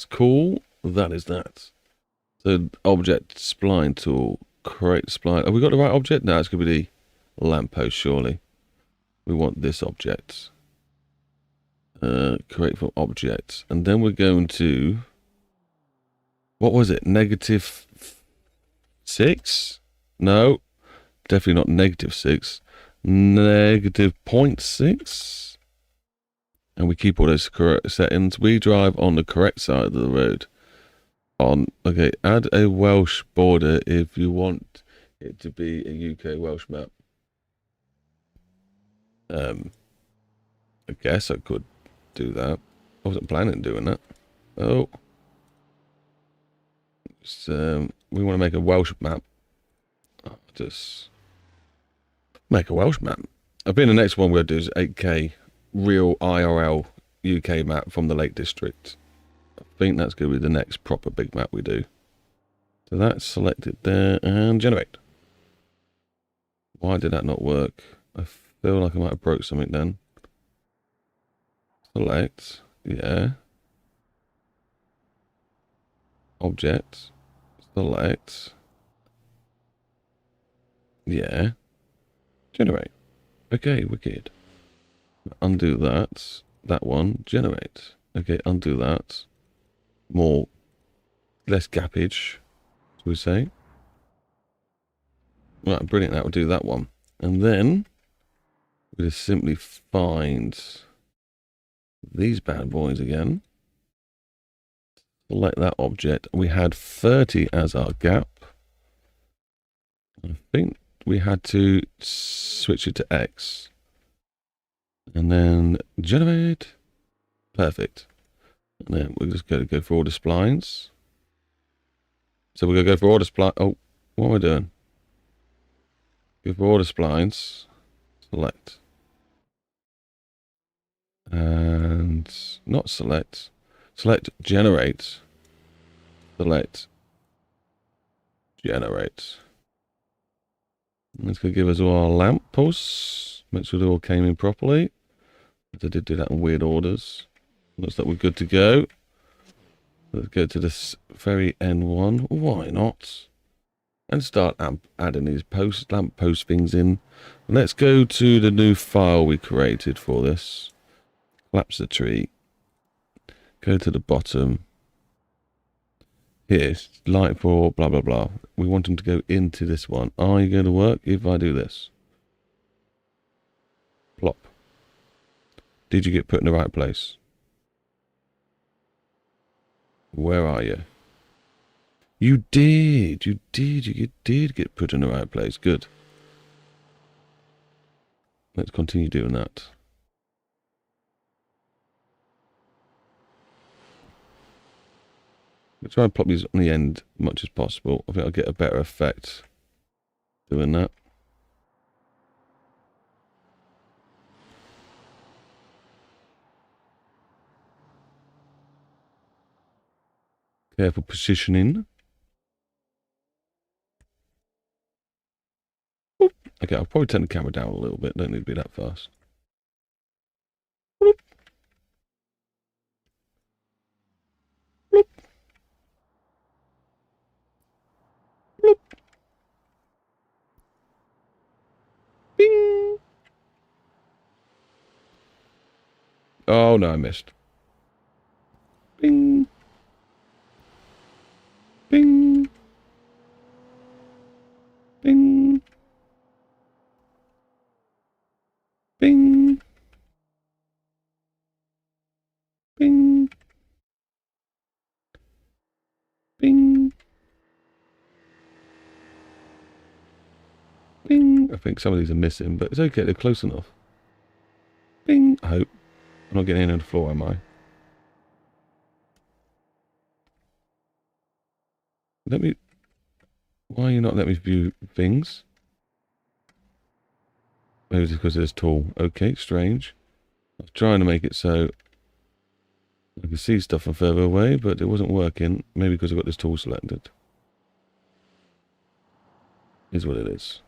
cool. That is that. So object spline tool, create spline. Have we got the right object? No, it's going to be the lamppost, surely. We want this object. Create from object. And then we're going to, what was it? -6? No, definitely not -6. -0.6. And we keep all those correct settings. We drive on the correct side of the road. Okay, add a Welsh border if you want it to be a UK Welsh map. I guess I could do that. I wasn't planning on doing that. Oh. So, we want to make a Welsh map. Just make a Welsh map. I think the next one we'll do is 8K real IRL UK map from the Lake District. I think that's going to be the next proper big map we do. So that's selected there and generate. Why did that not work? I feel like I might have broke something then. Select, yeah. Object, select, yeah. Generate. Okay, wicked. Undo that. That one, generate. Okay, undo that. Less gappage, as we say. Right, brilliant, that will do that one. And then we just simply find these bad boys again. Select that object. We had 30 as our gap. I think we had to switch it to X. And then generate. Perfect. And then we're just going to go for all the splines. So we're going to go for all the splines. Oh, what am I doing? Go for all the splines. Select. And not select. Select generate. Select. Generate. It's going to give us all our lamp posts. Make sure they all came in properly. I did do that in weird orders. Looks like we're good to go. Let's go to this very end one. Why not? and start adding these lamp post things in. Let's go to the new file we created for this. Collapse the tree. Go to the bottom. Here, light for blah blah blah. We want them to go into this one. Are you going to work if I do this? Plop. Did you get put in the right place? Where are you? You did. You did get put in the right place. Good. Let's continue doing that. I'll try and plop these on the end as much as possible. I think I'll get a better effect doing that. Careful positioning. Oop. Okay, I'll probably turn the camera down a little bit. Don't need to be that fast. Oop. Oop. Oop. Bing. Oh no, I missed. Bing. Bing. Bing. Bing. Bing. Bing. Bing. I think some of these are missing, but it's okay, they're close enough. Bing. I hope. I'm not getting in on the floor, am I? Let me... Why are you not letting me view things? Maybe it's because it's tall. Okay, strange. I was trying to make it so I could see stuff from further away, but it wasn't working. Maybe because I've got this tool selected. Is what it is.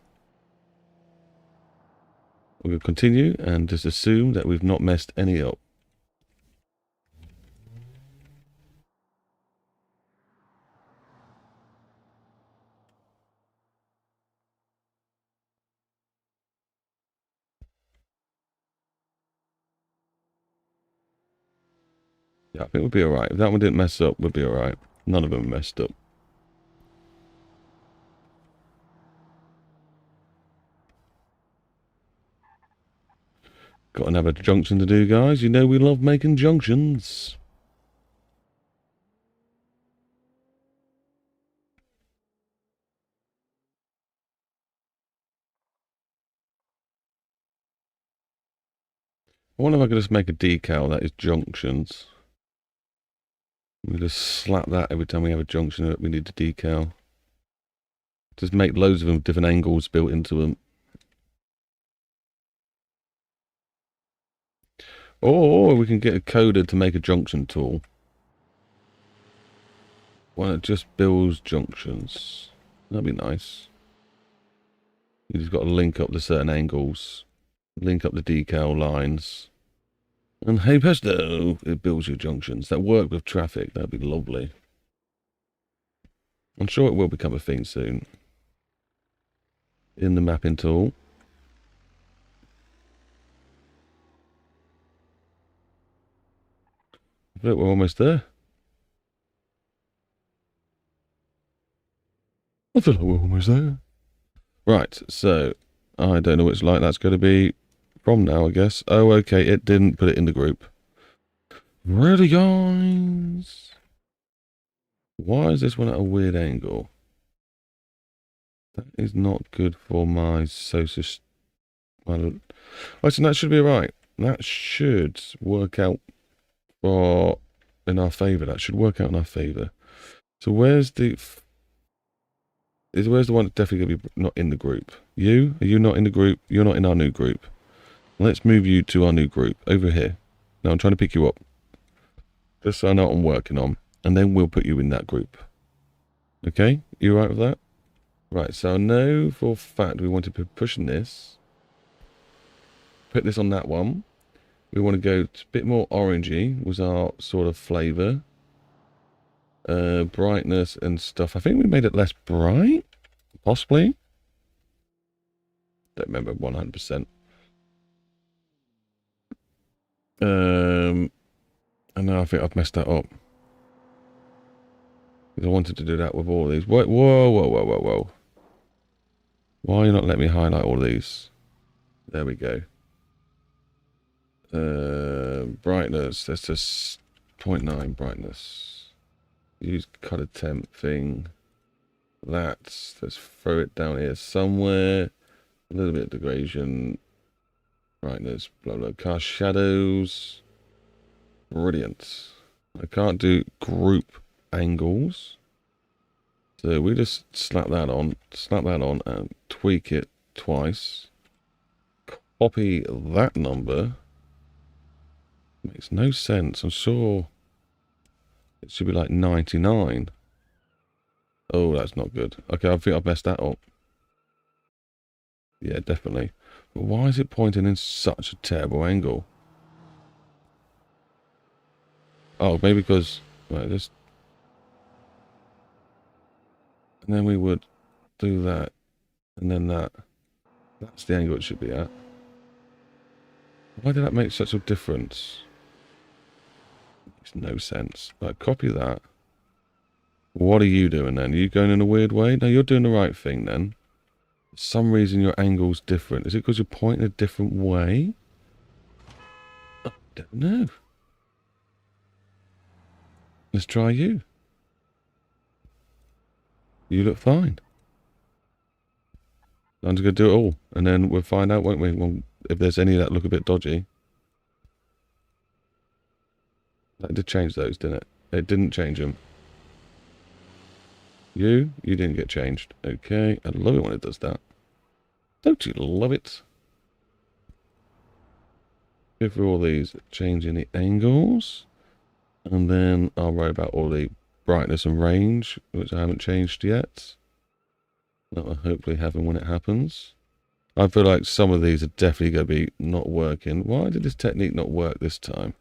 We're going to continue and just assume that we've not messed any up. Yeah, I think we'll be alright. If that one didn't mess up, we'll be alright. None of them messed up. Got another junction to do, guys. You know we love making junctions. I wonder if I could just make a decal that is junctions. We just slap that every time we have a junction that we need to decal. Just make loads of them, different angles built into them. Or we can get a coder to make a junction tool. One that just builds junctions. That'd be nice. You just got to link up the certain angles. Link up the decal lines. And hey presto, it builds your junctions that work with traffic. That'd be lovely. I'm sure it will become a thing soon. In the mapping tool. Look, we're almost there. I feel like we're almost there. Right, so I don't know which light that's going to be from now, I guess. Oh, okay, it didn't put it in the group. Ready, guys? Why is this one at a weird angle? That is not good for my socius. Actually, that should be right. That should work out in our favour. That should work out in our favour. So where's the... Where's the one that's definitely going to be not in the group? You? Are you not in the group? You're not in our new group. Let's move you to our new group. Over here. Now I'm trying to pick you up. Just so I know what I'm working on. And then we'll put you in that group. Okay? You alright with that? Right, so I know for a fact we want to be pushing this. Put this on that one. We want to go a bit more orangey was our sort of flavour. Brightness and stuff. I think we made it less bright. Possibly. Don't remember 100%. And now I think I've messed that up. Because I wanted to do that with all these. Whoa, whoa, whoa, whoa, whoa, whoa. Why are you not letting me highlight all these? There we go. Brightness. That's just 0.9 brightness. Use color temp thing. Let's throw it down here somewhere. A little bit of degradation. Brightness. Blah, blah. Cast shadows. Brilliant. I can't do group angles. So we just slap that on and tweak it twice. Copy that number. Makes no sense. I'm sure it should be like 99. Oh, that's not good. Okay, I think I've messed that up. Yeah, definitely. But why is it pointing in such a terrible angle? Oh, maybe because... Right, just... And then we would do that. And then that. That's the angle it should be at. Why did that make such a difference? Makes no sense. Right, copy that. What are you doing then? Are you going in a weird way? No, you're doing the right thing then. For some reason your angle's different. Is it because you're pointing a different way? I don't know. Let's try you. You look fine. I'm just going to do it all. And then we'll find out, won't we? Well, if there's any that look a bit dodgy. That did change those, didn't it? It didn't change them. You didn't get changed. Okay, I love it when it does that. Don't you love it? Go through all these, changing the angles. And then I'll worry about all the brightness and range, which I haven't changed yet. That will hopefully happen when it happens. I feel like some of these are definitely going to be not working. Why did this technique not work this time?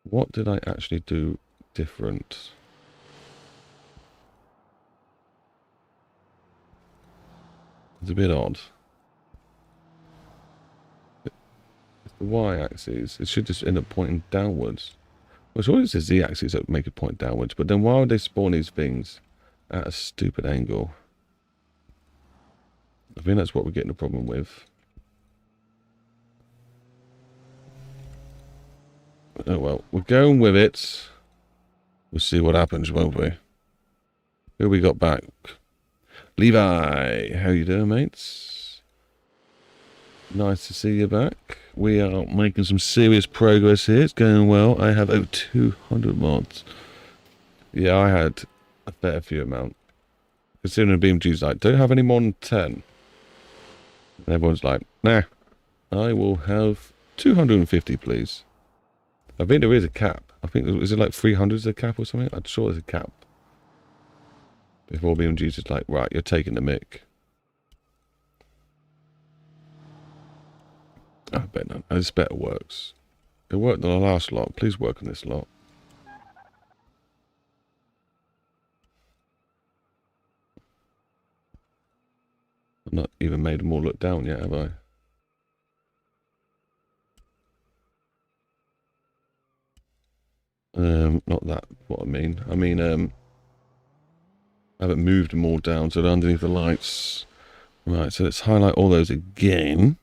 What did I actually do different? It's a bit odd. It's the y-axis. It should just end up pointing downwards. Well, it's always the z-axis that make it point downwards. But then why would they spawn these things at a stupid angle? I think that's what we're getting a problem with. Oh well, we're going with it. We'll see what happens, won't we? Who we got back? Levi, how you doing, mates? Nice to see you back. We are making some serious progress here. It's going well. I have over 200 mods. Yeah, I had a fair few amount. Considering BeamNG's like, don't have any more than 10. And everyone's like, nah, I will have 250, please. I think there is a cap. I think, is it like 300 is a cap or something? I'm sure there's a cap. Before BeamNG's just like, right, you're taking the mick. I bet not. This better works. It worked on the last lot. Please work on this lot. I've not even made them all look down yet, have I? Not that, what I mean. I mean, I haven't moved them all down, so they're underneath the lights. Right, so let's highlight all those again.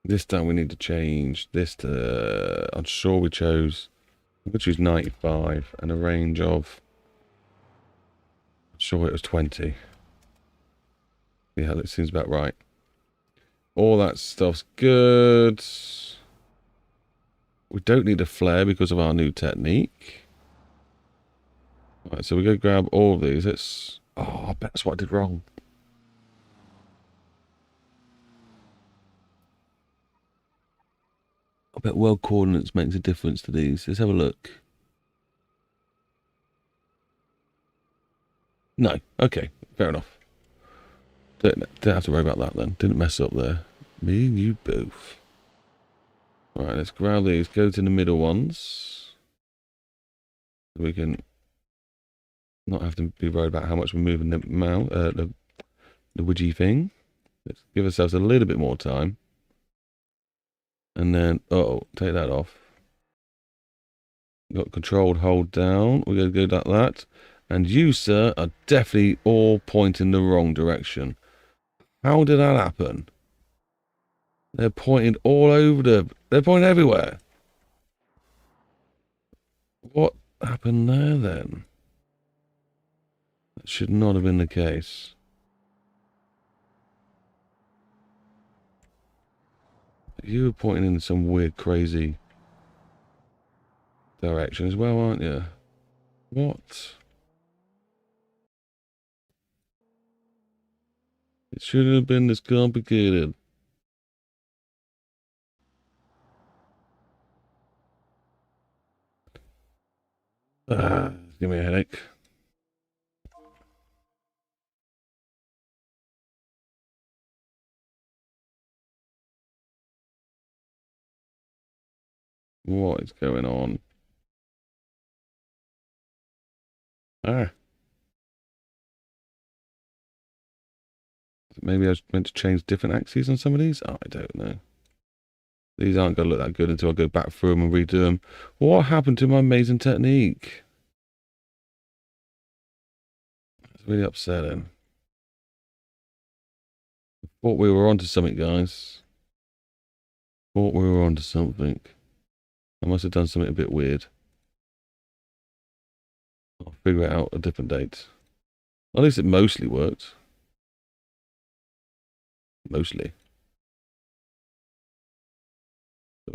This time we need to change this to, I'm sure we chose, I'm going to choose 95 and a range of, I'm sure it was 20. Yeah, that seems about right. All that stuff's good. We don't need a flare because of our new technique. Right, so we go grab all of these. Let's, oh, I bet that's what I did wrong. I bet world coordinates makes a difference to these. Let's have a look. No. Okay. Fair enough. Don't have to worry about that then. Didn't mess up there. Me and you both. Alright, let's grab these. Go to the middle ones. We can Not have to be worried about how much we're moving the mouse, the widgy thing. Let's give ourselves a little bit more time. And then, oh, take that off. Got controlled hold down. We're going to go like that. And you, sir, are definitely all pointing the wrong direction. How did that happen? They're pointing all over they're pointing everywhere. What happened there then? That should not have been the case. You were pointing in some weird, crazy direction as well, aren't you? What? It shouldn't have been this complicated. Give me a headache. What is going on? Ah. Maybe I was meant to change different axes on some of these? Oh, I don't know. These aren't going to look that good until I go back through them and redo them. What happened to my amazing technique? It's really upsetting. I thought we were onto something, guys. Thought we were onto something. I must have done something a bit weird. I'll figure it out a different date. At least it mostly worked. Mostly.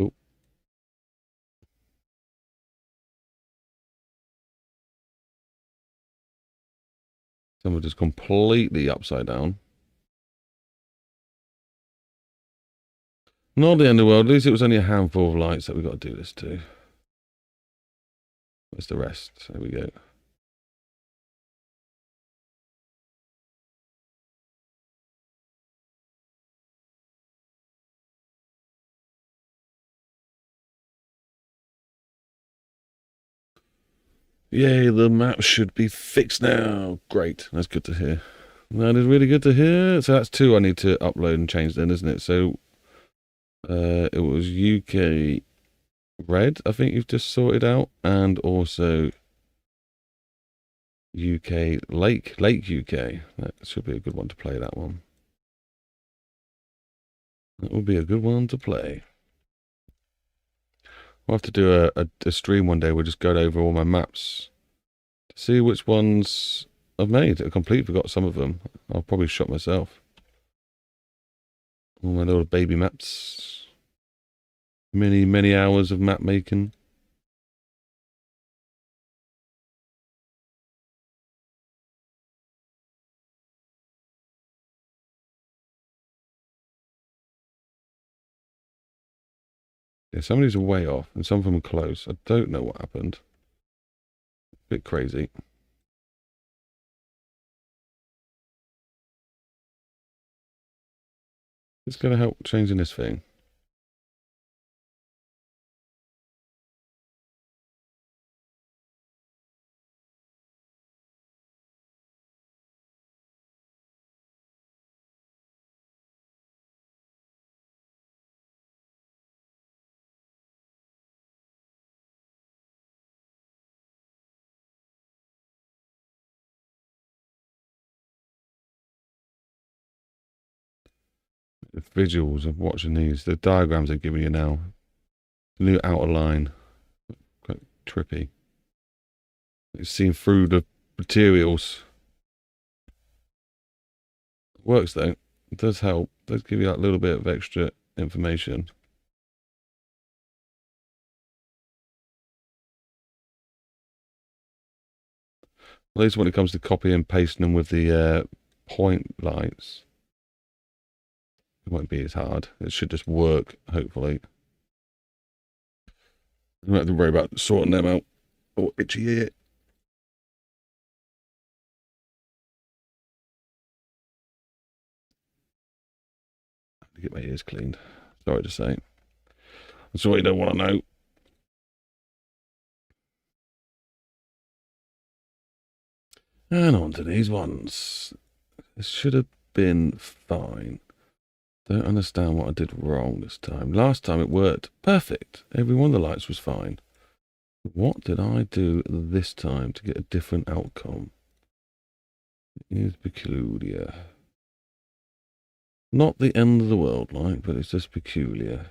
Oh. Some are just completely upside down. Not the end of the world. At least it was only a handful of lights that we got to do this to. Where's the rest? There we go. Yay, the map should be fixed now. Great. That's good to hear. That is really good to hear. So that's 2 I need to upload and change then, isn't it? So it was UK Red, I think you've just sorted out, and also UK Lake UK. That should be a good one to play, that one. That would be a good one to play. We'll have to do a stream one day. We'll just go over all my maps to see which ones I've made. I completely forgot some of them. I'll probably shot myself. All my little baby maps. Many hours of map making. Yeah, some of these are way off, and some of them are close. I don't know what happened. Bit crazy. It's going to help changing this thing. The visuals of watching these, the diagrams they're giving you now. The new outer line. Quite trippy. It's seen through the materials. It works though. It does help. It does give you that little bit of extra information. At least when it comes to copying and pasting them with the point lights, it won't be as hard. It should just work, hopefully. You don't have to worry about sorting them out. Oh, itchy ear. I have to get my ears cleaned. Sorry to say. That's all you don't want to know. And on to these ones. This should have been fine. Don't understand what I did wrong this time. Last time it worked perfect. Every one of the lights was fine. What did I do this time to get a different outcome? It is peculiar. Not the end of the world, like, but it's just peculiar.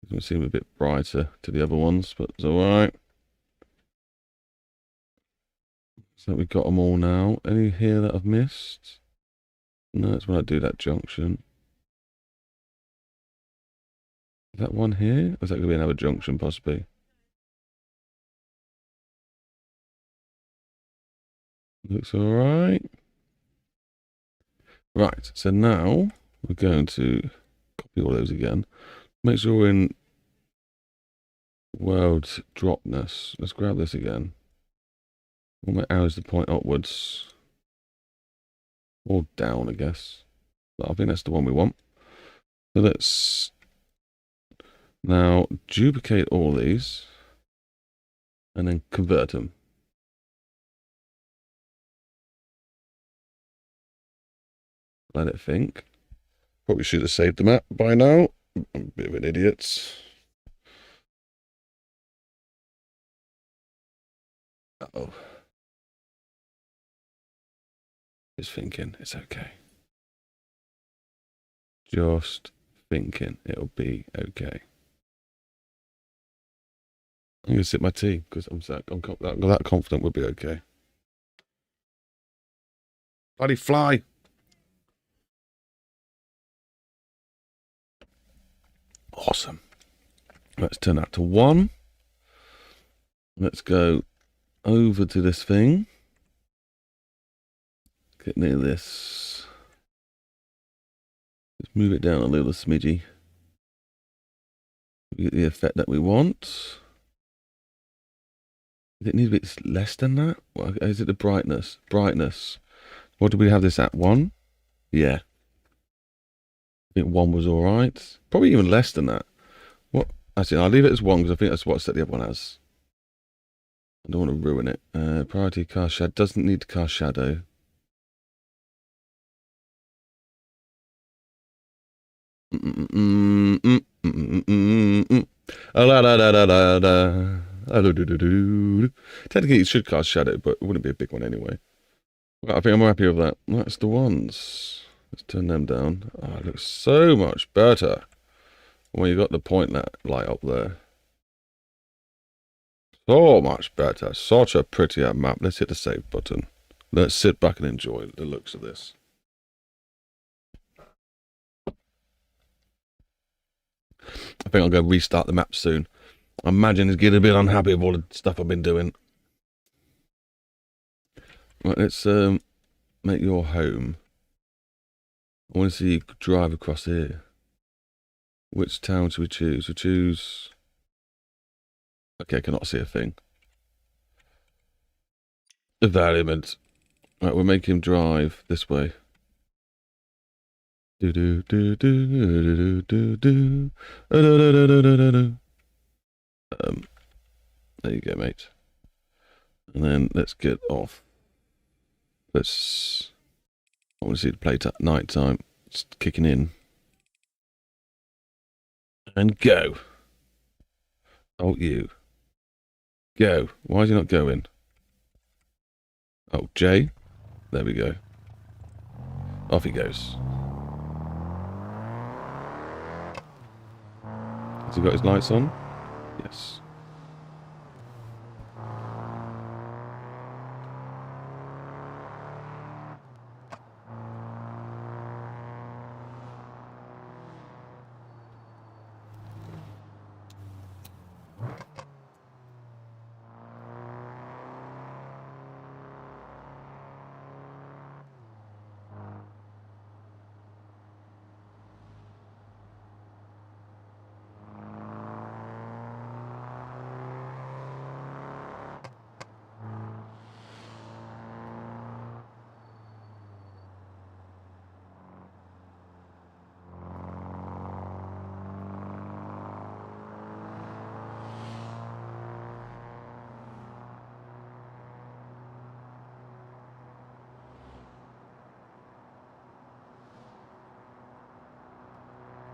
It's going to seem a bit brighter to the other ones, but it's alright. So we got them all now. Any here that I've missed? No, it's when I do that junction. Is that one here? Or is that going to be another junction, possibly? Looks alright. Right, so now we're going to copy all those again. Make sure we're in world dropness. Let's grab this again. All my arrows to point upwards. Or down, I guess. But I think that's the one we want. So let's now duplicate all these and then convert them. Let it think. Probably should have saved the map by now. I'm a bit of an idiot. Uh-oh. Just thinking. It's okay. Just thinking. It'll be okay. I'm going to sip my tea because I'm that confident we'll be okay. Bloody fly. Awesome. Let's turn that to 1. Let's go over to this thing. Get near this. Let's move it down a little smidgy. We get the effect that we want. Does it need to be less than that? What is it? The brightness. Brightness. What do we have this at? 1? Yeah. I think 1 was all right. Probably even less than that. What? Actually, I'll leave it as 1 because I think that's what I set the other one as. I don't want to ruin it. Priority cast shadow. Doesn't need to cast shadow. Technically, it should cast shadow, but it wouldn't be a big one anyway. I think I'm happy with that. That's the ones. Let's turn them down. Oh, it looks so much better when you got the point that light up there. So much better. Such a prettier map. Let's hit the save button. Let's sit back and enjoy the looks of this. I think I'll go restart the map soon. I imagine he's getting a bit unhappy with all the stuff I've been doing. Right, let's make your home. I want to see you drive across here. Which town should we choose? We choose... Okay, I cannot see a thing. Evaluate. Right, we'll make him drive this way. Do do do do do do do do. There you go, mate. And then let's get off. Let's... I want to see the plate at night time. It's kicking in. And go. Oh, you. Go. Why is he not going? Oh, J. There we go. Off he goes. Has he got his lights on? Yes.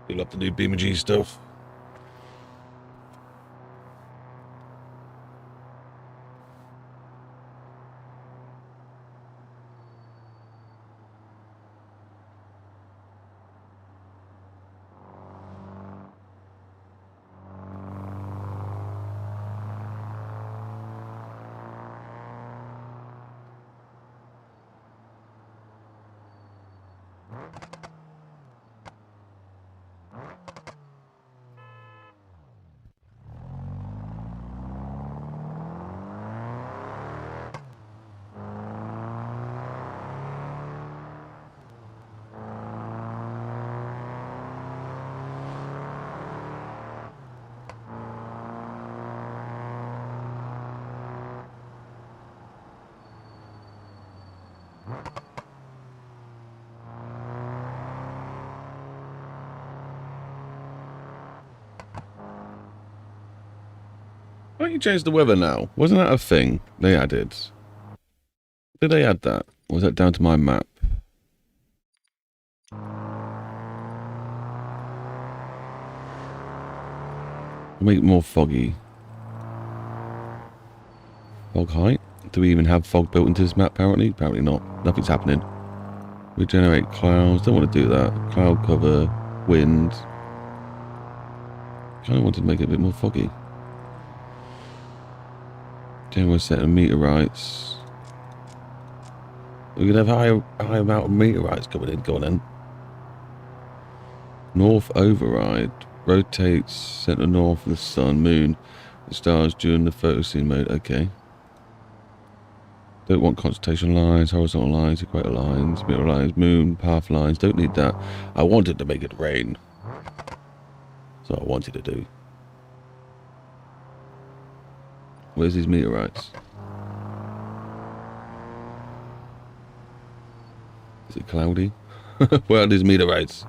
You'll have to do BeamNG stuff. Why don't you change the weather now? Wasn't that a thing they added? Did they add that? Or was that down to my map? Make it more foggy. Fog height? Do we even have fog built into this map apparently? Apparently not. Nothing's happening. Regenerate clouds. Don't want to do that. Cloud cover. Wind. Kind of wanted to make it a bit more foggy. General set of meteorites. We're going to have high amount of meteorites coming in. Go on then. North override. Rotates center north of the sun, moon, the stars during the photosynthesis mode. Okay. Don't want concentration lines, horizontal lines, equator lines, mirror lines, moon, path lines. Don't need that. I wanted to make it rain. That's what I wanted to do. Where's these meteorites? Is it cloudy? Where are these meteorites?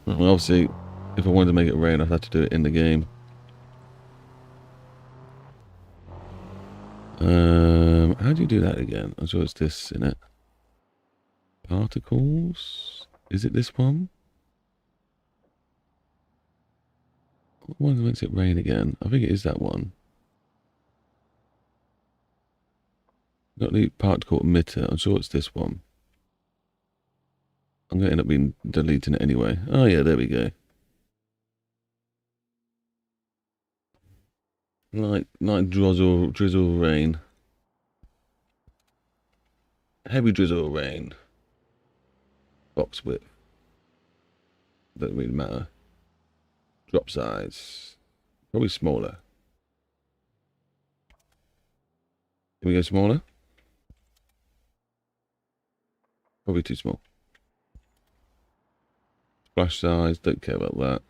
Well, obviously, if I wanted to make it rain, I'd have to do it in the game. How do you do that again? I'm sure it's this, in it. Particles? Is it this one? What one makes it rain again? I think it is that one. Not the particle emitter. I'm sure it's this one. I'm going to end up deleting it anyway. Oh yeah, there we go. Light drizzle rain. Heavy drizzle rain. Box width. Doesn't really matter. Drop size. Probably smaller. Can we go smaller? Probably too small. Splash size, don't care about that.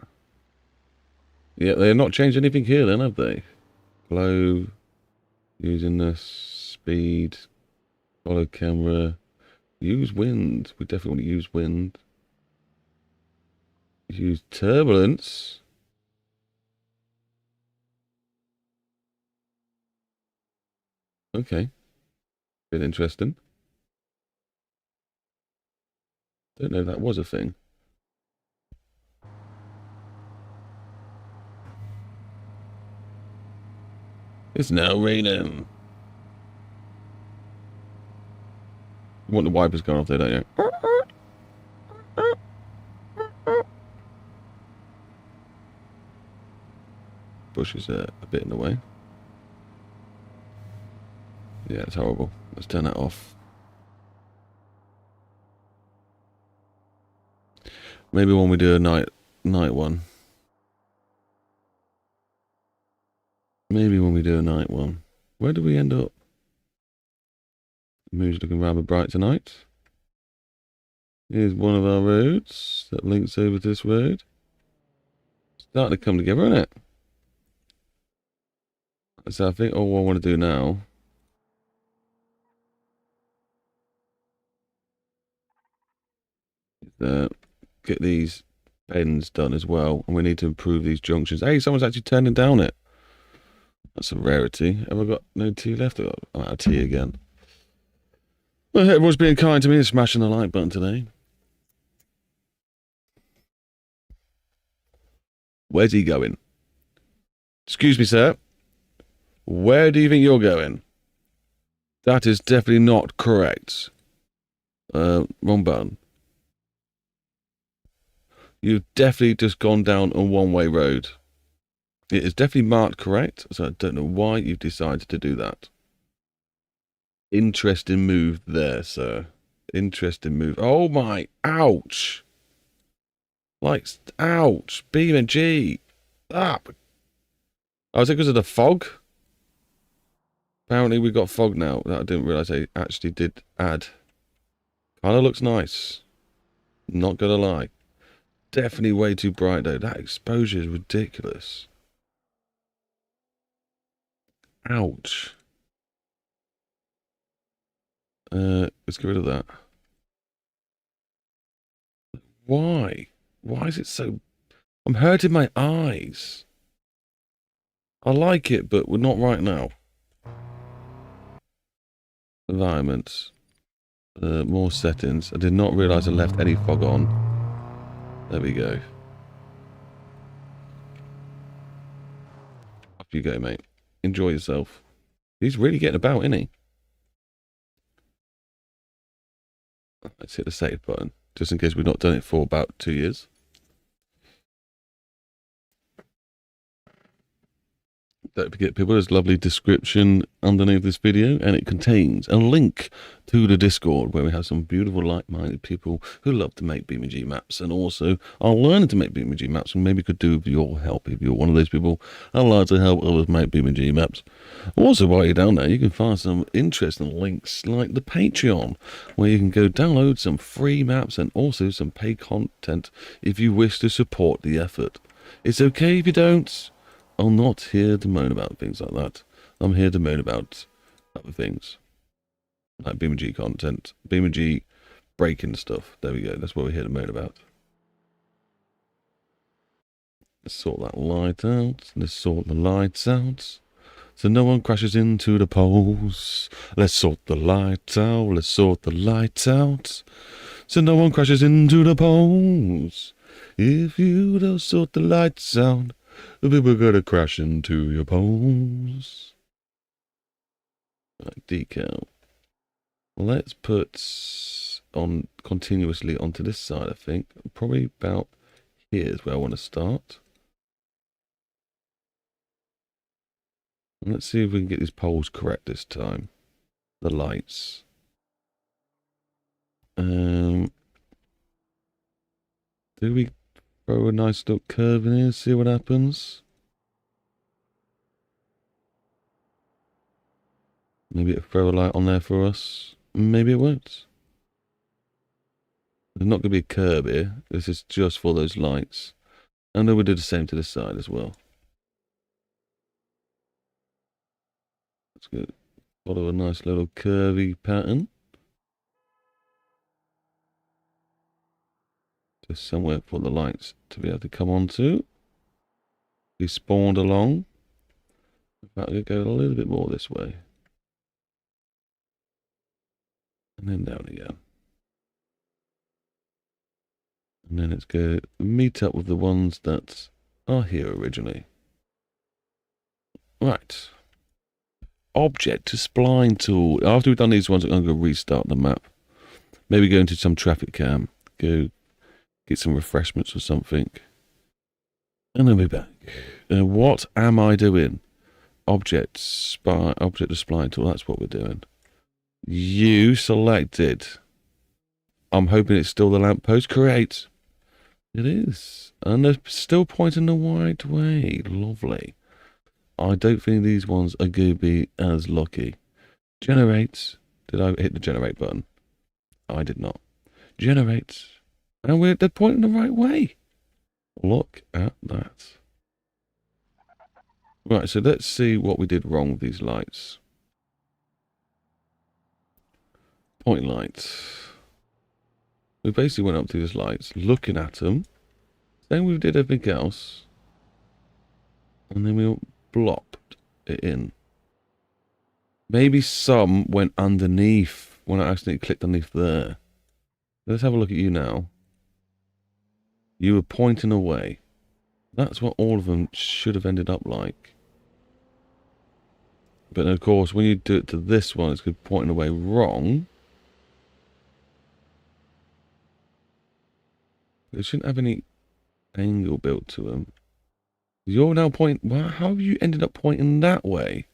Yeah, they're not changed anything here then, have they? Glow, using the speed, follow camera, use wind. We definitely want to use wind. Use turbulence. Okay. Bit interesting. Don't know if that was a thing. It's now raining. You want the wipers going off there, don't you? Bush is a bit in the way. Yeah, it's horrible. Let's turn that off. Maybe when we do a night one. Maybe when we do a night one. Where do we end up? The moon's looking rather bright tonight. Here's one of our roads that links over to this road. Starting to come together, isn't it? So I think all I want to do now is get these bends done as well. And we need to improve these junctions. Hey, someone's actually turning down it. That's a rarity. Have I got no tea left? I'm out of tea again. Well, everyone's being kind to me and smashing the like button today. Where's he going? Excuse me, sir. Where do you think you're going? That is definitely not correct. Wrong button. You've definitely just gone down a one-way road. It is definitely marked correct, so I don't know why you've decided to do that. Interesting move there, sir. Interesting move. Oh my, ouch. Like, ouch. BeamNG. Ah. Oh, is it because of the fog? Apparently we got fog now. That I didn't realise they actually did add. Kinda looks nice. Not gonna lie. Definitely way too bright though. That exposure is ridiculous. Ouch. Let's get rid of that. Why? Why is it so... I'm hurting my eyes. I like it, but we're not right now. Environments. More settings. I did not realise I left any fog on. There we go. Off you go, mate. Enjoy yourself. He's really getting about, isn't he? Let's hit the save button, just in case we've not done it for about 2 years. Don't forget, people, there's a lovely description underneath this video, and it contains a link to the Discord, where we have some beautiful, like-minded people who love to make BeamNG maps, and also are learning to make BeamNG maps, and maybe could do with your help if you're one of those people who like to help others make BeamNG maps. Also, while you're down there, you can find some interesting links, like the Patreon, where you can go download some free maps and also some paid content if you wish to support the effort. It's okay if you don't. I'm not here to moan about things like that. I'm here to moan about other things. Like BeamNG content. BeamNG breaking stuff. There we go. That's what we're here to moan about. Let's sort that light out. Let's sort the lights out. So no one crashes into the poles. Let's sort the lights out. Let's sort the lights out. So no one crashes into the poles. If you don't sort the lights out, people are gonna crash into your poles. Right, decal. Let's put on continuously onto this side, I think. Probably about here is where I want to start. And let's see if we can get these poles correct this time. The lights. Do we throw a nice little curve in here, see what happens? Maybe it'll throw a light on there for us. Maybe it won't. There's not going to be a curb here. This is just for those lights. And then we'll do the same to this side as well. Let's go follow a nice little curvy pattern. Just somewhere for the lights to be able to come onto. Be spawned along. In fact, we'll go a little bit more this way. And then down again. And then let's go meet up with the ones that are here originally. Right. Object to spline tool. After we've done these ones, I'm going to go restart the map. Maybe go into some traffic cam. Go get some refreshments or something. And then be back. What am I doing? Object to spline tool. That's what we're doing. You selected. I'm hoping it's still the lamppost. Create. It is. And they're still pointing the right way. Lovely. I don't think these ones are going to be as lucky. Generate. Did I hit the generate button? I did not. Generate. And they're pointing the right way. Look at that. Right, so let's see what we did wrong with these lights. Point lights. We basically went up to these lights, looking at them. Then we did everything else. And then we blopped it in. Maybe some went underneath when I accidentally clicked underneath there. Let's have a look at you now. You were pointing away. That's what all of them should have ended up like. But of course, when you do it to this one, it's pointing away wrong. It shouldn't have any angle built to them. You're now pointing... Well, how have you ended up pointing that way?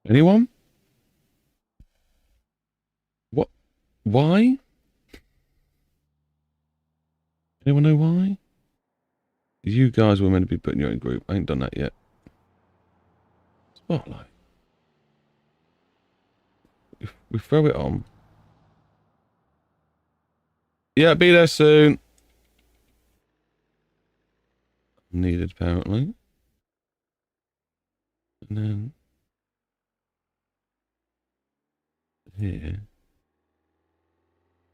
Anyone? What? Why? Anyone know why? You guys were meant to be putting your own group. I ain't done that yet. Spotlight. If we throw it on. Yeah, be there soon. Needed, apparently. And then... Here.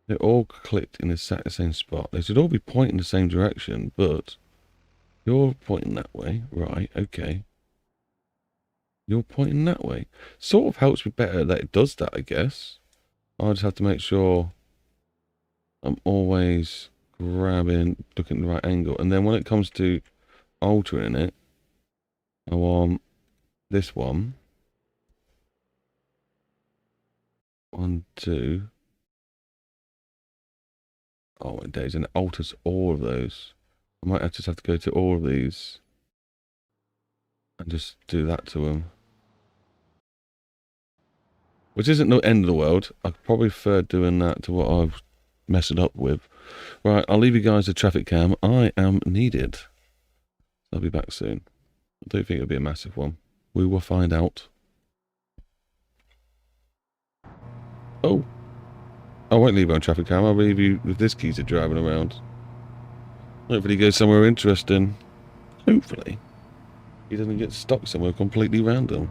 They're all clicked in the exact same spot. They should all be pointing the same direction, but... You're pointing that way. Right, okay. You're pointing that way. Sort of helps me better that it does that, I guess. I just have to make sure I'm always grabbing, looking at the right angle. And then when it comes to altering it, I want this one. 1, 2. Oh my days, and it alters all of those. I might just have to go to all of these and just do that to them. Which isn't the end of the world. I probably prefer doing that to what I've messed it up with. Right, I'll leave you guys a traffic cam. I am needed. I'll be back soon. I don't think it'll be a massive one. We will find out. Oh. I won't leave you on traffic cam. I'll leave you with this geezer driving around. Hopefully he goes somewhere interesting. Hopefully. He doesn't get stuck somewhere completely random.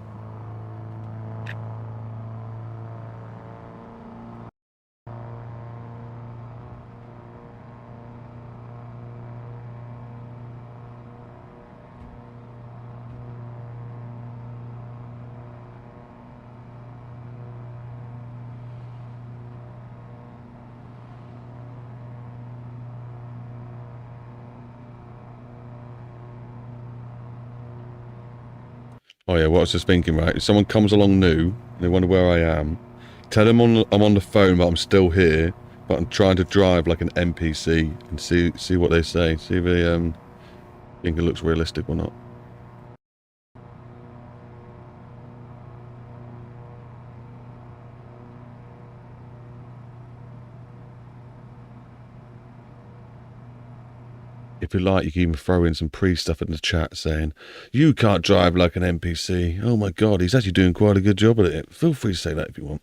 Oh yeah, what I was just thinking, right? If someone comes along new, they wonder where I am, tell them I'm on the phone, but I'm still here, but I'm trying to drive like an NPC and see what they say. See if they think it looks realistic or not. If you like, you can even throw in some pre-stuff in the chat saying, you can't drive like an NPC. Oh my god, he's actually doing quite a good job at it. Feel free to say that if you want.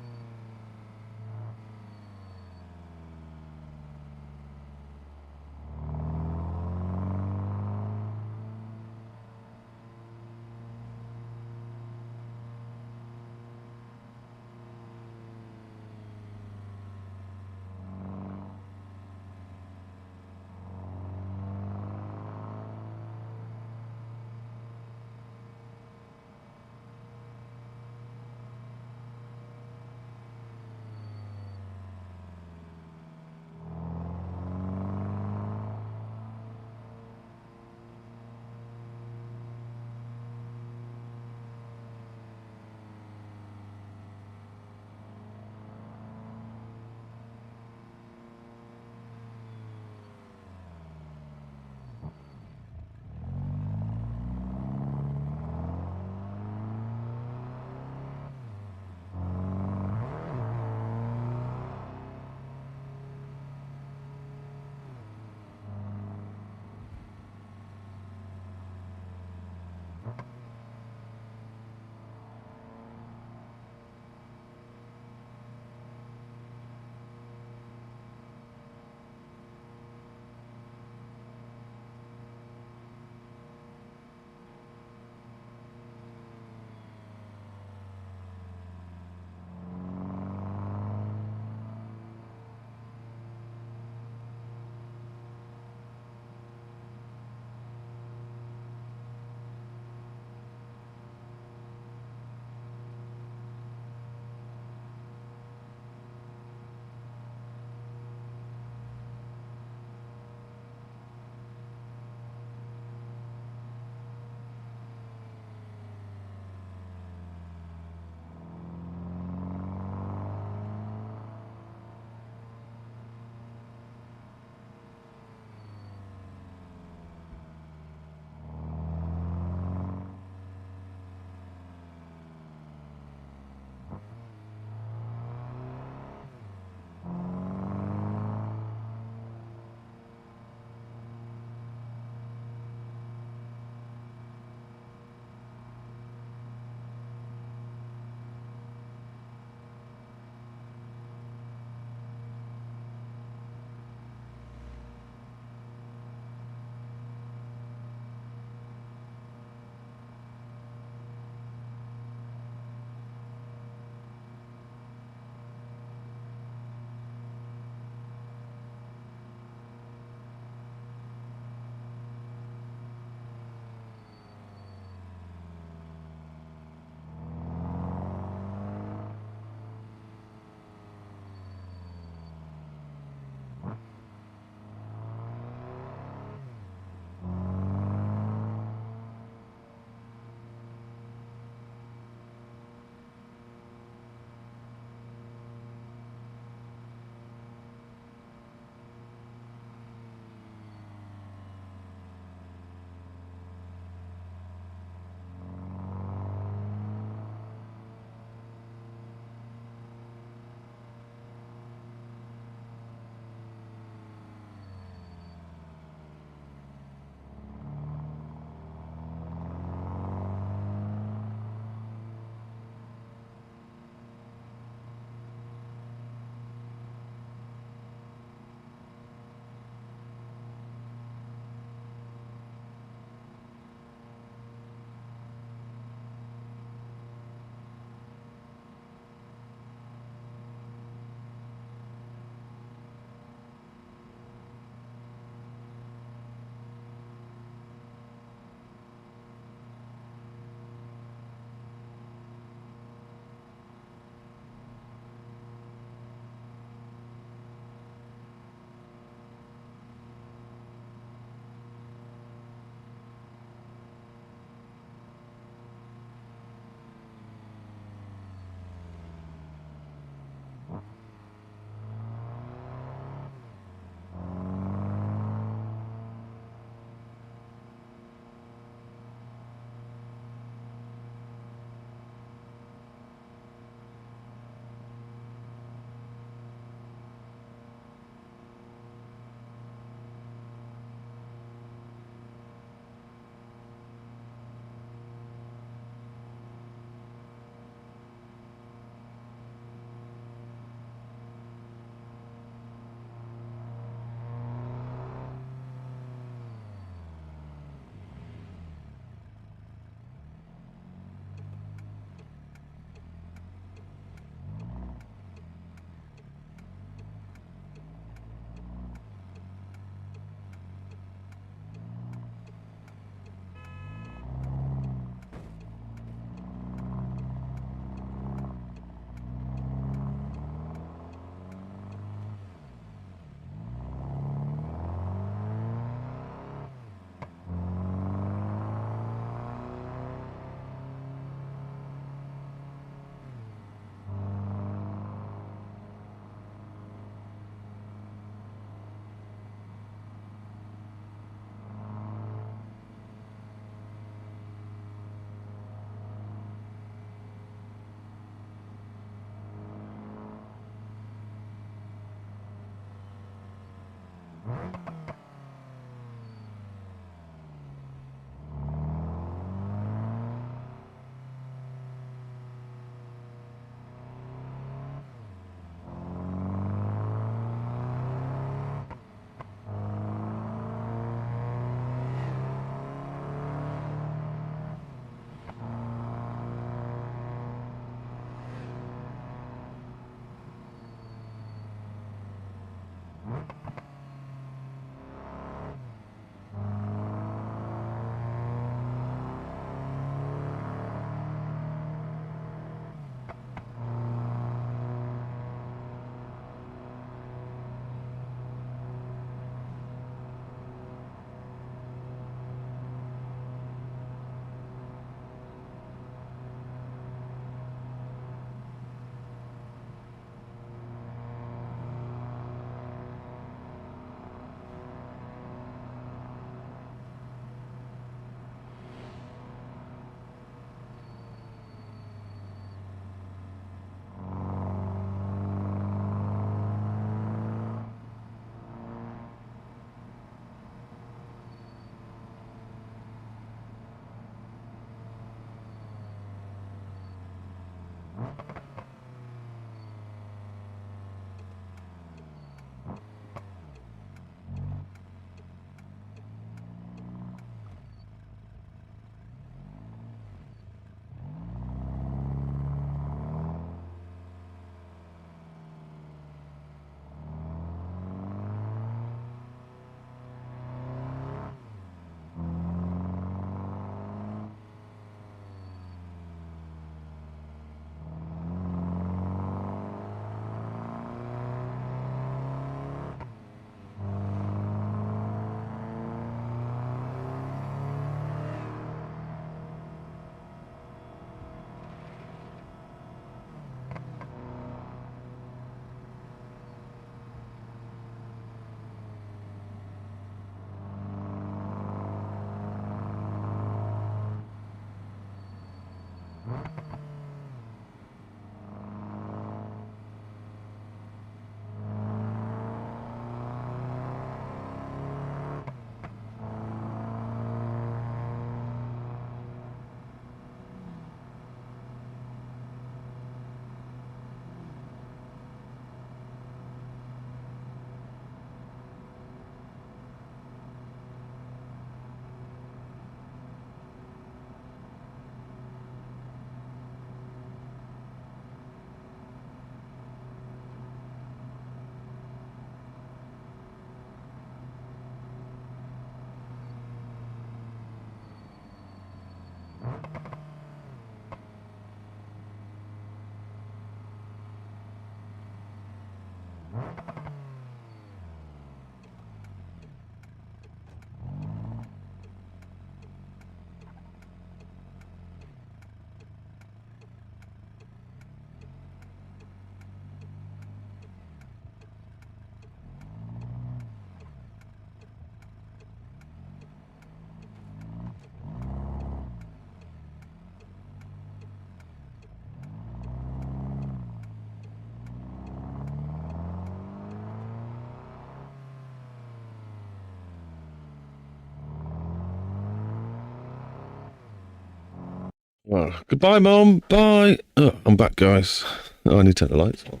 Oh, goodbye, Mom. Bye. Oh, I'm back, guys. Oh, I need to turn the lights on.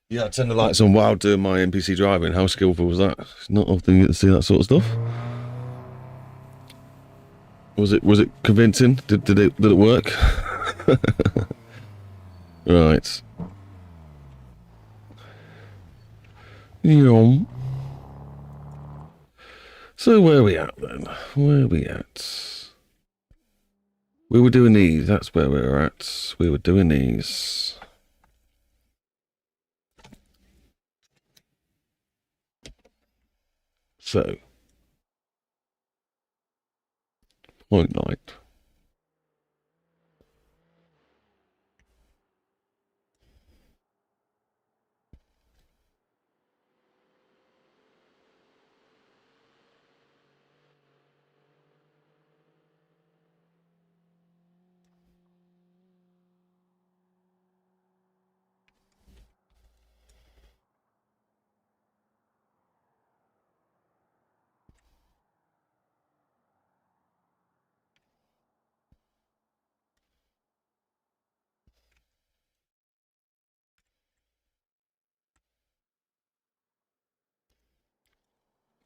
Yeah, I turned the lights on while doing my NPC driving. How skillful was that? It's not often you get to see that sort of stuff. Was it convincing? Did it work? Right. Yum. So where are we at then? Where are we at? We were doing these. That's where we were at. We were doing these. So, point light.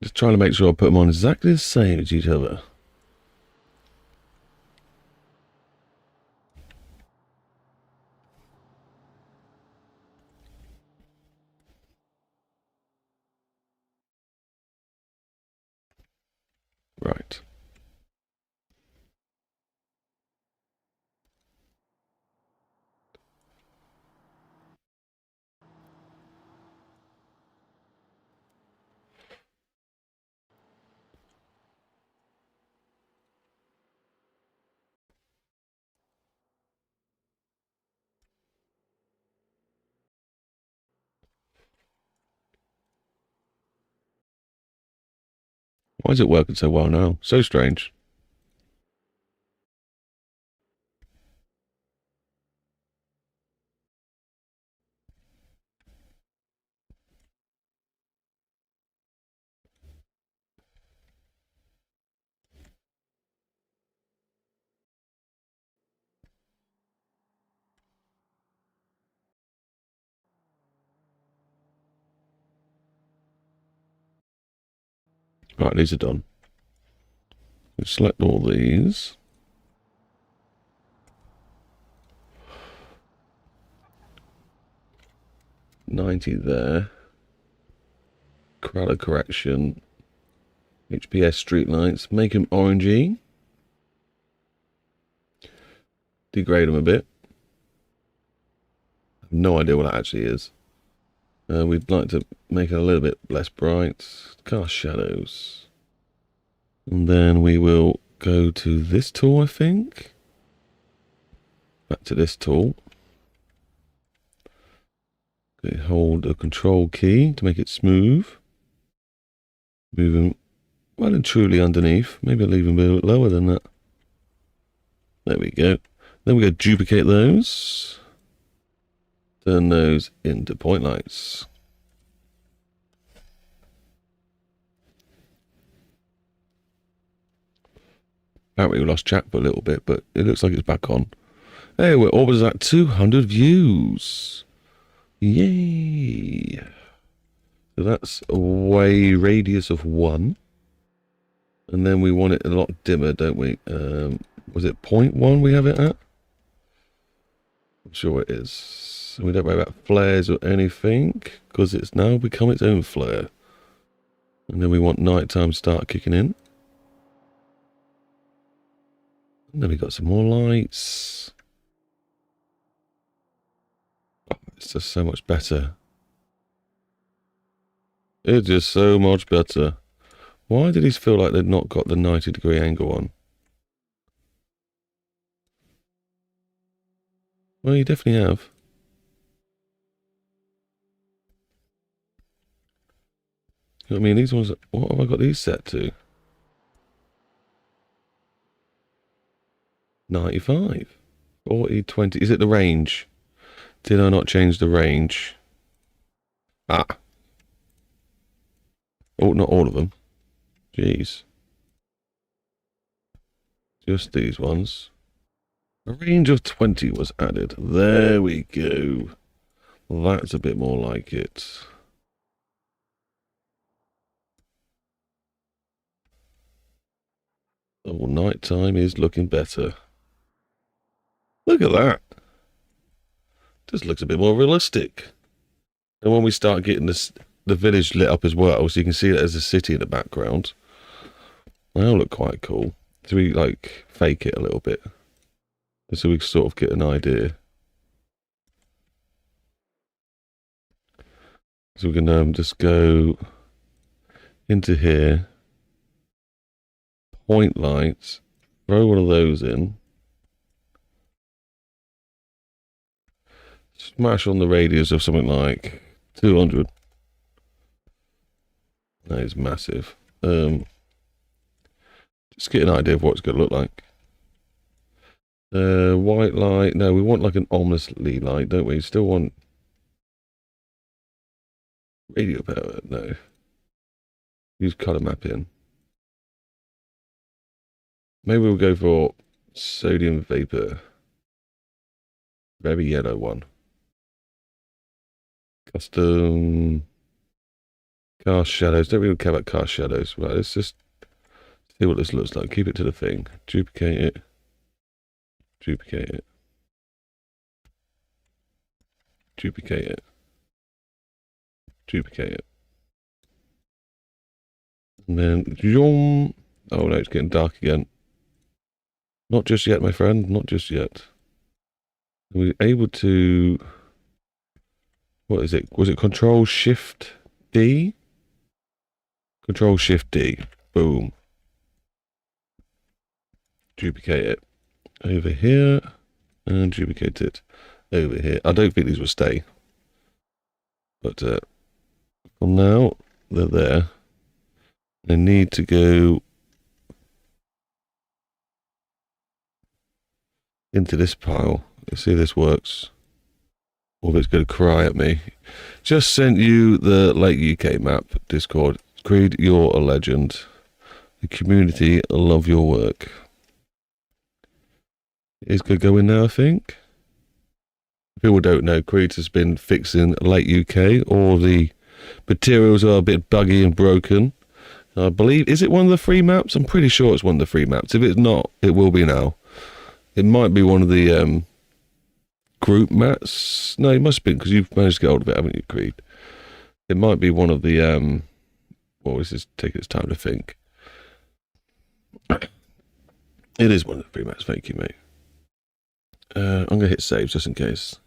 Just trying to make sure I put them on exactly the same as each other. Right. Why is it working so well now? So strange. Right, these are done. Let's select all these. $90 there. Color correction. HPS streetlights. Make them orangey. Degrade them a bit. I have no idea what that actually is. We'd like to make it a little bit less bright. Cast shadows. And then we will go to this tool, I think. Back to this tool. Okay, hold the control key to make it smooth. Move them well and truly underneath. Maybe I'll even be a bit lower than that. There we go. Then we go duplicate those. Turn those into point lights. Apparently we lost chat for a little bit, but it looks like it's back on. Hey, we're almost at 200 views. Yay. So that's a way radius of 1. And then we want it a lot dimmer, don't we? Was it 0.1 we have it at? I'm sure it is. We don't worry about flares or anything, because it's now become its own flare. And then we want nighttime to start kicking in. And then we got some more lights. Oh, it's just so much better. It's just so much better. Why did these feel like they'd not got the 90-degree angle on? Well, you definitely have. I mean, these ones, what have I got these set to? 95. 40, 20. Is it the range? Did I not change the range? Ah. Oh, not all of them. Jeez. Just these ones. A range of 20 was added. There we go. That's a bit more like it. Oh, nighttime is looking better. Look at that. Just looks a bit more realistic. And when we start getting the village lit up as well, so you can see it as a city in the background, that'll look quite cool. So we like fake it a little bit, so we sort of get an idea. So we can just go into here, point lights, throw one of those in, smash on the radius of something like 200. That is massive. Just get an idea of what it's going to look like. White light. No, we want like an ominously light, don't we? Still want radio power. No. Use color mapping. Maybe we'll go for sodium vapor. Very yellow one. Custom cast shadows. Don't really care about cast shadows. Right, let's just see what this looks like. Keep it to the thing. Duplicate it. Duplicate it. Duplicate it. Duplicate it. And then, oh no, it's getting dark again. Not just yet, my friend. Not just yet. Are we able to... What is it? Was it Control Shift D? Control Shift D. Boom. Duplicate it. Over here. And duplicate it over here. I don't think these will stay. But for now, they're there. They need to go into this pile. Let's see if this works. Or if it's going to cry at me. Just sent you the Lake UK map, Discord. Creed, you're a legend. The community love your work. It's going to go in there, I think. People don't know, Creed has been fixing Lake UK. All the materials are a bit buggy and broken. I believe, is it one of the free maps? I'm pretty sure it's one of the free maps. If it's not, it will be now. It might be one of the group maps. No, it must have been, because you've managed to get hold of it, haven't you, Creed? It might be one of the, well, this is taking its time to think. It is one of the free maps, thank you, mate. I'm going to hit save just in case.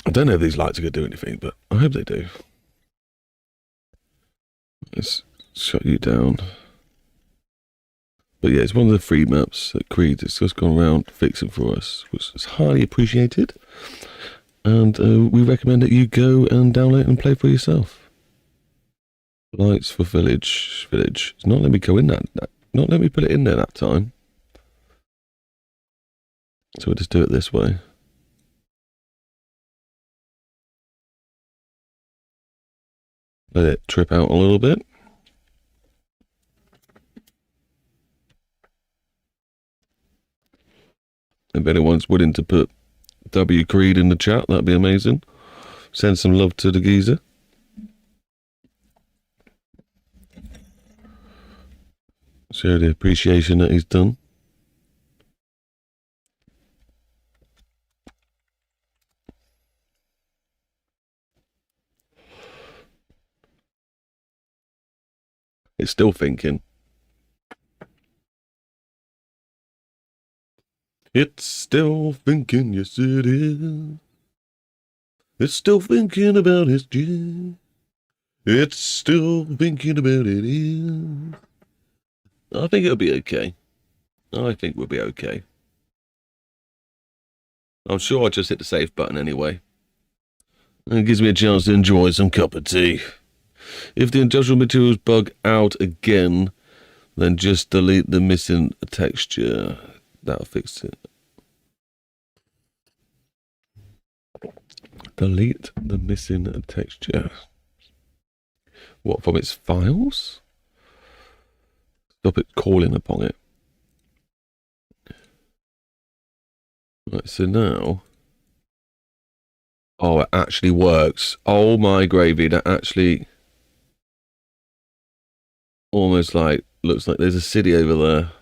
I don't know if these lights are going to do anything, but I hope they do. Let's shut you down. But yeah, it's one of the free maps that Creed has just gone around fixing for us, which is highly appreciated. And we recommend that you go and download it and play for yourself. Lights for village. It's not letting me go in that. Not letting me put it in there that time. So we'll just do it this way. Let it trip out a little bit. If anyone's willing to put W Creed in the chat, that'd be amazing. Send some love to the geezer. Show the appreciation that he's done. It's still thinking. It's still thinking, yes it is. It's still thinking about his G. It's still thinking about it is. I think it'll be okay. I think we'll be okay. I'm sure I just hit the save button anyway. And it gives me a chance to enjoy some cup of tea. If the industrial materials bug out again, then just delete the missing texture. That'll fix it. Delete the missing texture. What, from its files? Stop it calling upon it. Right, so now... Oh, it actually works. Oh my gravy, that actually... Almost like, looks like there's a city over there.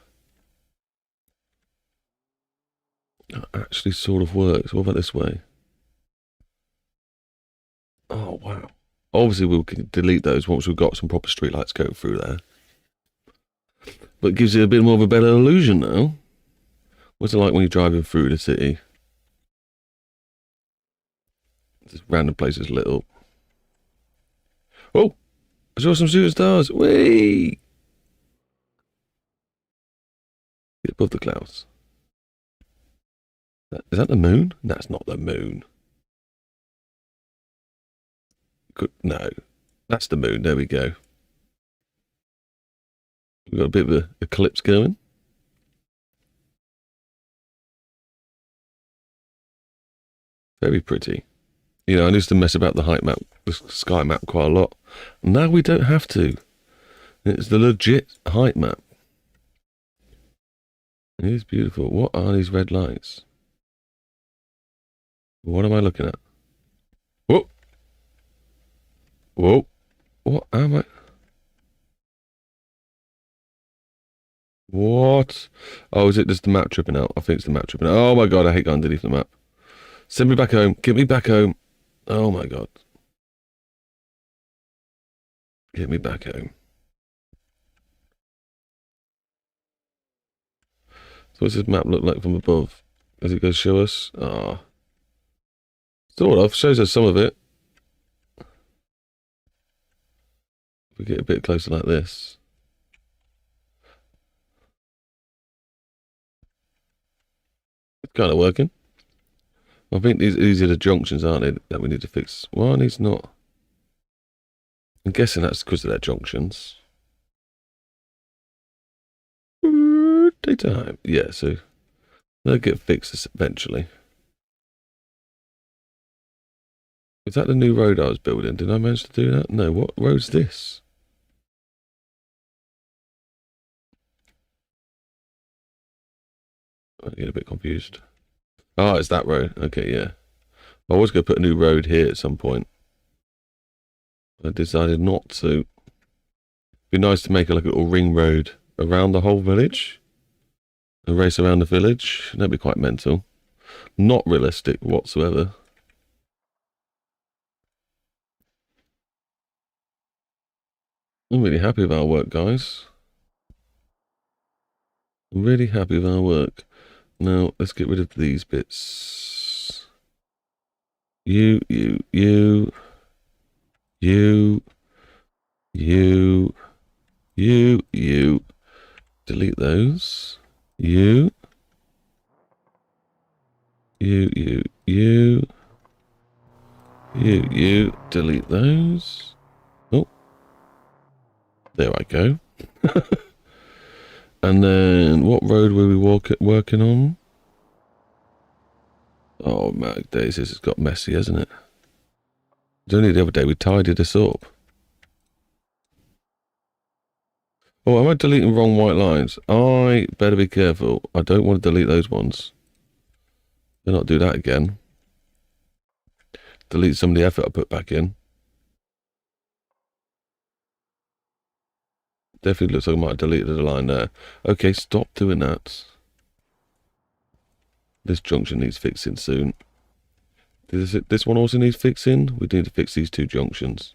That actually sort of works. What about this way? Oh, wow. Obviously, we can delete those once we've got some proper streetlights going through there. But it gives you a bit more of a better illusion now. What's it like when you're driving through the city? Just random places lit up. Oh! I saw some shooting stars. Whee! Get above the clouds. Is that the moon? That's not the moon. Good. No. That's the moon. There we go. We've got a bit of an eclipse going. Very pretty. You know, I used to mess about the height map, the sky map quite a lot. Now we don't have to. It's the legit height map. It is beautiful. What are these red lights? What am I looking at? Whoa! Whoa! What am I? What? Oh, is it just the map tripping out? I think it's the map tripping out. Oh my god, I hate going underneath the map. Send me back home. Get me back home. Oh my god. Get me back home. So what's this map look like from above? Does it go show us? Ah. Oh. Sort of. Shows us some of it. If we get a bit closer like this. It's kind of working. I think these are the junctions, aren't they, that we need to fix. Why are these not? I'm guessing that's because of their junctions. Daytime. Yeah, so they'll get fixed eventually. Is that the new road I was building? Did I manage to do that? No, what road's this? I get a bit confused. Oh, it's that road. Okay, yeah. I was going to put a new road here at some point. I decided not to. It'd be nice to make like a little ring road around the whole village. A race around the village. That'd be quite mental. Not realistic whatsoever. I'm really happy with our work, guys. I'm really happy with our work. Now, let's get rid of these bits. You. Delete those. You. Delete those. Oh. There I go. And then, what road were we working on? Oh, my days, this has got messy, hasn't it? It was only the other day we tidied this up. Oh, am I deleting wrong white lines? I better be careful. I don't want to delete those ones. Better not do that again. Delete some of the effort I put back in. Definitely looks like I might have deleted a line there. Okay, stop doing that. This junction needs fixing soon. This one also needs fixing. We need to fix these two junctions.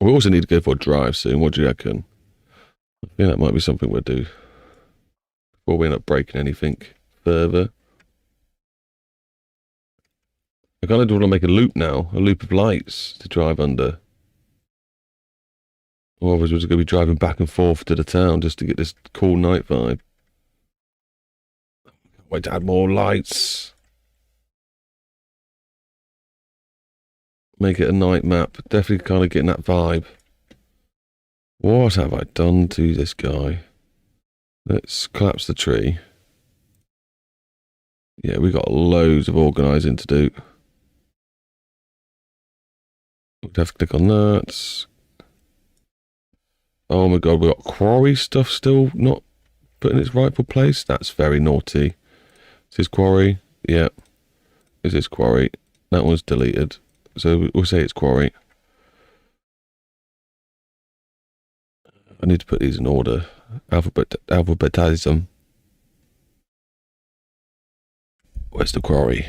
We also need to go for a drive soon. What do you reckon? I think that might be something we'll do before we end up breaking anything further. I kind of want to make a loop now, a loop of lights to drive under. Or otherwise we're just going to be driving back and forth to the town just to get this cool night vibe. Wait to add more lights. Make it a night map. Definitely kind of getting that vibe. What have I done to this guy? Let's collapse the tree. Yeah, we got loads of organising to do. We'd have to click on that. Oh my god, we got quarry stuff still not put in its rightful place. That's very naughty. Is this quarry? Yeah. Is this quarry? That one's deleted. So we'll say it's quarry. I need to put these in order. Alphabetism. Where's the quarry?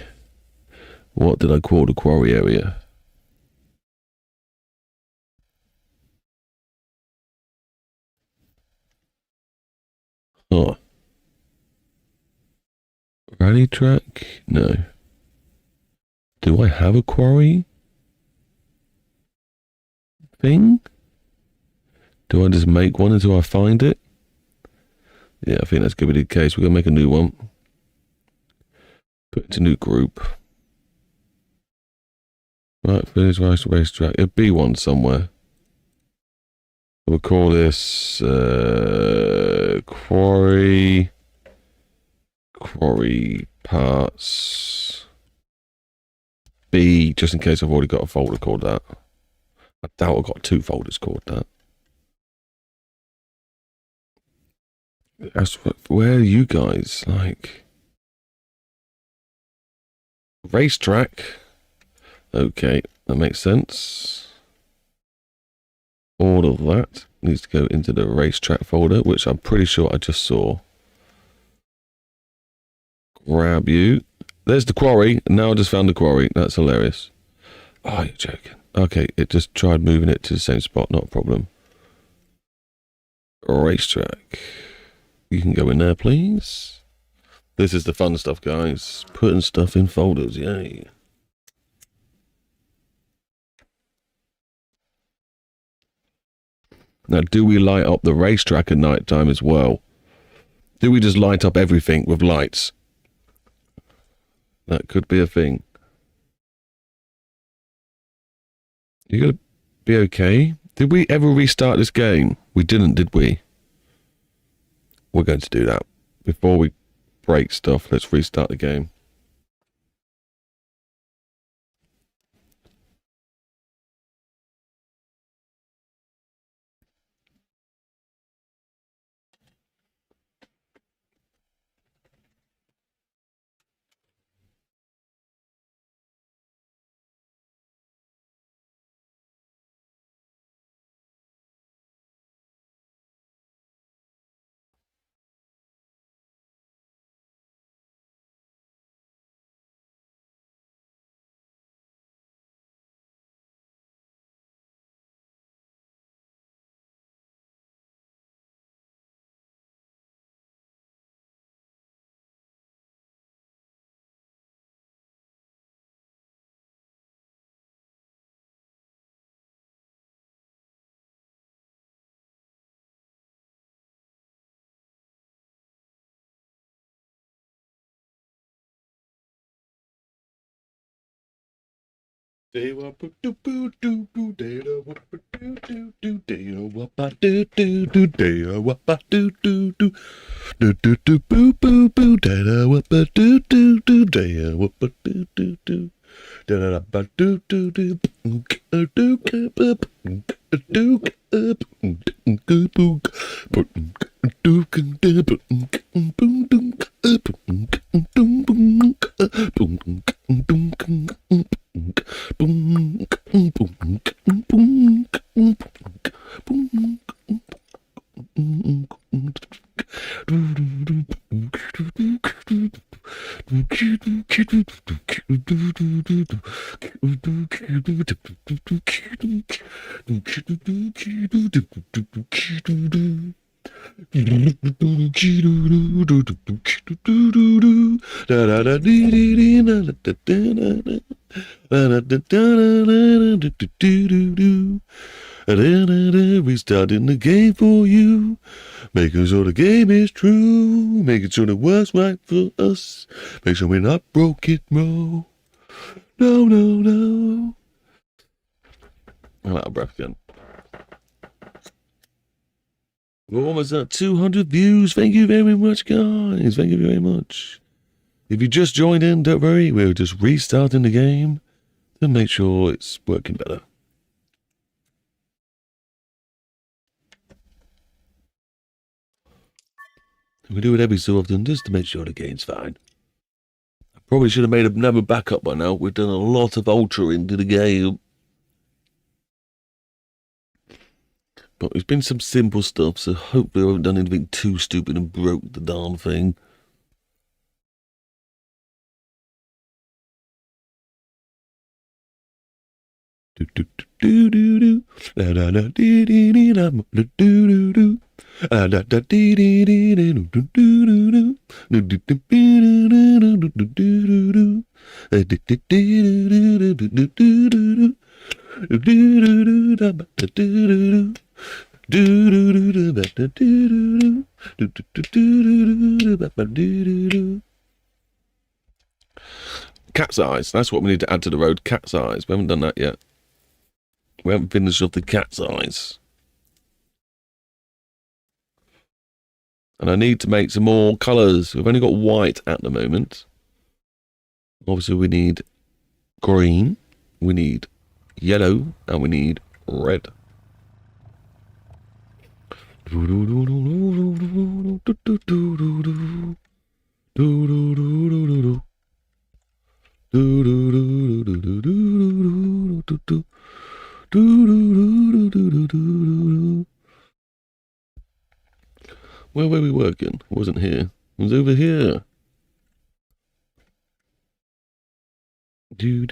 What did I call the quarry area? Oh. Rally track? No. Do I have a quarry thing? Do I just make one until I find it? Yeah, I think that's going to be the case. We're going to make a new one. Put it to new group. Right, finish racetrack. It'll be one somewhere. We'll call this quarry parts B, just in case I've already got a folder called that. I doubt I've got 2 folders called that. Where are you guys? Like, racetrack. Okay, that makes sense. All of that needs to go into the racetrack folder, which I'm pretty sure I just saw. Grab you. There's the quarry. Now I just found the quarry. That's hilarious. Oh, you're joking. Okay, it just tried moving it to the same spot. Not a problem. Racetrack. You can go in there, please. This is the fun stuff, guys. Putting stuff in folders. Yay. Now, do we light up the racetrack at night time as well? Do we just light up everything with lights? That could be a thing. You gotta be okay. Did we ever restart this game? We didn't, did we? We're going to do that. Before we break stuff, let's restart the game. Restarting the game for you, making sure the game is true, making sure it works right for us, make sure we're not broke it, bro. No, no, no. I'm out of breath again. We're almost at 200 views. Thank you very much, guys. Thank you very much. If you just joined in, don't worry, we're just restarting the game to make sure it's working better. We do it every so often just to make sure the game's fine. I probably should have made another backup by now. We've done a lot of altering to the game. But it's been some simple stuff, so hopefully I haven't done anything too stupid and broke the darn thing. Do do do do do da da da dee dee dee da do do do da da da dee dee dee do do do do do do do do do do do do. Cat's eyes. That's what we need to add to the road. Cat's eyes. We haven't done that yet. We haven't finished off the cat's eyes. And I need to make some more colours. We've only got white at the moment. Obviously, we need green. We need yellow. And we need red. Where were we working? It wasn't here. It was over here. You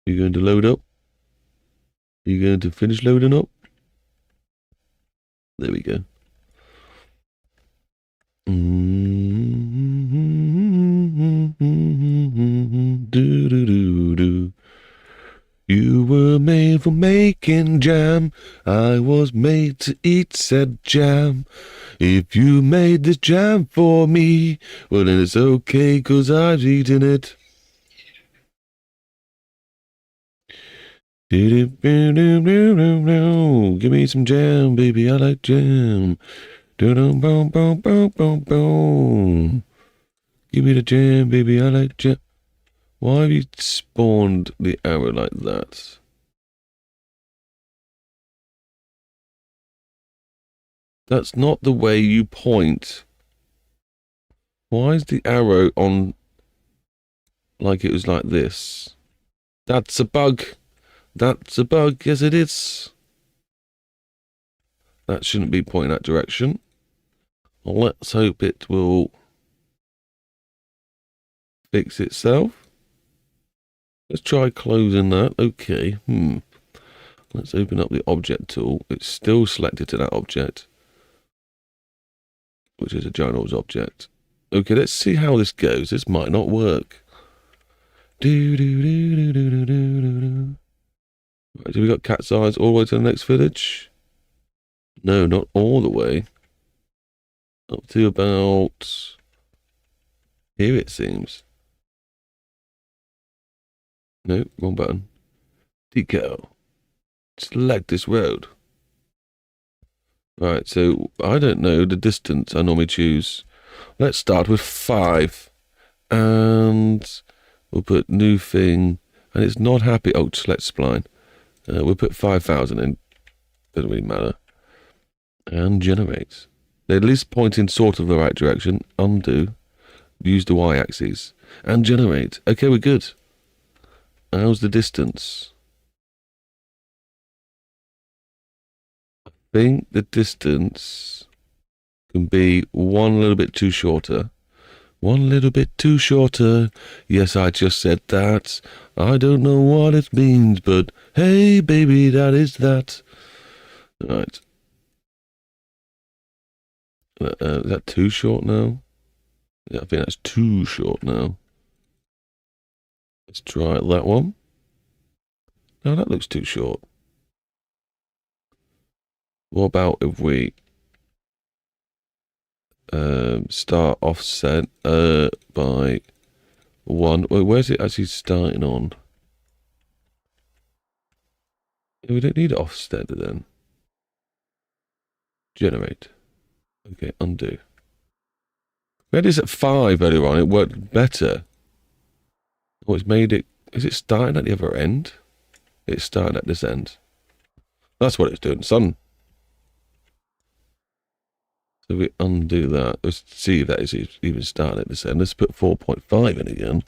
going to load up? You going to finish loading up? There we go. You were made for making jam. I was made to eat said jam. If you made this jam for me, well then it's okay, 'cause I've eaten it. Give me some jam, baby, I like jam. Give me the jam, baby, I like jam. Why have you spawned the arrow like that? That's not the way you point. Why is the arrow on like it was like this? That's a bug. That's a bug. Yes, it is. That shouldn't be pointing that direction. Well, let's hope it will fix itself. Let's try closing that. Okay. Let's open up the object tool. It's still selected to that object, which is a ginormous object. Okay, let's see how this goes. This might not work. Right, so we got cat's eyes all the way to the next village? No, not all the way. Up to about here, it seems. No, wrong button. Decal. Select this road. Right, so I don't know the distance I normally choose. Let's start with 5. And we'll put new thing. And it's not happy. Oh, select spline. We'll put 5,000 in. Doesn't really matter. And generate. They're at least pointing sort of the right direction. Undo. Use the y-axis. And generate. Okay, we're good. How's the distance? I think the distance can be one little bit too shorter. One little bit too shorter. Yes, I just said that. I don't know what it means, but hey, baby, that is that. Right. Is that too short now? Yeah, I think that's too short now. Let's try that one. No, that looks too short. What about if we start offset by 1? Wait, where's it actually starting on? We don't need it offset then. Generate. Okay, undo. We had this at 5 earlier on. It worked better. Oh, it's made it... Is it starting at the other end? It's starting at this end. That's what it's doing, son. So we undo that. Let's see if that is even starting at this end. Let's put 4.5 in again.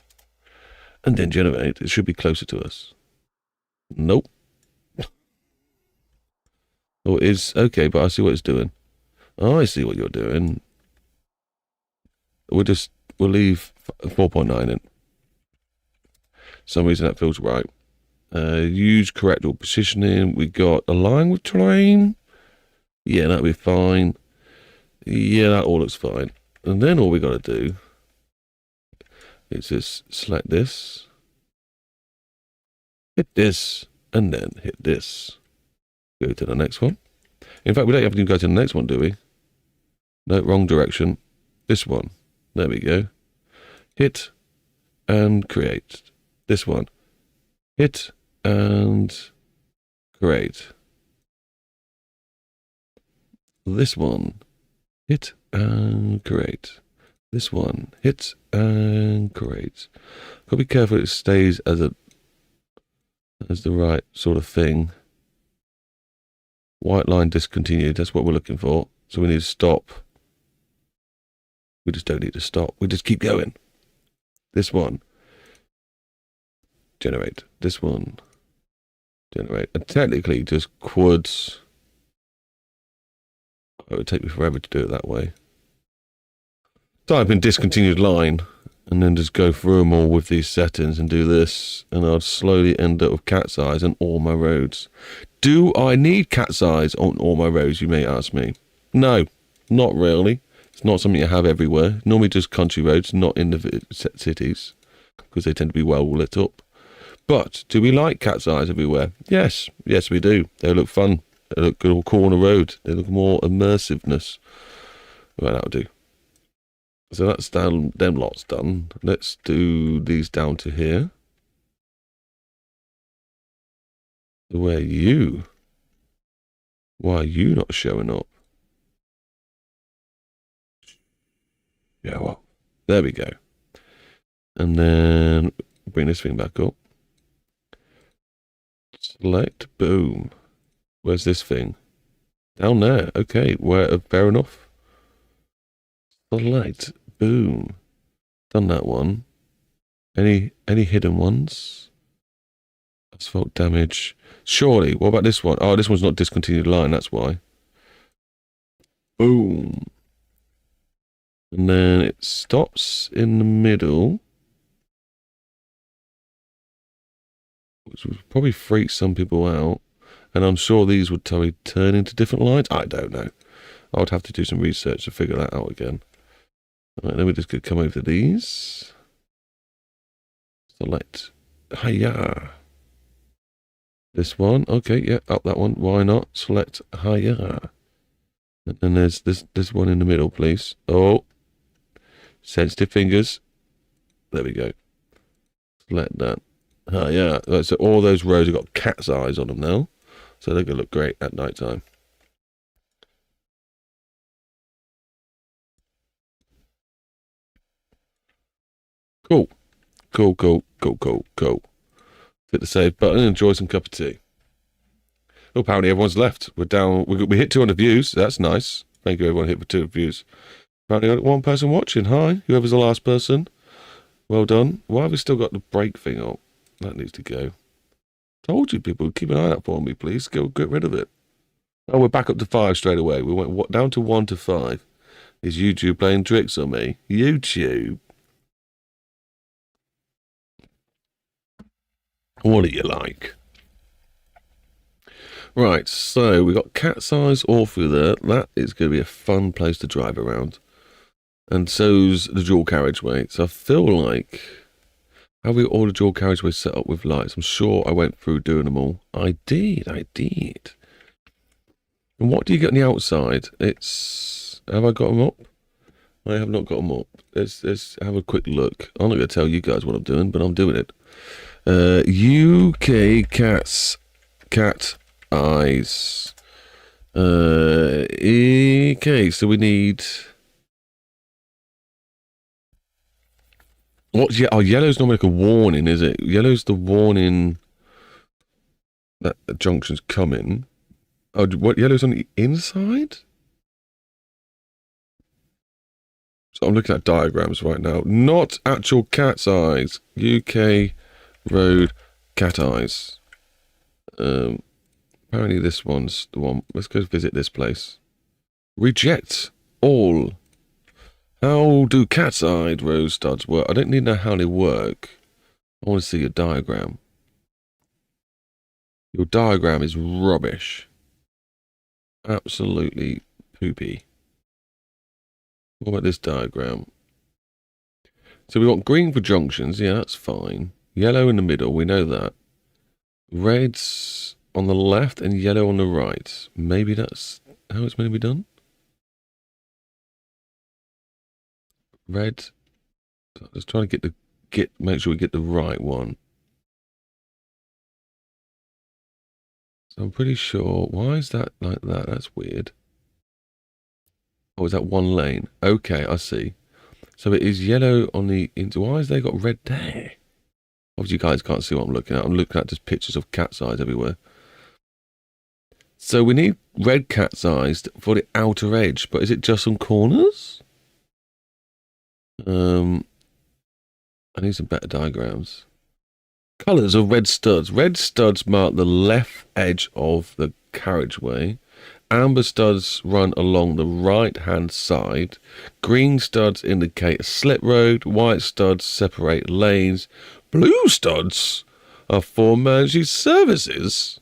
And then generate. It should be closer to us. Nope. Oh, it is. Okay, but I see what it's doing. Oh, I see what you're doing. We'll leave 4.9 in. For some reason that feels right. Use correct or positioning. We got align with terrain. Yeah, that'll be fine. Yeah, that all looks fine. And then all we got to do is just select this, hit this, and then hit this. Go to the next one. In fact, we don't have to go to the next one, do we? No, wrong direction. This one. There we go. Hit and create. This one. Hit and create. This one. Hit and create. This one. Hit and create. Gotta be careful it stays as the right sort of thing. White line discontinued. That's what we're looking for. So we need to stop. We just don't need to stop. We just keep going. This one. Generate. This one. Generate. And technically just quads. It would take me forever to do it that way. Type in discontinued line and then just go through them all with these settings and do this, and I'll slowly end up with cat's eyes on all my roads. Do I need cat's eyes on all my roads, you may ask me? No, not really. It's not something you have everywhere. Normally just country roads, not in the cities, because they tend to be well lit up. But do we like cat's eyes everywhere? Yes, yes we do. They look fun. They look good all corner road. They look more immersiveness. Well, that'll do. So that's down, them lots done. Let's do these down to here. Why are you not showing up? Yeah, well, there we go. And then bring this thing back up. Select, boom. Where's this thing? Down there. Okay, fair enough. Select, boom. Done that one. Any hidden ones? Asphalt damage. Surely. What about this one? Oh, this one's not discontinued line, that's why. Boom. And then it stops in the middle. Which would probably freak some people out. And I'm sure these would totally turn into different lines. I don't know. I would have to do some research to figure that out again. All right, then we just could come over to these. Select. Hiya. This one. Okay, yeah, up that one. Why not? Select hiya. And then there's this one in the middle, please. Oh. Sensitive fingers. There we go. Select that. Hiya. Right, so all those rows have got cat's eyes on them now. So they're going to look great at night time. Cool. Cool, cool, cool, cool, cool. Hit the save button and enjoy some cup of tea. Oh, apparently everyone's left. We're down. We hit 200 views. That's nice. Thank you, everyone. Hit for 200 views. Apparently got one person watching. Hi, whoever's the last person. Well done. Why have we still got the break thing up? That needs to go. Told you, people. Keep an eye out for me, please. Get rid of it. Oh, we're back up to 5 straight away. We went down to 1 to 5. Is YouTube playing tricks on me? YouTube. What do you like? Right, so we got cat's eyes all through there. That is going to be a fun place to drive around. And so's the dual carriageway. So I feel like... Have we all the dual carriageway set up with lights? I'm sure I went through doing them all. I did. And what do you get on the outside? Have I got them up? I have not got them up. Let's have a quick look. I'm not going to tell you guys what I'm doing, but I'm doing it. UK cat eyes. Okay, so we need What's oh, yellow's normally like a warning, is it? Yellow's the warning that the junction's coming. Oh, what, yellow's on the inside? So I'm looking at diagrams right now. Not actual cat's eyes. UK road cat eyes. Apparently this one's the one. Let's go visit this place. Reject all. How do cat's eyed rose studs work? I don't need to know how they work. I want to see your diagram. Your diagram is rubbish. Absolutely poopy. What about this diagram? So we want green for junctions. Yeah, that's fine. Yellow in the middle. We know that. Reds on the left and yellow on the right. Maybe that's how it's meant to be done. Red. Let's try to make sure we get the right one. So I'm pretty sure. Why is that like that? That's weird. Oh, is that one lane? Okay, I see. So it is yellow on the why has they got red there? Obviously, you guys can't see what I'm looking at. I'm looking at just pictures of cat's eyes everywhere. So we need red cat's eyes for the outer edge, but is it just on corners? I need some better diagrams. Colours of red studs. Red studs mark the left edge of the carriageway. Amber studs run along the right-hand side. Green studs indicate a slip road. White studs separate lanes. Blue studs are for emergency services.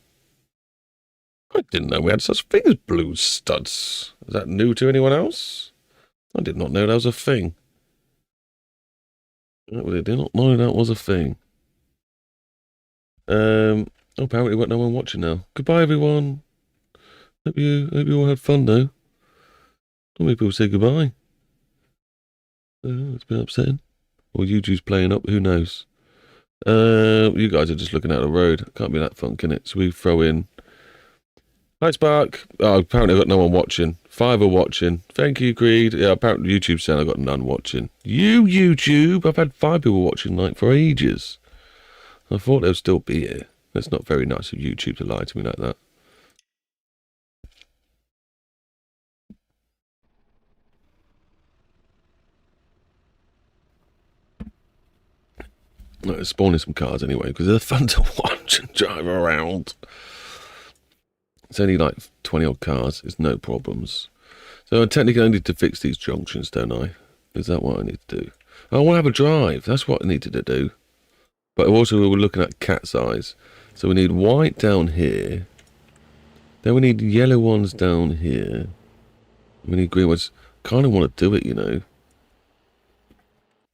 I didn't know we had such thing as blue studs. Is that new to anyone else? I did not know that was a thing. I did not know that was a thing. Apparently we've got no one watching now. Goodbye, everyone. Hope you all had fun, though. Not many people say goodbye. It's been upsetting. Or YouTube's playing up, who knows? You guys are just looking at the road. Can't be that fun, can it? So we throw in... Hi, Spark. Oh, apparently I've got no one watching. 5 are watching. Thank you, Creed. Yeah, apparently YouTube said I've got none watching. YouTube! I've had 5 people watching, like, for ages. I thought they'd still be here. That's not very nice of YouTube to lie to me like that. No, it's spawning some cars anyway, because they're fun to watch and drive around. It's only like 20 odd cars. It's no problems. So I technically need to fix these junctions, don't I? Is that what I need to do? I want to have a drive. That's what I needed to do. But also we were looking at cat's eyes. So we need white down here. Then we need yellow ones down here. We need green ones. Kind of want to do it, you know.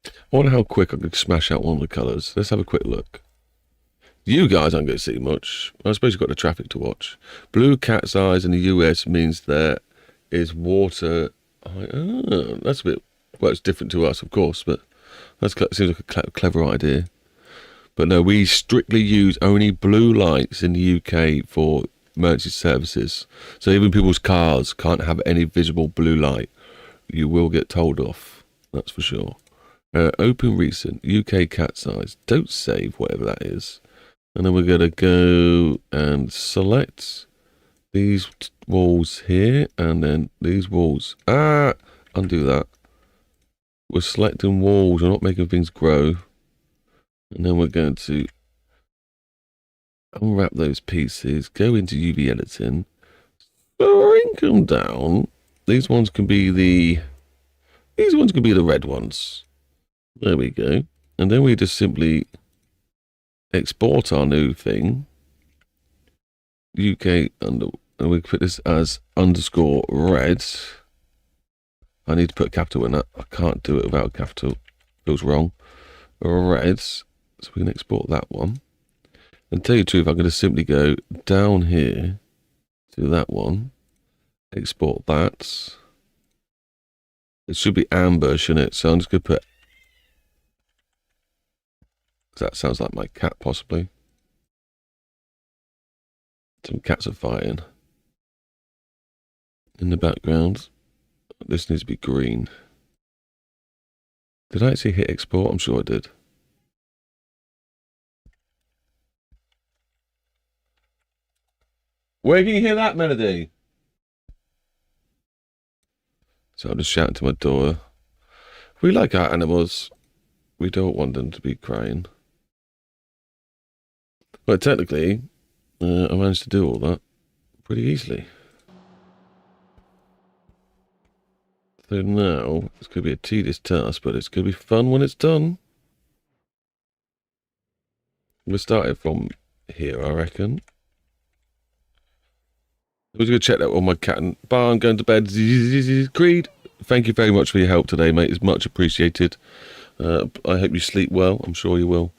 I wonder how quick I could smash out one of the colours. Let's have a quick look. You guys aren't going to see much. I suppose you've got the traffic to watch. Blue cat's eyes in the US means there is water. Oh, that's a bit... Well, it's different to us, of course, but that seems like a clever idea. But no, we strictly use only blue lights in the UK for emergency services. So even people's cars can't have any visible blue light. You will get told off, that's for sure. Open recent, UK cat's eyes. Don't save whatever that is. And then we're going to go and select these walls here, and then these walls. Undo that. We're selecting walls, we're not making things grow. And then we're going to unwrap those pieces, go into UV editing, shrink them down. These ones can be the red ones. There we go. And then we just simply export our new thing. UK and we put this as underscore red. I need to put a capital in that. I can't do it without a capital. Feels wrong. Reds. So we can export that one. And tell you the truth, I'm going to simply go down here to that one. Export that. It should be amber, shouldn't it? So I'm just going to put... That sounds like my cat, possibly. Some cats are fighting. In the background. This needs to be green. Did I actually hit export? I'm sure I did. Where can you hear that melody? So I'm just shouting to my daughter. We like our animals. We don't want them to be crying. But technically, I managed to do all that pretty easily. So now, it's going to be a tedious task, but it's going to be fun when it's done. We'll start it from here, I reckon. I was going to check that on my cat and barn going to bed. Creed, thank you very much for your help today, mate. It's much appreciated. I hope you sleep well. I'm sure you will.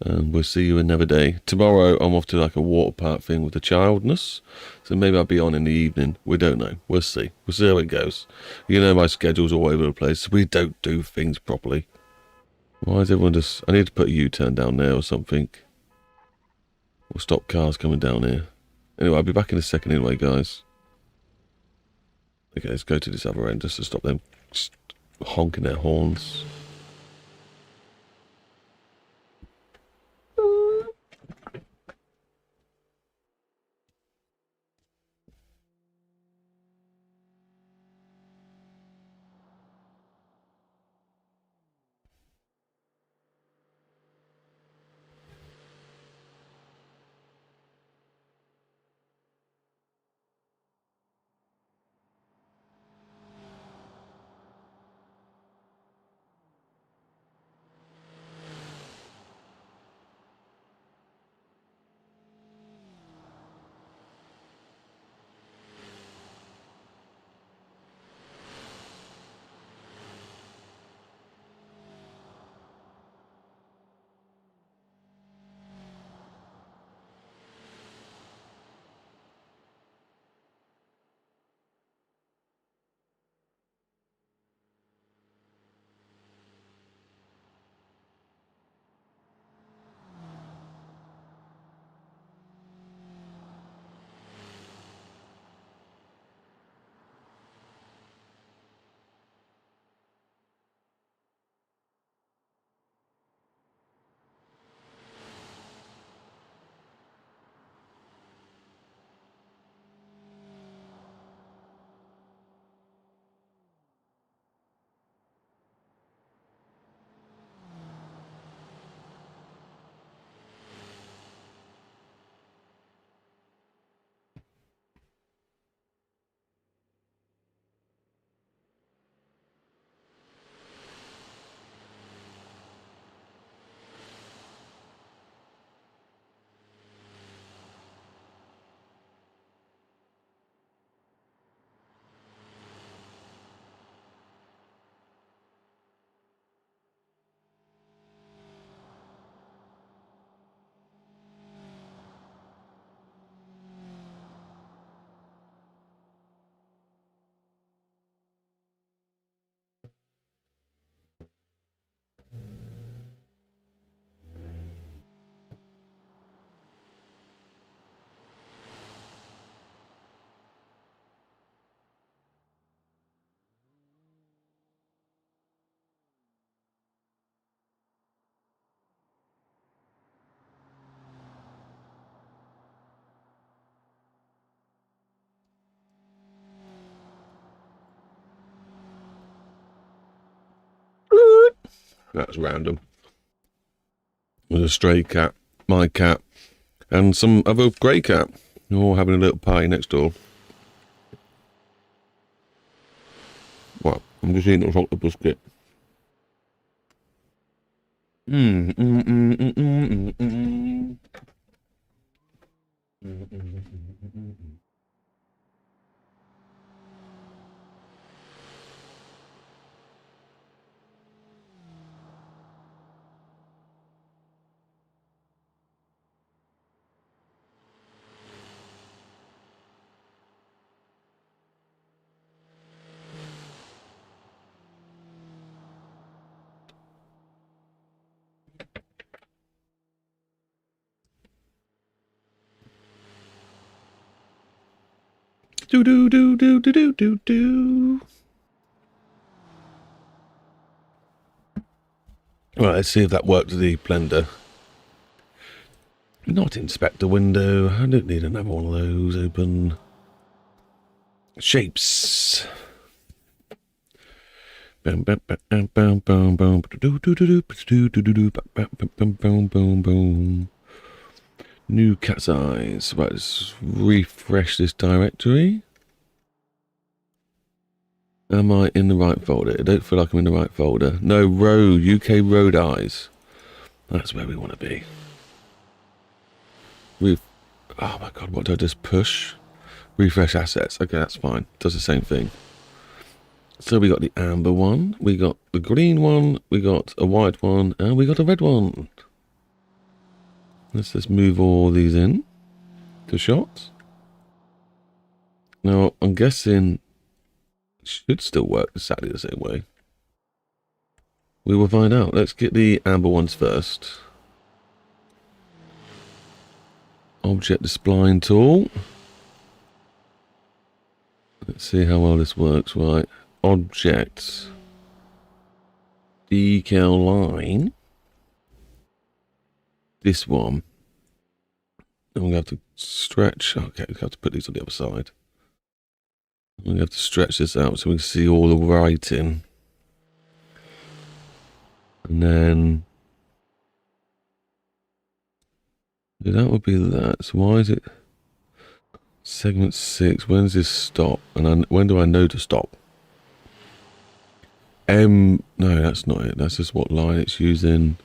And we'll see you another day. Tomorrow, I'm off to like a water park thing with the childness. So maybe I'll be on in the evening. We don't know. We'll see. We'll see how it goes. You know, my schedule's all over the place. We don't do things properly. Why is everyone just... I need to put a U-turn down there or something. Or stop cars coming down here. Anyway, I'll be back in a second anyway, guys. Okay, let's go to this other end just to stop them honking their horns. That's random. There's a stray cat, my cat, and some other grey cat. They're all having a little party next door. What? I'm just eating a chocolate biscuit. Mm, mm, mm, mm, mm, mm, mm. Do do do do do do do do. Right, let's see if that worked with the blender. Not inspector window. I don't need another one of those. Open. Shapes. New cat's eyes. Right, let's refresh this directory. Am I in the right folder? I don't feel like I'm in the right folder. No, road, UK road eyes. That's where we want to be. Oh my god, what do I just push? Refresh assets. Okay, that's fine. Does the same thing. So we got the amber one, we got the green one, we got a white one, and we got a red one. Let's just move all these in to shots. Now, I'm guessing it should still work exactly the same way. We will find out. Let's get the amber ones first. Object the spline tool. Let's see how well this works. Right. Object. Decal line. This one. And we have to stretch. Okay, we have to put these on the other side. We have to stretch this out so we can see all the writing. And then that would be that. So why is it segment 6? When does this stop? And when do I know to stop? No, that's not it. That's just what line it's using.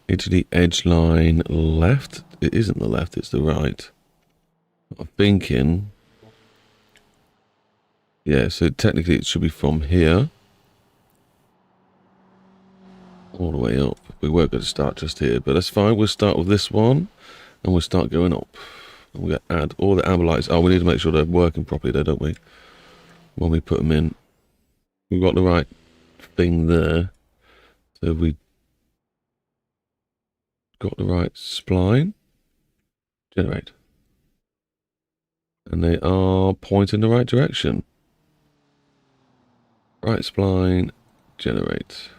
Into the edge line left. It isn't the left, it's the right. I'm thinking. Yeah, so technically it should be from here all the way up. We weren't going to start just here, but that's fine. We'll start with this one and we'll start going up. And we're going to add all the amber lights. Oh, we need to make sure they're working properly there, don't we? When we put them in. We've got the right thing there. So we got the right spline. Generate. And they are pointing the right direction. Right spline. Generate.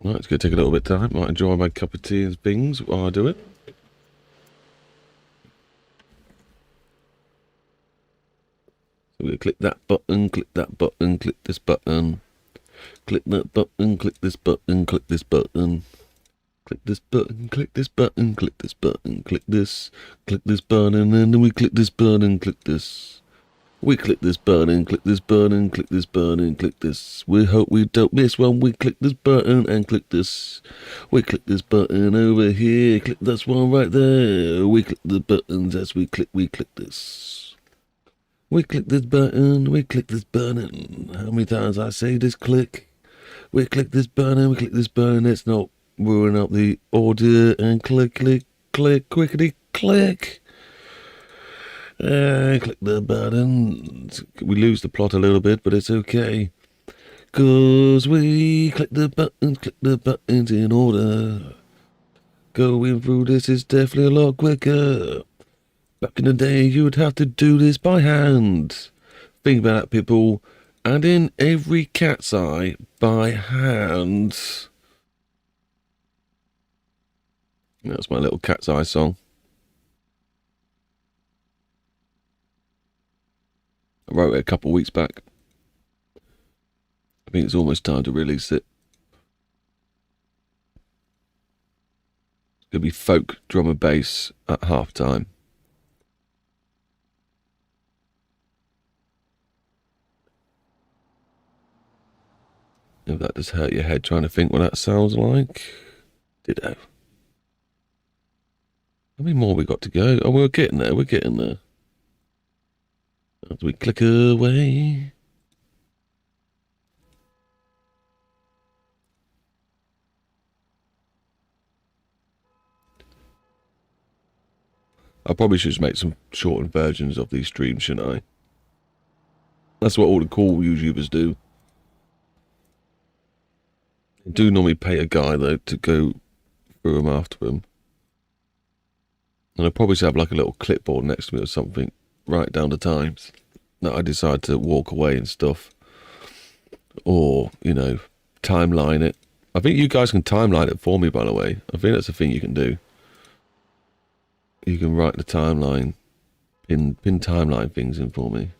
Right, it's going to take a little bit of time. Might enjoy my cup of tea and things while I do it. So we're going to click that button, click this button. Click that button, click this button, click this button. Click this button, click this button, click this button, click this button, and then we click this button, click this. We click this button, click this button, click this button, click this. We hope we don't miss one. We click this button and click this. We click this button over here. Click this one right there. We click the buttons as we click this. We click this button. We click this button. How many times I say this click? We click this button. We click this button. Let's not ruin up the audio and click, click, click, clickety, click. Click the button. We lose the plot a little bit, but it's okay. Cause we click the buttons in order. Going through this is definitely a lot quicker. Back in the day, you would have to do this by hand. Think about it, people. And in every cat's eye, by hand. That's my little cat's eye song. I wrote it a couple of weeks back. I think it's almost time to release it. It's going to be folk, drum and bass at half time. If that does hurt your head trying to think what that sounds like. Ditto. How many more we got to go? Oh, we're getting there. We're getting there. As we click away. I probably should just make some shortened versions of these streams, shouldn't I? That's what all the cool YouTubers do. They do normally pay a guy, though, to go through them after them. And I probably should have like a little clipboard next to me or something. Write down the times that I decide to walk away and stuff. Or, you know, timeline it. I think you guys can timeline it for me, by the way. I think that's a thing you can do. You can write the timeline, pin timeline things in for me.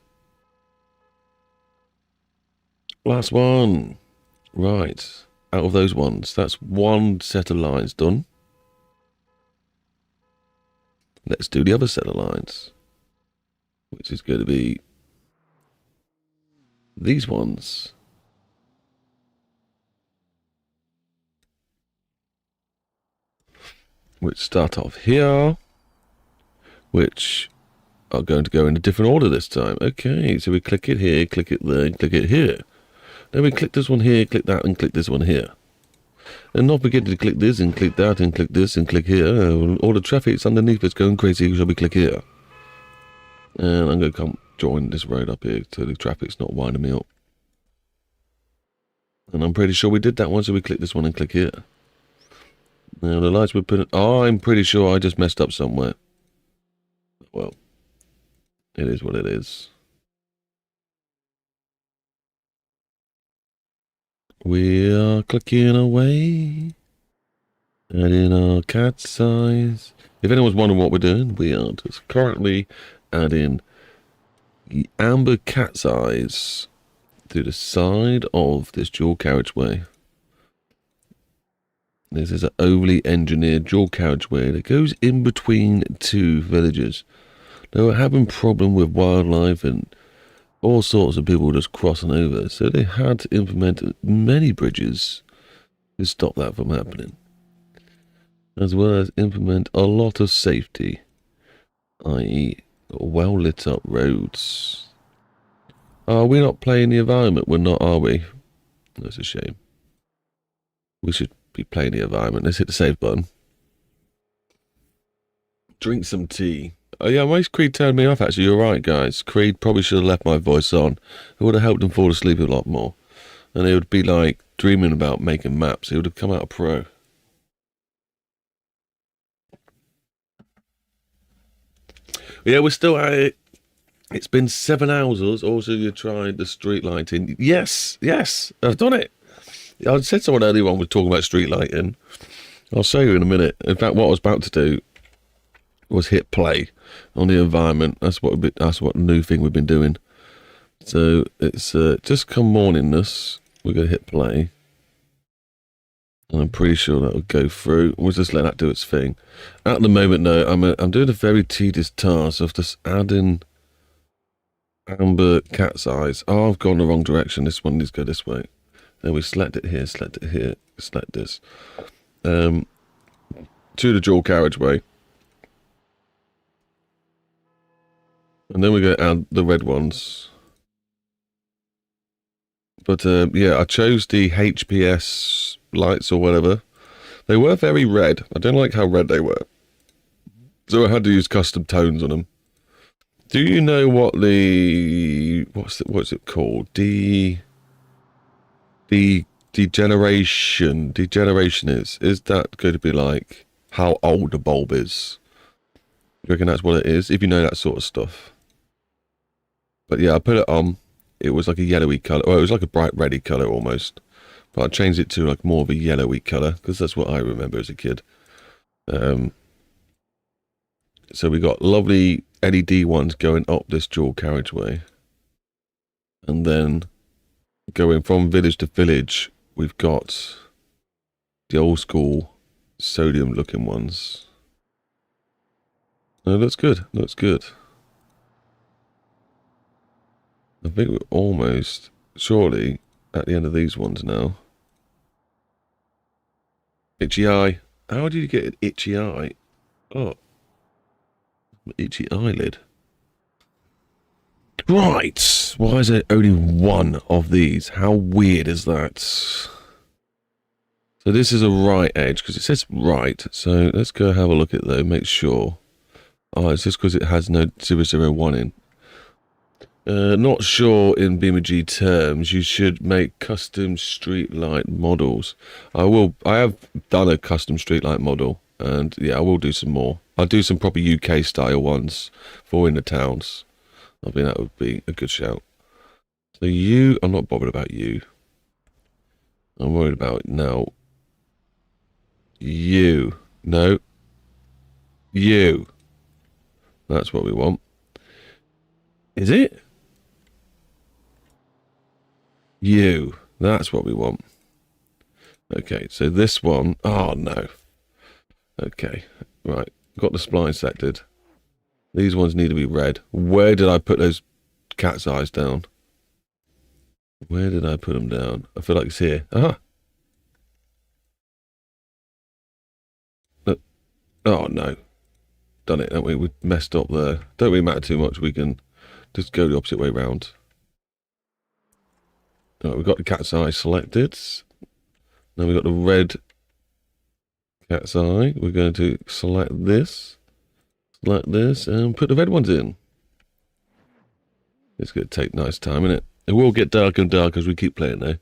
Last one. Right. Out of those ones, that's one set of lines done. Let's do the other set of lines, which is going to be these ones. Which start off here, which are going to go in a different order this time. Okay, so we click it here, click it there, click it here. Then we click this one here, click that, and click this one here. And not forget to click this, and click that, and click this, and click here. All the traffic's underneath it's going crazy, so we click here. And I'm going to come join this road up here so the traffic's not winding me up. And I'm pretty sure we did that one, so we click this one and click here. Now the lights we're putting... Oh, I'm pretty sure I just messed up somewhere. Well, it is what it is. We are clicking away. Adding our cat size. If anyone's wondering what we're doing, we are just currently adding the amber cat size to the side of this dual carriageway. This is an overly engineered dual carriageway that goes in between two villages. They were having problem with wildlife and all sorts of people just crossing over, so they had to implement many bridges to stop that from happening, as well as implement a lot of safety, i.e. well lit up roads. Are we not playing the environment? We're not, are we? That's a shame. We should be playing the environment. Let's hit the save button. Drink some tea. Oh yeah, why Creed turned me off actually? You're right, guys. Creed probably should have left my voice on. It would have helped him fall asleep a lot more. And he would be like dreaming about making maps. He would have come out a pro. Yeah, we're still at it. It's been 7 hours. Also, you tried the street lighting. Yes, I've done it. I said someone earlier on was talking about street lighting. I'll show you in a minute. In fact, what I was about to do was hit play on the environment. That's what new thing we've been doing. So it's just come morningness. We're gonna hit play. And I'm pretty sure that'll go through. We'll just let that do its thing. At the moment, no, I'm doing a very tedious task of just adding amber cat's eyes. Oh, I've gone the wrong direction. This one needs to go this way. Then we select it here, select this. To the dual carriageway. And then we're going to add the red ones. But yeah, I chose the HPS lights or whatever. They were very red. I don't like how red they were. So I had to use custom tones on them. Do you know what the... What's it called? Degeneration is that going to be like how old the bulb is? You reckon that's what it is? If you know that sort of stuff. But yeah, I put it on. It was like a yellowy colour. Well, it was like a bright reddy colour almost. But I changed it to like more of a yellowy colour because that's what I remember as a kid. So we got lovely LED ones going up this dual carriageway. And then going from village to village, we've got the old school sodium looking ones. No, looks good. Looks good. I think we're almost, surely, at the end of these ones now. Itchy eye. How did you get an itchy eye? Oh. Itchy eyelid. Right. Why is there only one of these? How weird is that? So this is a right edge, because it says right. So let's go have a look at it, though. Make sure. Oh, it's just because it has no 001 in. Not sure in BeamNG terms, you should make custom streetlight models. I have done a custom streetlight model, and yeah, I will do some more. I'll do some proper UK style ones for in the towns. I think that would be a good shout. So you, I'm not bothered about you. I'm worried about now. You. No. You. That's what we want. Is it? You. That's what we want. Okay, so this one. Oh, no. Okay, right. Got the spline selected. These ones need to be red. Where did I put those cat's eyes down? Where did I put them down? I feel like it's here. Aha! Oh, no. Done it, haven't we? We messed up there. Don't really matter too much. We can just go the opposite way round. Right, we've got the cat's eye selected. Now we've got the red cat's eye. We're going to select this, and put the red ones in. It's going to take nice time, isn't it? It will get darker and darker as we keep playing though.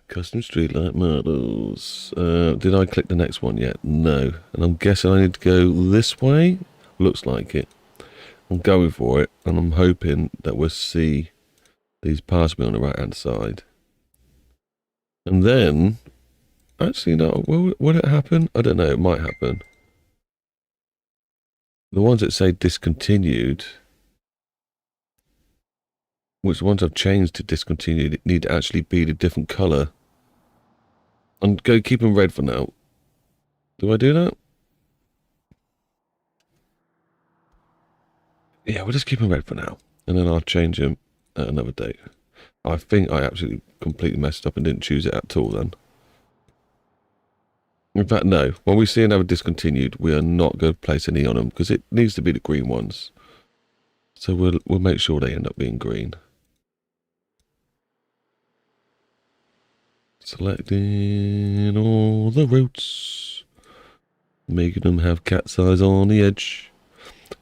Custom streetlight models. Did I click the next one yet? No. And I'm guessing I need to go this way. Looks like it. I'm going for it, and I'm hoping that we'll see these pass me on the right hand side. And then, actually no, will it happen? I don't know, it might happen. The ones that say discontinued, which ones I've changed to discontinued, need to actually be the different colour. And go keep them red for now. Do I do that? Yeah, we'll just keep them red for now. And then I'll change them at another date. I think I absolutely completely messed up and didn't choose it at all then. In fact, no. When we see another discontinued, we are not going to place any on them because it needs to be the green ones. So we'll make sure they end up being green. Selecting all the routes, making them have cat's eyes on the edge.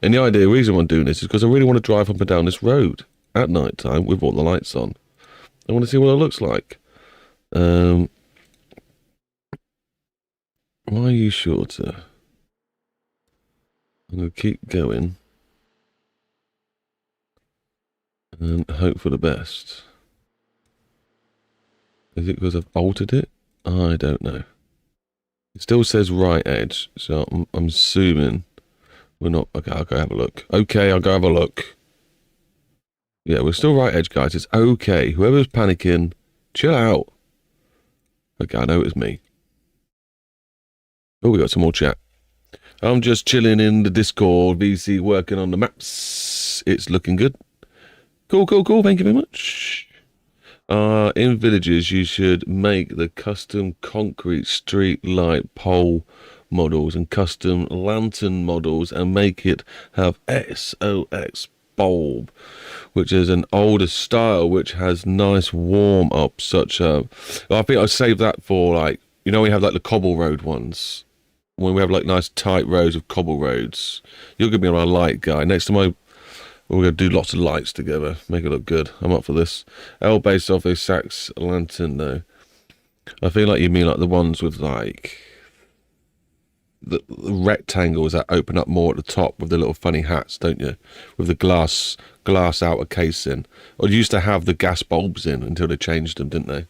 And the reason I'm doing this is because I really want to drive up and down this road at night time with all the lights on. I want to see what it looks like. Why are you shorter? I'm going to keep going and hope for the best. Is it because I've altered it? I don't know. It still says right edge, so I'm assuming we're not. Okay, I'll go have a look. Okay, I'll go have a look. Yeah, we're still right edge, guys. It's okay. Whoever's panicking, chill out. Okay, I know it was me. Oh, we got some more chat. I'm just chilling in the Discord, VC working on the maps. It's looking good. Cool, cool, cool. Thank you very much. In villages, you should make the custom concrete street light pole models and custom lantern models and make it have SOX bulb, which is an older style, which has nice warm up, such a... I think I saved that for, like, you know, we have like the cobble road ones. When we have like nice tight rows of cobble roads. You're going to be my light guy. Next time we're going to do lots of lights together. Make it look good. I'm up for this. L based off a Sax lantern, though. I feel like you mean like the ones with like the rectangles that open up more at the top with the little funny hats, don't you? With the glass outer casing. Or you used to have the gas bulbs in until they changed them, didn't they?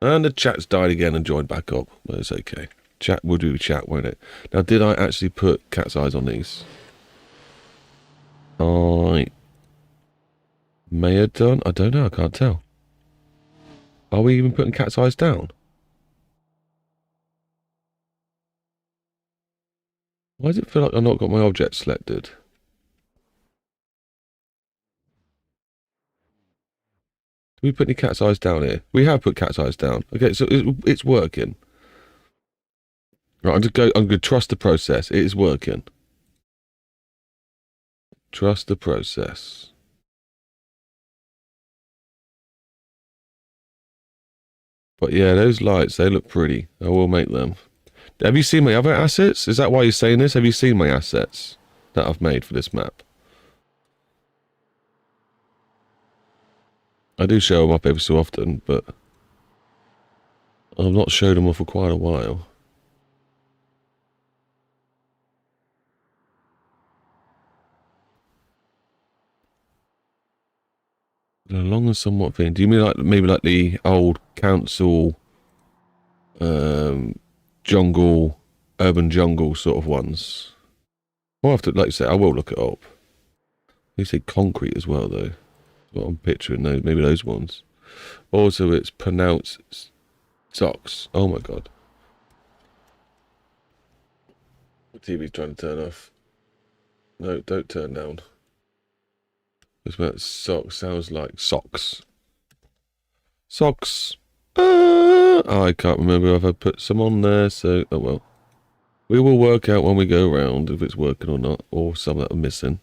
And the chat's died again and joined back up. But it's okay. Chat will do chat, won't it? Now, did I actually put cat's eyes on these? I may have done. I don't know. I can't tell. Are we even putting cat's eyes down? Why does it feel like I've not got my object selected? Do we put any cat's eyes down here? We have put cat's eyes down. Okay, so it's working. Right, I'm going to trust the process. It is working. Trust the process. But yeah, those lights, they look pretty. I will make them. Have you seen my other assets? Is that why you're saying this? Have you seen my assets that I've made for this map? I do show them up every so often, but I've not showed them off for quite a while. Along and somewhat thing. Do you mean like maybe like the old council jungle, urban jungle sort of ones. I'll have to, like you say, I will look it up. You say concrete as well, though. What I'm picturing those, maybe those ones. Also, it's pronounced socks. Oh my god. The TV's trying to turn off. No, don't turn down. It's about socks. Sounds like socks. Socks. I can't remember if I put some on there, so oh well. We will work out when we go around if it's working or not, or some that are missing.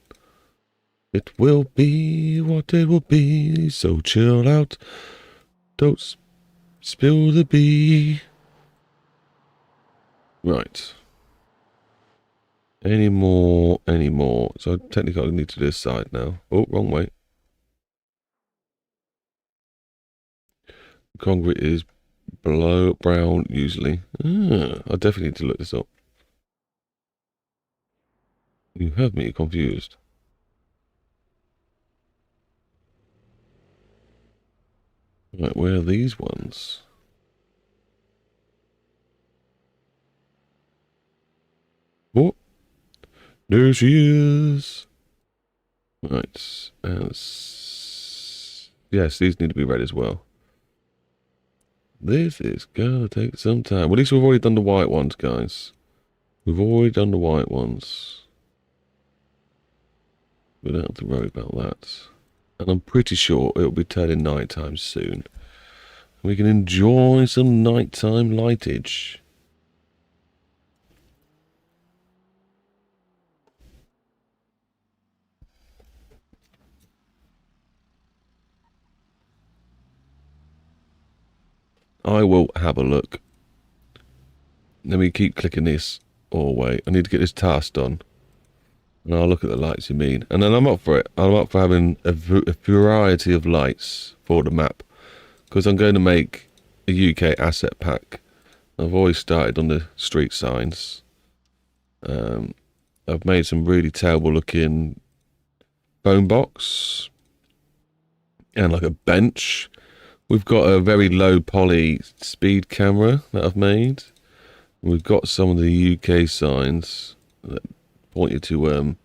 It will be what it will be, so chill out. Don't spill the bee. Right. Any more. So technically I need to do this side now. Oh, wrong way. Concrete is brown usually. I definitely need to look this up. You have me confused. Right, where are these ones? Oh, there she is. Right, and yes, these need to be red as well. This is gonna take some time. Well, at least we've already done the white ones, guys. We've already done the white ones. We don't have to worry about that. And I'm pretty sure it'll be turning nighttime soon. We can enjoy some nighttime lightage. I will have a look. Let me keep clicking this. Oh, wait. I need to get this task done. And I'll look at the lights you mean. And then I'm up for it. I'm up for having a variety of lights for the map. Because I'm going to make a UK asset pack. I've always started on the street signs. I've made some really terrible looking bone box. And like a bench. We've got a very low poly speed camera that I've made. We've got some of the UK signs that point you to,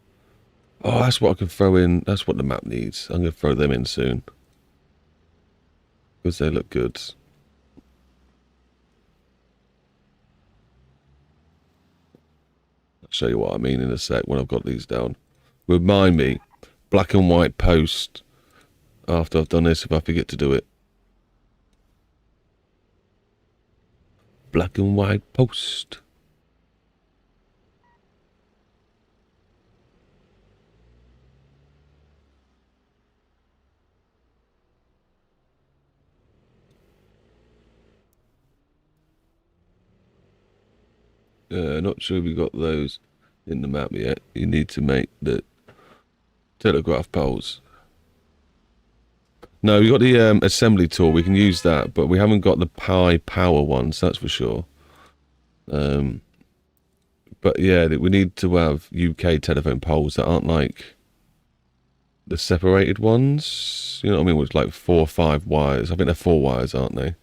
oh, that's what I can throw in. That's what the map needs. I'm going to throw them in soon. Because they look good. I'll show you what I mean in a sec when I've got these down. Remind me, black and white post after I've done this if I forget to do it. Black and white post. Not sure we got those in the map yet. You need to make the telegraph poles. No, we got the assembly tool. We can use that, but we haven't got the high power ones. That's for sure. But yeah, we need to have UK telephone poles that aren't like the separated ones. You know what I mean? With like 4 or 5 wires. I think they're 4 wires, aren't they?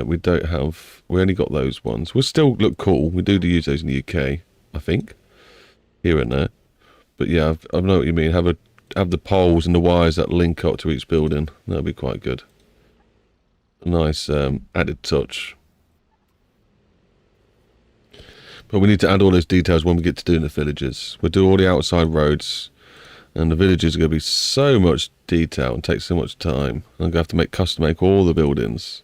We don't have. We only got those ones. We'll still look cool. We do use those in the UK, I think, here and there. But yeah, I know what you mean. Have the poles and the wires that link up to each building. That'd be quite good. A nice added touch. But we need to add all those details when we get to doing the villages. We'll do all the outside roads, and the villages are going to be so much detail and take so much time. I'm going to have to custom make all the buildings.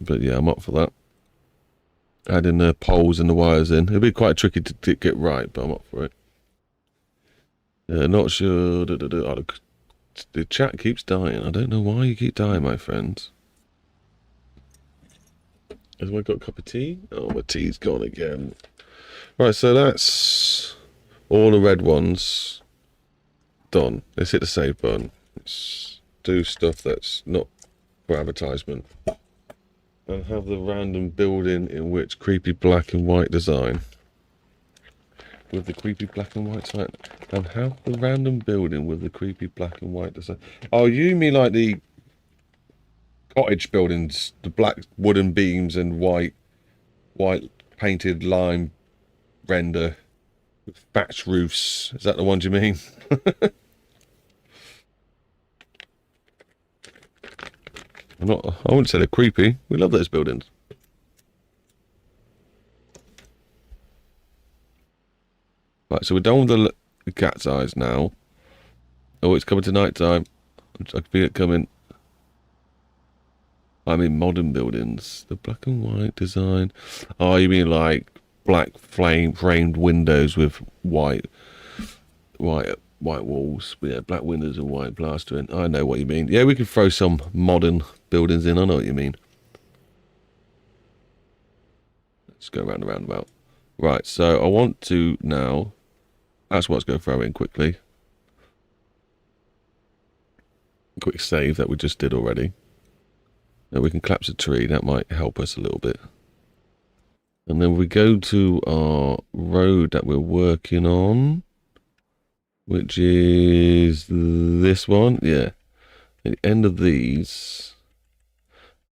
But yeah, I'm up for that. Adding the poles and the wires in. It'll be quite tricky to get right, but I'm up for it. Not sure. Oh, the chat keeps dying. I don't know why you keep dying, my friends. Has I got a cup of tea? Oh, my tea's gone again. Right, so that's all the red ones done. Let's hit the save button. Let's do stuff that's not for advertisement. And have the random building in which creepy black and white design. With the creepy black and white sign. And have the random building with the creepy black and white design. Oh, you mean like the cottage buildings, the black wooden beams and white painted lime render with thatch roofs. Is that the ones you mean? I wouldn't say they're creepy. We love those buildings. Right, so we're done with the cat's eyes now. Oh, it's coming to night time. I can feel it coming. I mean modern buildings. The black and white design. Oh, you mean like black framed windows with white walls. Yeah, black windows and white plastering. I know what you mean. Yeah, we could throw some modern buildings in. I know what you mean. Let's go round and roundabout. Right, so I want to now. That's what I was going to throw in quickly. Quick save that we just did already. Now we can collapse a tree. That might help us a little bit. And then we go to our road that we're working on, which is this one. Yeah. At the end of these,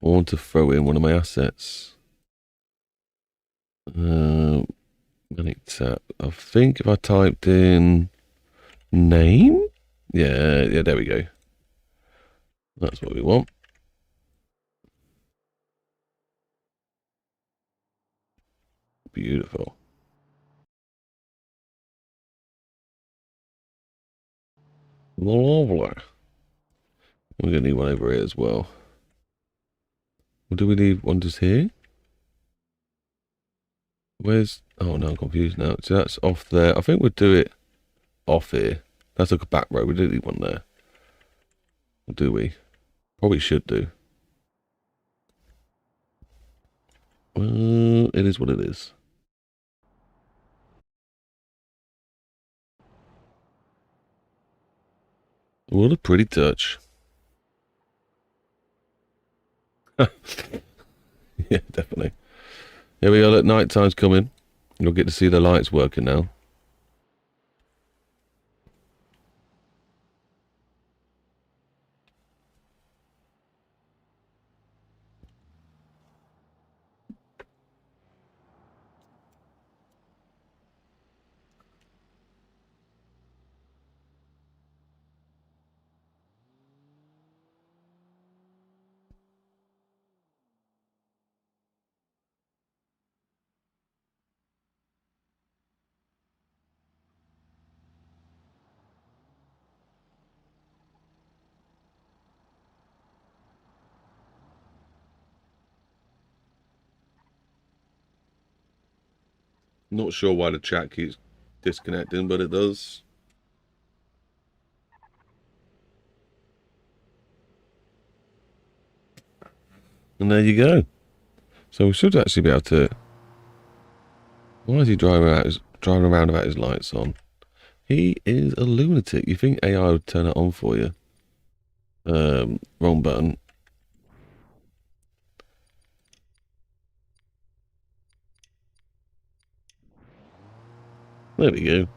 I want to throw in one of my assets. Manic tap. I think if I typed in name, yeah, there we go. That's what we want. Beautiful. Lovely. We're gonna need one over here as well. Or do we need one just here? Where's... Oh, no, I'm confused now. So that's off there. I think we'll do it off here. That's like a back row. We don't need one there. Or do we? Probably should do. Well, it is what it is. What a pretty touch. Yeah, definitely. Here we go. Look, night time's coming. You'll get to see the lights working now. Not sure why the chat keeps disconnecting, but it does. And there you go. So we should actually be able to... Why is he driving around without his lights on? He is a lunatic. You think AI would turn it on for you? Wrong button. There we go.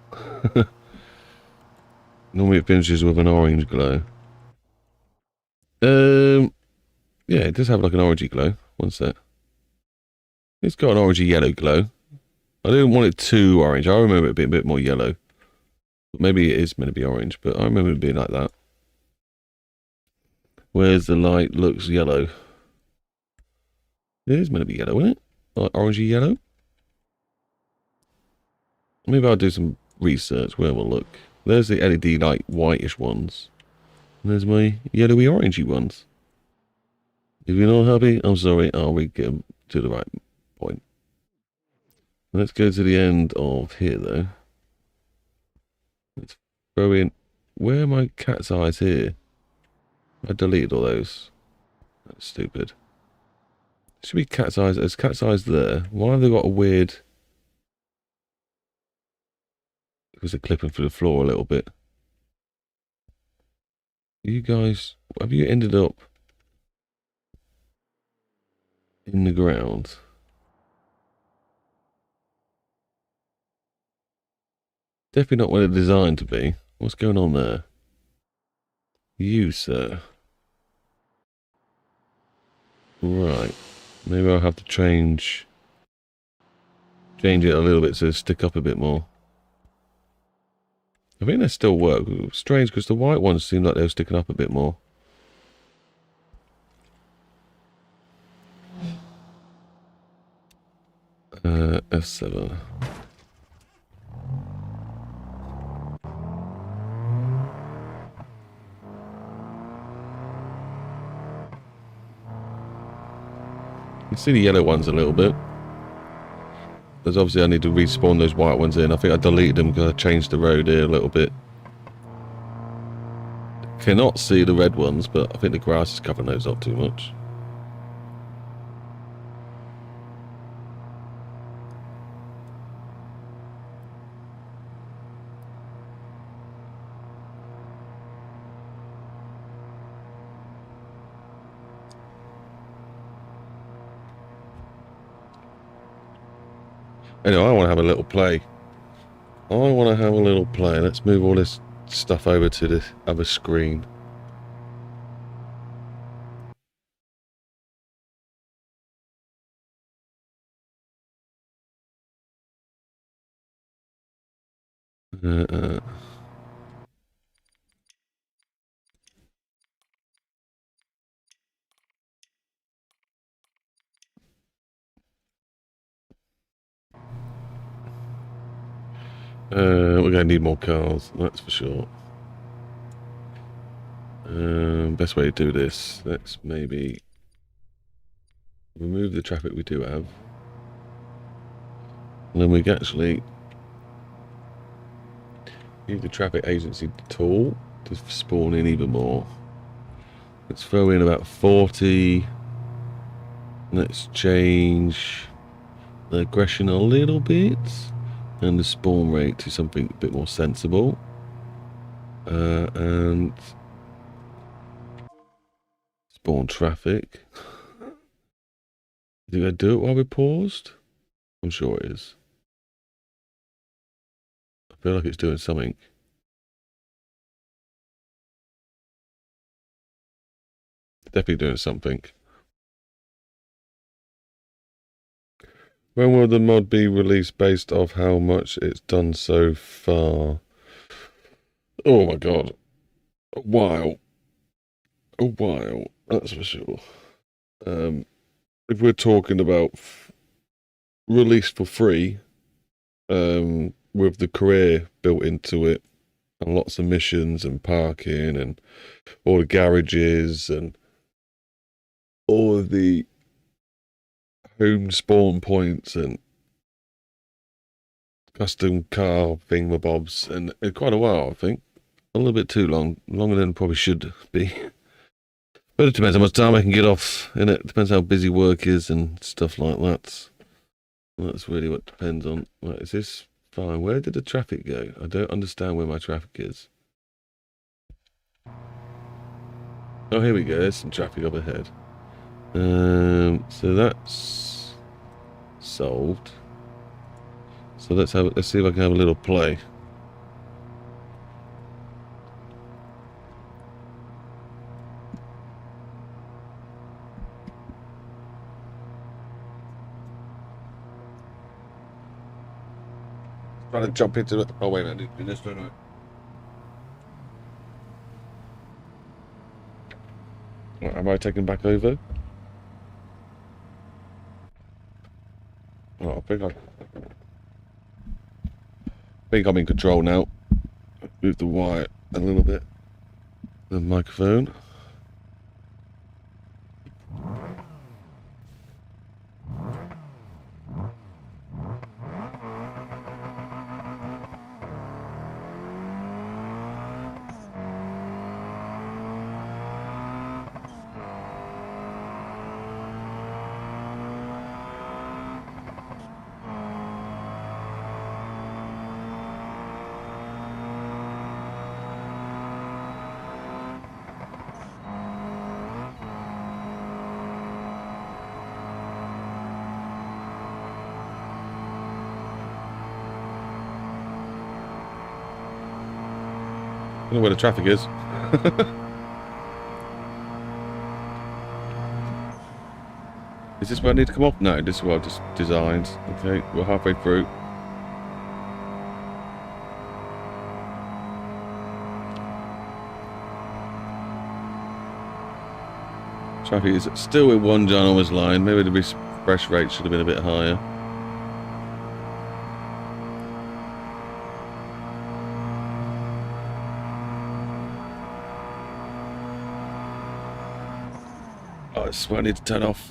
Normally it finishes with an orange glow. Yeah, it does have like an orangey glow. One sec. It's got an orangey yellow glow. I didn't want it too orange. I remember it being a bit more yellow. Maybe it is meant to be orange, but I remember it being like that. Where's the light looks yellow? It is meant to be yellow, isn't it? Like orangey yellow? Maybe I'll do some research where we'll look. There's the LED like whitish ones. And there's my yellowy orangey ones. If you're not happy, I'm sorry. I'll get them to the right point. Let's go to the end of here though. Let's throw in... Where are my cat's eyes here? I deleted all those. That's stupid. Should be cat's eyes. There's cat's eyes there. Why have they got a weird... Because they're clipping through the floor a little bit. You guys... Have you ended up... in the ground? Definitely not where they're designed to be. What's going on there? You, sir. Right. Maybe I'll have to change it a little bit so it stick up a bit more. I think they still work. Strange because the white ones seem like they were sticking up a bit more. F7. You can see the yellow ones a little bit. Because obviously I need to respawn those white ones in. I think I deleted them because I changed the road here a little bit. Cannot see the red ones, but I think the grass is covering those up too much. Anyway, I want to have a little play. Let's move all this stuff over to the other screen. We're going to need more cars, that's for sure. Best way to do this, let's maybe remove the traffic we do have. And then we can actually use the traffic agency tool to spawn in even more. Let's throw in about 40. Let's change the aggression a little bit and the spawn rate to something a bit more sensible. And spawn traffic. Did I do it while we paused? I'm sure it is. I feel like it's doing something. Definitely doing something. When will the mod be released based off how much it's done so far? Oh my god. A while, that's for sure. If we're talking about released for free, with the career built into it, and lots of missions and parking and all the garages and all of the home spawn points and custom car thingamabobs, and quite a while, I think. A little bit too long, longer than it probably should be. But it depends how much time I can get off, and it depends how busy work is and stuff like that. That's really what depends on. Right, is this fine? Where did the traffic go? I don't understand where my traffic is. Oh, here we go. There's some traffic up ahead. So that's solved. So let's see if I can have a little play. Trying to jump into it. Oh wait a minute, do this, don't I? Right, am I taking back over? Oh, I think I'm in control now. Move the wire a little bit. The microphone. I don't know where the traffic is. Is this where I need to come off? No, this is what I just designed. Okay, we're halfway through. Traffic is still with one ginormous line. Maybe the refresh rate should have been a bit higher. Oh, this is where I need to turn off.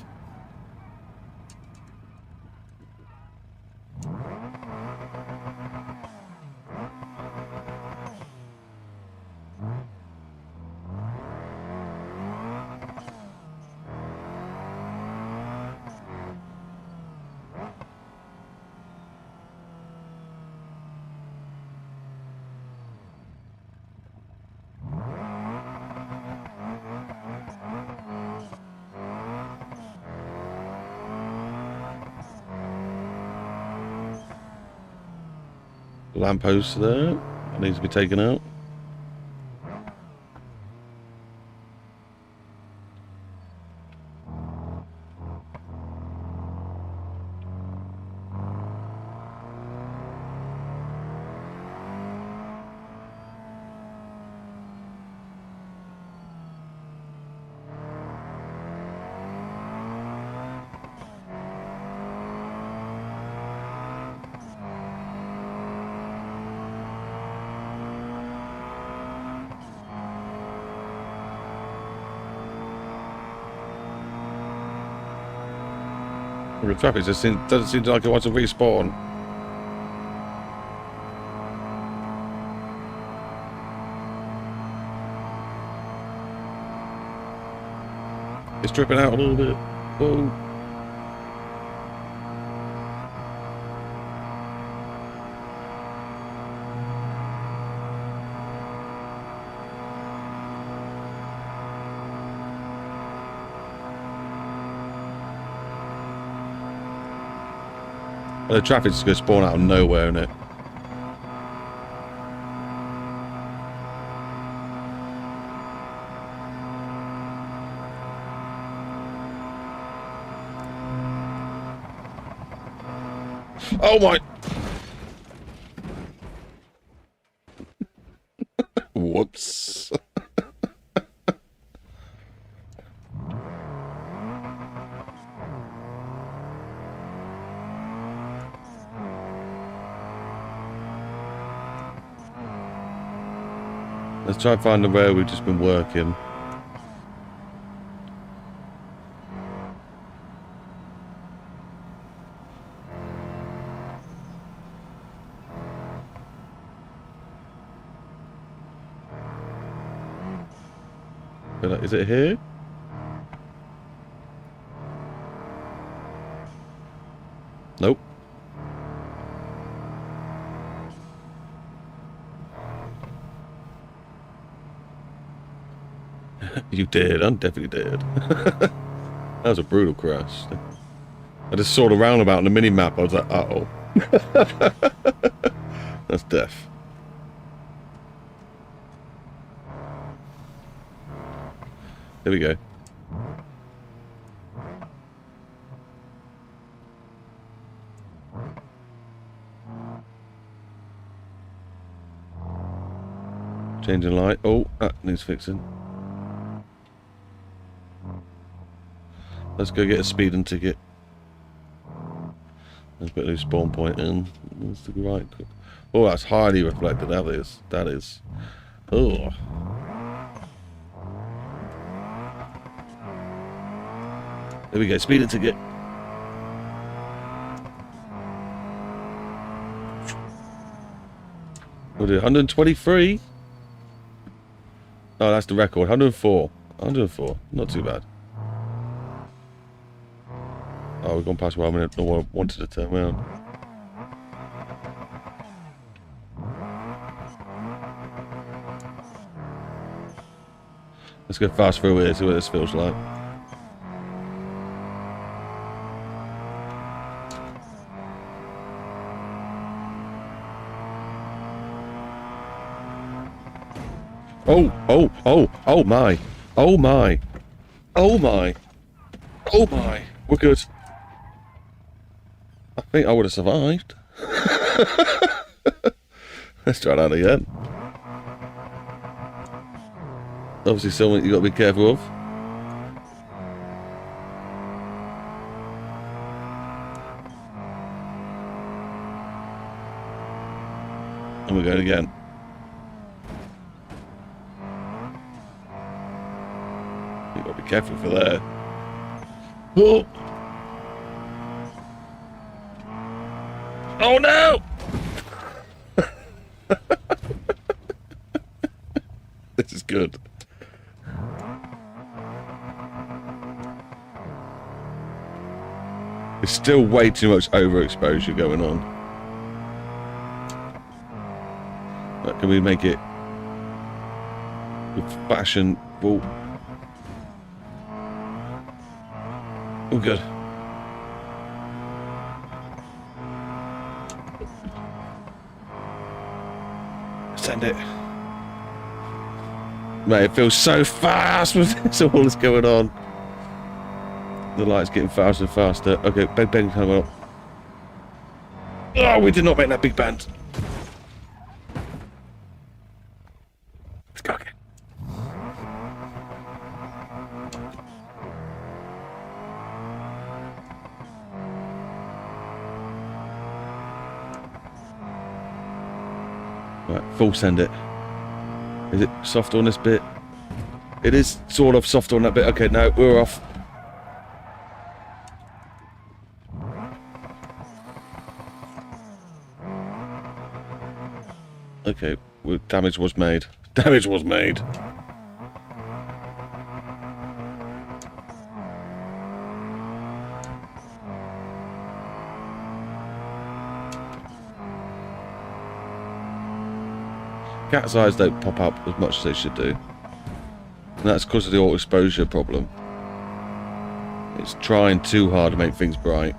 Lamppost there. That needs to be taken out. The traffic just doesn't seem like it wants to respawn. It's dripping out a little bit. Whoa. The traffic's going to spawn out of nowhere, isn't it? Oh my! Whoops. Let's try and find the where we've just been working. Is it here? Nope. You did. I definitely did. That was a brutal crash. I just saw the roundabout on the mini map. I was like, uh-oh. That's death. There we go. Changing light. Oh, that needs fixing. Let's go get a speeding ticket. Let's put a new spawn point in. That's the right. Oh, that's highly reflected. That is. That is. Oh. There we go. Speeding ticket. We'll do 123. Oh, that's the record. 104. 104. Not too bad. Oh, we've gone past where I wanted to turn around. Let's go fast through here, see what this feels like. Oh, oh, oh, oh my. Oh my. Oh my. Oh my. We're good. I think I would have survived. Let's try that again. Obviously something you got to be careful of. And we're going again. You got to be careful for there. Oh! Oh no! This is good. There's still way too much overexposure going on. But can we make it with fashion? Well, we're good. Send it. Mate, it feels so fast with this all that's going on. The light's getting faster and faster. Okay, bang, bang, come on. Oh, we did not make that big band. Let's go again. Right, full send it. Is it soft on this bit? It is sort of soft on that bit. Okay, no, we're off. Okay, well, damage was made. Damage was made. Cat's eyes don't pop up as much as they should do. And that's because of the auto exposure problem. It's trying too hard to make things bright.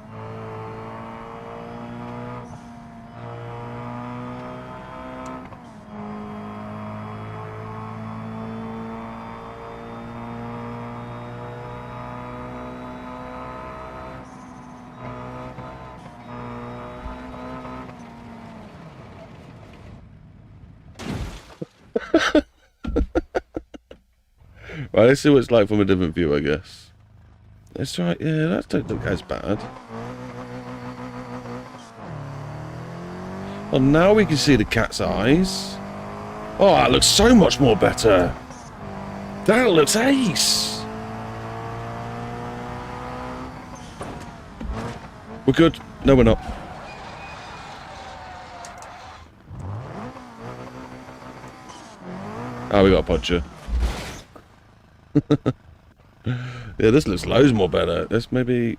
Right, let's see what it's like from a different view, I guess. Let's try, yeah, that don't look as bad. Well, now we can see the cat's eyes. Oh, that looks so much more better. That looks ace. We're good. No, we're not. Oh, we got a puncher. Yeah, this looks loads more better. Let's maybe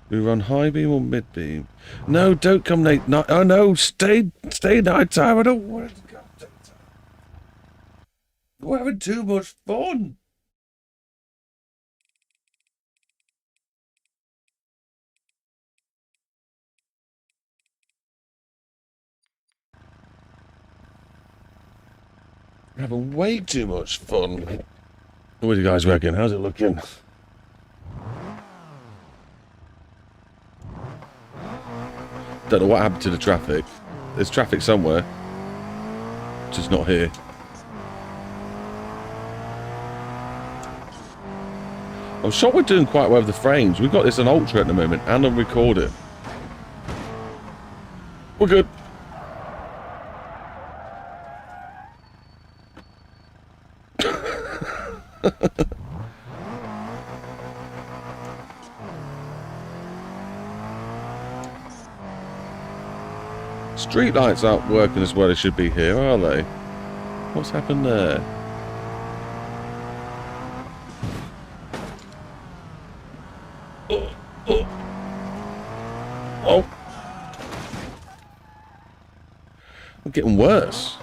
we run high beam or mid beam. No, don't come late night. Oh no, stay night time. I don't want it to go daytime. We're having too much fun. We're having way too much fun. What do you guys reckon? How's it looking? Don't know what happened to the traffic. There's traffic somewhere. Just not here. I'm sure we're doing quite well with the frames. We've got this on Ultra at the moment and on recording. We're good. Street lights aren't working as well as should be here, are they? What's happened there? Oh! I'm getting worse.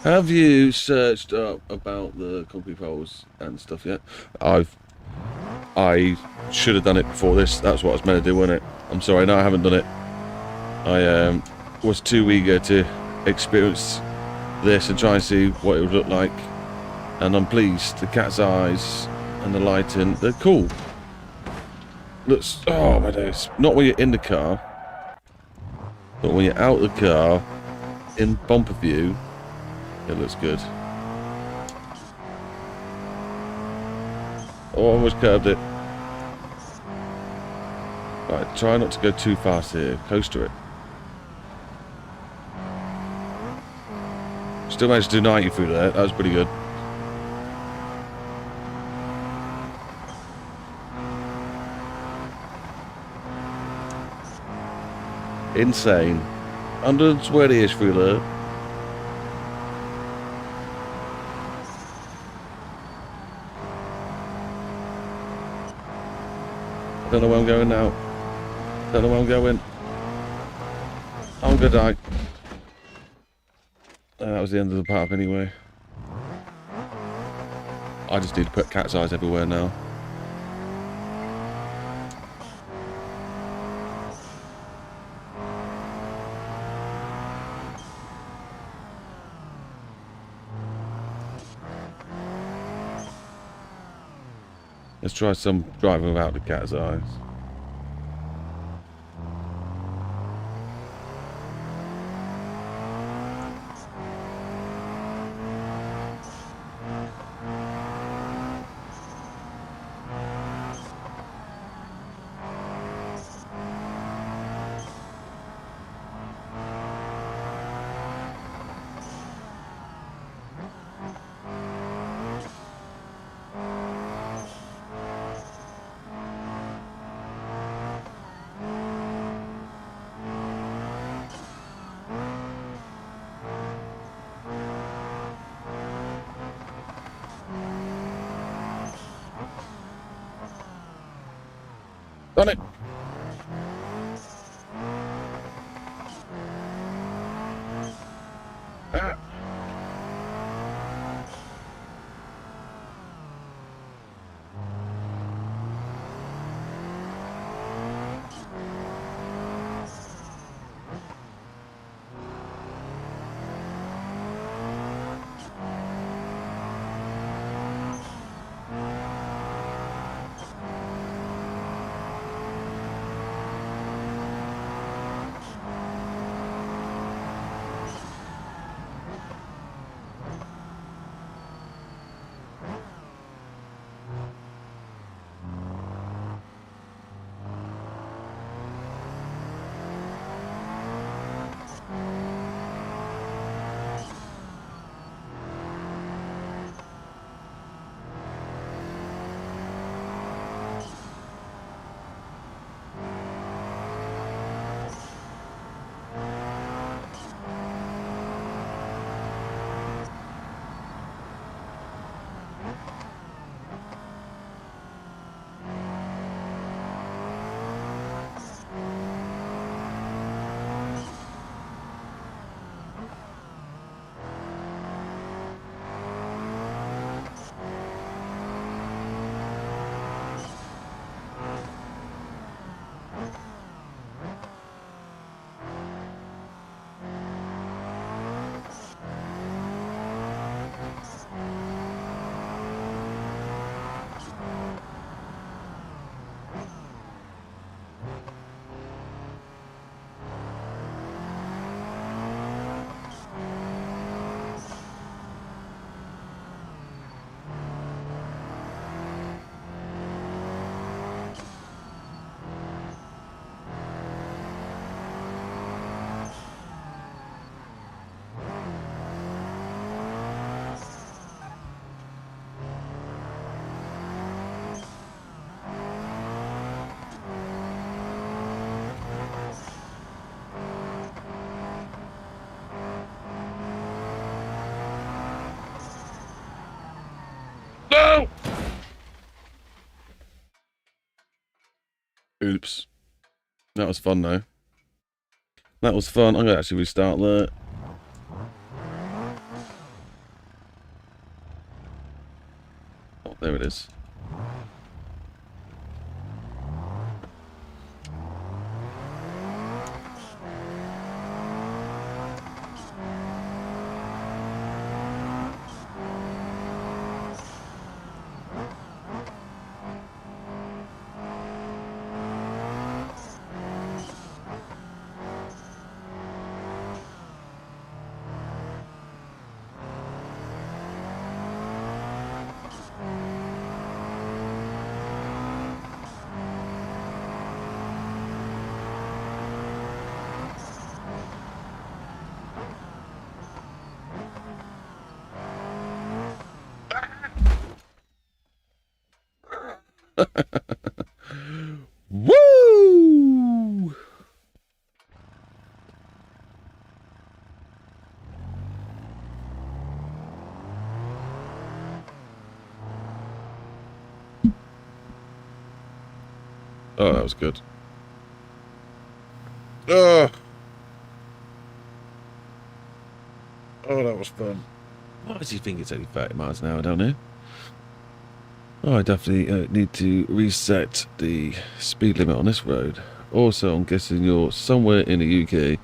Have you searched up about the concrete poles and stuff yet? I should have done it before this. That's what I was meant to do, wasn't it? I'm sorry, no, I haven't done it. I was too eager to experience this and try and see what it would look like. And I'm pleased. The cat's eyes and the lighting, they're cool. looks... Oh, my days. Not when you're in the car. But when you're out the car, in bumper view, it looks good. Oh, I almost curved it. Right, try not to go too fast here. Coaster it. Still managed to do 90 through there. That was pretty good. Insane. 120-ish through there. I don't know where I'm going now. Don't know where I'm going. I'm gonna die. That was the end of the path anyway. I just need to put cat's eyes everywhere now. Let's try some driving without the cat's eyes. Done it! Ah. No! Oops. That was fun though. That was fun. I'm going to actually restart that. Oh, there it is. Woo! Oh, that was good. Oh, that was fun. Why does he think it's only 30 miles an hour down here? Oh, I definitely need to reset the speed limit on this road. Also, I'm guessing you're somewhere in the UK.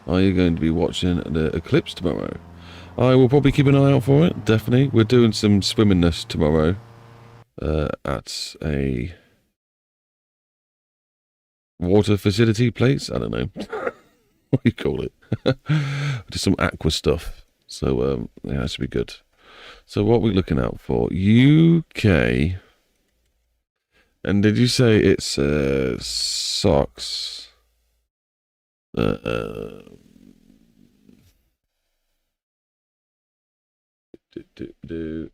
Are you going to be watching the eclipse tomorrow? I will probably keep an eye out for it, definitely. We're doing some swimmingness tomorrow at a water facility place. I don't know what you call it. Just some aqua stuff. So, yeah, that should be good. So what are we looking out for? UK. And did you say it's socks? Do,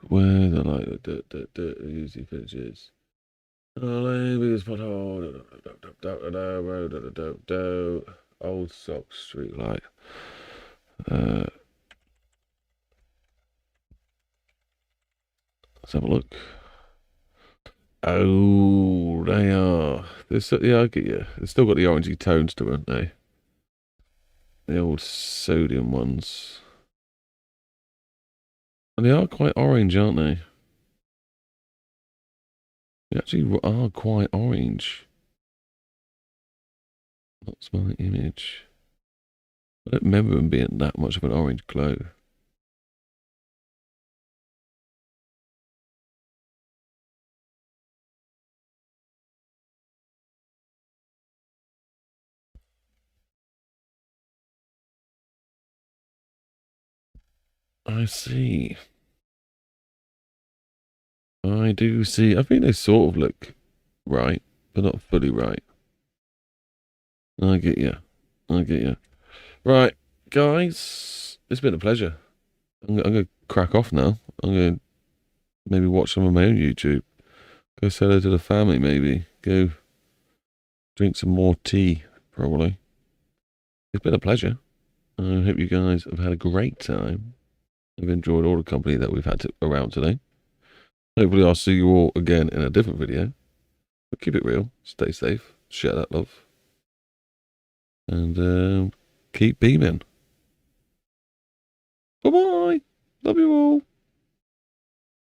where the like the easy finishes. Old Sock Street Light. Let's have a look. Oh, they are. Yeah, I get you. They've still got the orangey tones to them, haven't they? The old sodium ones. And they are quite orange, aren't they? They actually are quite orange. That's my image. I don't remember them being that much of an orange glow. I see. I do see. I think they sort of look right, but not fully right. I get you. I get you. Right, guys, it's been a pleasure. I'm going to crack off now. I'm going to maybe watch some of my own YouTube. Go say hello to the family, maybe. Go drink some more tea, probably. It's been a pleasure. I hope you guys have had a great time. I've enjoyed all the company that we've had around today. Hopefully I'll see you all again in a different video. But keep it real, stay safe, share that love, and keep beaming. Bye-bye. Love you all.